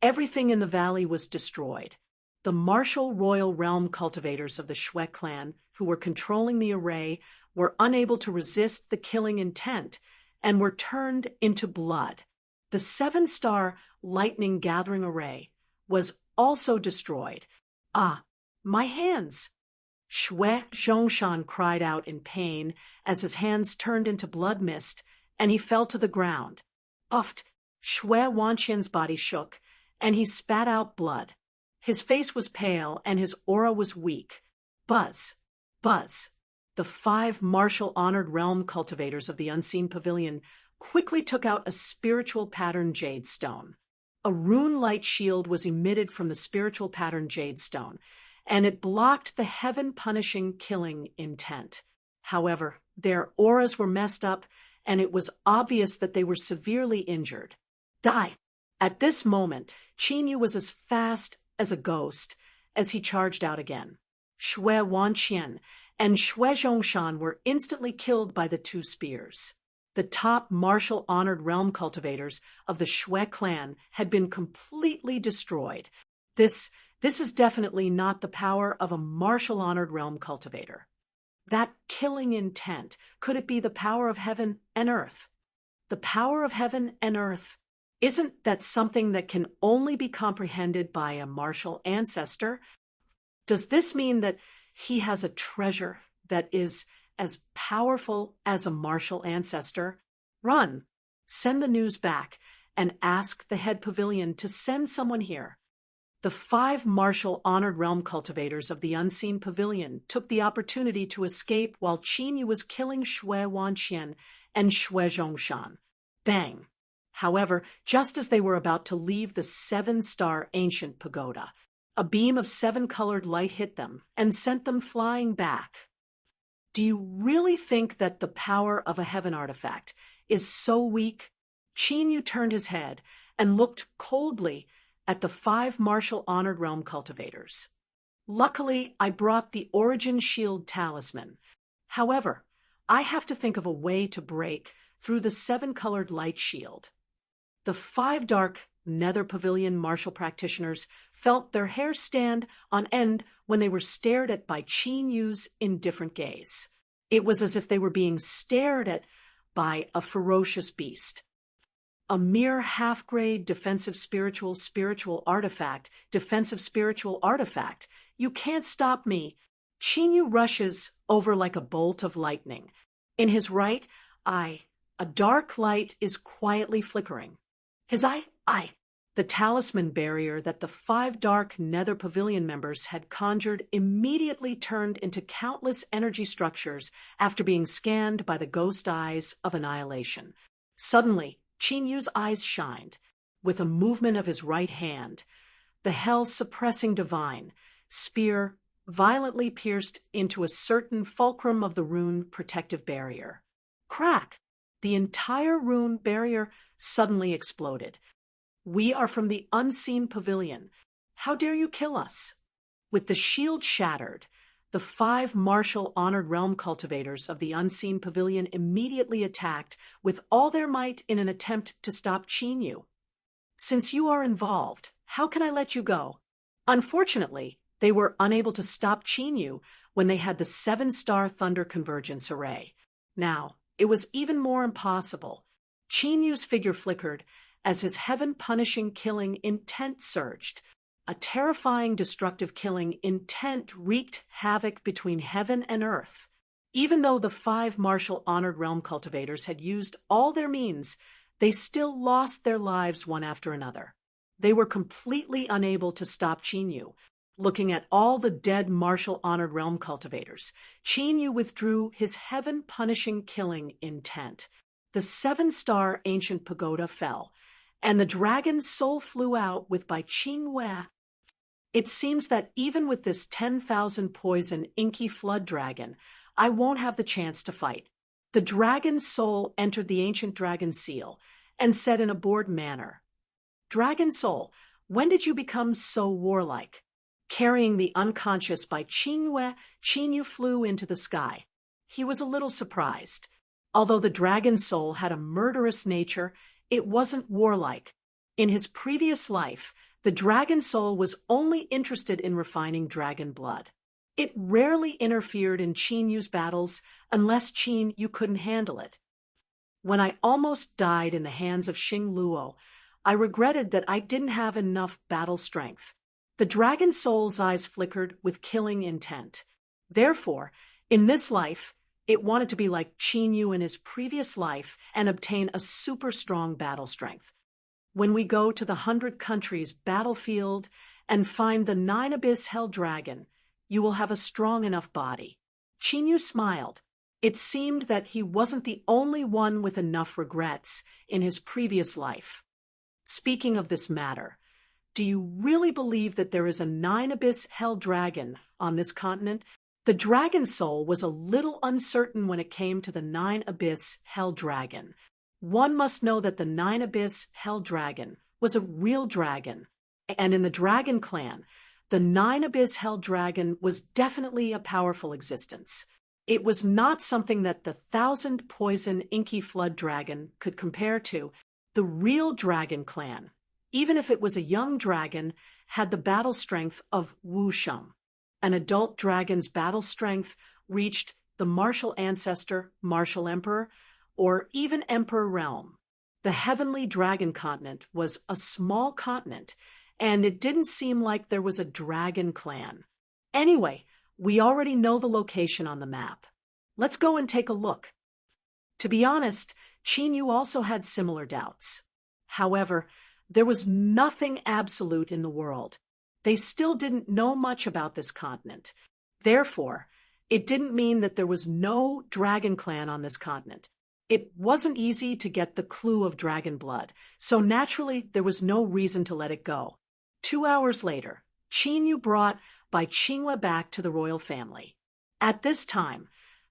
everything in the valley was destroyed. The martial royal realm cultivators of the Shui clan, who were controlling the array, were unable to resist the killing intent and were turned into blood. The 7-star lightning gathering array was also destroyed. Ah, my hands! Shui Zhongshan cried out in pain as his hands turned into blood mist and he fell to the ground. Uffed, Shui Wanqian's body shook, and he spat out blood. His face was pale, and his aura was weak. Buzz, buzz. The 5 martial-honored realm cultivators of the unseen pavilion quickly took out a spiritual pattern jade stone. A rune light shield was emitted from the spiritual pattern jade stone, and it blocked the heaven-punishing killing intent. However, their auras were messed up, and it was obvious that they were severely injured. Die! At this moment, Qinyu was as fast as a ghost as he charged out again. Shui Wanqian and Shui Zhongshan were instantly killed by the two spears. The top martial-honored realm cultivators of the Shui clan had been completely destroyed. This is definitely not the power of a martial-honored realm cultivator. That killing intent, could it be the power of heaven and earth? The power of heaven and earth, isn't that something that can only be comprehended by a martial ancestor? Does this mean that he has a treasure that is as powerful as a martial ancestor? Run! Send the news back and ask the head pavilion to send someone here. The 5 martial-honored realm cultivators of the unseen pavilion took the opportunity to escape while Qinyu was killing Shui Wanqian and Shui Zhongshan. Bang! However, just as they were about to leave the 7-star ancient pagoda, a beam of 7-colored light hit them and sent them flying back. Do you really think that the power of a heaven artifact is so weak? Qinyu turned his head and looked coldly at the 5 martial-honored realm cultivators. Luckily, I brought the Origin Shield talisman. However, I have to think of a way to break through the 7-colored light shield. The 5 dark Nether Pavilion martial practitioners felt their hair stand on end when they were stared at by Qinyu's indifferent gaze. It was as if they were being stared at by a ferocious beast. A mere half-grade defensive spiritual artifact, You can't stop me. Qinyu rushes over like a bolt of lightning. In his right eye, a dark light is quietly flickering. His eye, the talisman barrier that the 5 dark Nether Pavilion members had conjured immediately turned into countless energy structures after being scanned by the ghost eyes of annihilation. Suddenly, Qinyu's eyes shined. With a movement of his right hand, the hell-suppressing divine spear violently pierced into a certain fulcrum of the rune protective barrier. Crack! The entire rune barrier suddenly exploded. We are from the unseen pavilion. How dare you kill us? With the shield shattered, the 5 martial-honored realm cultivators of the unseen pavilion immediately attacked with all their might in an attempt to stop Qinyu. Since you are involved, how can I let you go? Unfortunately, they were unable to stop Qinyu when they had the 7-star Thunder Convergence array. Now, it was even more impossible. Qinyu's figure flickered as his heaven-punishing killing intent surged. A terrifying destructive killing intent wreaked havoc between heaven and earth. Even though the 5 martial-honored realm cultivators had used all their means, they still lost their lives one after another. They were completely unable to stop Qinyu. Looking at all the dead martial-honored realm cultivators, Qinyu withdrew his heaven-punishing killing intent. The 7-star ancient pagoda fell, and the dragon's soul flew out with Bai Qingwei. It seems that even with this 10,000 poison inky flood dragon, I won't have the chance to fight. The dragon's soul entered the ancient dragon seal and said in a bored manner, "Dragon soul, when did you become so warlike?" Carrying the unconscious Bai Qingwei, Qinyu flew into the sky. He was a little surprised. Although the dragon soul had a murderous nature, it wasn't warlike. In his previous life, the dragon soul was only interested in refining dragon blood. It rarely interfered in Qinyu's battles unless Qinyu couldn't handle it. When I almost died in the hands of Xing Luo, I regretted that I didn't have enough battle strength. The dragon soul's eyes flickered with killing intent. Therefore, in this life, it wanted to be like Qinyu in his previous life and obtain a super strong battle strength. When we go to the 100 countries battlefield and find the 9 Abyss Hell Dragon, you will have a strong enough body. Qinyu smiled. It seemed that he wasn't the only one with enough regrets in his previous life. Speaking of this matter, do you really believe that there is a nine-abyss hell dragon on this continent? The dragon soul was a little uncertain when it came to the nine-abyss hell dragon. One must know that the nine-abyss hell dragon was a real dragon, and in the dragon clan, the nine-abyss hell dragon was definitely a powerful existence. It was not something that the thousand-poison inky flood dragon could compare to. The real dragon clan, even if it was a young dragon, had the battle strength of Wushum. An adult dragon's battle strength reached the martial ancestor, martial emperor, or even emperor realm. The heavenly dragon continent was a small continent, and it didn't seem like there was a dragon clan. Anyway, we already know the location on the map. Let's go and take a look. To be honest, Qin also had similar doubts. However, there was nothing absolute in the world. They still didn't know much about this continent. Therefore, it didn't mean that there was no dragon clan on this continent. It wasn't easy to get the clue of dragon blood, so naturally there was no reason to let it go. 2 hours later, Qin brought Bai Qingwe back to the royal family. At this time,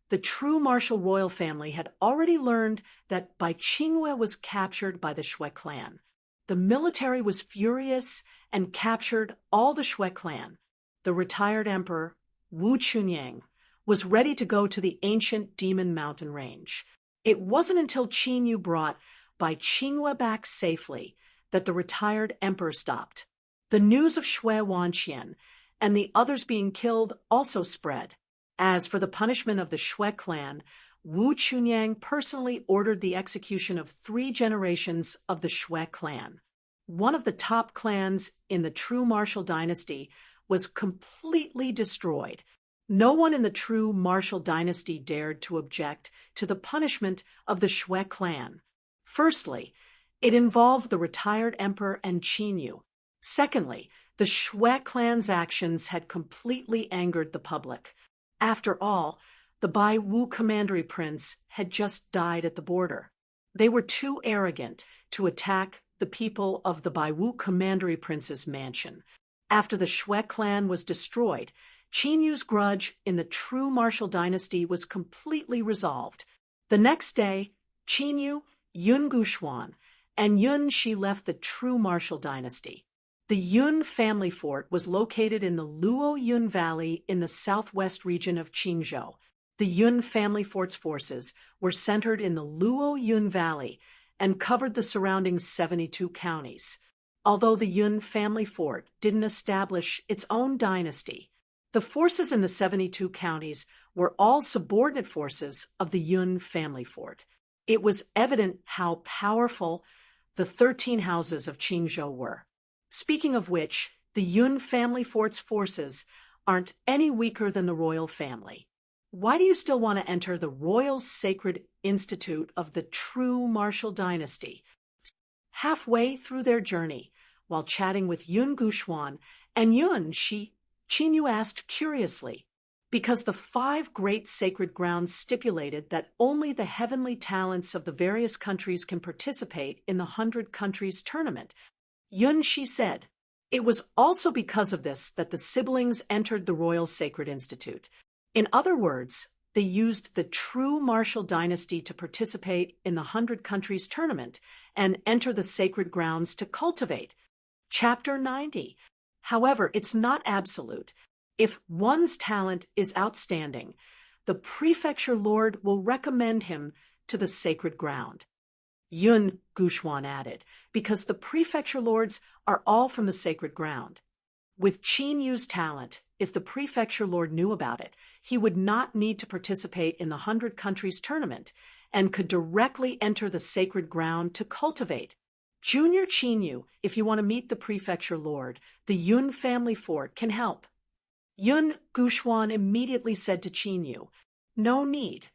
the true martial royal family had already learned that Bai Qingwe was captured by the Shui clan. The military was furious and captured all the Shui clan. The retired emperor, Wu Chunyang, was ready to go to the ancient Demon Mountain range. It wasn't until Qin brought Bai Qingwe back safely that the retired emperor stopped. The news of Shui Wanqian and the others being killed also spread. As for the punishment of the Shui clan, Wu Chunyang personally ordered the execution of 3 generations of the Shui clan. One of the top clans in the true martial dynasty was completely destroyed. No one in the true martial dynasty dared to object to the punishment of the Shui clan. Firstly, it involved the retired emperor and Qin. Secondly, the Shui clan's actions had completely angered the public. After all, the Bai Wu commandery prince had just died at the border. They were too arrogant to attack the people of the Bai Wu commandery prince's mansion. After the Shui clan was destroyed, Qin grudge in the true martial dynasty was completely resolved. The next day, Qin, Yun Guxuan, and Yun Shi left the true martial dynasty. The Yun family fort was located in the Luo Yun Valley in the southwest region of Qingzhou. The Yun family fort's forces were centered in the Luo Yun Valley and covered the surrounding 72 counties. Although the Yun family fort didn't establish its own dynasty, the forces in the 72 counties were all subordinate forces of the Yun family fort. It was evident how powerful the 13 houses of Qingzhou were. Speaking of which, the Yun family fort's forces aren't any weaker than the royal family. Why do you still want to enter the Royal Sacred Institute of the true martial dynasty? Halfway through their journey, while chatting with Yun Guxuan and Yun Shi, Qin asked curiously, because the 5 great sacred grounds stipulated that only the heavenly talents of the various countries can participate in the 100 Countries tournament. Yun Shi said, it was also because of this that the siblings entered the Royal Sacred Institute. In other words, they used the true martial dynasty to participate in the 100 Countries tournament and enter the sacred grounds to cultivate. Chapter 90. However, it's not absolute. If one's talent is outstanding, the prefecture lord will recommend him to the sacred ground. Yun Guxuan added, because the prefecture lords are all from the sacred ground. With Qin Yu's talent, if the prefecture lord knew about it, he would not need to participate in the 100 Countries tournament and could directly enter the sacred ground to cultivate. Junior Qin Yu, if you want to meet the prefecture lord, the Yun family fort can help. Yun Guxuan immediately said to Qin Yu, no need.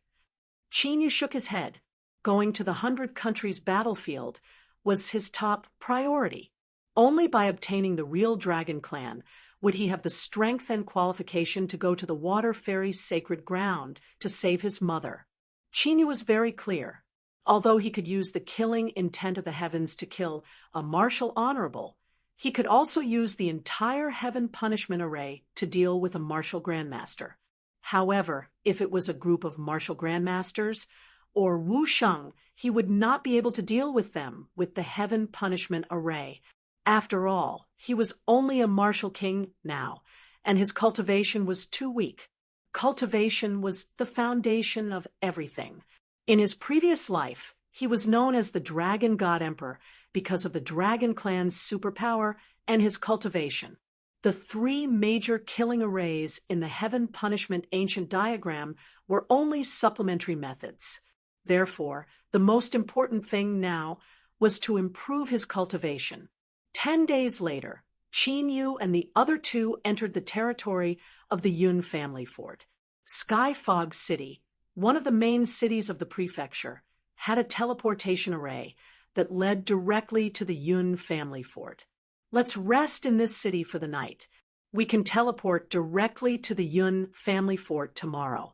Qin Yu shook his head. Going to the 100 Countries battlefield was his top priority. Only by obtaining the real dragon clan would he have the strength and qualification to go to the water fairy's sacred ground to save his mother. Qin Yu was very clear. Although he could use the killing intent of the heavens to kill a martial honorable, he could also use the entire heaven punishment array to deal with a martial grandmaster. However, if it was a group of martial grandmasters or Wu Sheng, he would not be able to deal with them with the heaven punishment array. After all, he was only a martial king now, and his cultivation was too weak. Cultivation was the foundation of everything. In his previous life, he was known as the Dragon God Emperor because of the Dragon Clan's superpower and his cultivation. The three major killing arrays in the heaven punishment ancient diagram were only supplementary methods. Therefore, the most important thing now was to improve his cultivation. 10 days later, Qin Yu and the other two entered the territory of the Yun family fort. Sky Fog City, one of the main cities of the prefecture, had a teleportation array that led directly to the Yun family fort. Let's rest in this city for the night. We can teleport directly to the Yun family fort tomorrow.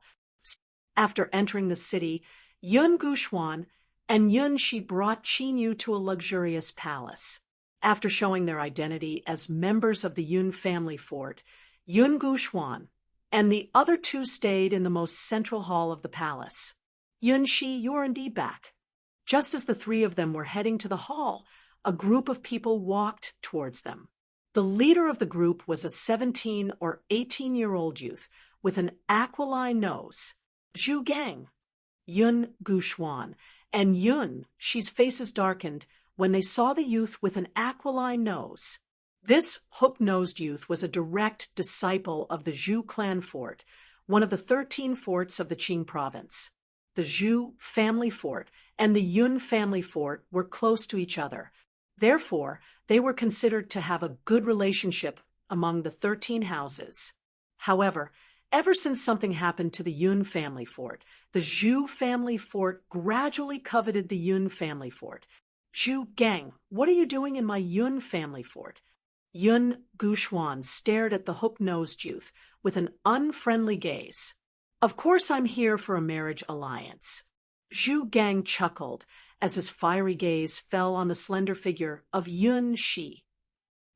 After entering the city, Yun Guxuan and Yun Shi brought Qin Yu to a luxurious palace. After showing their identity as members of the Yun family fort, Yun Guxuan and the other two stayed in the most central hall of the palace. Yun Shi, you're indeed back. Just as the three of them were heading to the hall, a group of people walked towards them. The leader of the group was a 17 or 18-year-old youth with an aquiline nose. Zhu Gang, Yun Guxuan, and Yun Shi's faces darkened when they saw the youth with an aquiline nose. This hook-nosed youth was a direct disciple of the Zhu clan fort, one of the 13 forts of the Qing province. The Zhu family fort and the Yun family fort were close to each other. Therefore, they were considered to have a good relationship among the 13 houses. However, ever since something happened to the Yun family fort, the Zhu family fort gradually coveted the Yun family fort. Zhu Gang, what are you doing in my Yun family fort? Yun Guxuan stared at the hook-nosed youth with an unfriendly gaze. Of course I'm here for a marriage alliance. Zhu Gang chuckled as his fiery gaze fell on the slender figure of Yun Shi.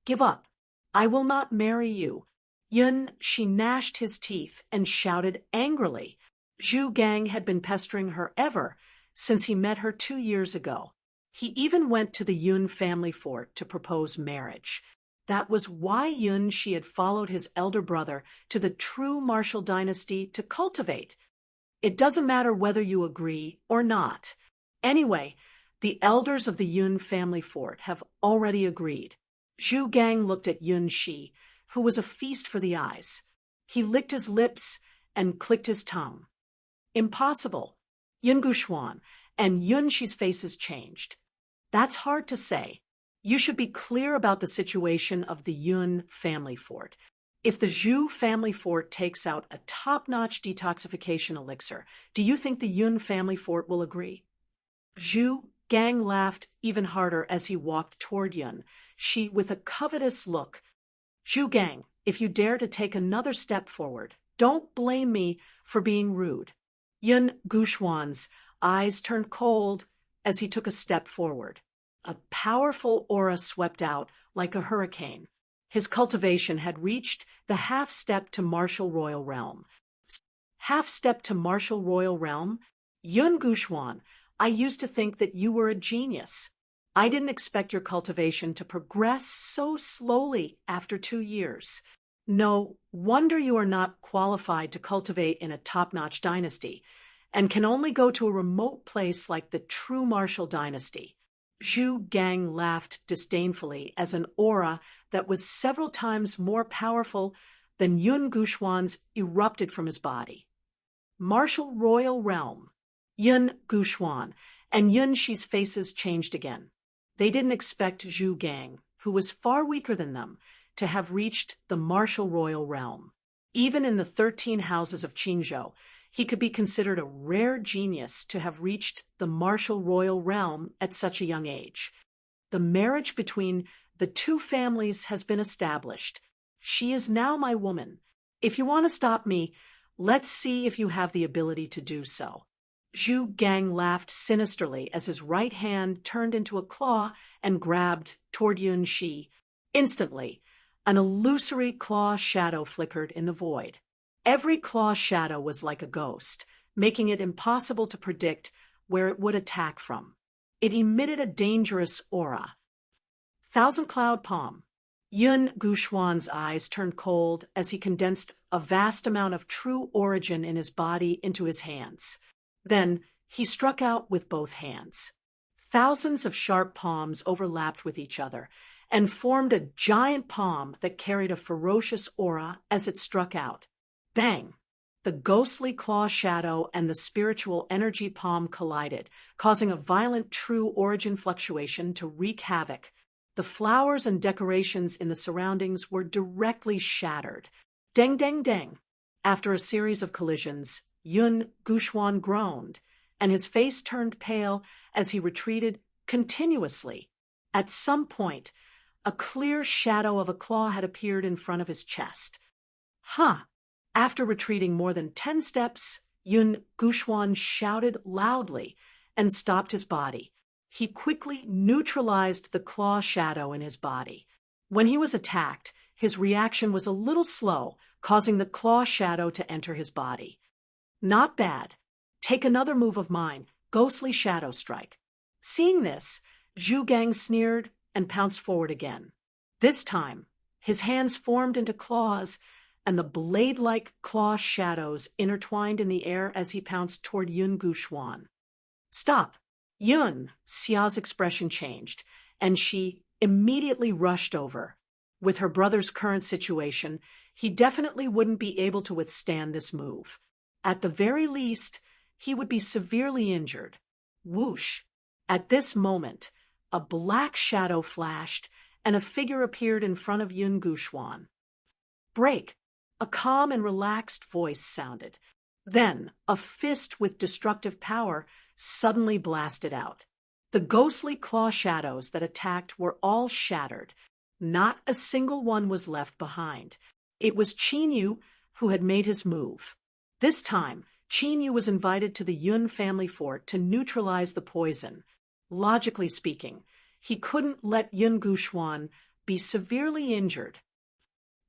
Give up. I will not marry you. Yun Shi gnashed his teeth and shouted angrily. Zhu Gang had been pestering her ever since he met her 2 years ago. He even went to the Yun family fort to propose marriage. That was why Yun Shi had followed his elder brother to the true martial dynasty to cultivate. It doesn't matter whether you agree or not. Anyway, the elders of the Yun family fort have already agreed. Zhu Gang looked at Yun Shi, who was a feast for the eyes. He licked his lips and clicked his tongue. Impossible. Yun Guxuan and Yun Shi's faces changed. That's hard to say. You should be clear about the situation of the Yun family fort. If the Zhu family fort takes out a top-notch detoxification elixir, do you think the Yun family fort will agree? Zhu Gang laughed even harder as he walked toward Yun Shi with a covetous look. Zhu Gang, if you dare to take another step forward, don't blame me for being rude. Yun Guxuan's eyes turned cold as he took a step forward. A powerful aura swept out like a hurricane. His cultivation had reached the half-step to martial royal realm. Half-step to martial royal realm? Yun Guxuan, I used to think that you were a genius. I didn't expect your cultivation to progress so slowly after 2 years. No wonder you are not qualified to cultivate in a top-notch dynasty, and can only go to a remote place like the true martial dynasty. Zhu Gang laughed disdainfully as an aura that was several times more powerful than Yun Guxuan's erupted from his body. Martial royal realm. Yun Guxuan and Yun Shi's faces changed again. They didn't expect Zhu Gang, who was far weaker than them, to have reached the martial royal realm. Even in the 13 houses of Qingzhou, he could be considered a rare genius to have reached the martial royal realm at such a young age. The marriage between the two families has been established. She is now my woman. If you want to stop me, let's see if you have the ability to do so. Zhu Gang laughed sinisterly as his right hand turned into a claw and grabbed toward Yun Shi. Instantly, an illusory claw shadow flickered in the void. Every claw shadow was like a ghost, making it impossible to predict where it would attack from. It emitted a dangerous aura. Thousand Cloud Palm. Yun Guxuan's eyes turned cold as he condensed a vast amount of true origin in his body into his hands. Then he struck out with both hands. Thousands of sharp palms overlapped with each other and formed a giant palm that carried a ferocious aura as it struck out. Bang! The ghostly claw shadow and the spiritual energy palm collided, causing a violent true origin fluctuation to wreak havoc. The flowers and decorations in the surroundings were directly shattered. Deng deng deng! After a series of collisions, Yun Guxuan groaned, and his face turned pale as he retreated continuously. At some point, a clear shadow of a claw had appeared in front of his chest. Huh! After retreating more than 10 steps, Yun Guxuan shouted loudly and stopped his body. He quickly neutralized the claw shadow in his body. When he was attacked, his reaction was a little slow, causing the claw shadow to enter his body. Not bad. Take another move of mine, Ghostly Shadow Strike. Seeing this, Zhu Gang sneered and pounced forward again. This time, his hands formed into claws, and the blade-like claw shadows intertwined in the air as he pounced toward Yun Guxuan. Stop! Yun! Xia's expression changed, and she immediately rushed over. With her brother's current situation, he definitely wouldn't be able to withstand this move. At the very least, he would be severely injured. Whoosh! At this moment, a black shadow flashed, and a figure appeared in front of Yun Guxuan. Break! A calm and relaxed voice sounded. Then, a fist with destructive power suddenly blasted out. The ghostly claw shadows that attacked were all shattered. Not a single one was left behind. It was Qin Yu who had made his move. This time, Qin Yu was invited to the Yun family fort to neutralize the poison. Logically speaking, he couldn't let Yun Guxuan be severely injured.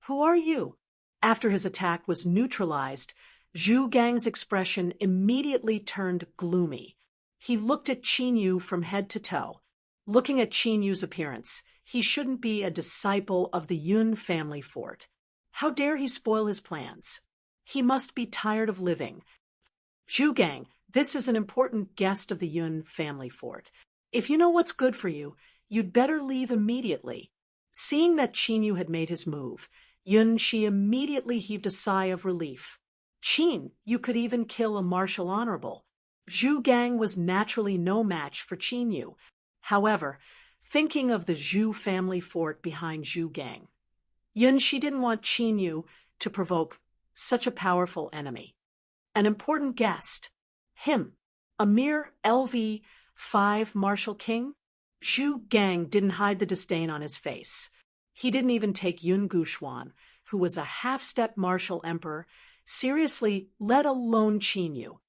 Who are you? After his attack was neutralized, Zhu Gang's expression immediately turned gloomy. He looked at Qin Yu from head to toe. Looking at Qin Yu's appearance, he shouldn't be a disciple of the Yun family fort. How dare he spoil his plans? He must be tired of living. Zhu Gang, this is an important guest of the Yun family fort. If you know what's good for you, you'd better leave immediately. Seeing that Qin Yu had made his move, Yun Shi immediately heaved a sigh of relief. Qin, you could even kill a martial honorable. Zhu Gang was naturally no match for Qin Yu. However, thinking of the Zhu family fort behind Zhu Gang, Yun Shi didn't want Qin Yu to provoke such a powerful enemy. An important guest. Him, a mere LV5 martial king? Zhu Gang didn't hide the disdain on his face. He didn't even take Yun Guxuan, who was a half-step martial emperor, seriously, let alone Qin Yu.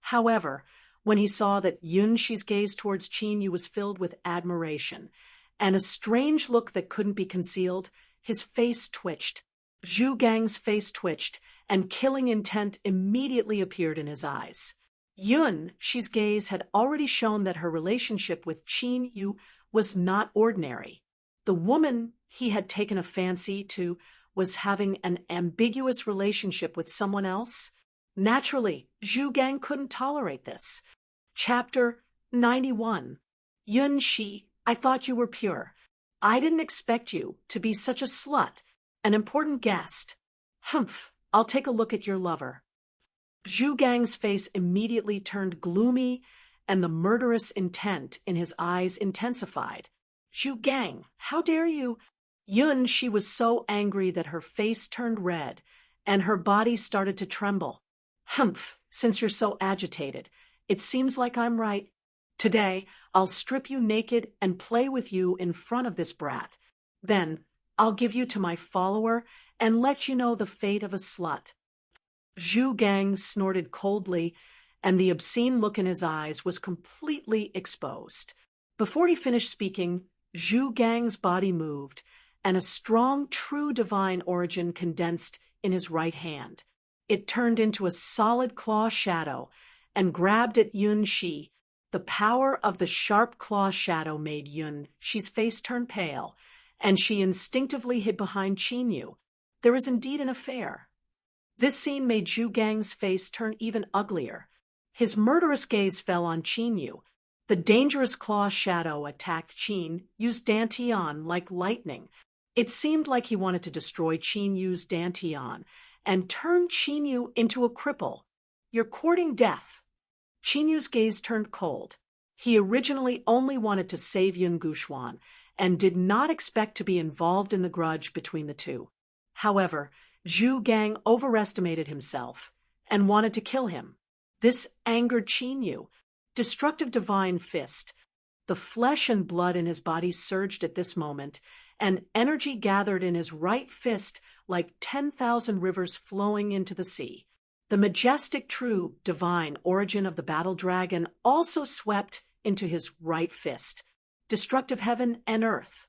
However, when he saw that Yun Shi's gaze towards Qin Yu was filled with admiration and a strange look that couldn't be concealed, his face twitched. Zhu Gang's face twitched, and killing intent immediately appeared in his eyes. Yun Shi's gaze had already shown that her relationship with Qin Yu was not ordinary. The woman he had taken a fancy to was having an ambiguous relationship with someone else. Naturally, Zhu Gang couldn't tolerate this. Chapter 91. Yun Shi, I thought you were pure. I didn't expect you to be such a slut. An important guest. Humph, I'll take a look at your lover. Zhu Gang's face immediately turned gloomy, and the murderous intent in his eyes intensified. Zhu Gang, how dare you? Yun Shi was so angry that her face turned red, and her body started to tremble. Humph, since you're so agitated, it seems like I'm right. Today, I'll strip you naked and play with you in front of this brat. Then, I'll give you to my follower and let you know the fate of a slut. Zhu Gang snorted coldly and the obscene look in his eyes was completely exposed. Before he finished speaking, Zhu Gang's body moved, and a strong, true divine origin condensed in his right hand. It turned into a solid claw shadow and grabbed at Yun Shi. The power of the sharp claw shadow made Yun Shi's face turn pale, and she instinctively hid behind Qin Yu. There is indeed an affair. This scene made Zhu Gang's face turn even uglier. His murderous gaze fell on Qin Yu. The dangerous claw shadow attacked Qin Yu's dantian like lightning. It seemed like he wanted to destroy Qin Yu's dantian and turn Qin Yu into a cripple. You're courting death. Qin Yu's gaze turned cold. He originally only wanted to save Yun Guxuan and did not expect to be involved in the grudge between the two. However, Zhu Gang overestimated himself and wanted to kill him. This angered Qin Yu. Destructive divine fist. The flesh and blood in his body surged at this moment, and energy gathered in his right fist like 10,000 rivers flowing into the sea. The majestic, true, divine origin of the battle dragon also swept into his right fist. Destructive heaven and earth.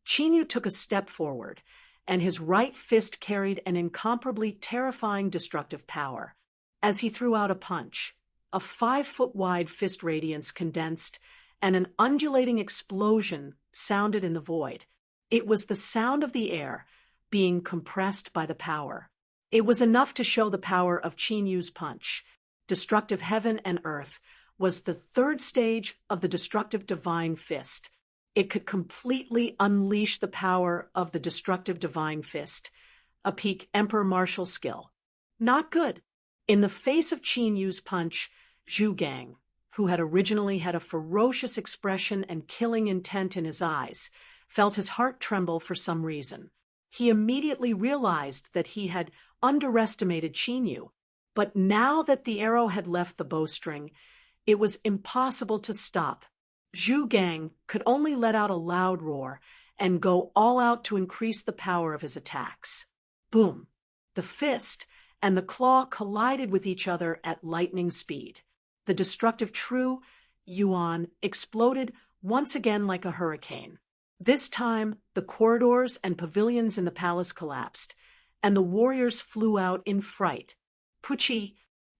Qin Yu took a step forward, and his right fist carried an incomparably terrifying destructive power. As he threw out a punch, a 5-foot-wide fist radiance condensed, and an undulating explosion sounded in the void. It was the sound of the air being compressed by the power. It was enough to show the power of Qin Yu's punch. Destructive heaven and earth was the third stage of the destructive divine fist. It could completely unleash the power of the destructive divine fist, a peak emperor martial skill. Not good. In the face of Qin Yu's punch, Zhu Gang, who had originally had a ferocious expression and killing intent in his eyes, felt his heart tremble for some reason. He immediately realized that he had underestimated Qin Yu, but now that the arrow had left the bowstring, it was impossible to stop. Zhu Gang could only let out a loud roar and go all out to increase the power of his attacks. Boom! The fist and the claw collided with each other at lightning speed. The destructive true yuan exploded once again like a hurricane. This time, the corridors and pavilions in the palace collapsed, and the warriors flew out in fright. Pucci,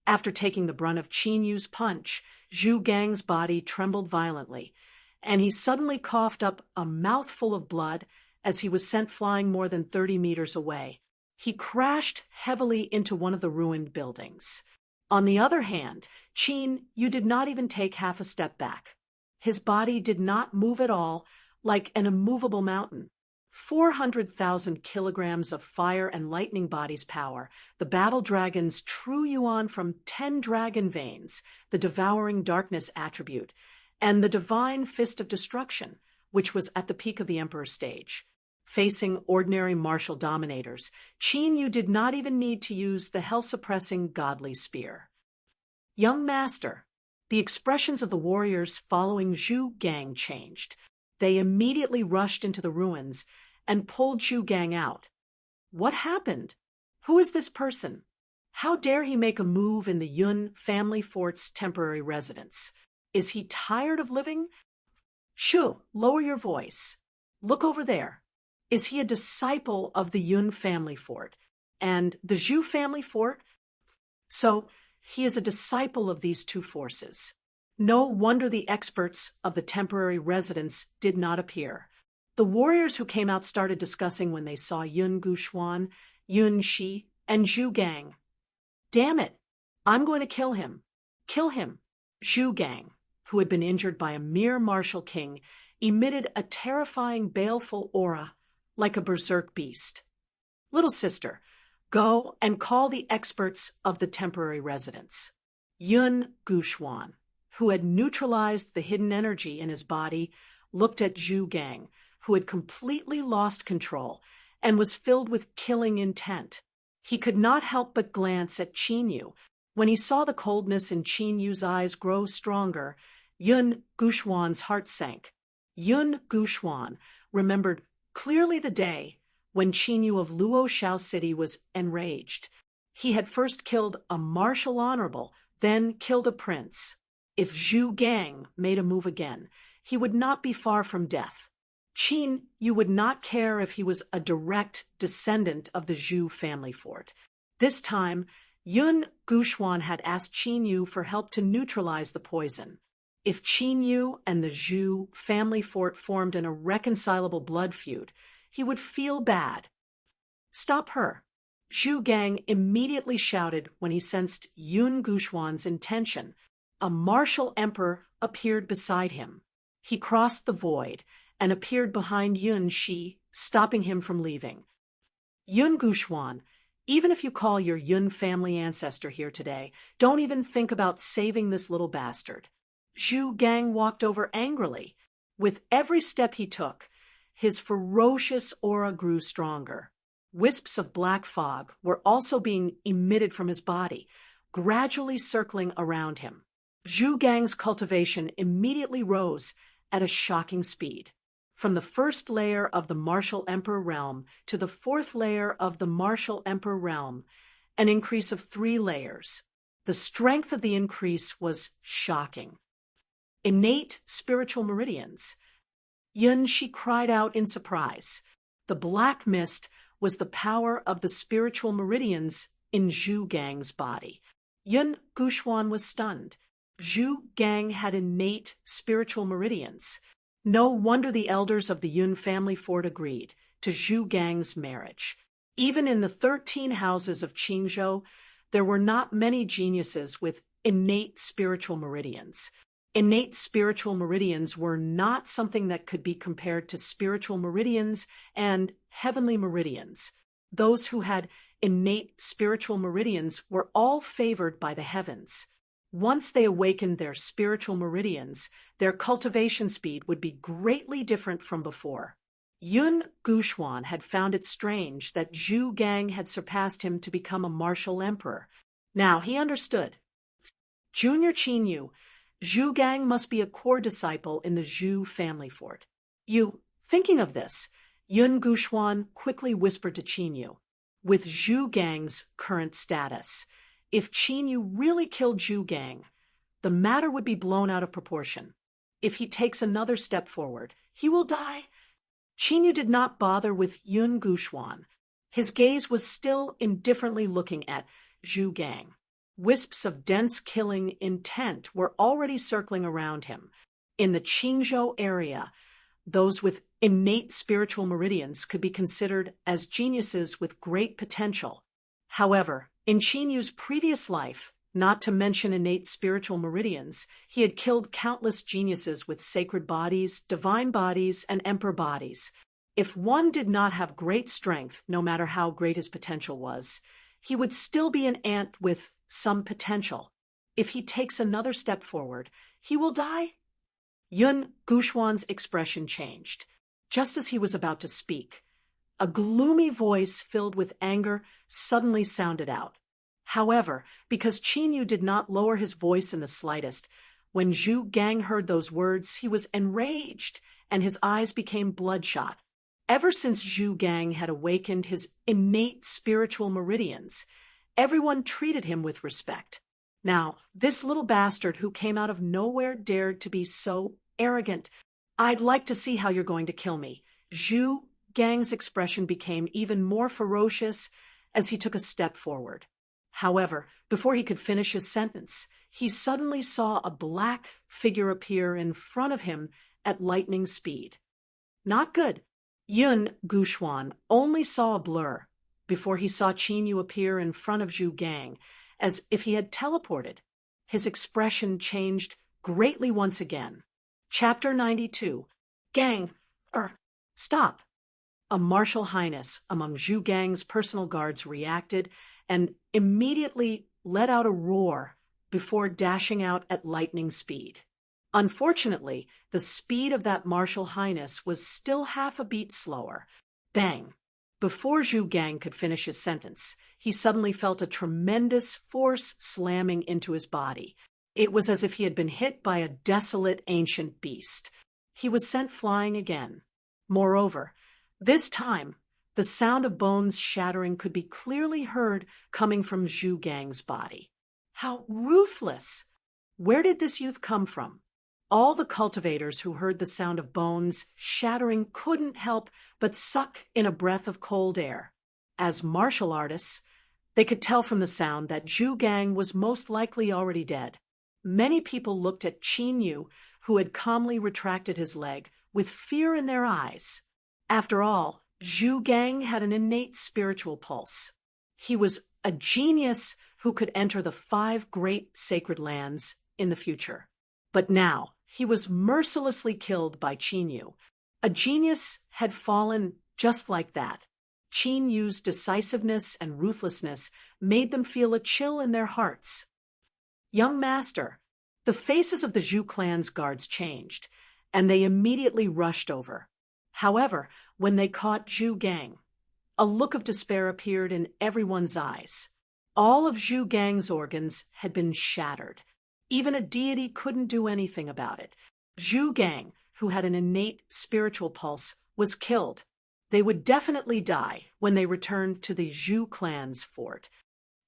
after taking the brunt of Qin Yu's punch, Zhu Gang's body trembled violently, and he suddenly coughed up a mouthful of blood as he was sent flying more than 30 meters away. He crashed heavily into one of the ruined buildings. On the other hand, Qin Yu did not even take half a step back. His body did not move at all, like an immovable mountain. 400,000 kilograms of fire and lightning body's power, the battle dragon's true yuan from 10 dragon veins, the devouring darkness attribute, and the divine fist of destruction, which was at the peak of the emperor's stage. Facing ordinary martial dominators, Qin Yu did not even need to use the hell-suppressing godly spear. Young master, the expressions of the warriors following Zhu Gang changed. They immediately rushed into the ruins and pulled Zhu Gang out. What happened? Who is this person? How dare he make a move in the Yun family fort's temporary residence? Is he tired of living? Shu, lower your voice. Look over there. Is he a disciple of the Yun family fort and the Zhu family fort? So, he is a disciple of these two forces. No wonder the experts of the temporary residence did not appear. The warriors who came out started discussing when they saw Yun Guxuan, Yun Shi, and Zhu Gang. Damn it! I'm going to kill him. Kill him. Zhu Gang, who had been injured by a mere martial king, emitted a terrifying baleful aura, like a berserk beast. Little sister, go and call the experts of the temporary residence. Yun Guxuan, who had neutralized the hidden energy in his body, looked at Zhu Gang, who had completely lost control and was filled with killing intent. He could not help but glance at Qin Yu. When he saw the coldness in Qin Yu's eyes grow stronger, Yun Guxuan's heart sank. Yun Guxuan remembered clearly the day when Qin Yu of Luo Shao City was enraged. He had first killed a martial honorable, then killed a prince. If Zhu Gang made a move again, he would not be far from death. Qin Yu would not care if he was a direct descendant of the Zhu family fort. This time, Yun Guxuan had asked Qin Yu for help to neutralize the poison. If Qin Yu and the Zhu family fort formed an irreconcilable blood feud, he would feel bad. Stop her! Zhu Gang immediately shouted when he sensed Yun Guxuan's intention. A martial emperor appeared beside him. He crossed the void and appeared behind Yun Shi, stopping him from leaving. Yun Guxuan, even if you call your Yun family ancestor here today, don't even think about saving this little bastard. Zhu Gang walked over angrily. With every step he took, his ferocious aura grew stronger. Wisps of black fog were also being emitted from his body, gradually circling around him. Zhu Gang's cultivation immediately rose at a shocking speed. From the first layer of the Martial Emperor realm to the fourth layer of the Martial Emperor realm, an increase of 3 layers. The strength of the increase was shocking. Innate spiritual meridians. Yun Shi cried out in surprise. The black mist was the power of the spiritual meridians in Zhu Gang's body. Yun Guxuan was stunned. Zhu Gang had innate spiritual meridians. No wonder the elders of the Yun family fort agreed to Zhu Gang's marriage. Even in the 13 houses of Qingzhou, there were not many geniuses with innate spiritual meridians. Innate spiritual meridians were not something that could be compared to spiritual meridians and heavenly meridians. Those who had innate spiritual meridians were all favored by the heavens. Once they awakened their spiritual meridians, their cultivation speed would be greatly different from before. Yun Guxuan had found it strange that Zhu Gang had surpassed him to become a martial emperor. Now he understood. Junior Qin Yu, Zhu Gang must be a core disciple in the Zhu family fort. Thinking of this, Yun Guxuan quickly whispered to Qin Yu. With Zhu Gang's current status, if Qin Yu really killed Zhu Gang, the matter would be blown out of proportion. If he takes another step forward, he will die. Qin Yu did not bother with Yun Guxuan. His gaze was still indifferently looking at Zhu Gang. Wisps of dense killing intent were already circling around him. In the Qingzhou area, those with innate spiritual meridians could be considered as geniuses with great potential. However, in Qin Yu's previous life, not to mention innate spiritual meridians, he had killed countless geniuses with sacred bodies, divine bodies, and emperor bodies. If one did not have great strength, no matter how great his potential was, he would still be an ant with some potential. If he takes another step forward, he will die. Yun Guxuan's expression changed. Just as he was about to speak, a gloomy voice filled with anger suddenly sounded out. However, because Qin Yu did not lower his voice in the slightest, when Zhu Gang heard those words, he was enraged, and his eyes became bloodshot. Ever since Zhu Gang had awakened his innate spiritual meridians, everyone treated him with respect. Now, this little bastard who came out of nowhere dared to be so arrogant. I'd like to see how you're going to kill me. Zhu Gang's expression became even more ferocious as he took a step forward. However, before he could finish his sentence, he suddenly saw a black figure appear in front of him at lightning speed. Not good. Yun Guxuan only saw a blur before he saw Qin Yu appear in front of Zhu Gang, as if he had teleported. His expression changed greatly once again. Chapter 92. Stop! A martial highness among Zhu Gang's personal guards reacted and immediately let out a roar before dashing out at lightning speed. Unfortunately, the speed of that martial highness was still half a beat slower. Bang! Before Zhu Gang could finish his sentence, he suddenly felt a tremendous force slamming into his body. It was as if he had been hit by a desolate ancient beast. He was sent flying again. Moreover, this time, the sound of bones shattering could be clearly heard coming from Zhu Gang's body. How ruthless! Where did this youth come from? All the cultivators who heard the sound of bones shattering couldn't help but suck in a breath of cold air. As martial artists, they could tell from the sound that Zhu Gang was most likely already dead. Many people looked at Qin Yu, who had calmly retracted his leg, with fear in their eyes. After all, Zhu Gang had an innate spiritual pulse. He was a genius who could enter the 5 great sacred lands in the future. But now, he was mercilessly killed by Qin Yu. A genius had fallen just like that. Qin Yu's decisiveness and ruthlessness made them feel a chill in their hearts. Young master, the faces of the Zhu clan's guards changed, and they immediately rushed over. However, when they caught Zhu Gang, a look of despair appeared in everyone's eyes. All of Zhu Gang's organs had been shattered. Even a deity couldn't do anything about it. Zhu Gang, who had an innate spiritual pulse, was killed. They would definitely die when they returned to the Zhu clan's fort.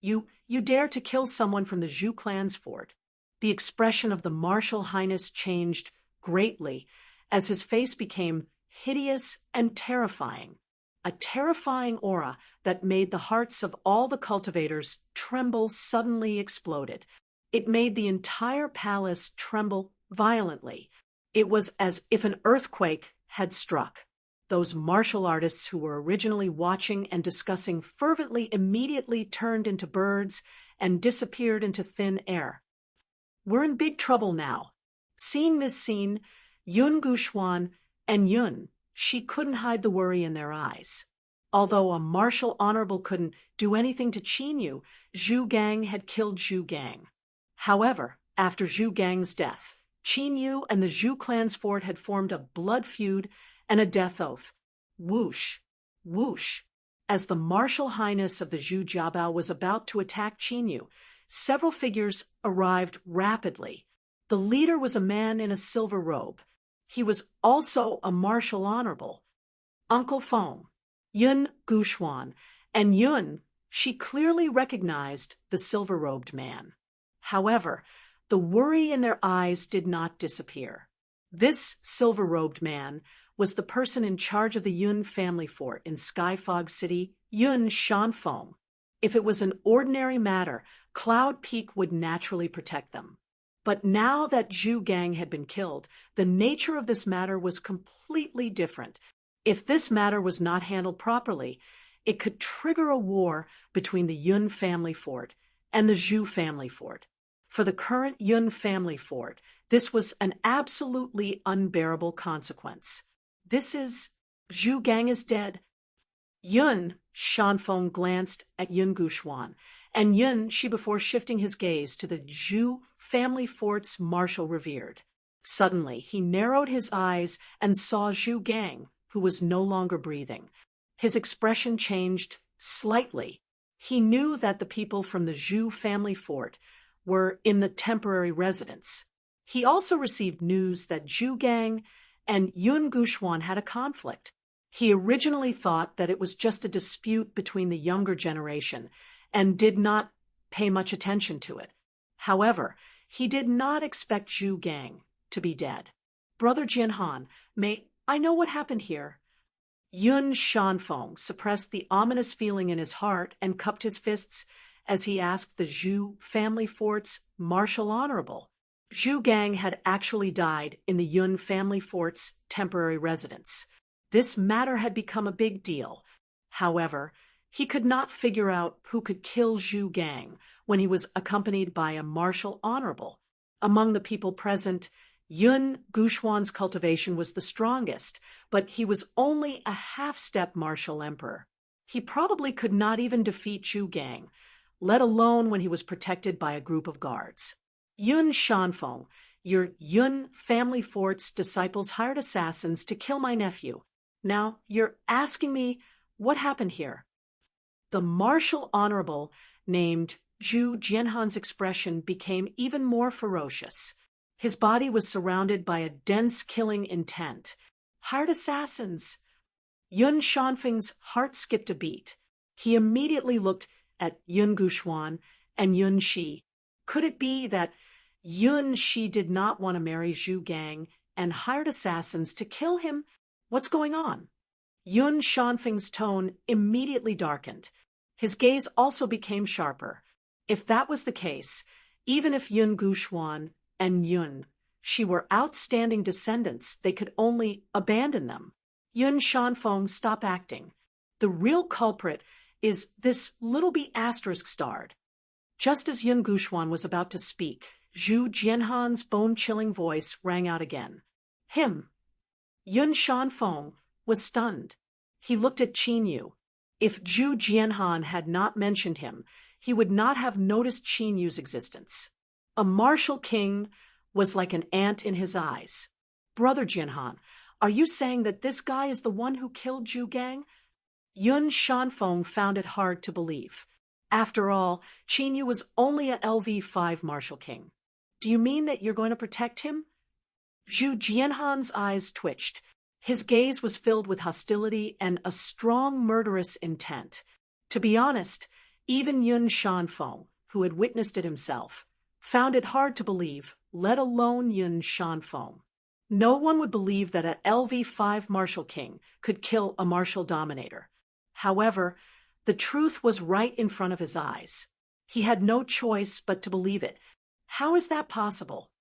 You dare to kill someone from the Zhu clan's fort? The expression of the martial highness changed greatly as his face became hideous and terrifying. A terrifying aura that made the hearts of all the cultivators tremble suddenly exploded. It made the entire palace tremble violently. It was as if an earthquake had struck. Those martial artists who were originally watching and discussing fervently immediately turned into birds and disappeared into thin air. We're in big trouble now. Seeing this scene, Yun Guxuan and Yun, she couldn't hide the worry in their eyes. Although a martial honorable couldn't do anything to Qin Yu, Zhu Gang had killed Zhu Gang. However, after Zhu Gang's death, Qin Yu and the Zhu clan's fort had formed a blood feud and a death oath. Whoosh, whoosh. As the martial highness of the Zhu Jiabao was about to attack Qin Yu, several figures arrived rapidly. The leader was a man in a silver robe. He was also a martial honorable. Uncle Feng, Yun Guxuan, and Yun, she clearly recognized the silver-robed man. However, the worry in their eyes did not disappear. This silver-robed man was the person in charge of the Yun family fort in Skyfog City, Yun Shanfeng. If it was an ordinary matter, Cloud Peak would naturally protect them. But now that Zhu Gang had been killed, the nature of this matter was completely different. If this matter was not handled properly, it could trigger a war between the Yun family fort and the Zhu family fort. For the current Yun family fort, this was an absolutely unbearable consequence. Zhu Gang is dead. Yun Shanfeng glanced at Yun Guxuan, and Yun, before shifting his gaze to the Zhu family fort's marshal revered. Suddenly, he narrowed his eyes and saw Zhu Gang, who was no longer breathing. His expression changed slightly. He knew that the people from the Zhu family fort were in the temporary residence. He also received news that Zhu Gang and Yun Guxuan had a conflict. He originally thought that it was just a dispute between the younger generation and did not pay much attention to it. However, he did not expect Zhu Gang to be dead. Brother Jianhan, may I know what happened here? Yun Shanfeng suppressed the ominous feeling in his heart and cupped his fists as he asked the Zhu family fort's martial honorable. Zhu Gang had actually died in the Yun family fort's temporary residence. This matter had become a big deal. However, he could not figure out who could kill Zhu Gang when he was accompanied by a martial honorable. Among the people present, Yun Guxuan's cultivation was the strongest, but he was only a half-step martial emperor. He probably could not even defeat Zhu Gang, let alone when he was protected by a group of guards. Yun Shanfeng, your Yun family fort's disciples hired assassins to kill my nephew. Now, you're asking me what happened here? The martial honorable named Zhu Jianhan's expression became even more ferocious. His body was surrounded by a dense killing intent. Hired assassins. Yun Shanfeng's heart skipped a beat. He immediately looked at Yun Guxuan and Yun Shi. Could it be that Yun Shi did not want to marry Zhu Gang and hired assassins to kill him? What's going on? Yun Shanfeng's tone immediately darkened. His gaze also became sharper. If that was the case, even if Yun Guxuan and Yun Shi were outstanding descendants, they could only abandon them. Yun Shanfeng, stop acting. The real culprit is this little b** starred. Just as Yun Guxuan was about to speak, Zhu Jianhan's bone-chilling voice rang out again. Him. Yun Shanfeng was stunned. He looked at Qin Yu. If Zhu Jianhan had not mentioned him, he would not have noticed Qin Yu's existence. A martial king was like an ant in his eyes. Brother Jianhan, are you saying that this guy is the one who killed Zhu Gang? Yun Shanfeng found it hard to believe. After all, Qin Yu was only a LV5 martial king. Do you mean that you're going to protect him? Zhu Jianhan's eyes twitched. His gaze was filled with hostility and a strong murderous intent. To be honest, even Yun Shanfeng, who had witnessed it himself, found it hard to believe, let alone Yun Shanfeng. No one would believe that an LV5 martial king could kill a martial dominator. However, the truth was right in front of his eyes. He had no choice but to believe it. How is that possible?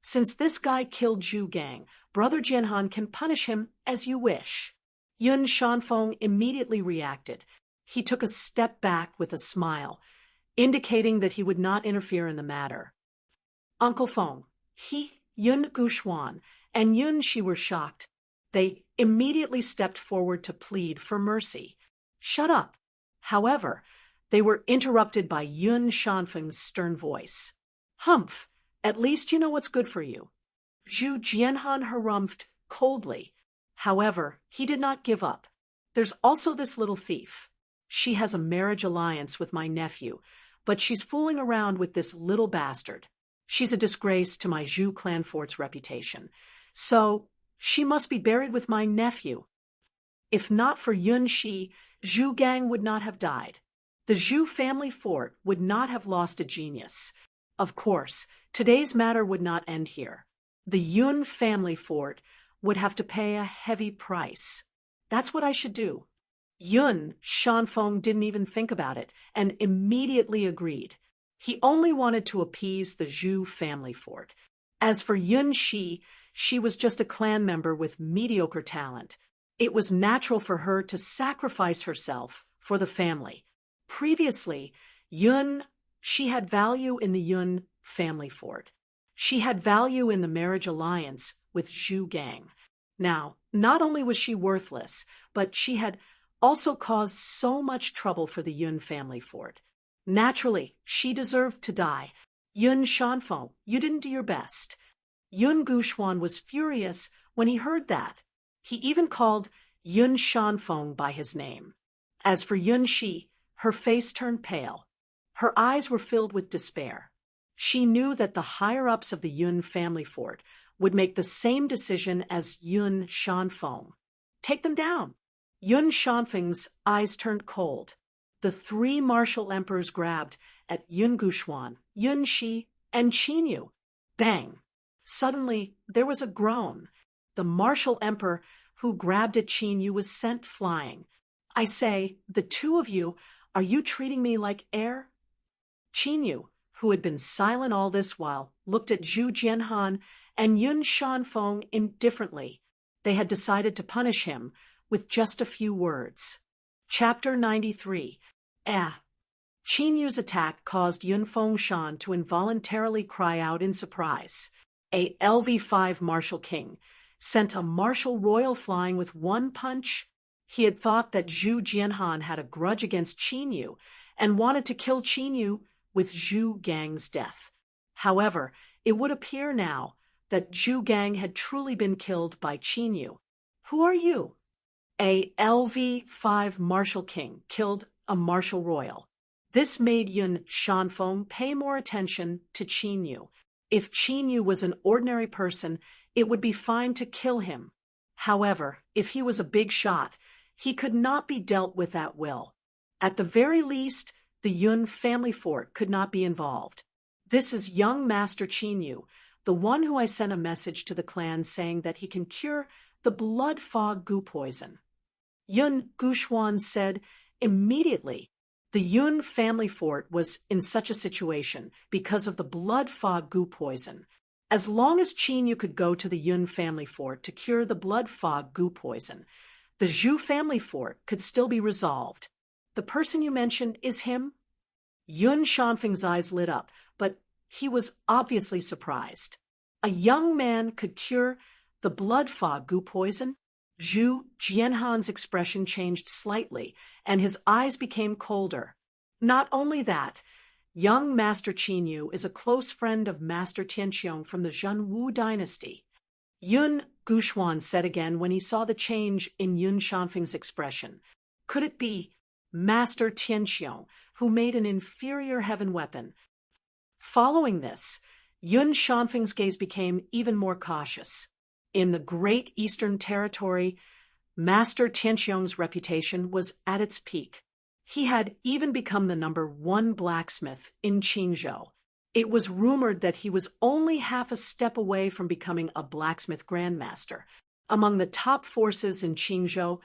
Since this guy killed Zhu Gang, Brother Jianhan can punish him as you wish. Yun Shanfeng immediately reacted. He took a step back with a smile, indicating that he would not interfere in the matter. Uncle Feng, he, Yun Guxuan, and Yun Shi were shocked. They immediately stepped forward to plead for mercy. Shut up. However, they were interrupted by Yun Shanfeng's stern voice. Humph, at least you know what's good for you. Zhu Jianhan harumphed coldly. However, he did not give up. There's also this little thief. She has a marriage alliance with my nephew, but she's fooling around with this little bastard. She's a disgrace to my Zhu clan fort's reputation. So, she must be buried with my nephew. If not for Yun Shi, Zhu Gang would not have died. The Zhu family fort would not have lost a genius. Of course, today's matter would not end here. The Yun family fort would have to pay a heavy price. That's what I should do. Yun Shanfeng didn't even think about it and immediately agreed. He only wanted to appease the Zhu family fort. As for Yun Shi, she was just a clan member with mediocre talent. It was natural for her to sacrifice herself for the family. Previously, she had value in the Yun family fort. She had value in the marriage alliance with Zhu Gang. Now, not only was she worthless, but she had also caused so much trouble for the Yun family fort. Naturally, she deserved to die. Yun Shanfeng, you didn't do your best. Yun Guxuan was furious when he heard that. He even called Yun Shanfeng by his name. As for Yun Shi, her face turned pale. Her eyes were filled with despair. She knew that the higher-ups of the Yun family fort would make the same decision as Yun Shanfeng. Take them down. Yun Shanfeng's eyes turned cold. The three martial emperors grabbed at Yun Guxuan, Yun Shi, and Qin Yu. Bang! Suddenly, there was a groan. The martial emperor who grabbed at Qin Yu was sent flying. I say, the two of you, are you treating me like air? Qin Yu, who had been silent all this while, looked at Zhu Jianhan and Yun Shanfeng indifferently. They had decided to punish him with just a few words. Chapter 93. Qin Yu's attack caused Yun Fengshan to involuntarily cry out in surprise. A LV5 martial king sent a martial royal flying with one punch. He had thought that Zhu Jianhan had a grudge against Qin Yu and wanted to kill Qin Yu with Zhu Gang's death. However, it would appear now that Zhu Gang had truly been killed by Qin Yu. Who are you? A LV5 martial king killed a martial royal. This made Yun Shanfeng pay more attention to Qin Yu. If Qin Yu was an ordinary person, it would be fine to kill him. However, if he was a big shot, he could not be dealt with at will. At the very least, the Yun family fort could not be involved. This is young Master Chinyu, the one who I sent a message to the clan saying that he can cure the blood fog goo poison. Yun Guxuan said immediately. The Yun family fort was in such a situation because of the blood fog goo poison. As long as Chinyu could go to the Yun family fort to cure the blood fog goo poison, the Zhu family fort could still be resolved. The person you mentioned is him? Yun Shanfeng's eyes lit up, but he was obviously surprised. A young man could cure the blood fog goo poison? Zhu Jianhan's expression changed slightly, and his eyes became colder. Not only that, young Master Chinyu is a close friend of Master Tianqiong from the Zhenwu dynasty. Yun Guxuan said again when he saw the change in Yun Shanfeng's expression. Could it be Master Tianqiong, who made an inferior heaven weapon? Following this, Yun Shanfeng's gaze became even more cautious. In the Great Eastern Territory, Master Tianqiong's reputation was at its peak. He had even become the #1 blacksmith in Qingzhou. It was rumored that he was only half a step away from becoming a blacksmith grandmaster. Among the top forces in Qingzhou,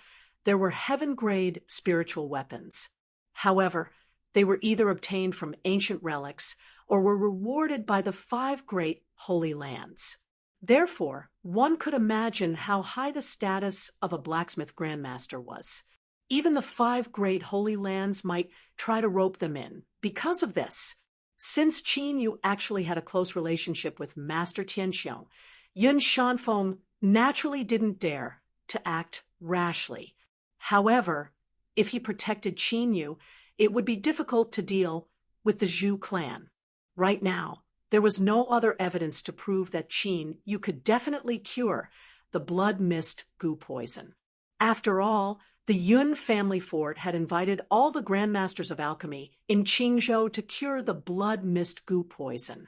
there were heaven-grade spiritual weapons. However, they were either obtained from ancient relics or were rewarded by the 5 great holy lands. Therefore, one could imagine how high the status of a blacksmith grandmaster was. Even the 5 great holy lands might try to rope them in. Because of this, since Chinyu actually had a close relationship with Master Tianqiong, Yun Shanfeng naturally didn't dare to act rashly. However, if he protected Chinyu, it would be difficult to deal with the Zhu clan. Right now, there was no other evidence to prove that Chinyu could definitely cure the blood mist goo poison. After all, the Yun family fort had invited all the grandmasters of alchemy in Qingzhou to cure the blood mist goo poison.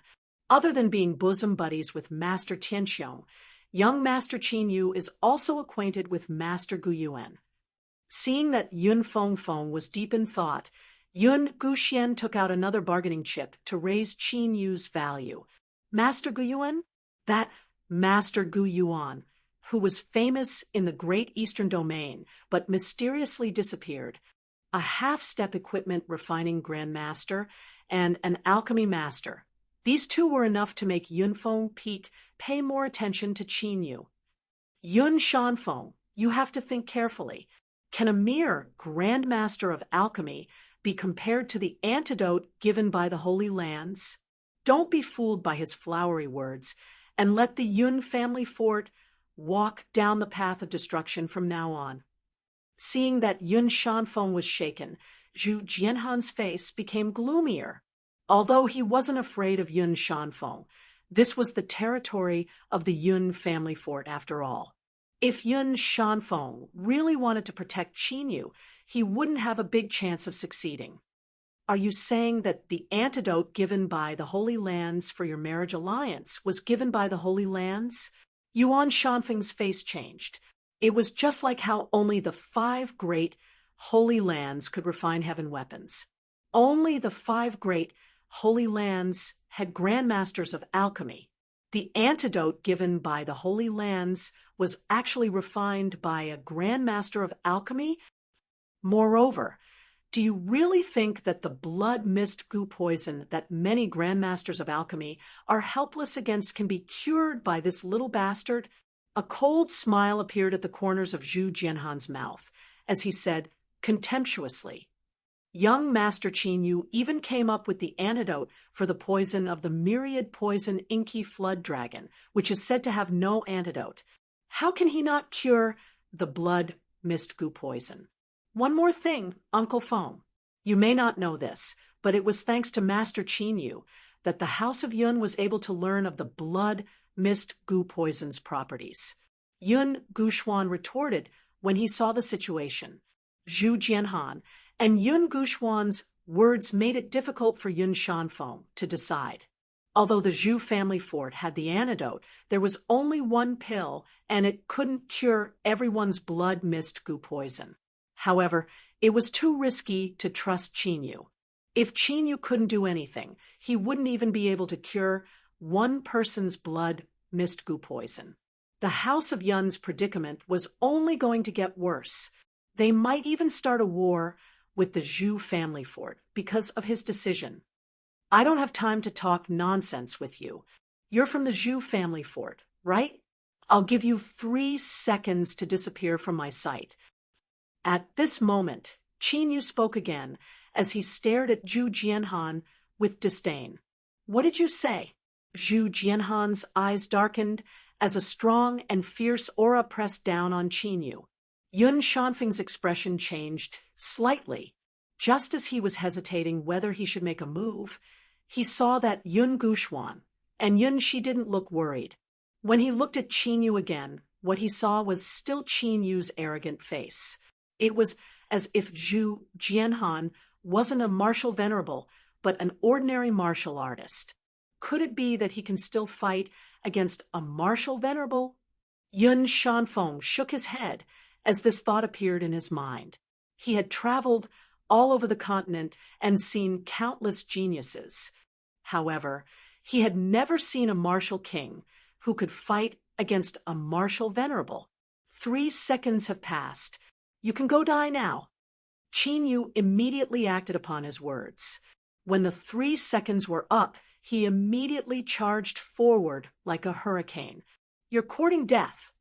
Other than being bosom buddies with Master Tianqiong, young Master Chinyu is also acquainted with Master Guyuan. Seeing that Yun Fengfeng was deep in thought, Yun Guxian took out another bargaining chip to raise Chinyu's value. Master Guyuan? That Master Guyuan, who was famous in the Great Eastern Domain but mysteriously disappeared, a half-step equipment refining grandmaster, and an alchemy master. These 2 were enough to make Yunfeng Peak pay more attention to Chinyu. Yun Shanfeng, you have to think carefully. Can a mere grandmaster of alchemy be compared to the antidote given by the Holy Lands? Don't be fooled by his flowery words, and let the Yun family fort walk down the path of destruction from now on. Seeing that Yun Shanfeng was shaken, Zhu Jianhan's face became gloomier. Although he wasn't afraid of Yun Shanfeng, this was the territory of the Yun family fort after all. If Yun Shanfeng really wanted to protect Chinyu, he wouldn't have a big chance of succeeding. Are you saying that the antidote given by the Holy Lands for your marriage alliance was given by the Holy Lands? Yuan Shanfeng's face changed. It was just like how only the 5 great Holy Lands could refine heaven weapons. Only the 5 great Holy Lands had grandmasters of alchemy. The antidote given by the Holy Lands was actually refined by a grandmaster of alchemy. Moreover, do you really think that the blood mist goo poison that many grandmasters of alchemy are helpless against can be cured by this little bastard? A cold smile appeared at the corners of Zhu Jianhan's mouth as he said contemptuously, "Young Master Chinyu even came up with the antidote for the poison of the myriad poison inky flood dragon, which is said to have no antidote. How can he not cure the blood mist goo poison? One more thing, Uncle Feng. You may not know this, but it was thanks to Master Chinyu that the House of Yun was able to learn of the blood mist goo poison's properties." Yun Guxuan retorted when he saw the situation. Zhu Jianhan and Yun Guxuan's words made it difficult for Yun Shanfeng to decide. Although the Zhu family fort had the antidote, there was only one pill, and it couldn't cure everyone's blood mist goo poison. However, it was too risky to trust Chinyu. If Qin Yu couldn't do anything, he wouldn't even be able to cure one person's blood mist goo poison. The House of Yun's predicament was only going to get worse. They might even start a war with the Zhu family fort because of his decision. I don't have time to talk nonsense with you. You're from the Zhu family fort, right? I'll give you 3 seconds to disappear from my sight. At this moment, Qin Yu spoke again as he stared at Zhu Jianhan with disdain. What did you say? Zhu Jianhan's eyes darkened as a strong and fierce aura pressed down on Qin Yu. Yun Shanfeng's expression changed slightly. Just as he was hesitating whether he should make a move, he saw that Yun Guxuan, and Yun Shi didn't look worried. When he looked at Qin Yu again, what he saw was still Qin Yu's arrogant face. It was as if Zhu Jianhan wasn't a martial venerable, but an ordinary martial artist. Could it be that he can still fight against a martial venerable? Yun Shanfeng shook his head as this thought appeared in his mind. He had traveled all over the continent and seen countless geniuses. However, he had never seen a martial king who could fight against a martial venerable. 3 seconds have passed. You can go die now. Qin Yu immediately acted upon his words. When the 3 seconds were up, he immediately charged forward like a hurricane. You're courting death.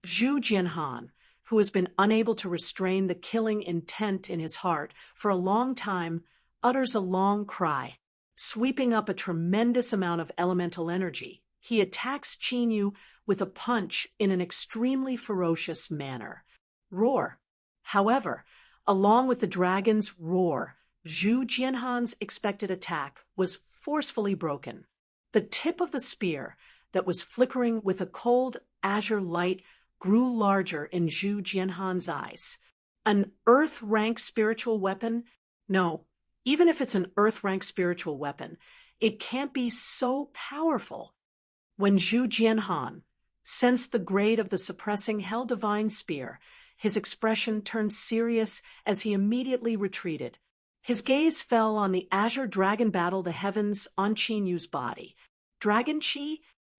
Zhu Jianhan, who has been unable to restrain the killing intent in his heart for a long time, utters a long cry. Sweeping up a tremendous amount of elemental energy, he attacks Qin Yu with a punch in an extremely ferocious manner. Roar. However, along with the dragon's roar, Zhu Jianhan's expected attack was forcefully broken. The tip of the spear that was flickering with a cold azure light grew larger in Zhu Jianhan's eyes. An earth-rank spiritual weapon? No, even if it's an earth-rank spiritual weapon, it can't be so powerful. When Zhu Jianhan sensed the grade of the suppressing Hell Divine Spear, his expression turned serious as he immediately retreated. His gaze fell on the azure dragon battle the heavens on Qin Yu's body. Dragon Chi?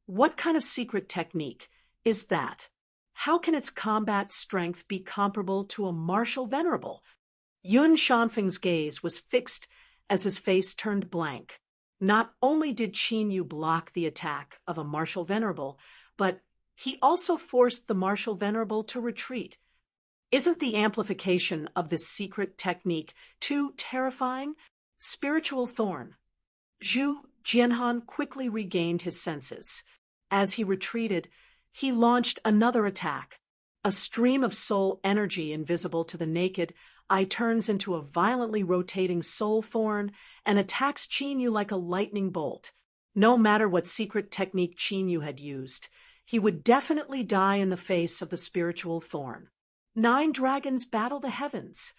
What kind of secret technique is that? How can its combat strength be comparable to a martial venerable? Yun Shanfeng's gaze was fixed as his face turned blank. Not only did Qin Yu block the attack of a martial venerable, but he also forced the martial venerable to retreat. Isn't the amplification of this secret technique too terrifying? Spiritual thorn. Zhu Jianhan quickly regained his senses. As he retreated, he launched another attack. A stream of soul energy invisible to the naked eye turns into a violently rotating soul thorn and attacks Qin Yu like a lightning bolt. No matter what secret technique Qin Yu had used, he would definitely die in the face of the spiritual thorn. 9 dragons battle the heavens.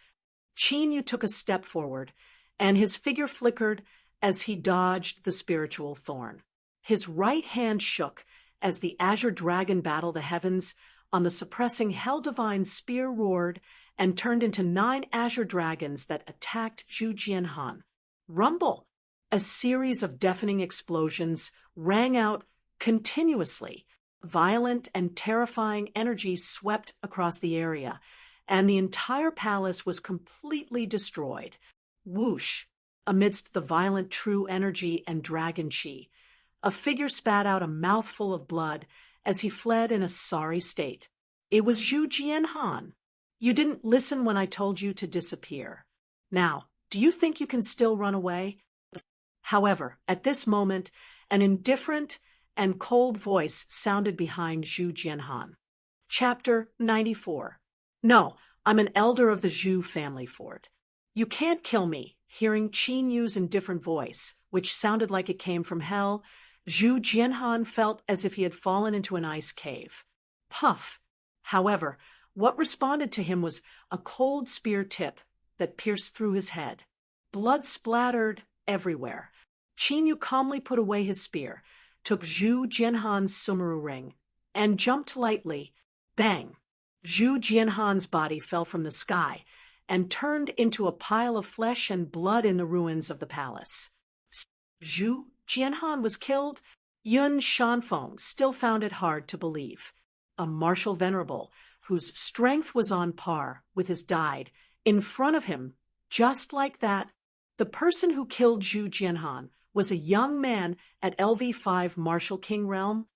Qin Yu took a step forward, and his figure flickered as he dodged the spiritual thorn. His right hand shook as the azure dragon battled the heavens on the suppressing Hell Divine Spear roared and turned into 9 azure dragons that attacked Zhu Jianhan. Rumble! A series of deafening explosions rang out continuously. Violent and terrifying energy swept across the area, and the entire palace was completely destroyed. Whoosh! Amidst the violent true energy and dragon chi, a figure spat out a mouthful of blood as he fled in a sorry state. It was Zhu Jianhan. You didn't listen when I told you to disappear. Now, do you think you can still run away? However, at this moment, an indifferent and cold voice sounded behind Zhu Jianhan. Chapter 94. No, I'm an elder of the Zhu family fort. You can't kill me. Hearing Qin Yu's indifferent voice, which sounded like it came from hell, Zhu Jianhan felt as if he had fallen into an ice cave. Puff! However, what responded to him was a cold spear tip that pierced through his head. Blood splattered everywhere. Qin Yu calmly put away his spear, took Zhu Jianhan's sumaru ring, and jumped lightly. Bang! Zhu Jianhan's body fell from the sky, and turned into a pile of flesh and blood in the ruins of the palace. Zhu Jianhan was killed? Yun Shanfeng still found it hard to believe. A martial venerable, whose strength was on par with his, died in front of him, just like that. The person who killed Zhu Jianhan was a young man at LV5 Martial King realm.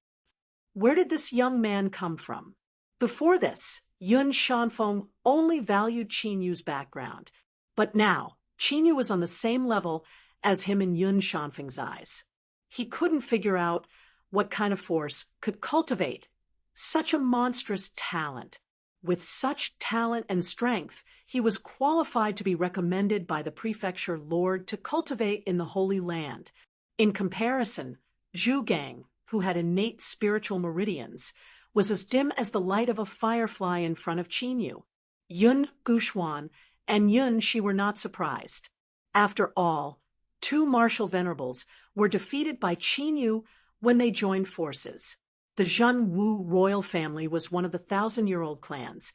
Where did this young man come from? Before this, Yun Shanfeng only valued Qin Yu's background, but now Qin Yu was on the same level as him in Yun Shanfeng's eyes. He couldn't figure out what kind of force could cultivate such a monstrous talent. With such talent and strength, he was qualified to be recommended by the prefecture lord to cultivate in the Holy Land. In comparison, Zhu Gang, who had innate spiritual meridians, was as dim as the light of a firefly in front of Qin Yu. Yun Guxuan and Yun Shi were not surprised. After all, two martial venerables were defeated by Qin Yu when they joined forces. The Zhen Wu royal family was one of the 1,000-year-old clans,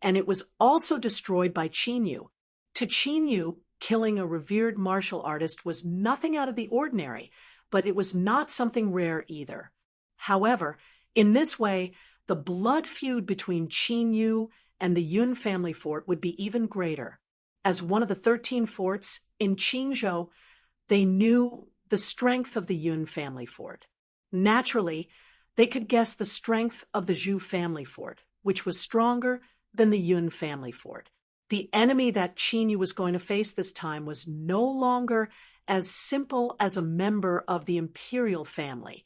and it was also destroyed by Qin Yu. To Qin Yu, killing a revered martial artist was nothing out of the ordinary, but it was not something rare either. However, in this way, the blood feud between Qin Yu and the Yun family fort would be even greater. As one of the 13 forts in Qingzhou, they knew the strength of the Yun family fort. Naturally, they could guess the strength of the Zhu family fort, which was stronger than the Yun family fort. The enemy that Qin Yu was going to face this time was no longer as simple as a member of the imperial family.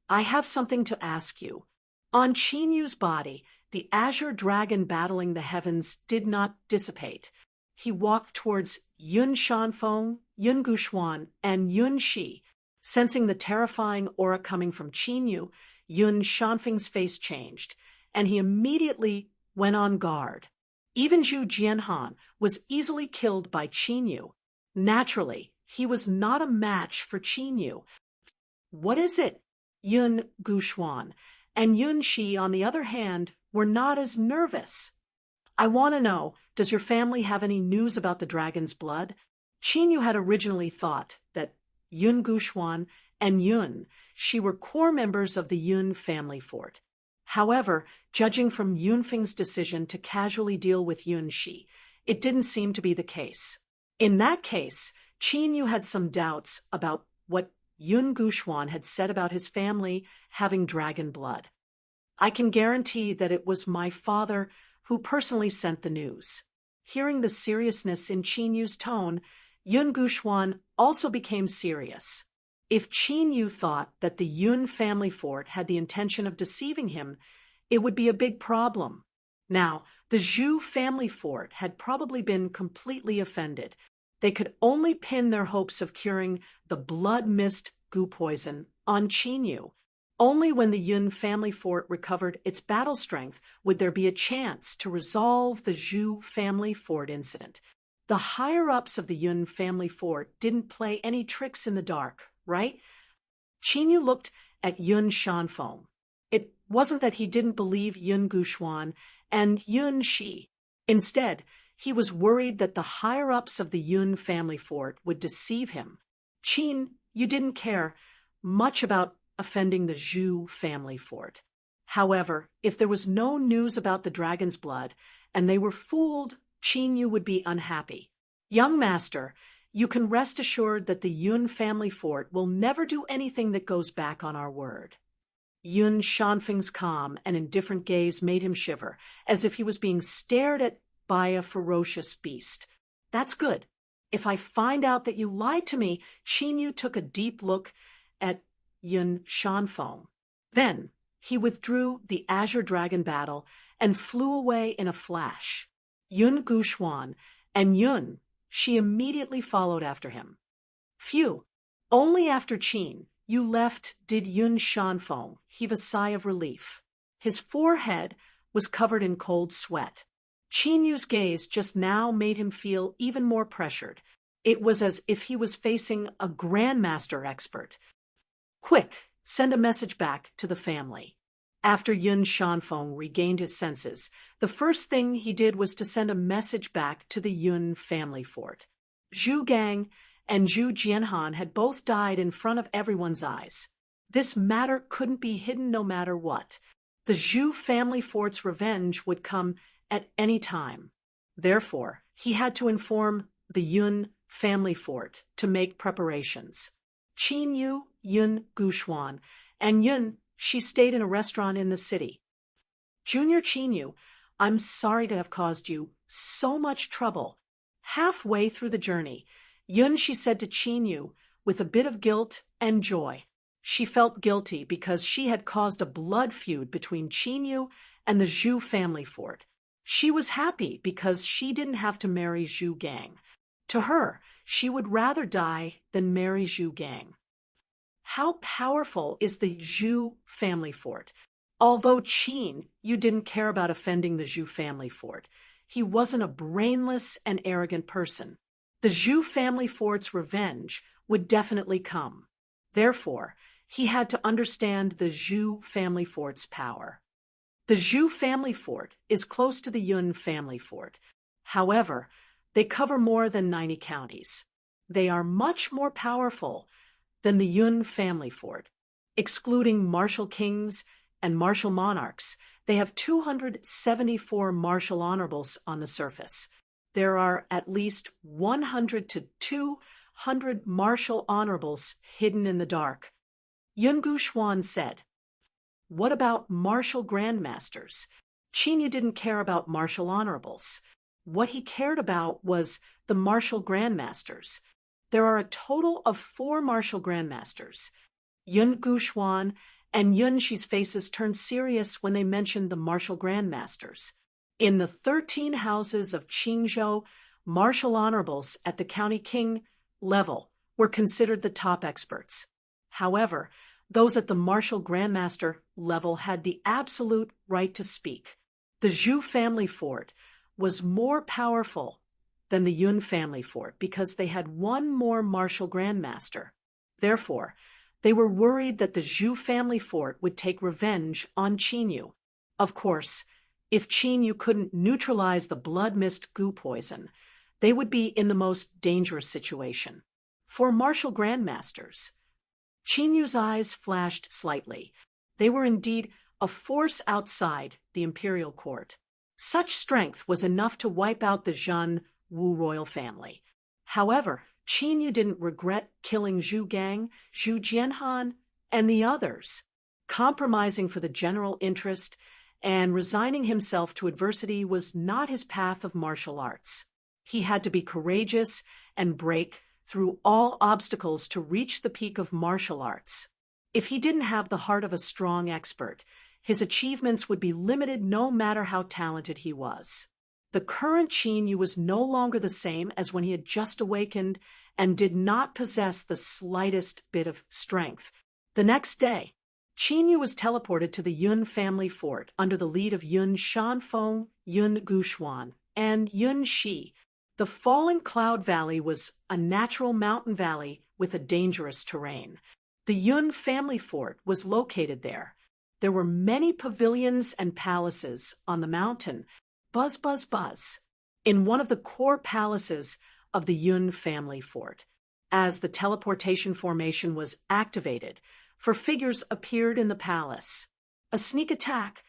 I have something to ask you. On Qin Yu's body, the azure dragon battling the heavens did not dissipate. He walked towards Yun Shanfeng, Yun Guxuan, and Yun Shi. Sensing the terrifying aura coming from Qin Yu, Yun Shanfeng's face changed, and he immediately went on guard. Even Zhu Jianhan was easily killed by Qin Yu. Naturally, he was not a match for Qin Yu. What is it? Yun Guxuan and Yun Shi, on the other hand, were not as nervous. I want to know, does your family have any news about the dragon's blood? Qin Yu had originally thought that Yun Guxuan and Yun Shi were core members of the Yun family fort. However, judging from Yunfeng's decision to casually deal with Yun Shi, it didn't seem to be the case. In that case, Qin Yu had some doubts about what Yun Guxuan had said about his family having dragon blood. I can guarantee that it was my father who personally sent the news. Hearing the seriousness in Qin Yu's tone, Yun Guxuan also became serious. If Qin Yu thought that the Yun family fort had the intention of deceiving him, it would be a big problem. Now, the Zhu family fort had probably been completely offended. They could only pin their hopes of curing the blood mist goo poison on Qin Yu. Only when the Yun family fort recovered its battle strength would there be a chance to resolve the Zhu family fort incident. The higher-ups of the Yun family fort didn't play any tricks in the dark, right? Qin Yu looked at Yun Shanfeng. It wasn't that he didn't believe Yun Guxuan and Yun Shi. Instead, he was worried that the higher-ups of the Yun family fort would deceive him. Qin, you didn't care much about offending the Zhu family fort. However, if there was no news about the dragon's blood, and they were fooled, Qin Yu would be unhappy. Young master, you can rest assured that the Yun family fort will never do anything that goes back on our word. Yun Shanfeng's calm and indifferent gaze made him shiver, as if he was being stared at by a ferocious beast. That's good. If I find out that you lied to me, Qin Yu took a deep look at Yun Shanfeng. Then he withdrew the azure dragon battle and flew away in a flash. Yun Guxuan and Yun Shi immediately followed after him. Phew! Only after Qin Yu left did Yun Shanfeng heave a sigh of relief. His forehead was covered in cold sweat. Qin Yu's gaze just now made him feel even more pressured. It was as if he was facing a grandmaster expert. Quick, send a message back to the family. After Yun Shanfeng regained his senses, the first thing he did was to send a message back to the Yun family fort. Zhu Gang and Zhu Jianhan had both died in front of everyone's eyes. This matter couldn't be hidden no matter what. The Zhu family fort's revenge would come at any time. Therefore, he had to inform the Yun family fort to make preparations. Qin Yu, Yun Guxuan, and Yun, she stayed in a restaurant in the city. Junior Qin Yu, I'm sorry to have caused you so much trouble. Halfway through the journey, Yun, she said to Qin Yu, with a bit of guilt and joy. She felt guilty because she had caused a blood feud between Qin Yu and the Zhu family fort. She was happy because she didn't have to marry Zhu Gang. To her, she would rather die than marry Zhu Gang. How powerful is the Zhu family fort? Although Qin Yu didn't care about offending the Zhu family fort, he wasn't a brainless and arrogant person. The Zhu family fort's revenge would definitely come. Therefore, he had to understand the Zhu family fort's power. The Zhu family fort is close to the Yun family fort. However, they cover more than 90 counties. They are much more powerful than the Yun family fort. Excluding martial kings and martial monarchs, they have 274 martial honorables on the surface. There are at least 100 to 200 martial honorables hidden in the dark. Yun Guxuan said, "What about martial grandmasters?" Qin Yu didn't care about martial honorables. What he cared about was the martial grandmasters. There are a total of 4 martial grandmasters. Yun Guxuan and Yun Shi's faces turned serious when they mentioned the martial grandmasters. In the 13 houses of Qingzhou, martial honorables at the county king level were considered the top experts. However, those at the martial grandmaster level had the absolute right to speak. The Zhu family fort was more powerful than the Yun family fort because they had one more martial grandmaster. Therefore, they were worried that the Zhu family fort would take revenge on Qin Yu. Of course, if Qin Yu couldn't neutralize the blood mist goo poison, they would be in the most dangerous situation. For martial grandmasters, Qin Yu's eyes flashed slightly. They were indeed a force outside the imperial court. Such strength was enough to wipe out the Zhan Wu royal family. However, Qin Yu didn't regret killing Zhu Gang, Zhu Jianhan, and the others. Compromising for the general interest and resigning himself to adversity was not his path of martial arts. He had to be courageous and break through all obstacles to reach the peak of martial arts. If he didn't have the heart of a strong expert, his achievements would be limited no matter how talented he was. The current Qin Yu was no longer the same as when he had just awakened and did not possess the slightest bit of strength. The next day, Qin Yu was teleported to the Yun family fort under the lead of Yun Shanfeng, Yun Guxuan, and Yun Shi. The falling cloud valley was a natural mountain valley with a dangerous terrain. The Yun family fort was located there. There were many pavilions and palaces on the mountain. Buzz, buzz, buzz. In one of the core palaces of the Yun family fort. As the teleportation formation was activated, 4 figures appeared in the palace. A sneak attack.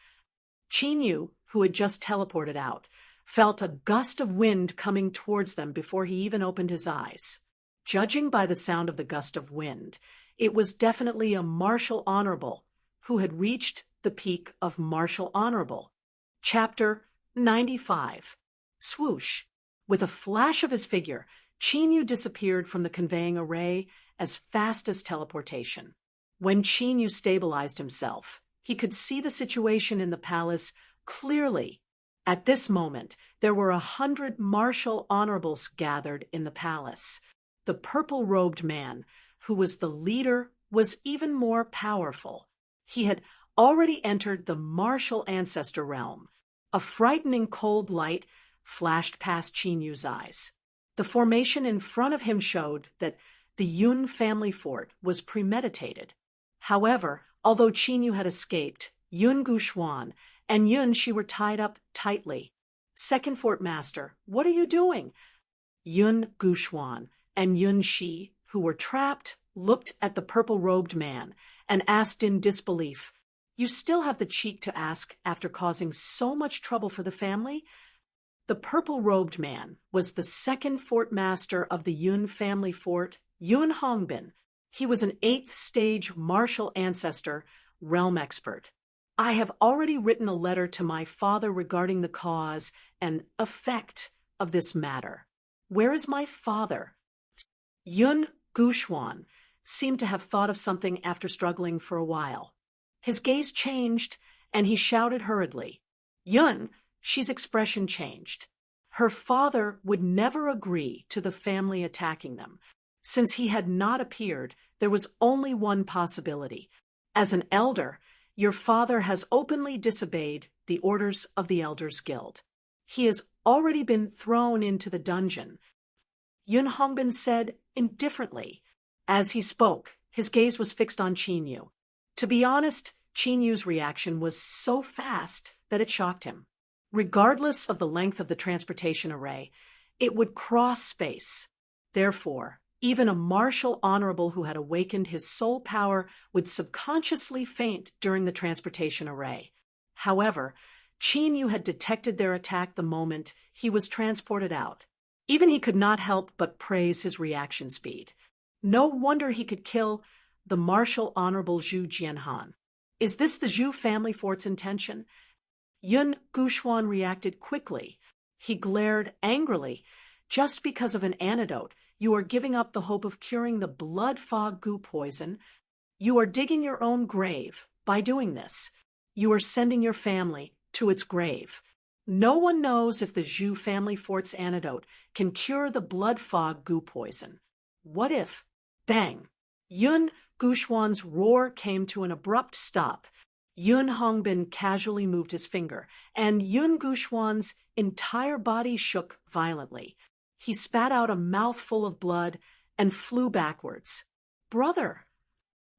Qin Yu, who had just teleported out, felt a gust of wind coming towards them before he even opened his eyes. Judging by the sound of the gust of wind, it was definitely a martial honorable who had reached the peak of martial honorable. Chapter 95. Swoosh. With a flash of his figure, Qin Yu disappeared from the conveying array as fast as teleportation. When Qin Yu stabilized himself, he could see the situation in the palace clearly. At this moment, there were 100 martial honorables gathered in the palace. The purple-robed man, who was the leader, was even more powerful. He had already entered the martial ancestor realm. A frightening cold light flashed past Qin Yu's eyes. The formation in front of him showed that the Yun family fort was premeditated. However, although Qin Yu had escaped, Yun Guxuan, and Yun she were tied up tightly. Second Fort Master, what are you doing? Yun Guxuan and Yun Shi, who were trapped, looked at the purple-robed man and asked in disbelief, "You still have the cheek to ask after causing so much trouble for the family?" The purple-robed man was the second fort master of the Yun family fort, Yun Hongbin. He was an 8th-stage martial ancestor, realm expert. "I have already written a letter to my father regarding the cause and effect of this matter. Where is my father?" Yun Guxuan seemed to have thought of something after struggling for a while. His gaze changed, and he shouted hurriedly. Yun, she's expression changed. Her father would never agree to the family attacking them. Since he had not appeared, there was only one possibility. As an elder, your father has openly disobeyed the orders of the Elders Guild. He has already been thrown into the dungeon. Yun Hongbin said indifferently. As he spoke, his gaze was fixed on Qinyu. To be honest, Qinyu's reaction was so fast that it shocked him. Regardless of the length of the transportation array, it would cross space. Therefore, even a martial honorable who had awakened his soul power would subconsciously faint during the transportation array. However, Qinyu had detected their attack the moment he was transported out. Even he could not help but praise his reaction speed. No wonder he could kill the martial honorable Zhu Jianhan. Is this the Zhu family fort's intention? Yun Guxuan reacted quickly. He glared angrily. Just because of an antidote, you are giving up the hope of curing the blood fog goo poison. You are digging your own grave by doing this. You are sending your family to its grave. No one knows if the Zhu family fort's antidote can cure the blood fog goo poison. What if? Bang! Yun Guxuan's roar came to an abrupt stop. Yun Hongbin casually moved his finger, and Yun Guxuan's entire body shook violently. He spat out a mouthful of blood and flew backwards. Brother!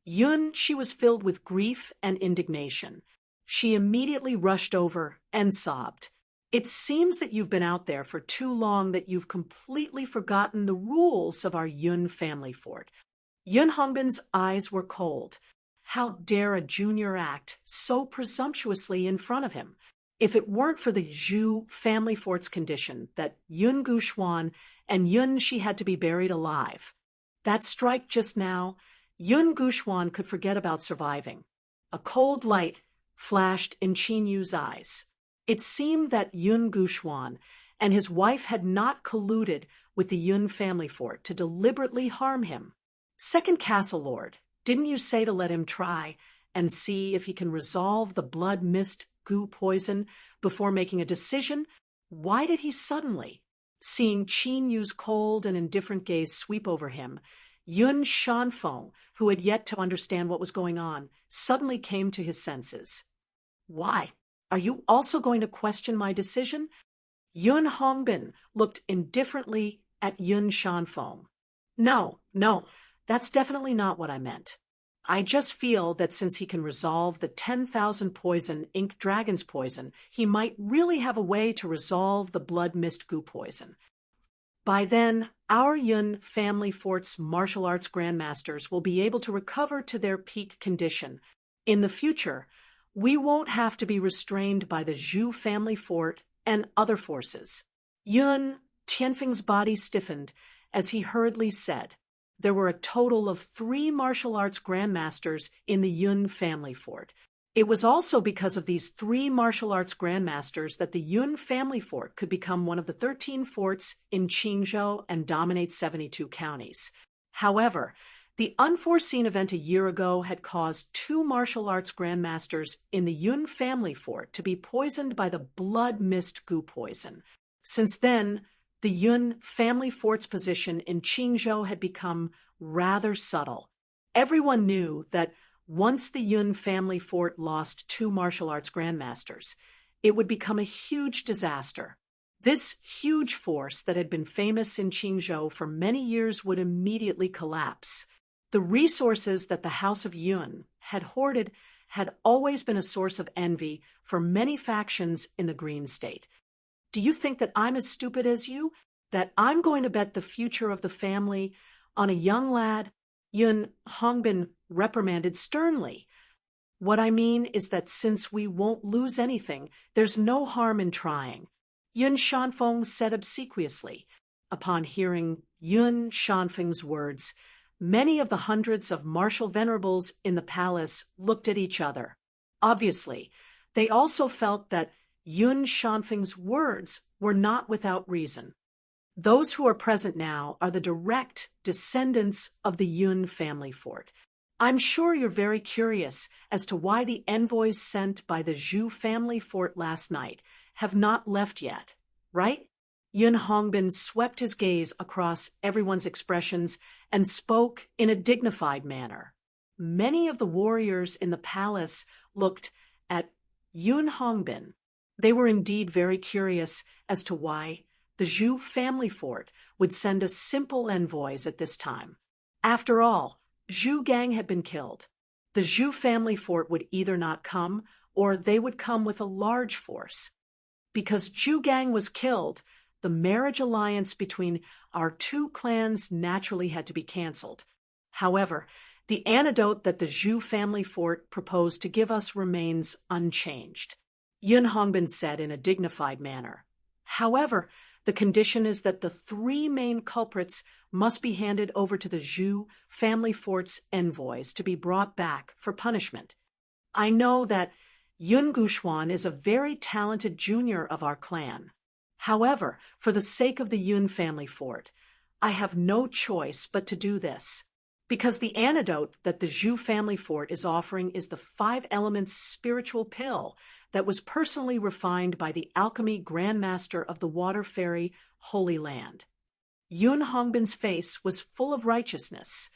Yun, she was filled with grief and indignation. She immediately rushed over and sobbed. It seems that you've been out there for too long that you've completely forgotten the rules of our Yun family fort. Yun Hongbin's eyes were cold. How dare a junior act so presumptuously in front of him? If it weren't for the Zhu family fort's condition that Yun Guxuan and Yun she had to be buried alive. That strike just now, Yun Guxuan could forget about surviving. A cold light flashed in Qinyu's eyes. It seemed that Yun Guxuan and his wife had not colluded with the Yun family fort to deliberately harm him. Second Castle Lord, didn't you say to let him try and see if he can resolve the blood mist goo poison before making a decision? Why did he suddenly? Seeing Qinyu's cold and indifferent gaze sweep over him, Yun Shanfeng, who had yet to understand what was going on, suddenly came to his senses. Why? Are you also going to question my decision? Yun Hongbin looked indifferently at Yun Shanfeng. No, that's definitely not what I meant. I just feel that since he can resolve the 10,000 poison ink dragon's poison, he might really have a way to resolve the blood mist goo poison. By then, our Yun family fort's martial arts grandmasters will be able to recover to their peak condition. In the future, we won't have to be restrained by the Zhu family fort and other forces. Yun Tianfeng's body stiffened as he hurriedly said, there were a total of 3 martial arts grandmasters in the Yun family fort. It was also because of these 3 martial arts grandmasters that the Yun family fort could become one of the 13 forts in Qingzhou and dominate 72 counties. However, the unforeseen event a year ago had caused 2 martial arts grandmasters in the Yun family fort to be poisoned by the blood mist goo poison. Since then, the Yun family fort's position in Qingzhou had become rather subtle. Everyone knew that once the Yun family fort lost 2 martial arts grandmasters, it would become a huge disaster. This huge force that had been famous in Qingzhou for many years would immediately collapse. The resources that the House of Yun had hoarded had always been a source of envy for many factions in the Green State. Do you think that I'm as stupid as you? That I'm going to bet the future of the family on a young lad? Yun Hongbin reprimanded sternly. What I mean is that since we won't lose anything, there's no harm in trying, Yun Shanfeng said obsequiously. Upon hearing Yun Shanfeng's words, many of the hundreds of martial venerables in the palace looked at each other. Obviously, they also felt that Yun Shanfeng's words were not without reason. Those who are present now are the direct descendants of the Yun family fort. I'm sure you're very curious as to why the envoys sent by the Zhu family fort last night have not left yet, right? Yun Hongbin swept his gaze across everyone's expressions and spoke in a dignified manner. Many of the warriors in the palace looked at Yun Hongbin. They were indeed very curious as to why the Zhu family fort would send us simple envoys at this time. After all, Zhu Gang had been killed. The Zhu family fort would either not come, or they would come with a large force. Because Zhu Gang was killed, the marriage alliance between our two clans naturally had to be cancelled. However, the antidote that the Zhu family fort proposed to give us remains unchanged, Yun Hongbin said in a dignified manner. However, the condition is that the three main culprits must be handed over to the Zhu family fort's envoys to be brought back for punishment. I know that Yun Guxuan is a very talented junior of our clan. However, for the sake of the Yun family fort, I have no choice but to do this. Because the antidote that the Zhu family fort is offering is the 5 elements spiritual pill that was personally refined by the alchemy grandmaster of the water fairy Holy Land. Yun Hongbin's face was full of righteousness.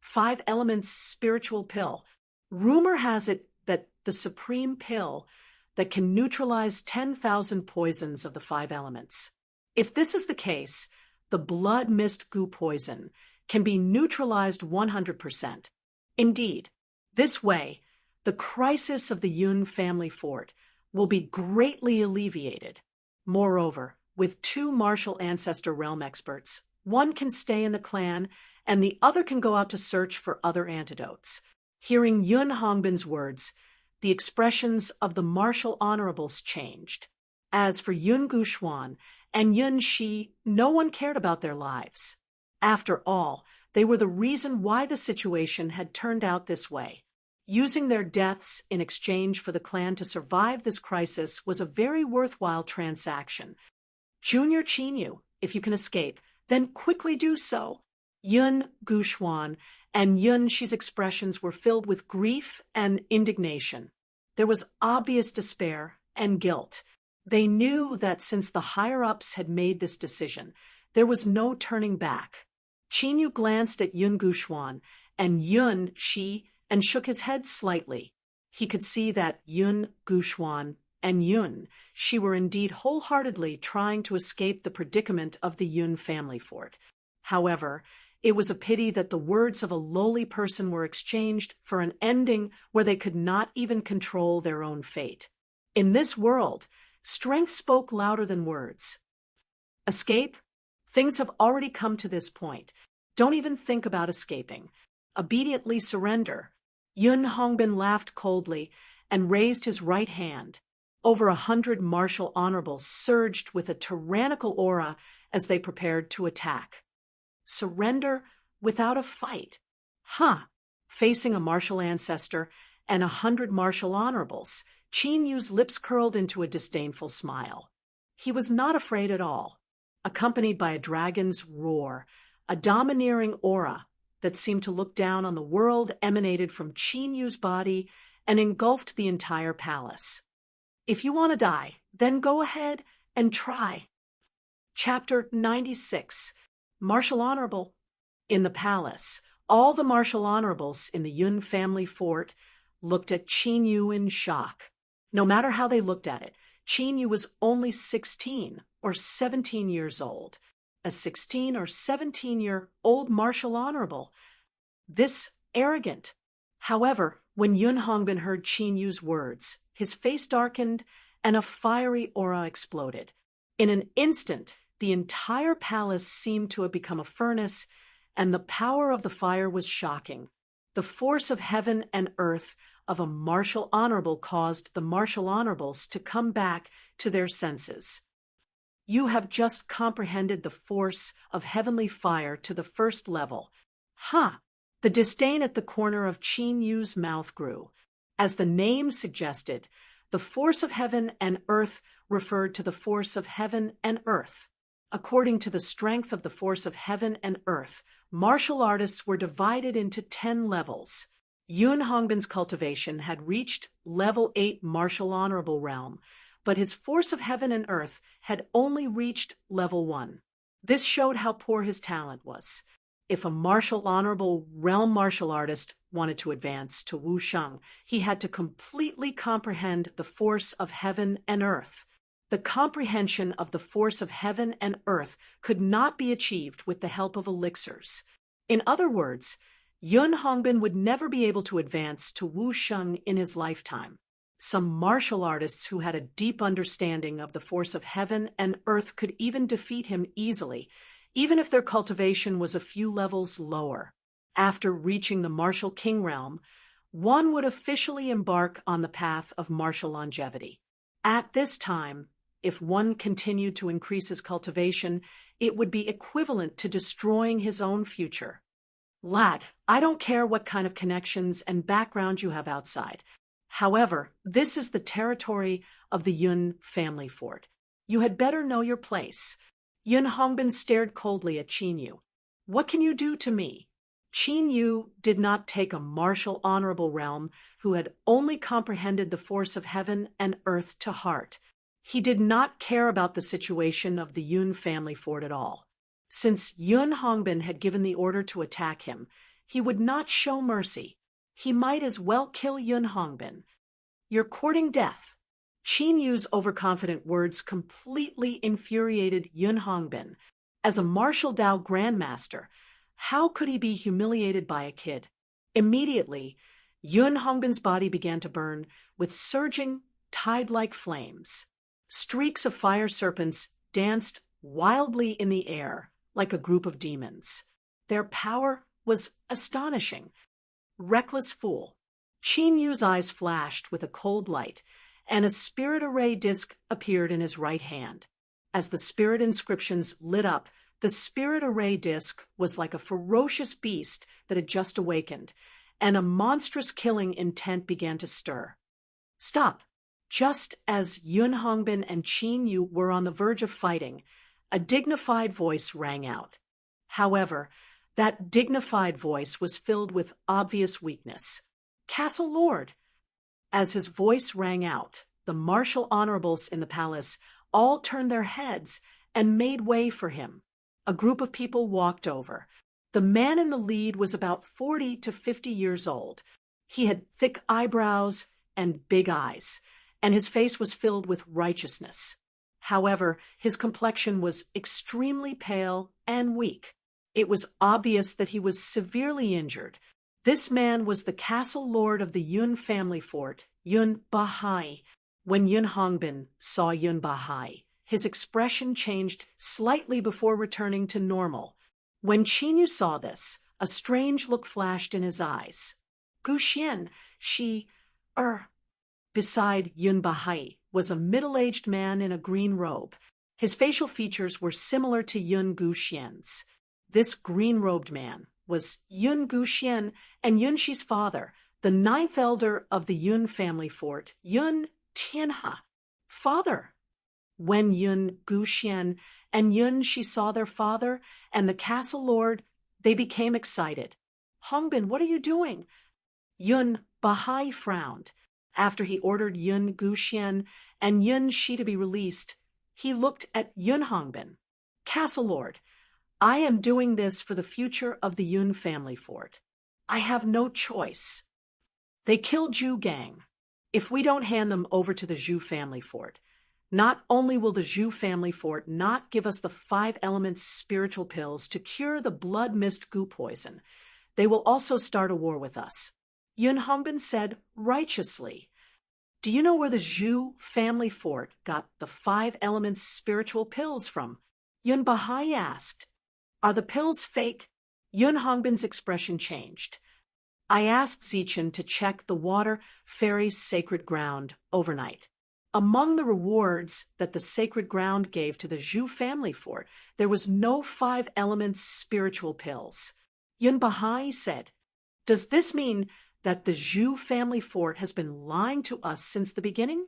5 elements spiritual pill. Rumor has it that the supreme pill that can neutralize 10,000 poisons of the 5 elements. If this is the case, the blood mist goo poison can be neutralized 100%. Indeed, this way, the crisis of the Yun family fort will be greatly alleviated. Moreover, with 2 martial ancestor realm experts, one can stay in the clan and the other can go out to search for other antidotes. Hearing Yun Hongbin's words, the expressions of the martial honorables changed. As for Yun Guxuan and Yun Shi, no one cared about their lives. After all, they were the reason why the situation had turned out this way. Using their deaths in exchange for the clan to survive this crisis was a very worthwhile transaction. Junior Qinyu, if you can escape, then quickly do so. Yun Guxuan and Yun Shi's expressions were filled with grief and indignation. There was obvious despair and guilt. They knew that since the higher-ups had made this decision, there was no turning back. Qinyu glanced at Yun Guxuan and Yun Shi and shook his head slightly. He could see that Yun Guxuan and Yun Shi were indeed wholeheartedly trying to escape the predicament of the Yun family fort. However, it was a pity that the words of a lowly person were exchanged for an ending where they could not even control their own fate. In this world, strength spoke louder than words. Escape? Things have already come to this point. Don't even think about escaping. Obediently surrender. Yun Hongbin laughed coldly and raised his right hand. Over 100 martial honorables surged with a tyrannical aura as they prepared to attack. Surrender without a fight. Facing a martial ancestor and 100 martial honorables, Qinyu's lips curled into a disdainful smile. He was not afraid at all. Accompanied by a dragon's roar, a domineering aura that seemed to look down on the world emanated from Qinyu's body and engulfed the entire palace. If you want to die, then go ahead and try. Chapter 96. Martial Honorable. In the palace, all the martial honorables in the Yun family fort looked at Qinyu in shock. No matter how they looked at it, Qinyu was only 16 or 17 years old. A 16 or 17-year-old martial honorable. This arrogant. However, When Yun Hongbin heard Qin Yu's words, his face darkened and a fiery aura exploded. In an instant, the entire palace seemed to have become a furnace, and the power of the fire was shocking. The force of heaven and earth of a martial honorable caused the martial honorables to come back to their senses. You have just comprehended the force of heavenly fire to the first level. Ha! The disdain at the corner of Qin Yu's mouth grew. As the name suggested, the force of heaven and earth referred to the force of heaven and earth. According to the strength of the force of heaven and earth, martial artists were divided into 10 levels. Yun Hongbin's cultivation had reached level 8 martial honorable realm, but his force of heaven and earth had only reached level 1. This showed how poor his talent was. If a martial honorable realm martial artist wanted to advance to Wusheng, he had to completely comprehend the force of heaven and earth. The comprehension of the force of heaven and earth could not be achieved with the help of elixirs. In other words, Yun Hongbin would never be able to advance to Wusheng in his lifetime. Some martial artists who had a deep understanding of the force of heaven and earth could even defeat him easily, even if their cultivation was a few levels lower. After reaching the martial king realm, one would officially embark on the path of martial longevity. At this time, if one continued to increase his cultivation, it would be equivalent to destroying his own future. Lad, I don't care what kind of connections and background you have outside. However, this is the territory of the Yun family fort. You had better know your place. Yun Hongbin stared coldly at Qin Yu. What can you do to me? Qin Yu did not take a martial honorable realm who had only comprehended the force of heaven and earth to heart. He did not care about the situation of the Yun family fort at all. Since Yun Hongbin had given the order to attack him, he would not show mercy. He might as well kill Yun Hongbin. You're courting death. Qin Yu's overconfident words completely infuriated Yun Hongbin. As a martial Dao grandmaster, how could he be humiliated by a kid? Immediately, Yun Hongbin's body began to burn with surging, tide-like flames. Streaks of fire serpents danced wildly in the air like a group of demons. Their power was astonishing. Reckless fool. Qin Yu's eyes flashed with a cold light, and a spirit array disc appeared in his right hand. As the spirit inscriptions lit up, the spirit array disc was like a ferocious beast that had just awakened, and a monstrous killing intent began to stir. Stop! Just as Yun Hongbin and Qin Yu were on the verge of fighting, a dignified voice rang out. However, that dignified voice was filled with obvious weakness. Castle Lord! As his voice rang out, the martial honorables in the palace all turned their heads and made way for him. A group of people walked over. The man in the lead was about 40 to 50 years old. He had thick eyebrows and big eyes, and his face was filled with righteousness. However, his complexion was extremely pale and weak. It was obvious that he was severely injured. This man was the castle lord of the Yun family fort, Yun Bahai. When Yun Hongbin saw Yun Bahai, his expression changed slightly before returning to normal. When Qin Yu saw this, a strange look flashed in his eyes. Gu Xian, Beside Yun Bahai was a middle-aged man in a green robe. His facial features were similar to Yun Gu Xian's. This green-robed man was Yun Gu Xian and Yun Shi's father, the 9th elder of the Yun family fort, Yun Tianha. Father! When Yun Gu Xian and Yun Shi saw their father and the castle lord, they became excited. Hongbin, what are you doing? Yun Bahai frowned. After he ordered Yun Gu Xian and Yun Shi to be released, he looked at Yun Hongbin. Castle Lord, I am doing this for the future of the Yun family fort. I have no choice. They killed Zhu Gang. If we don't hand them over to the Zhu family fort, not only will the Zhu family fort not give us the 5 elements spiritual pills to cure the blood mist goo poison, they will also start a war with us. Yun Hongbin said righteously. Do you know where the Zhu family fort got the 5 elements spiritual pills from? Yun Bahai asked. Are the pills fake? Yun Hongbin's expression changed. I asked Zichen to check the water fairy's sacred ground overnight. Among the rewards that the sacred ground gave to the Zhu family fort, there was no 5 elements spiritual pills. Yun Bahai said, Does this mean that the Zhu family fort has been lying to us since the beginning?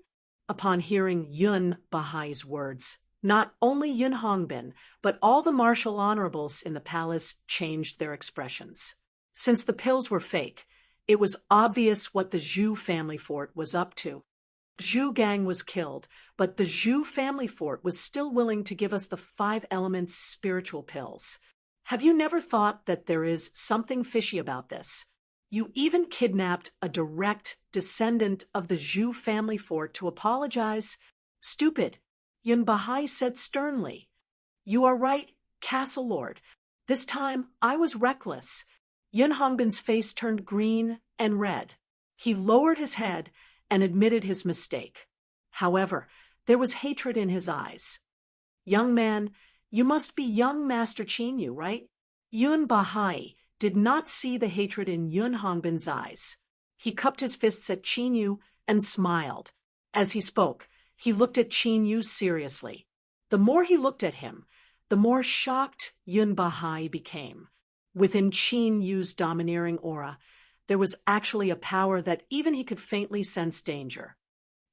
Upon hearing Yun Bahai's words, not only Yun Hongbin, but all the martial honorables in the palace changed their expressions. Since the pills were fake, it was obvious what the Zhu family fort was up to. Zhu gang was killed, but the Zhu family fort was still willing to give us the 5 elements spiritual pills. Have you never thought that there is something fishy about this? You even kidnapped a direct descendant of the Zhu family fort to apologize? Stupid, Yun Bahai said sternly. You are right, Castle Lord. This time I was reckless. Yun Hongbin's face turned green and red. He lowered his head and admitted his mistake. However, there was hatred in his eyes. Young man, you must be young Master Qinyu, right? Yun Bahai did not see the hatred in Yun Hongbin's eyes. He cupped his fists at Qinyu and smiled. As he spoke, he looked at Qinyu seriously. The more he looked at him, the more shocked Yun Bahai became. Within Qinyu's domineering aura, there was actually a power that even he could faintly sense danger.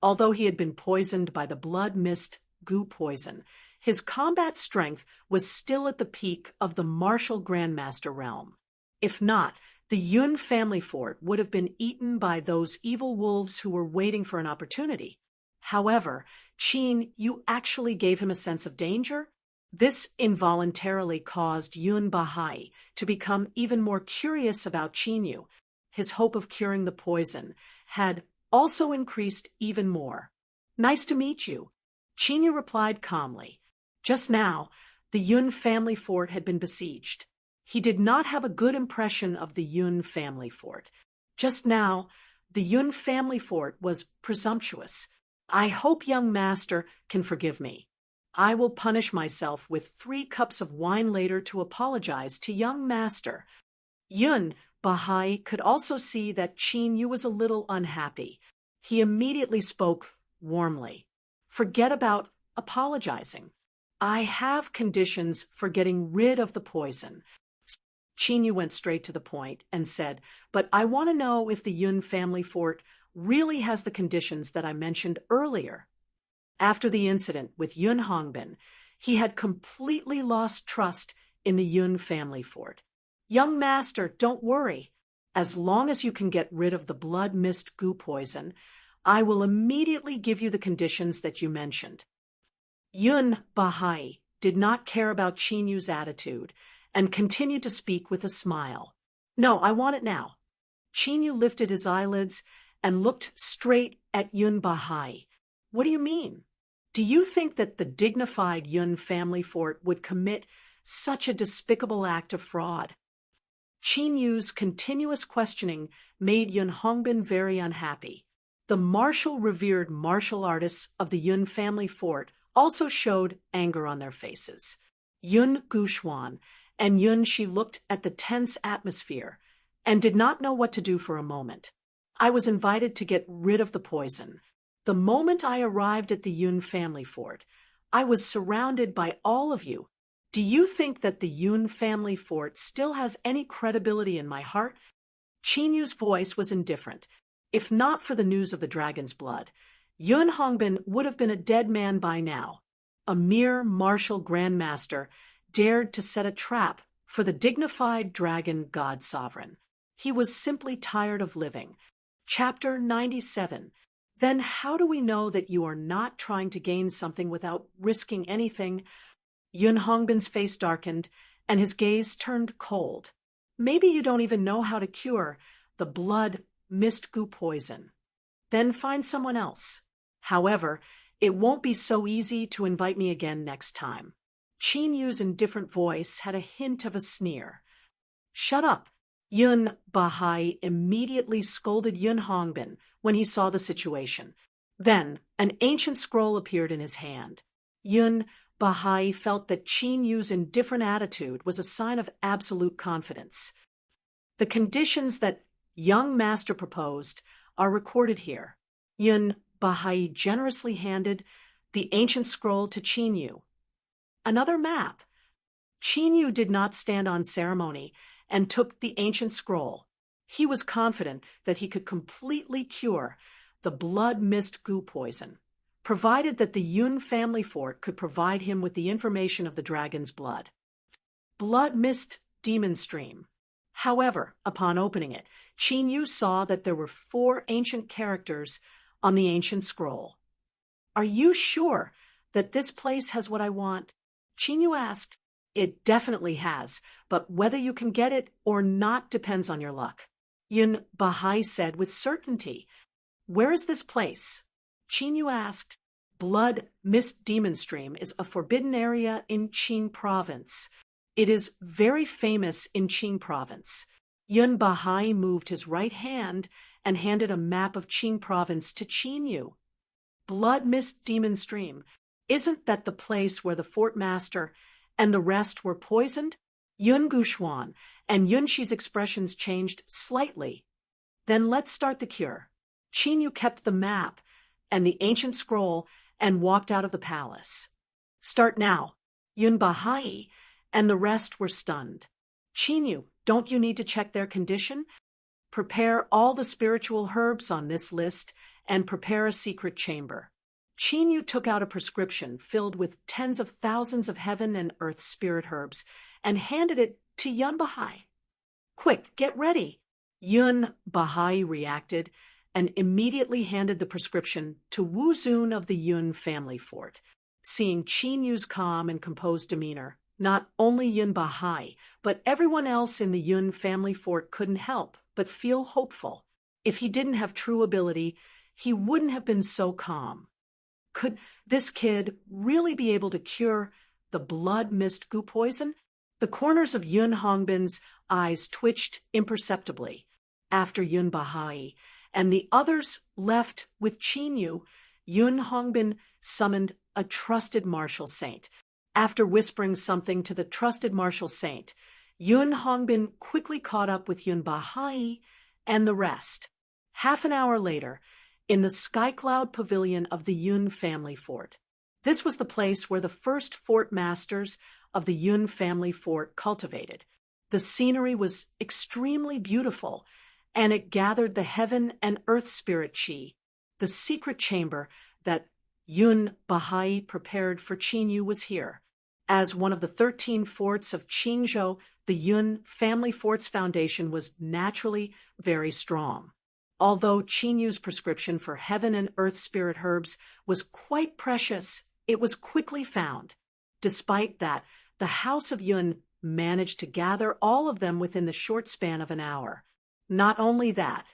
Although he had been poisoned by the blood mist goo poison, his combat strength was still at the peak of the martial grandmaster realm. If not, the Yun family fort would have been eaten by those evil wolves who were waiting for an opportunity. However, Qin, you actually gave him a sense of danger? This involuntarily caused Yun Bahai to become even more curious about Qinyu. His hope of curing the poison had also increased even more. Nice to meet you, Qinyu replied calmly. Just now, the Yun family fort had been besieged. He did not have a good impression of the Yun family fort. Just now, the Yun family fort was presumptuous. I hope young master can forgive me. I will punish myself with 3 cups of wine later to apologize to young master. Yun Bahai could also see that Qinyu was a little unhappy. He immediately spoke warmly. Forget about apologizing. I have conditions for getting rid of the poison. Qinyu went straight to the point and said, but I want to know if the Yun family fort really has the conditions that I mentioned earlier. After the incident with Yun Hongbin, he had completely lost trust in the Yun family fort. Young master, don't worry. As long as you can get rid of the blood mist goo poison, I will immediately give you the conditions that you mentioned. Yun Bahai did not care about Qinyu's attitude and continued to speak with a smile. No, I want it now. Qinyu lifted his eyelids and looked straight at Yun Bahai. What do you mean? Do you think that the dignified Yun family fort would commit such a despicable act of fraud? Qinyu's continuous questioning made Yun Hongbin very unhappy. The revered martial artists of the Yun family fort also showed anger on their faces. Yun Guxuan and Yun Shi looked at the tense atmosphere and did not know what to do for a moment. I was invited to get rid of the poison. The moment I arrived at the Yun family fort, I was surrounded by all of you. Do you think that the Yun family fort still has any credibility in my heart? Qinyu's voice was indifferent. If not for the news of the dragon's blood, Yun Hongbin would have been a dead man by now. A mere martial grandmaster dared to set a trap for the dignified dragon god sovereign. He was simply tired of living. Chapter 97. Then how do we know that you are not trying to gain something without risking anything? Yun Hongbin's face darkened, and his gaze turned cold. Maybe you don't even know how to cure the blood mist goo poison. Then find someone else. However, it won't be so easy to invite me again next time. Qinyu's indifferent voice had a hint of a sneer. Shut up. Yun Bahai immediately scolded Yun Hongbin when he saw the situation. Then, an ancient scroll appeared in his hand. Yun Bahai felt that Qin Yu's indifferent attitude was a sign of absolute confidence. The conditions that young master proposed are recorded here. Yun Bahai generously handed the ancient scroll to Qin Yu. Another map. Qin Yu did not stand on ceremony and took the ancient scroll. He was confident that he could completely cure the blood mist goo poison, provided that the Yun family fort could provide him with the information of the dragon's blood. Blood mist demon stream. However, upon opening it, Qin Yu saw that there were 4 ancient characters on the ancient scroll. "Are you sure that this place has what I want?" Qin Yu asked. "It definitely has, but whether you can get it or not depends on your luck," Yun Bahai said with certainty. "Where is this place?" Qin Yu asked. "Blood Mist Demon Stream is a forbidden area in Qing Province. It is very famous in Qing Province." Yun Bahai moved his right hand and handed a map of Qing Province to Qin Yu. "Blood Mist Demon Stream, isn't that the place where the fort master and the rest were poisoned?" Yun Guxuan and Yun Shi's expressions changed slightly. "Then let's start the cure." Qin Yu kept the map and the ancient scroll and walked out of the palace. "Start now." Yun Bahai and the rest were stunned. "Qin Yu, don't you need to check their condition? Prepare all the spiritual herbs on this list and prepare a secret chamber." Qin Yu took out a prescription filled with tens of thousands of heaven and earth spirit herbs and handed it to Yun Bahai. "Quick, get ready." Yun Bahai reacted and immediately handed the prescription to Wu Zun of the Yun family fort. Seeing Qin Yu's calm and composed demeanor, not only Yun Bahai, but everyone else in the Yun family fort couldn't help but feel hopeful. If he didn't have true ability, he wouldn't have been so calm. Could this kid really be able to cure the blood mist goo poison? The corners of Yun Hongbin's eyes twitched imperceptibly. After Yun Bahai and the others left with Qin Yu, Yun Hongbin summoned a trusted martial saint. After whispering something to the trusted martial saint, Yun Hongbin quickly caught up with Yun Bahai and the rest. Half an hour later, in the Skycloud Pavilion of the Yun family fort. This was the place where the first fort masters of the Yun family fort cultivated. The scenery was extremely beautiful, and it gathered the heaven and earth spirit chi. The secret chamber that Yun Bahai prepared for Qin Yu was here. As one of the 13 forts of Qingzhou, the Yun family fort's foundation was naturally very strong. Although Qin Yu's prescription for heaven and earth spirit herbs was quite precious, it was quickly found. Despite that, the House of Yun managed to gather all of them within the short span of an hour. Not only that,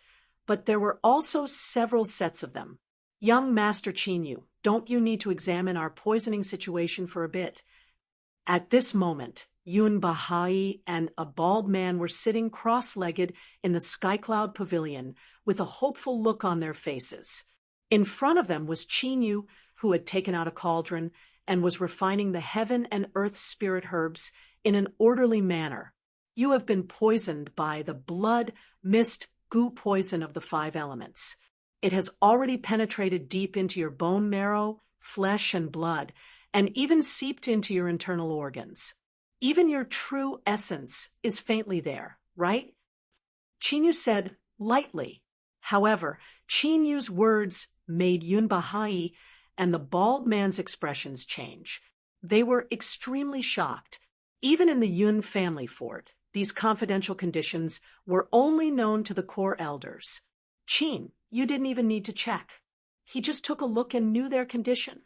but there were also several sets of them. "Young Master Qin Yu, don't you need to examine our poisoning situation for a bit?" At this moment, Yun Bahai and a bald man were sitting cross-legged in the Skycloud Pavilion with a hopeful look on their faces. In front of them was Qin Yu, who had taken out a cauldron and was refining the heaven and earth spirit herbs in an orderly manner. "You have been poisoned by the blood mist goo poison of the 5 elements. It has already penetrated deep into your bone marrow, flesh, and blood, and even seeped into your internal organs. Even your true essence is faintly there, right?" Qin Yu said lightly. However, Qin Yu's words made Yun Bahai and the bald man's expressions change. They were extremely shocked. Even in the Yun family fort, these confidential conditions were only known to the core elders. "Qin, you didn't even need to check. He just took a look and knew their condition."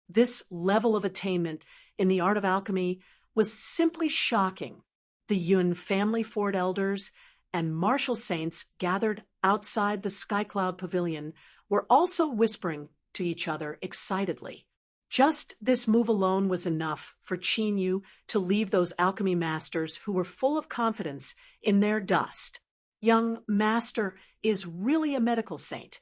This level of attainment in the art of alchemy was simply shocking. The Yun family fort elders and martial saints gathered outside the Skycloud Pavilion were also whispering to each other excitedly. Just this move alone was enough for Qin Yu to leave those alchemy masters who were full of confidence in their dust. Young master is really a medical saint.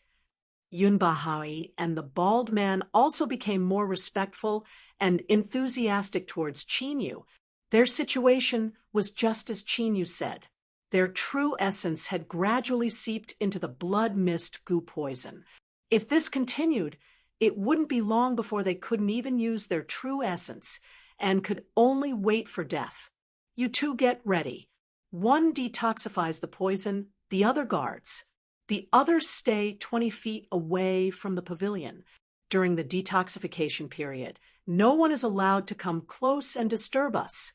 Yun Bahai and the bald man also became more respectful and enthusiastic towards Qin Yu. Their situation was just as Qin Yu said. Their true essence had gradually seeped into the blood mist goo poison. If this continued, it wouldn't be long before they couldn't even use their true essence and could only wait for death. You two get ready. One detoxifies the poison, the other guards. The others stay 20 feet away from the pavilion. During the detoxification period, no one is allowed to come close and disturb us.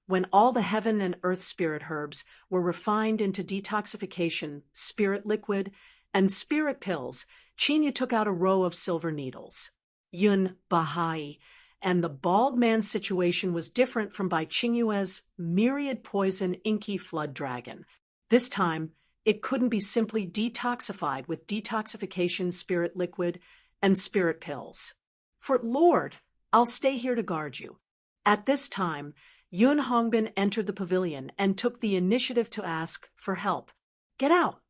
When all the heaven and earth spirit herbs were refined into detoxification, spirit liquid, and spirit pills, Qin Yu took out a row of silver needles. Yun Bahai and the bald man's situation was different from Bai Qingyue's myriad poison inky flood dragon. This time, it couldn't be simply detoxified with detoxification spirit liquid and spirit pills. For Lord, I'll stay here to guard you. At this time, Yun Hongbin entered the pavilion and took the initiative to ask for help. Get out.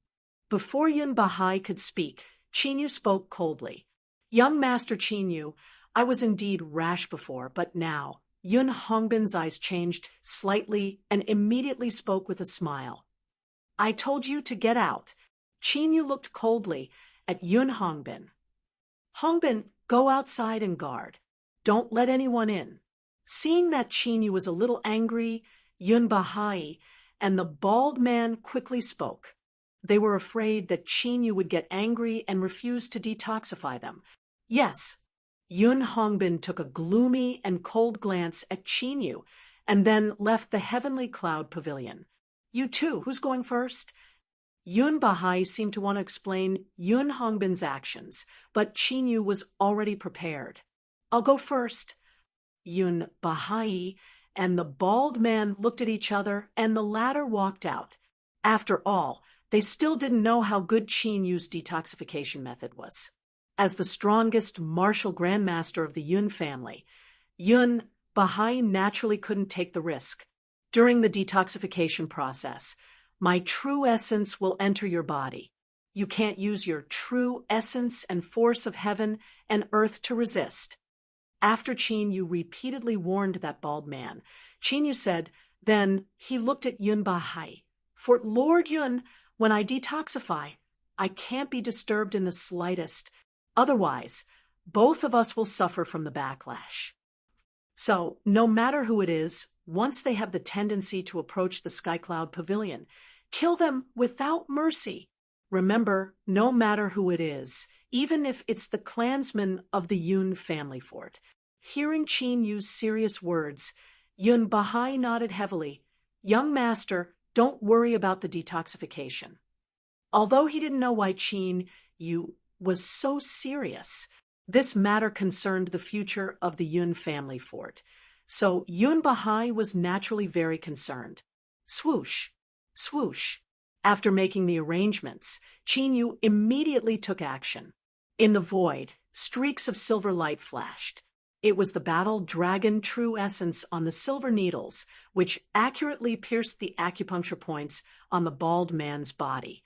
Before Yun Bahai could speak, Qin Yu spoke coldly. Young Master Qin Yu, I was indeed rash before, but now. Yun Hongbin's eyes changed slightly and immediately spoke with a smile. I told you to get out. Qin Yu looked coldly at Yun Hongbin. Hongbin, go outside and guard. Don't let anyone in. Seeing that Qin Yu was a little angry, Yun Bahai and the bald man quickly spoke. They were afraid that Qin Yu would get angry and refuse to detoxify them. Yes. Yun Hongbin took a gloomy and cold glance at Qin Yu and then left the heavenly cloud pavilion. You too, who's going first? Yun Bahai seemed to want to explain Yun Hongbin's actions, but Qin Yu was already prepared. I'll go first. Yun Bahai and the bald man looked at each other, and the latter walked out. After all, they still didn't know how good Qin Yu's detoxification method was. As the strongest martial grandmaster of the Yun family, Yun Bahai naturally couldn't take the risk. During the detoxification process, my true essence will enter your body. You can't use your true essence and force of heaven and earth to resist. After Qin Yu repeatedly warned that bald man, Qin Yu said, then he looked at Yun Bahai. For Lord Yun, when I detoxify, I can't be disturbed in the slightest. Otherwise, both of us will suffer from the backlash. So, no matter who it is, once they have the tendency to approach the Sky Cloud Pavilion, kill them without mercy. Remember, no matter who it is, even if it's the clansman of the Yun family fort. Hearing Qin Yu's serious words, Yun Bahai nodded heavily. Young master, don't worry about the detoxification. Although he didn't know why Qin Yu was so serious, this matter concerned the future of the Yun family fort. So Yun Bahai was naturally very concerned. Swoosh, swoosh. After making the arrangements, Qin Yu immediately took action. In the void, streaks of silver light flashed. It was the battle dragon true essence on the silver needles, which accurately pierced the acupuncture points on the bald man's body.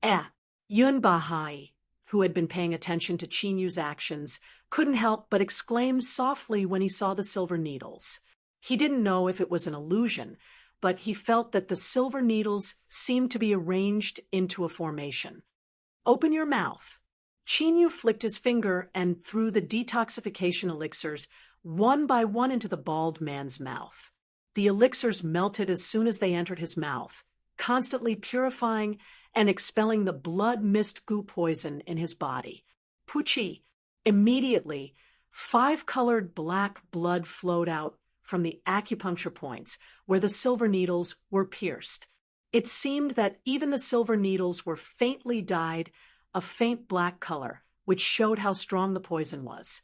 Yun Bahai, who had been paying attention to Qin Yu's actions, couldn't help but exclaim softly when he saw the silver needles. He didn't know if it was an illusion, but he felt that the silver needles seemed to be arranged into a formation. Open your mouth. Qin Yu flicked his finger and threw the detoxification elixirs one by one into the bald man's mouth. The elixirs melted as soon as they entered his mouth, constantly purifying and expelling the blood mist goo poison in his body. Puchi! Immediately, 5-colored black blood flowed out from the acupuncture points where the silver needles were pierced. It seemed that even the silver needles were faintly dyed a faint black color, which showed how strong the poison was.